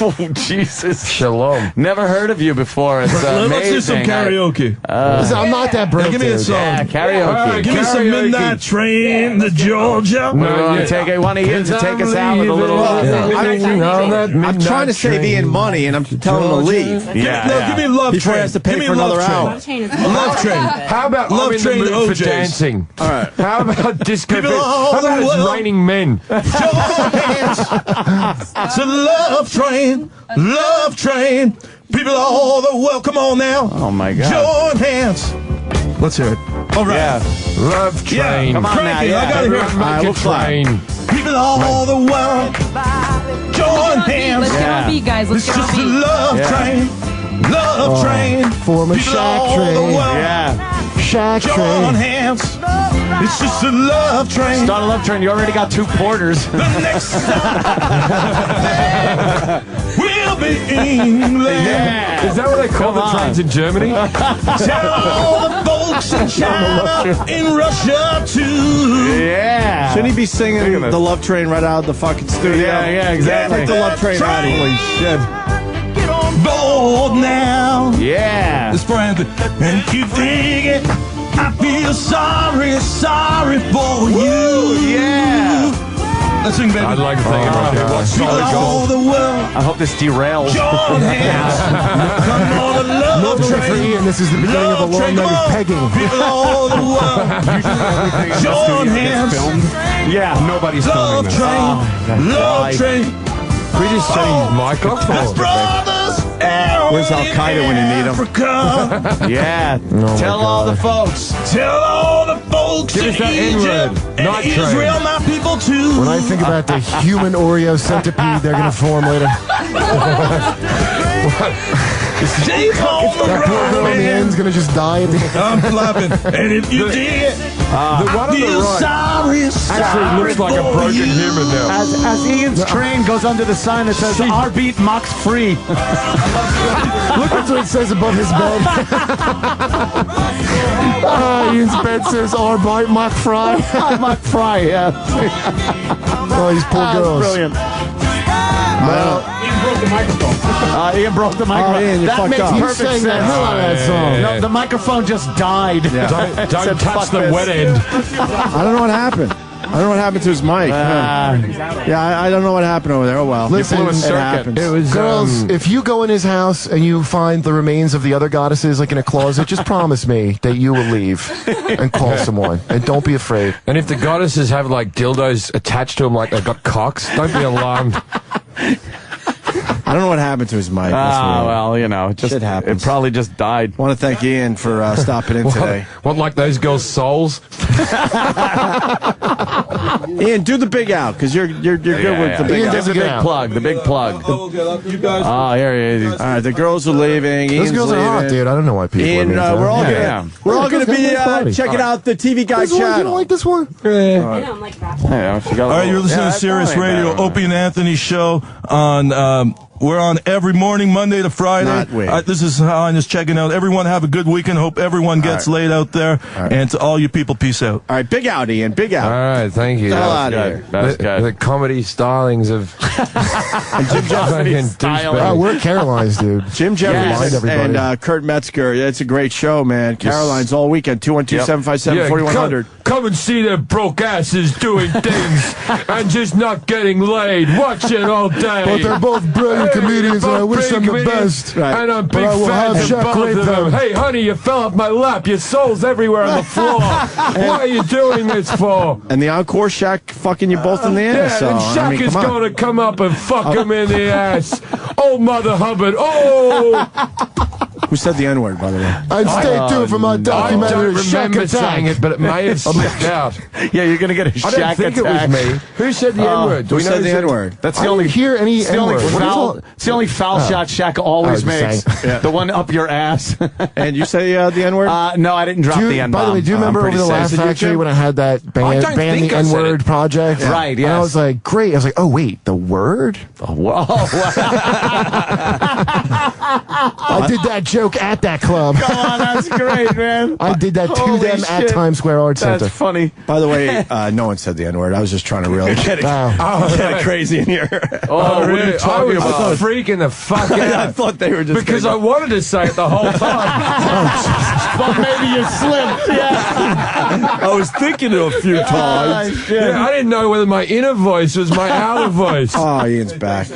Oh, Jesus. Shalom. Never heard of you before. It's amazing. Let's do some karaoke. Listen, I'm not that broke. Give me a dude. song. Yeah, karaoke. Give me some Midnight Train to Georgia. I want to hear to take us out with a little... I'm trying to save Ian money, and I'm telling him to leave. Give me Love Before he Train. has to pay Give me for another Love hour. Love Train. How about Love I'm in Train the mood for OJs. dancing? All right. How about disco? People How about all it's raining men? Join hands. It's a love train. Love train. People all the world. Come on now. Oh, my God. Join hands. Let's hear it. All right. Yeah. Love train. Come on now. Crank it. Yeah. I gotta hear it. Make a train. People all the world. Join hands. Let's get on beat, guys. Let's It's get on just a beat. love train. Love train. Former People Shack all the train. world. Yeah. Shack Join train. hands. It's just a love train. Start a love train. You already got 2 porters. The next stop will be England. Yeah. Is that what they call the trains in Germany? Tell all the folks in China, in Russia too. Yeah. Shouldn't he be singing the Love Train right out of the fucking studio? Yeah, exactly. Take the Love Train out. Holy shit. Get on board now. Yeah. It's for Anthony. And if you dig it, I feel sorry for you. Yeah. Let's sing, baby. I'd like to think about that. People all the world. I hope this derails. Join hands. Come on a love Normally for train. Ian, this is the beginning of a long night of pegging. People all the world. Join hands. Yeah. Nobody's Love filming this. train. Love train. We just turn his mic off. That's brothers. Where's Al Qaeda when you need him? Africa. Yeah. Tell all the folks. Tell all the folks Give in us that Egypt N-word. and Not train. Israel, my people too. When I think about the human Oreo centipede they're going to form later. James Bond, That poor girl in the end's going to just die at the end. I'm flapping. And if you dig it, The one on the right actually looks like a broken human now. As Ian's train goes under the sign that says "Our beat mocks free." Look at what it says above his bed. Ian's bed says "Our beat mock fry." Mock fry, yeah. Oh, these poor girls. Brilliant. Well, Ian broke the microphone. Ian broke the microphone. Ian, you're that fucked makes up. perfect sense. the hell out of that song. No, the microphone just died. Don't touch the wet end. I don't know what happened. I don't know what happened to his mic. I don't know what happened over there. Oh, well. Listen, it happens. It was, girls, if you go in his house and you find the remains of the other goddesses like in a closet, just promise me that you will leave and call someone. And don't be afraid. And if the goddesses have like dildos attached to them like they've got cocks, don't be alarmed. I don't know what happened to his mic. Well, you know, Shit happens. It probably just died. I want to thank Ian for stopping in today. What, like those girls' souls? Ian, do the big out, because you're good with the big Ian out. does the big plug. The big plug. You guys. Oh, here he is. All right, the girls are leaving. Those Ian's girls leaving. are hot, dude. I don't know why people Ian, are we're all gonna Those be girls are checking out the TV Guide You don't channel. like this one? I don't like that. All right, you're listening to Sirius Radio, Opie and Anthony show on. We're on every morning, Monday to Friday. Not we. This is how I'm just checking out. Everyone have a good weekend. Hope everyone gets laid out there. And to all you people, peace out. All right, big out, Ian. Big out. All right, thank you. Hell out of here. The comedy stylings of Jim Jeffries. Oh, we're Caroline's, dude. Jim Jeffries and Kurt Metzger. It's a great show, man. Caroline's all weekend. 212-757-4100. Come and see their broke asses doing things and just not getting laid. Watch it all day. But they're both brilliant comedians, and I wish them the best. And I'm big I will have fans of Shaq both rape of them. them. Hey, honey, you fell off my lap. Your soul's everywhere on the floor. What are you doing this for? And the encore Shaq fucking you both in the ass. Yeah, and Shaq is going to come up and fuck him in the ass. Oh, Mother Hubbard. Oh! Who said the N-word, by the way? And stay tuned for my documentary, I don't Shaq remember Attack. saying it, but it may have slipped out. Yeah, you're going to get a I Shaq don't think attack. it was me. Who said the N-word? Who said the N-word? That's I the don't only hear any It's the only N-word. What are you foul. talking- It's the only foul shot Shaq always I was makes. just saying. The one up your ass. And you say the N-word? No, I didn't drop the N-bomb. By the way, do you remember over the Laugh Factory when I had that ban don't the think I said N-word it. project? Yeah. Right, And I yes. was like, great. I was like, oh, wait, the word? Oh, whoa. I did that joke at that club. Come on, that's great, man. I did that to Holy them at shit. Times Square Arts Center. That's funny. By the way, no one said the N-word. I was just trying to really get it crazy in here. Oh, what are you really? talking I was about? freaking the fuck out. I thought they were just because I wanted to say it the whole time. But maybe you slipped. Yeah. I was thinking it a few times. Yeah, I didn't know whether my inner voice was my outer voice. Oh, Ian's back. He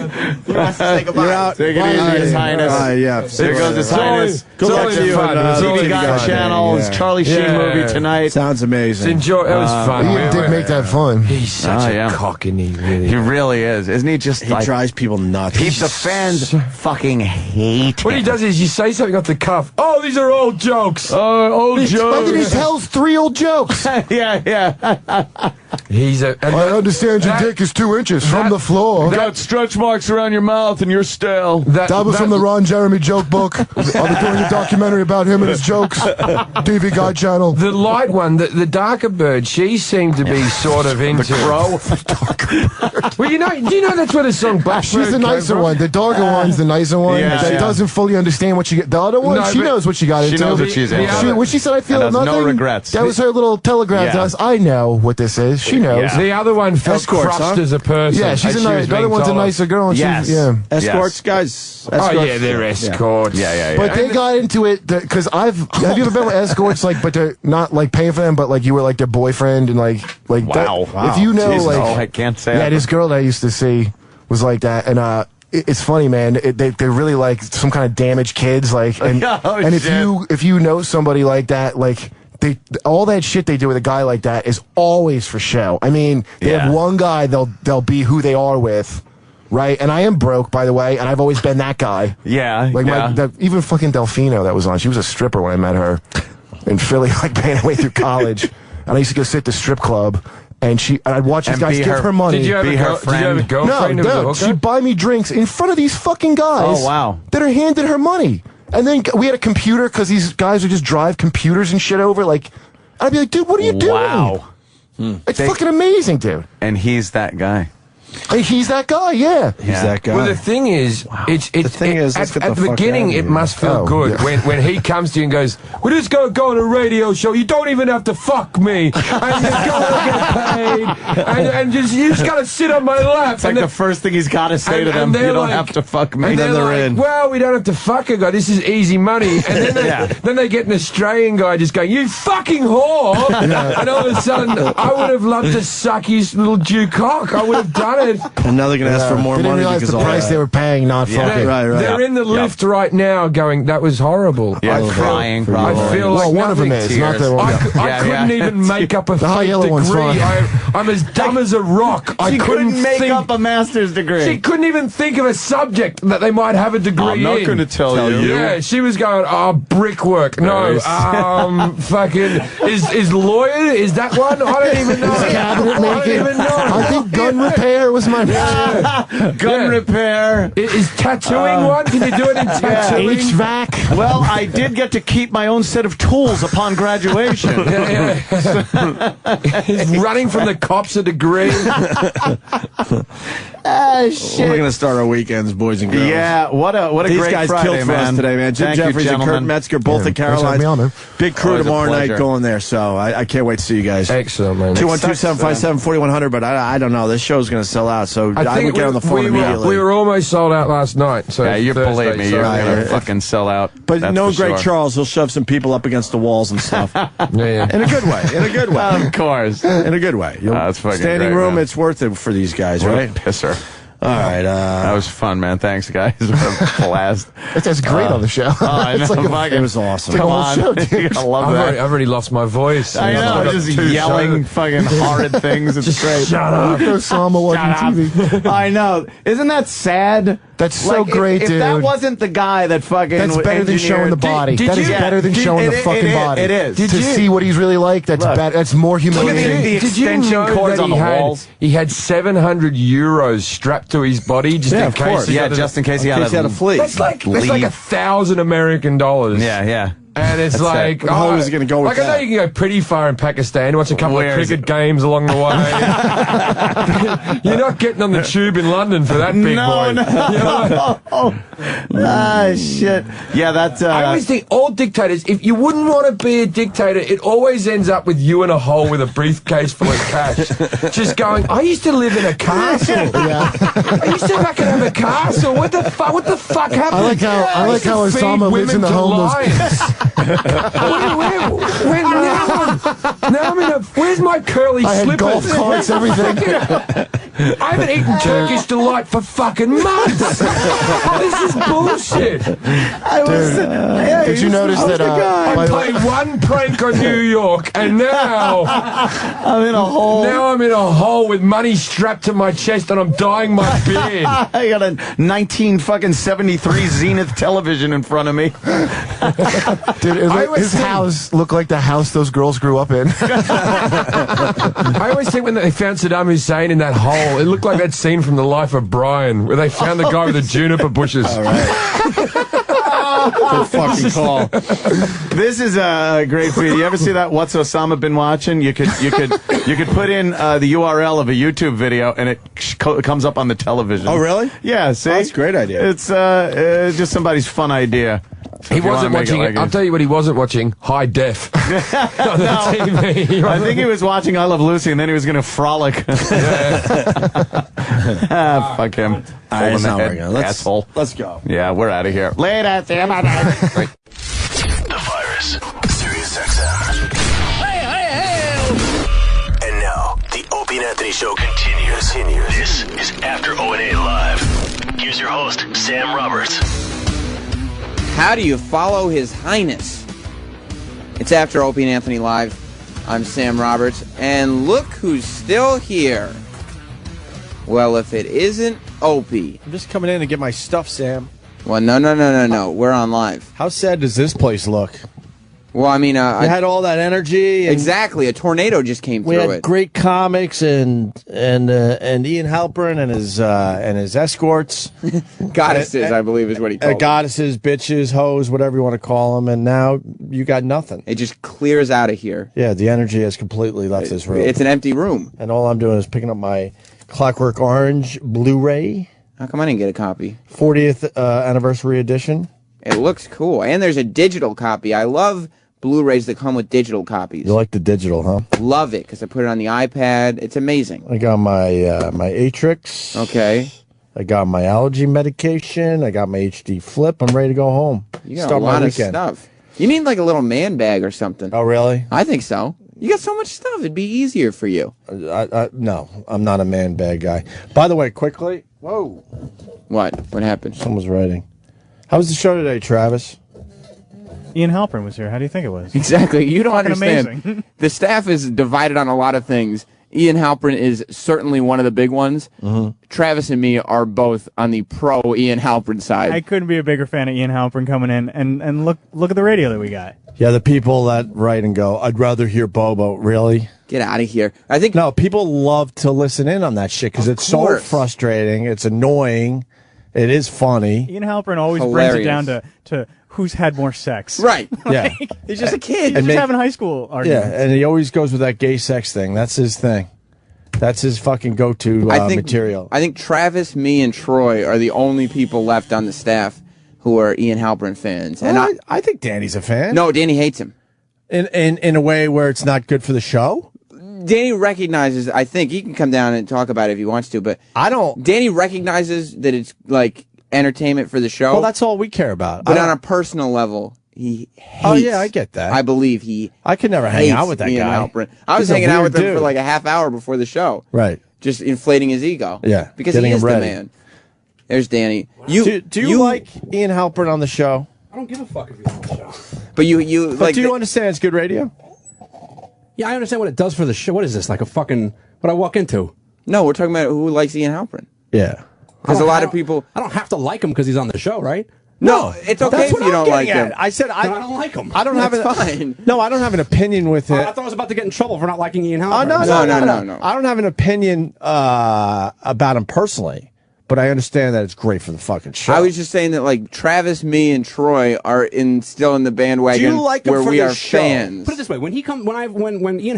wants to say goodbye. You're out. Take it easy, His Highness. Yeah. There goes His Highness. Good luck Catch to you him on on TV TV Guide Guide. channel. It's Charlie Sheen Yeah. movie tonight. Sounds amazing. Enjoy. It was fun. He did make that fun. He's such a cock, and he really is. Isn't he just He drives people nuts. The fans fucking hate him. What he does is you say something off the cuff. Oh, these are old jokes. Oh, old And then he jokes. tells 3 old jokes. yeah. He's a. I understand your dick is 2 inches from the floor. Got stretch marks around your mouth and you're stale. That was from the Ron Jeremy joke book. I'll be doing a documentary about him and his jokes. TV Guide channel. The light one, the darker bird, she seemed to be sort of into The crow. Well, do you know that's where the song Blackbird She's the nicer one. The darker one's the nicer one. Yeah, that yeah. doesn't fully understand what she get. The other one, No, she but knows what she got she into. knows what she's into. When she said, I feel And has nothing. no regrets. That was her little telegraph to Yeah. us. I know what this is. She knows. Yeah. The other one felt Escorts, crushed huh? as a person. Yeah, she's as a she nice. was The other being one's a told. nicer girl. And Yes. she's, yeah. Escorts, guys. Oh, Escorts. yeah, they're escorts. Yeah. But they got into it because have you ever been with escorts but they're not like paying for them, but like you were like their boyfriend and like Wow. that, if you know Jesus. like No, I can't say yeah, that. this girl that I used to see was like that, and it's funny, man. They're really like some kind of damaged kids, like and Oh, and shit. if you know somebody like that, like. All that shit they do with a guy like that is always for show. I mean, they have one guy they'll be who they are with, right? And I am broke, by the way, and I've always been that guy. Yeah. Like yeah. even fucking Delfino that was on. She was a stripper when I met her in Philly, like paying her way through college. And I used to go sit at the strip club, and I'd watch these And guys be give her money. Did you have Be a her girl- did you have a friend. girlfriend who was a No, hooker? she'd buy me drinks in front of these fucking guys. Oh, wow. That are handing her money. And then we had a computer because these guys would just drive computers and shit over, like. I'd be like, dude, what are you doing? Wow. It's fucking amazing, dude. And he's that guy. Hey, he's that guy, yeah. He's that guy. Well, the thing is, it's The thing is, at let's get the the fuck beginning, outta it here. must feel good when he comes to you and goes, "We're just gonna go on a radio show. You don't even have to fuck me, and you're gonna get paid, and you just gotta sit on my lap." It's like the first thing he's got to say to them. You don't have to fuck me. And they're like, "Well, we don't have to fuck a guy. This is easy money." And then then they get an Australian guy just going, "You fucking whore!" And all of a sudden, I would have loved to suck his little Jew cock. I would have done it. And now they're going to ask for more they didn't money realize because the all price that. they were paying, not fucking. Right. They're in the lift right now going, "That was horrible." Yeah, I feel, crying, I probably. feel like Well, one of them nothing. is, not the one. I couldn't even make up a fake yellow one's degree. fine. I'm as dumb as a rock. I She couldn't make think, up a master's degree. She couldn't even think of a subject that they might have a degree I'm not in. going to tell you. Yeah, she was going, "Oh, brickwork. No, fucking is lawyer? Is that one? I don't even know. Cabinet I don't making. even know. I think gun repair was my Gun repair. Is tattooing one? Can you do it in tattooing? HVAC. Well, I did get to keep my own set of tools upon graduation. He's running from the cops a degree. Shit. We're going to start our weekends, boys and girls. Yeah, what a These great guys Friday, killed for us man. today, man. Jim Thank you, Jeffries and Kurt gentlemen. Metzger, both at Thanks for having me on, Caroline's. man. Big crew Always a tomorrow night pleasure. going there, so I can't wait to see you guys. Excellent, man. 212-757-4100, but I don't know. This show's going to sell out, so I would get on the phone immediately. We were almost sold out last night. So Yeah, you Thursday, believe me, so- you're going to fucking sell out. But That's no for great sure. Charles. He'll shove some people up against the walls and stuff. Yeah. In a good way. In a good way. Of course. In a good way. That's fucking Standing great, room, man. it's worth it for these guys, What a right? pisser. All right. That was fun, man. Thanks, guys. What a blast. That's great on the show. Oh, I know. It's like Fucking- it was awesome. Come on. Show, I love that. I've already lost my voice. I know, just yelling fucking horrid things. It's great. Shut up. Osama watching TV. I know. Isn't that sad? That's so Like, great, if dude. that wasn't the guy that fucking That's better than showing the body. That is better than showing the fucking body. It is. To see what he's really like, that's better. That's more humiliating. the Did you extension know cords that on the walls? He had 700 euros strapped to his body just in of case. course. he Yeah, had just in case he In had case he had a flea. That's like Leave. $1,000 American. Yeah. And it's That's like, it. How long is he gonna go with like I know that? you can go pretty far in Pakistan, watch a couple Where of is cricket games along the way. You're not getting on the tube in London for that big boy. Shit. Yeah, that's. I always think all dictators, if you wouldn't want to be a dictator, it always ends up with you in a hole with a briefcase full of cash. Just going, I used to live in a castle. I used to fucking have a castle. What the fuck happened? I like how Osama lives in the homeless. Now I'm in a. Where's my curly I had slippers? golf carts, everything. I haven't eaten Turkish delight for fucking months. This is bullshit. Did you notice that? I played one prank on New York, and now I'm in a hole. Now I'm in a hole with money strapped to my chest, and I'm dyeing my beard. I got a 1973 Zenith television in front of me. Dude, his house looked like the house those girls grew up in. I always think when they found Saddam Hussein in that hole, it looked like that scene from The Life of Brian, where they found the guy with the juniper bushes. All right. Good fucking call. This is a great feed. You ever see that What's Osama Been Watching? You could put in the URL of a YouTube video and it comes up on the television. Oh, really? Yeah, see? Oh, that's a great idea. It's just somebody's fun idea. He wasn't watching it. I'll tell you what he wasn't watching. High def. On the TV. I think he was watching I Love Lucy and then he was going to frolic. Fuck him. It's not Head, working. asshole. Let's go. Yeah, we're out of here. Later. See you. Bye-bye. The Virus. Sirius XM. And now, the Opie and Anthony Show continues. This is After O&A Live. Here's your host, Sam Roberts. How do you follow His Highness? It's After Opie and Anthony Live. I'm Sam Roberts, and look who's still here. Well, if it isn't Opie. I'm just coming in to get my stuff, Sam. Well, no. We're on live. How sad does this place look? Well, I mean, you had all that energy. And exactly, a tornado just came we through had it. great comics and Ian Halperin and his escorts, goddesses, I believe is what he called them. Goddesses, bitches, hoes, whatever you want to call them. And now you got nothing. It just clears out of here. Yeah, the energy has completely left this room. It's an empty room, and all I'm doing is picking up my Clockwork Orange Blu-ray. How come I didn't get a copy? 40th anniversary edition. It looks cool, and there's a digital copy. I love Blu-rays that come with digital copies. You like the digital, huh? Love it, because I put it on the iPad. It's amazing. I got my my Atrix. Okay. I got my allergy medication. I got my HD flip. I'm ready to go home. You got a lot of stuff. You need like a little man bag or something. Oh, really? I think so. You got so much stuff. It'd be easier for you. No, I'm not a man bag guy. By the way, quickly. Whoa. What? What happened? Someone's writing. How was the show today, Travis? Ian Halperin was here. How do you think it was? Exactly. You don't Fucking understand. amazing. The staff is divided on a lot of things. Ian Halperin is certainly one of the big ones. Travis and me are both on the pro Ian Halperin side. I couldn't be a bigger fan of Ian Halperin coming in, and look at the radio that we got. Yeah, the people that write and go, I'd rather hear Bobo. Really? Get out of here. I think no, people love to listen in on that shit because it's so frustrating. It's annoying. It is funny. Ian Halperin always brings it down to who's had more sex. Right. Yeah. He's just a kid. He's just having high school arguments. Yeah, and he always goes with that gay sex thing. That's his thing. That's his fucking go-to material. I think Travis, me, and Troy are the only people left on the staff who are Ian Halperin fans. And I think Danny's a fan. No, Danny hates him. In a way where it's not good for the show? Danny recognizes, I think, he can come down and talk about it if he wants to, but I don't. Danny recognizes that it's like entertainment for the show. Well, that's all we care about. But on a personal level, he hates. Oh, yeah, I get that. I believe he I could never hang out with that Ian guy. Halperin. I was He's a hanging out with weird him for dude. like a half hour before the show. Right. Just inflating his ego. Yeah. Because getting he is him the ready. man. There's Danny. Do you like Ian Halperin on the show? I don't give a fuck if he's on the show. But you But like. do you understand it's good radio? Yeah, I understand what it does for the show. What is this, like a fucking, what I walk into? No, we're talking about who likes Ian Halperin. Yeah. Because a lot of people. I don't have to like him because he's on the show, right? No, it's okay That's if what you I'm don't like getting him. at. I said I don't like him. I don't have That's an fine. No, I don't have an opinion with it. I thought I was about to get in trouble for not liking Ian Halperin. Oh, no. I don't have an opinion about him personally, but I understand that it's great for the fucking show. I was just saying that, like, Travis, me, and Troy are still in the bandwagon Do you like him where for we the are show? fans. Put it this way: when Ian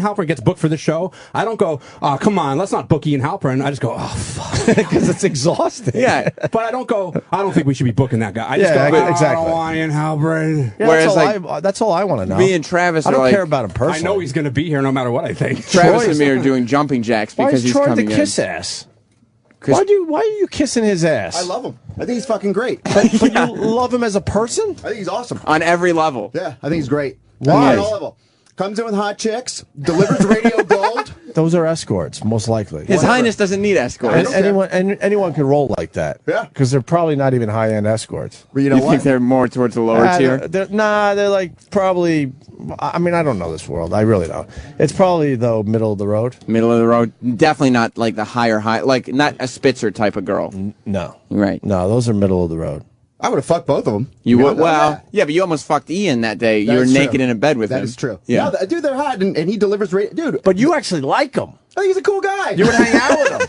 Halperin gets booked for the show, I don't go, "Oh, come on, let's not book Ian Halperin." I just go, "Oh, fuck," because it's exhausting. Yeah, but I don't go, "I don't think we should be booking that guy." I just Yeah, go, "Oh, exactly. I don't want Ian Halperin." Yeah, Whereas, that's all I want to know. me and Travis I don't are care like- about him personally. I know he's going to be here no matter what I think. Travis and me are doing jumping jacks Why because is he's Troy coming the in. kiss ass? Why are you kissing his ass? I love him. I think he's fucking great. But you love him as a person? I think he's awesome. On every level. Yeah, I think he's great. Why? On all level. Comes in with hot chicks, delivers radio gold. Those are escorts, most likely. His Highness doesn't need escorts. And anyone can roll like that. Yeah. Because they're probably not even high-end escorts. But you know You what? think they're more towards the lower tier? They're like probably, I mean, I don't know this world. I really don't. It's probably, though, middle of the road. Middle of the road. Definitely not like the high, like not a Spitzer type of girl. No. Right. No, those are middle of the road. I would have fucked both of them. You would? know Well, that. yeah, but you almost fucked Ian that day. That You were is true. naked in a bed with him. That is true. Yeah. No, dude, they're hot, and he delivers radio. Dude, But you actually like him. I think he's a cool guy. You would hang out with him.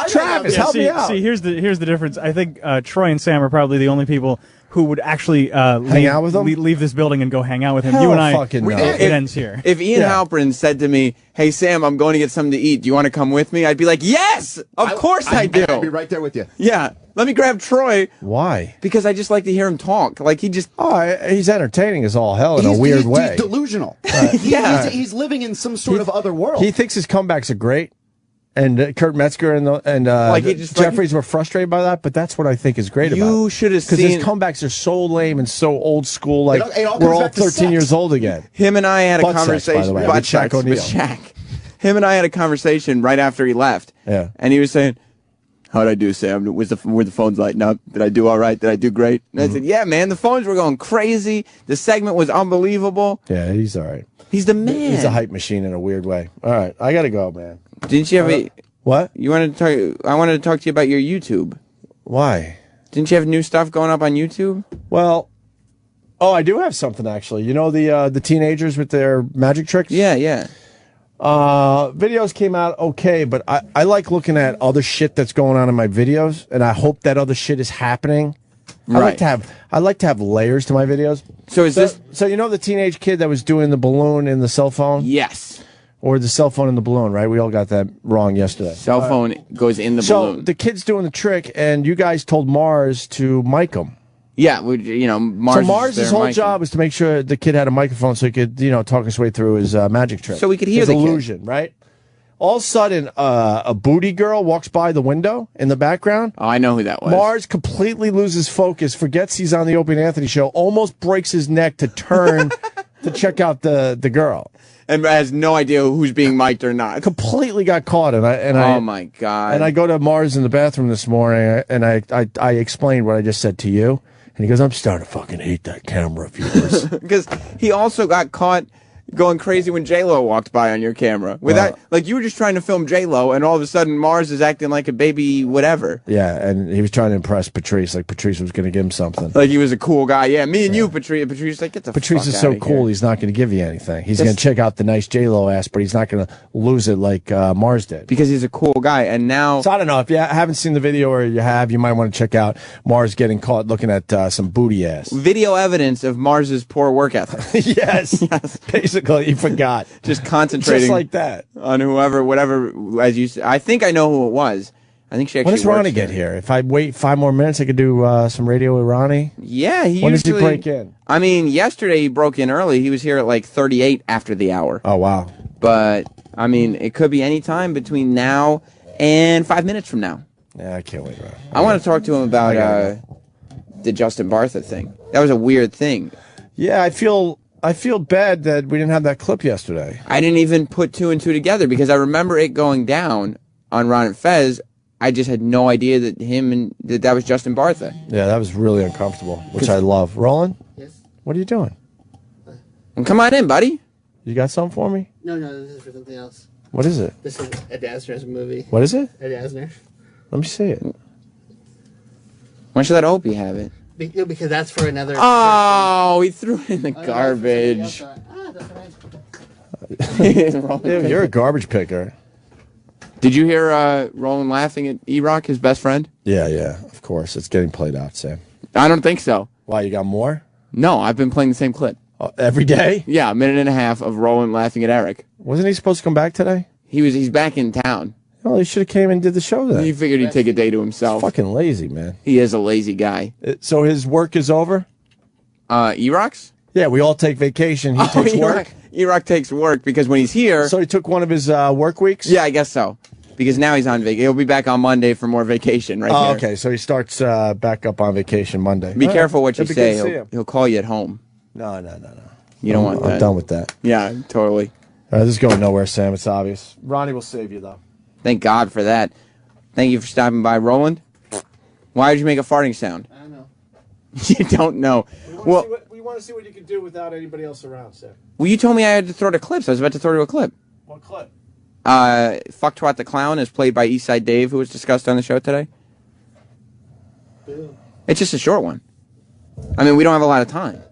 Travis, help me out. See, here's the difference. I think Troy and Sam are probably the only people who would actually hang out with him, leave this building and go hang out with him. Hell you and I, fucking no. it ends here. If Ian Halperin said to me, "Hey Sam, I'm going to get something to eat. Do you want to come with me?" I'd be like, "Yes, of course I do." I'd be right there with you. Yeah, let me grab Troy Why? because I just like to hear him talk. Like he just. Oh, he's entertaining as all hell in a weird way. He's delusional. Yeah. He's living in some sort of other world. He thinks his comebacks are great. And Kurt Metzger and he just, Jeffries were frustrated by that, but that's what I think is great about it. You should have Because seen his comebacks are so lame and so old school. Like, It all we're comes all back to 13 sex. years old again. Him and I had a Butt sex, conversation. by the way, Butt with Shaq sex O'Neal. with Shaq. Him and I had a conversation right after he left. Yeah. And he was saying, "How'd I do, Sam? Were the phones lighting up? Did I do all right? Did I do great?" And I said, "Yeah, man. The phones were going crazy. The segment was unbelievable. Yeah, he's all right. He's the man. He's a hype machine in a weird way. All right, I got to go, man. Didn't you have a... What? You wanted to talk... I wanted to talk to you about your YouTube. Why? Didn't you have new stuff going up on YouTube? Well, Oh, I do have something actually. You know the teenagers with their magic tricks? Yeah, yeah. Videos came out okay, but I like looking at other shit that's going on in my videos, and I hope that other shit is happening. Right. I like to have layers to my videos. So So you know the teenage kid that was doing the balloon in the cell phone? Yes. Or the cell phone in the balloon, right? We all got that wrong yesterday. Cell phone goes in the so balloon. the kid's doing the trick, and you guys told Mars to mic him. Yeah, Mars. So Mars' whole job was to make sure the kid had a microphone so he could, talk his way through his magic trick. So we could hear his the kid. illusion, right? All of a sudden, a booty girl walks by the window in the background. Oh, I know who that was. Mars completely loses focus, forgets he's on the Opie and Anthony show, almost breaks his neck to turn to check out the girl. And has no idea who's being mic'd or not. Completely got caught, oh my God! And I go to Mars in the bathroom this morning, and I explained what I just said to you, and he goes, "I'm starting to fucking hate that camera of yours." Because he also got caught going crazy when J-Lo walked by on your camera. Like you were just trying to film J-Lo, and all of a sudden Mars is acting like a baby whatever. Yeah, and he was trying to impress Patrice, like Patrice was going to give him something. Like he was a cool guy. Yeah, me and you, Patrice. Patrice like, get the Patrice fuck is so outta cool, here. he's not going to give you anything. He's going to check out the nice J-Lo ass, but he's not going to lose it like Mars did. Because he's a cool guy, and now... So I don't know, if you haven't seen the video or you have, you might want to check out Mars getting caught looking at some booty ass. Video evidence of Mars's poor work ethic. Yes, basically, you forgot. Just concentrating just like that on whatever, as you said. I think I know who it was. I think she actually When does Ronnie works get there. here? If I wait 5 more minutes, I could do some radio with Ronnie. Yeah, When does he break in? I mean, yesterday he broke in early. He was here at like 38 after the hour. Oh, wow. But, I mean, it could be any time between now and 5 minutes from now. Yeah, I can't wait. I want to talk to him about the Justin Bartha thing. That was a weird thing. Yeah, I feel bad that we didn't have that clip yesterday. I didn't even put 2 and 2 together because I remember it going down on Ron and Fez. I just had no idea that that was Justin Bartha. Yeah, that was really uncomfortable, which I love. Roland? Yes? What are you doing? Well, come on in, buddy. You got something for me? No, this is for something else. What is it? This is a Dasner's movie. What is it? A Dasner. Let me see it. Why don't you let Opie have it? Because that's for another... Oh, he threw it in the garbage. Dude, you're a garbage picker. Did you hear Roland laughing at E-Rock, his best friend? Yeah, of course. It's getting played out, Sam. I don't think so. Why, you got more? No, I've been playing the same clip. Every day? Yeah, a minute and a half of Roland laughing at Eric. Wasn't he supposed to come back today? He's back in town. Well, he should have came and did the show then. He figured he'd take a day to himself. Fucking lazy, man. He is a lazy guy. So his work is over? E-Rock's? Yeah, we all take vacation. He takes work? E-Rock takes work because when he's here... So he took one of his work weeks? Yeah, I guess so. Because now he's on vacation. He'll be back on Monday for more vacation right here. Okay, so he starts back up on vacation Monday. Be careful what you It'd be good to see say. him. He'll call you at home. No. You don't want that. I'm done with that. Yeah, totally. All right, this is going nowhere, Sam. It's obvious. Ronnie will save you, though. Thank God for that. Thank you for stopping by, Roland. Why did you make a farting sound? I don't know. You don't know. We want to see what you can do without anybody else around, Sam. Well, you told me I had to throw to clips. I was about to throw to a clip. What clip? Fuck Twat the Clown is played by Eastside Dave, who was discussed on the show today. Boo. It's just a short one. I mean, we don't have a lot of time.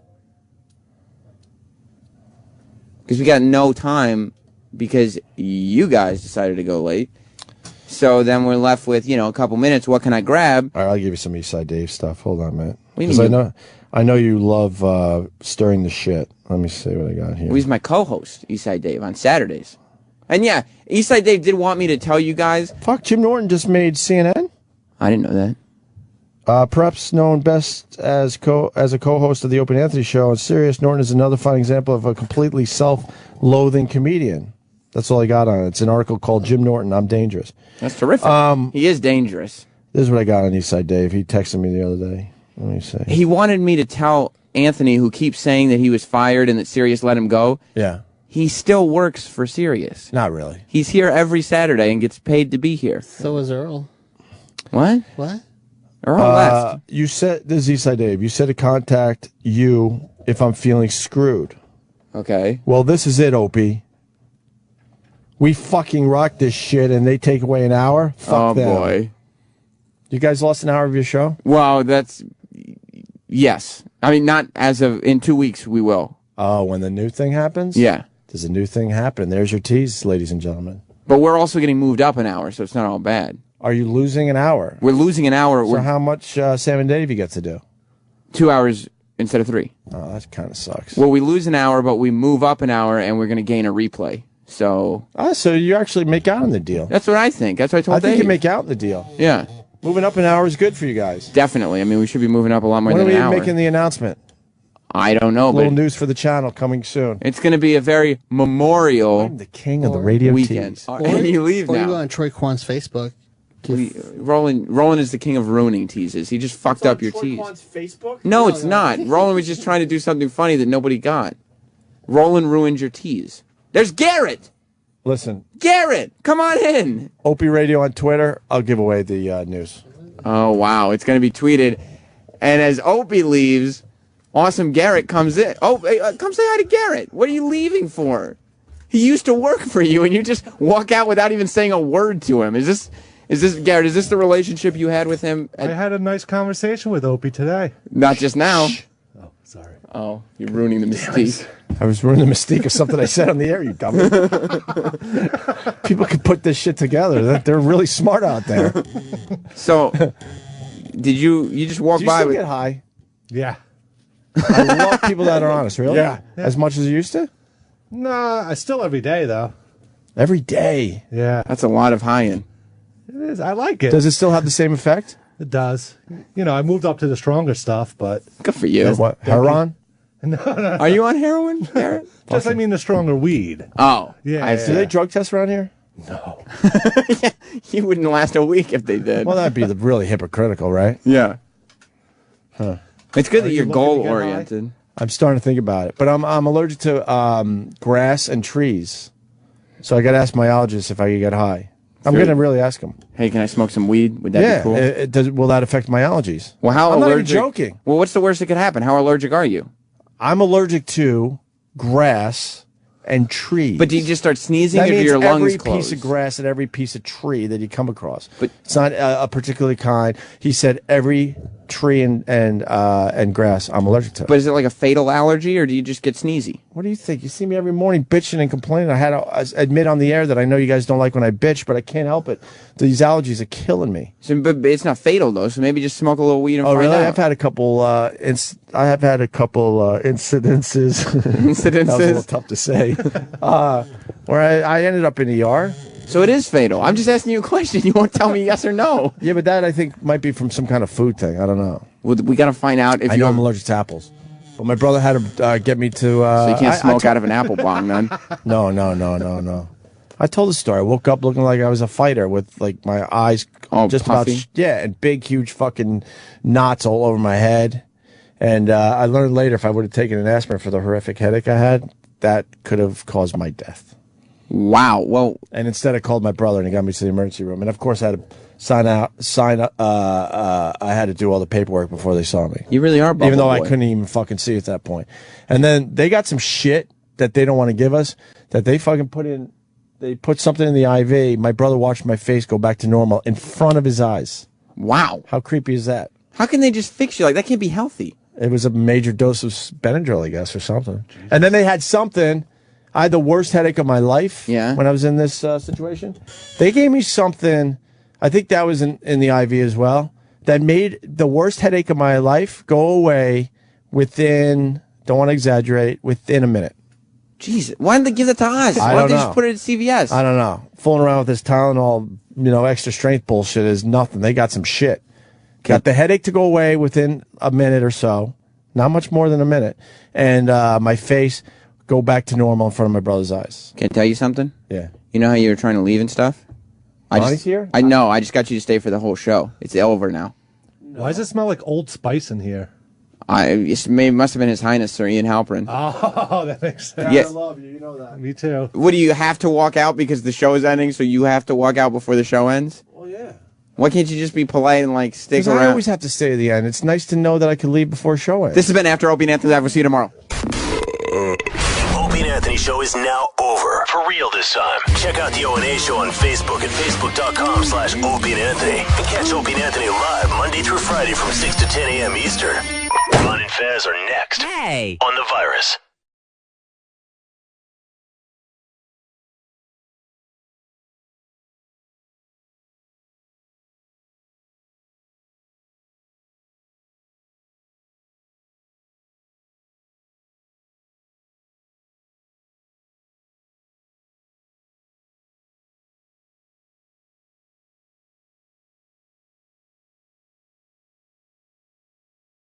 Because we got no time because you guys decided to go late. So then we're left with, a couple minutes. What can I grab? All right, I'll give you some Eastside Dave stuff. Hold on, man. What do you mean? I know you love stirring the shit. Let me see what I got here. Well, he's my co-host, Eastside Dave, on Saturdays. And yeah, Eastside Dave did want me to tell you guys. Fuck, Jim Norton just made CNN? I didn't know that. Perhaps known best as a co-host of the Opie and Anthony show on Sirius, Norton is another fine example of a completely self-loathing comedian. That's all I got on it. It's an article called Jim Norton, I'm Dangerous. That's terrific. He is dangerous. This is what I got on Eastside Dave. He texted me the other day. Let me see. He wanted me to tell Anthony, who keeps saying that he was fired and that Sirius let him go. Yeah. He still works for Sirius. Not really. He's here every Saturday and gets paid to be here. So is Earl. What? What? Earl left. You said, this is Eastside Dave, you said to contact you if I'm feeling screwed. Okay. Well, this is it, Opie. We fucking rock this shit and they take away an hour? Fuck them. Boy. You guys lost an hour of your show? Well, that's... Yes. I mean, not as of in 2 weeks. We will. Oh, when the new thing happens? Yeah. Does a new thing happen? There's your tease, ladies and gentlemen. But we're also getting moved up an hour, so it's not all bad. Are you losing an hour? We're losing an hour. So how much Sam and Dave you get to do? 2 hours instead of 3. Oh, that kind of sucks. Well, we lose an hour, but we move up an hour, and we're going to gain a replay. So. So you actually make out in the deal. That's what I think. That's what I told Dave. I think you make out in the deal. Yeah. Moving up an hour is good for you guys. Definitely. I mean, we should be moving up a lot more than an hour. When are we making the announcement? I don't know. Little news for the channel coming soon. It's going to be a very memorial. I'm the king of the radio weekend. And you leave or now. you go on Troy Kwan's Facebook. Roland is the king of ruining teases. He just fucked up your tease. Facebook? No, it's not. Roland was just trying to do something funny that nobody got. Roland ruined your tease. There's Garrett. Listen. Garrett, come on in. Opie Radio on Twitter. I'll give away the news. Oh, wow. It's going to be tweeted. And as Opie leaves, awesome Garrett comes in. Oh, hey, come say hi to Garrett. What are you leaving for? He used to work for you, and you just walk out without even saying a word to him. Is this Garrett, is this the relationship you had with him? I had a nice conversation with Opie today. Not just now. Shh. Oh, sorry. Oh, you're ruining the mystique. I was ruining the mystique of something I said on the air, you dummy. People can put this shit together. They're really smart out there. So, did you just walk by? Still get high? Yeah. I love people that are honest, really? Yeah. As much as you used to? Nah, I still every day, though. Every day? Yeah. That's a lot of high-end. It is. I like it. Does it still have the same effect? It does. You know, I moved up to the stronger stuff, but... Good for you. What, heroin? No. Are you on heroin, Garrett? Just, I mean, the stronger weed. Oh. Yeah. Do they drug test around here? No. You wouldn't last a week if they did. Well, that'd be really hypocritical, right? Yeah. Huh. It's good that you're goal-oriented. I'm starting to think about it. But I'm allergic to grass and trees. So I got to ask my allergist if I can get high. I'm going to really ask him. Hey, can I smoke some weed? Would that be cool? Will that affect my allergies? Well, how I'm allergic? not even joking. Well, what's the worst that could happen? How allergic are you? I'm allergic to grass and trees. But do you just start sneezing, that or do means your lungs every close? piece of grass and every piece of tree that you come across. But it's not a particular kind. He said every tree and grass I'm allergic to. But is it like a fatal allergy, or do you just get sneezy? What do you think? You see me every morning bitching and complaining. I had to admit on the air that I know you guys don't like when I bitch, but I can't help it. These allergies are killing me. So, but it's not fatal though. So maybe just smoke a little weed and find really? out. I've had a couple. incidences. Incidences. That was a little tough to say. Where I ended up in ER. So it is fatal. I'm just asking you a question. You won't tell me yes or no. Yeah, but that I think might be from some kind of food thing. I don't know. Well, we got to find out if I know I'm allergic to apples. But my brother had to get me to... so you can't smoke out of an apple bong, then? No. I told the story. I woke up looking like I was a fighter with like my eyes just puffy. about... and big, huge fucking knots all over my head. And I learned later if I would have taken an aspirin for the horrific headache I had, that could have caused my death. Wow. Well, and instead I called my brother and he got me to the emergency room. And of course I had to I had to do all the paperwork before they saw me. You really are Bubble Even though Boy. I couldn't even fucking see at that point. And then they got some shit that they don't want to give us that they fucking put in. They put something in the IV. My brother watched my face go back to normal in front of his eyes. Wow. How creepy is that? How can they just fix you? Like, that can't be healthy. It was a major dose of Benadryl, I guess, or something. Jesus. And then they had something. I had the worst headache of my life when I was in this situation. They gave me something, I think that was in the IV as well, that made the worst headache of my life go away within, don't want to exaggerate, within a minute. Jesus, why didn't they give that to us? Why don't they just put it at CVS? I don't know. Fooling around with this Tylenol, extra strength bullshit is nothing. They got some shit. Got the headache to go away within a minute or so. Not much more than a minute. And my face go back to normal in front of my brother's eyes. Can I tell you something? Yeah. You know how you were trying to leave and stuff? Bonnie's here? I know. I just got you to stay for the whole show. It's over now. Why does it smell like Old Spice in here? It must have been His Highness Sir Ian Halperin. Oh, that makes sense. Yeah. I love you. You know that. Me too. What, do you have to walk out because the show is ending, so you have to walk out before the show ends? Well, yeah. Why can't you just be polite and stick around? I always have to stay to the end. It's nice to know that I can leave before show ends. This has been After Opie and Anthony Live. We'll see you tomorrow. Opie and Anthony show is now over. For real this time. Check out the O&A show on Facebook at facebook.com/Opie and Anthony. And catch Opie and Anthony live Monday through Friday from 6 to 10 a.m. Eastern. Fez are next. Hey! On The Virus.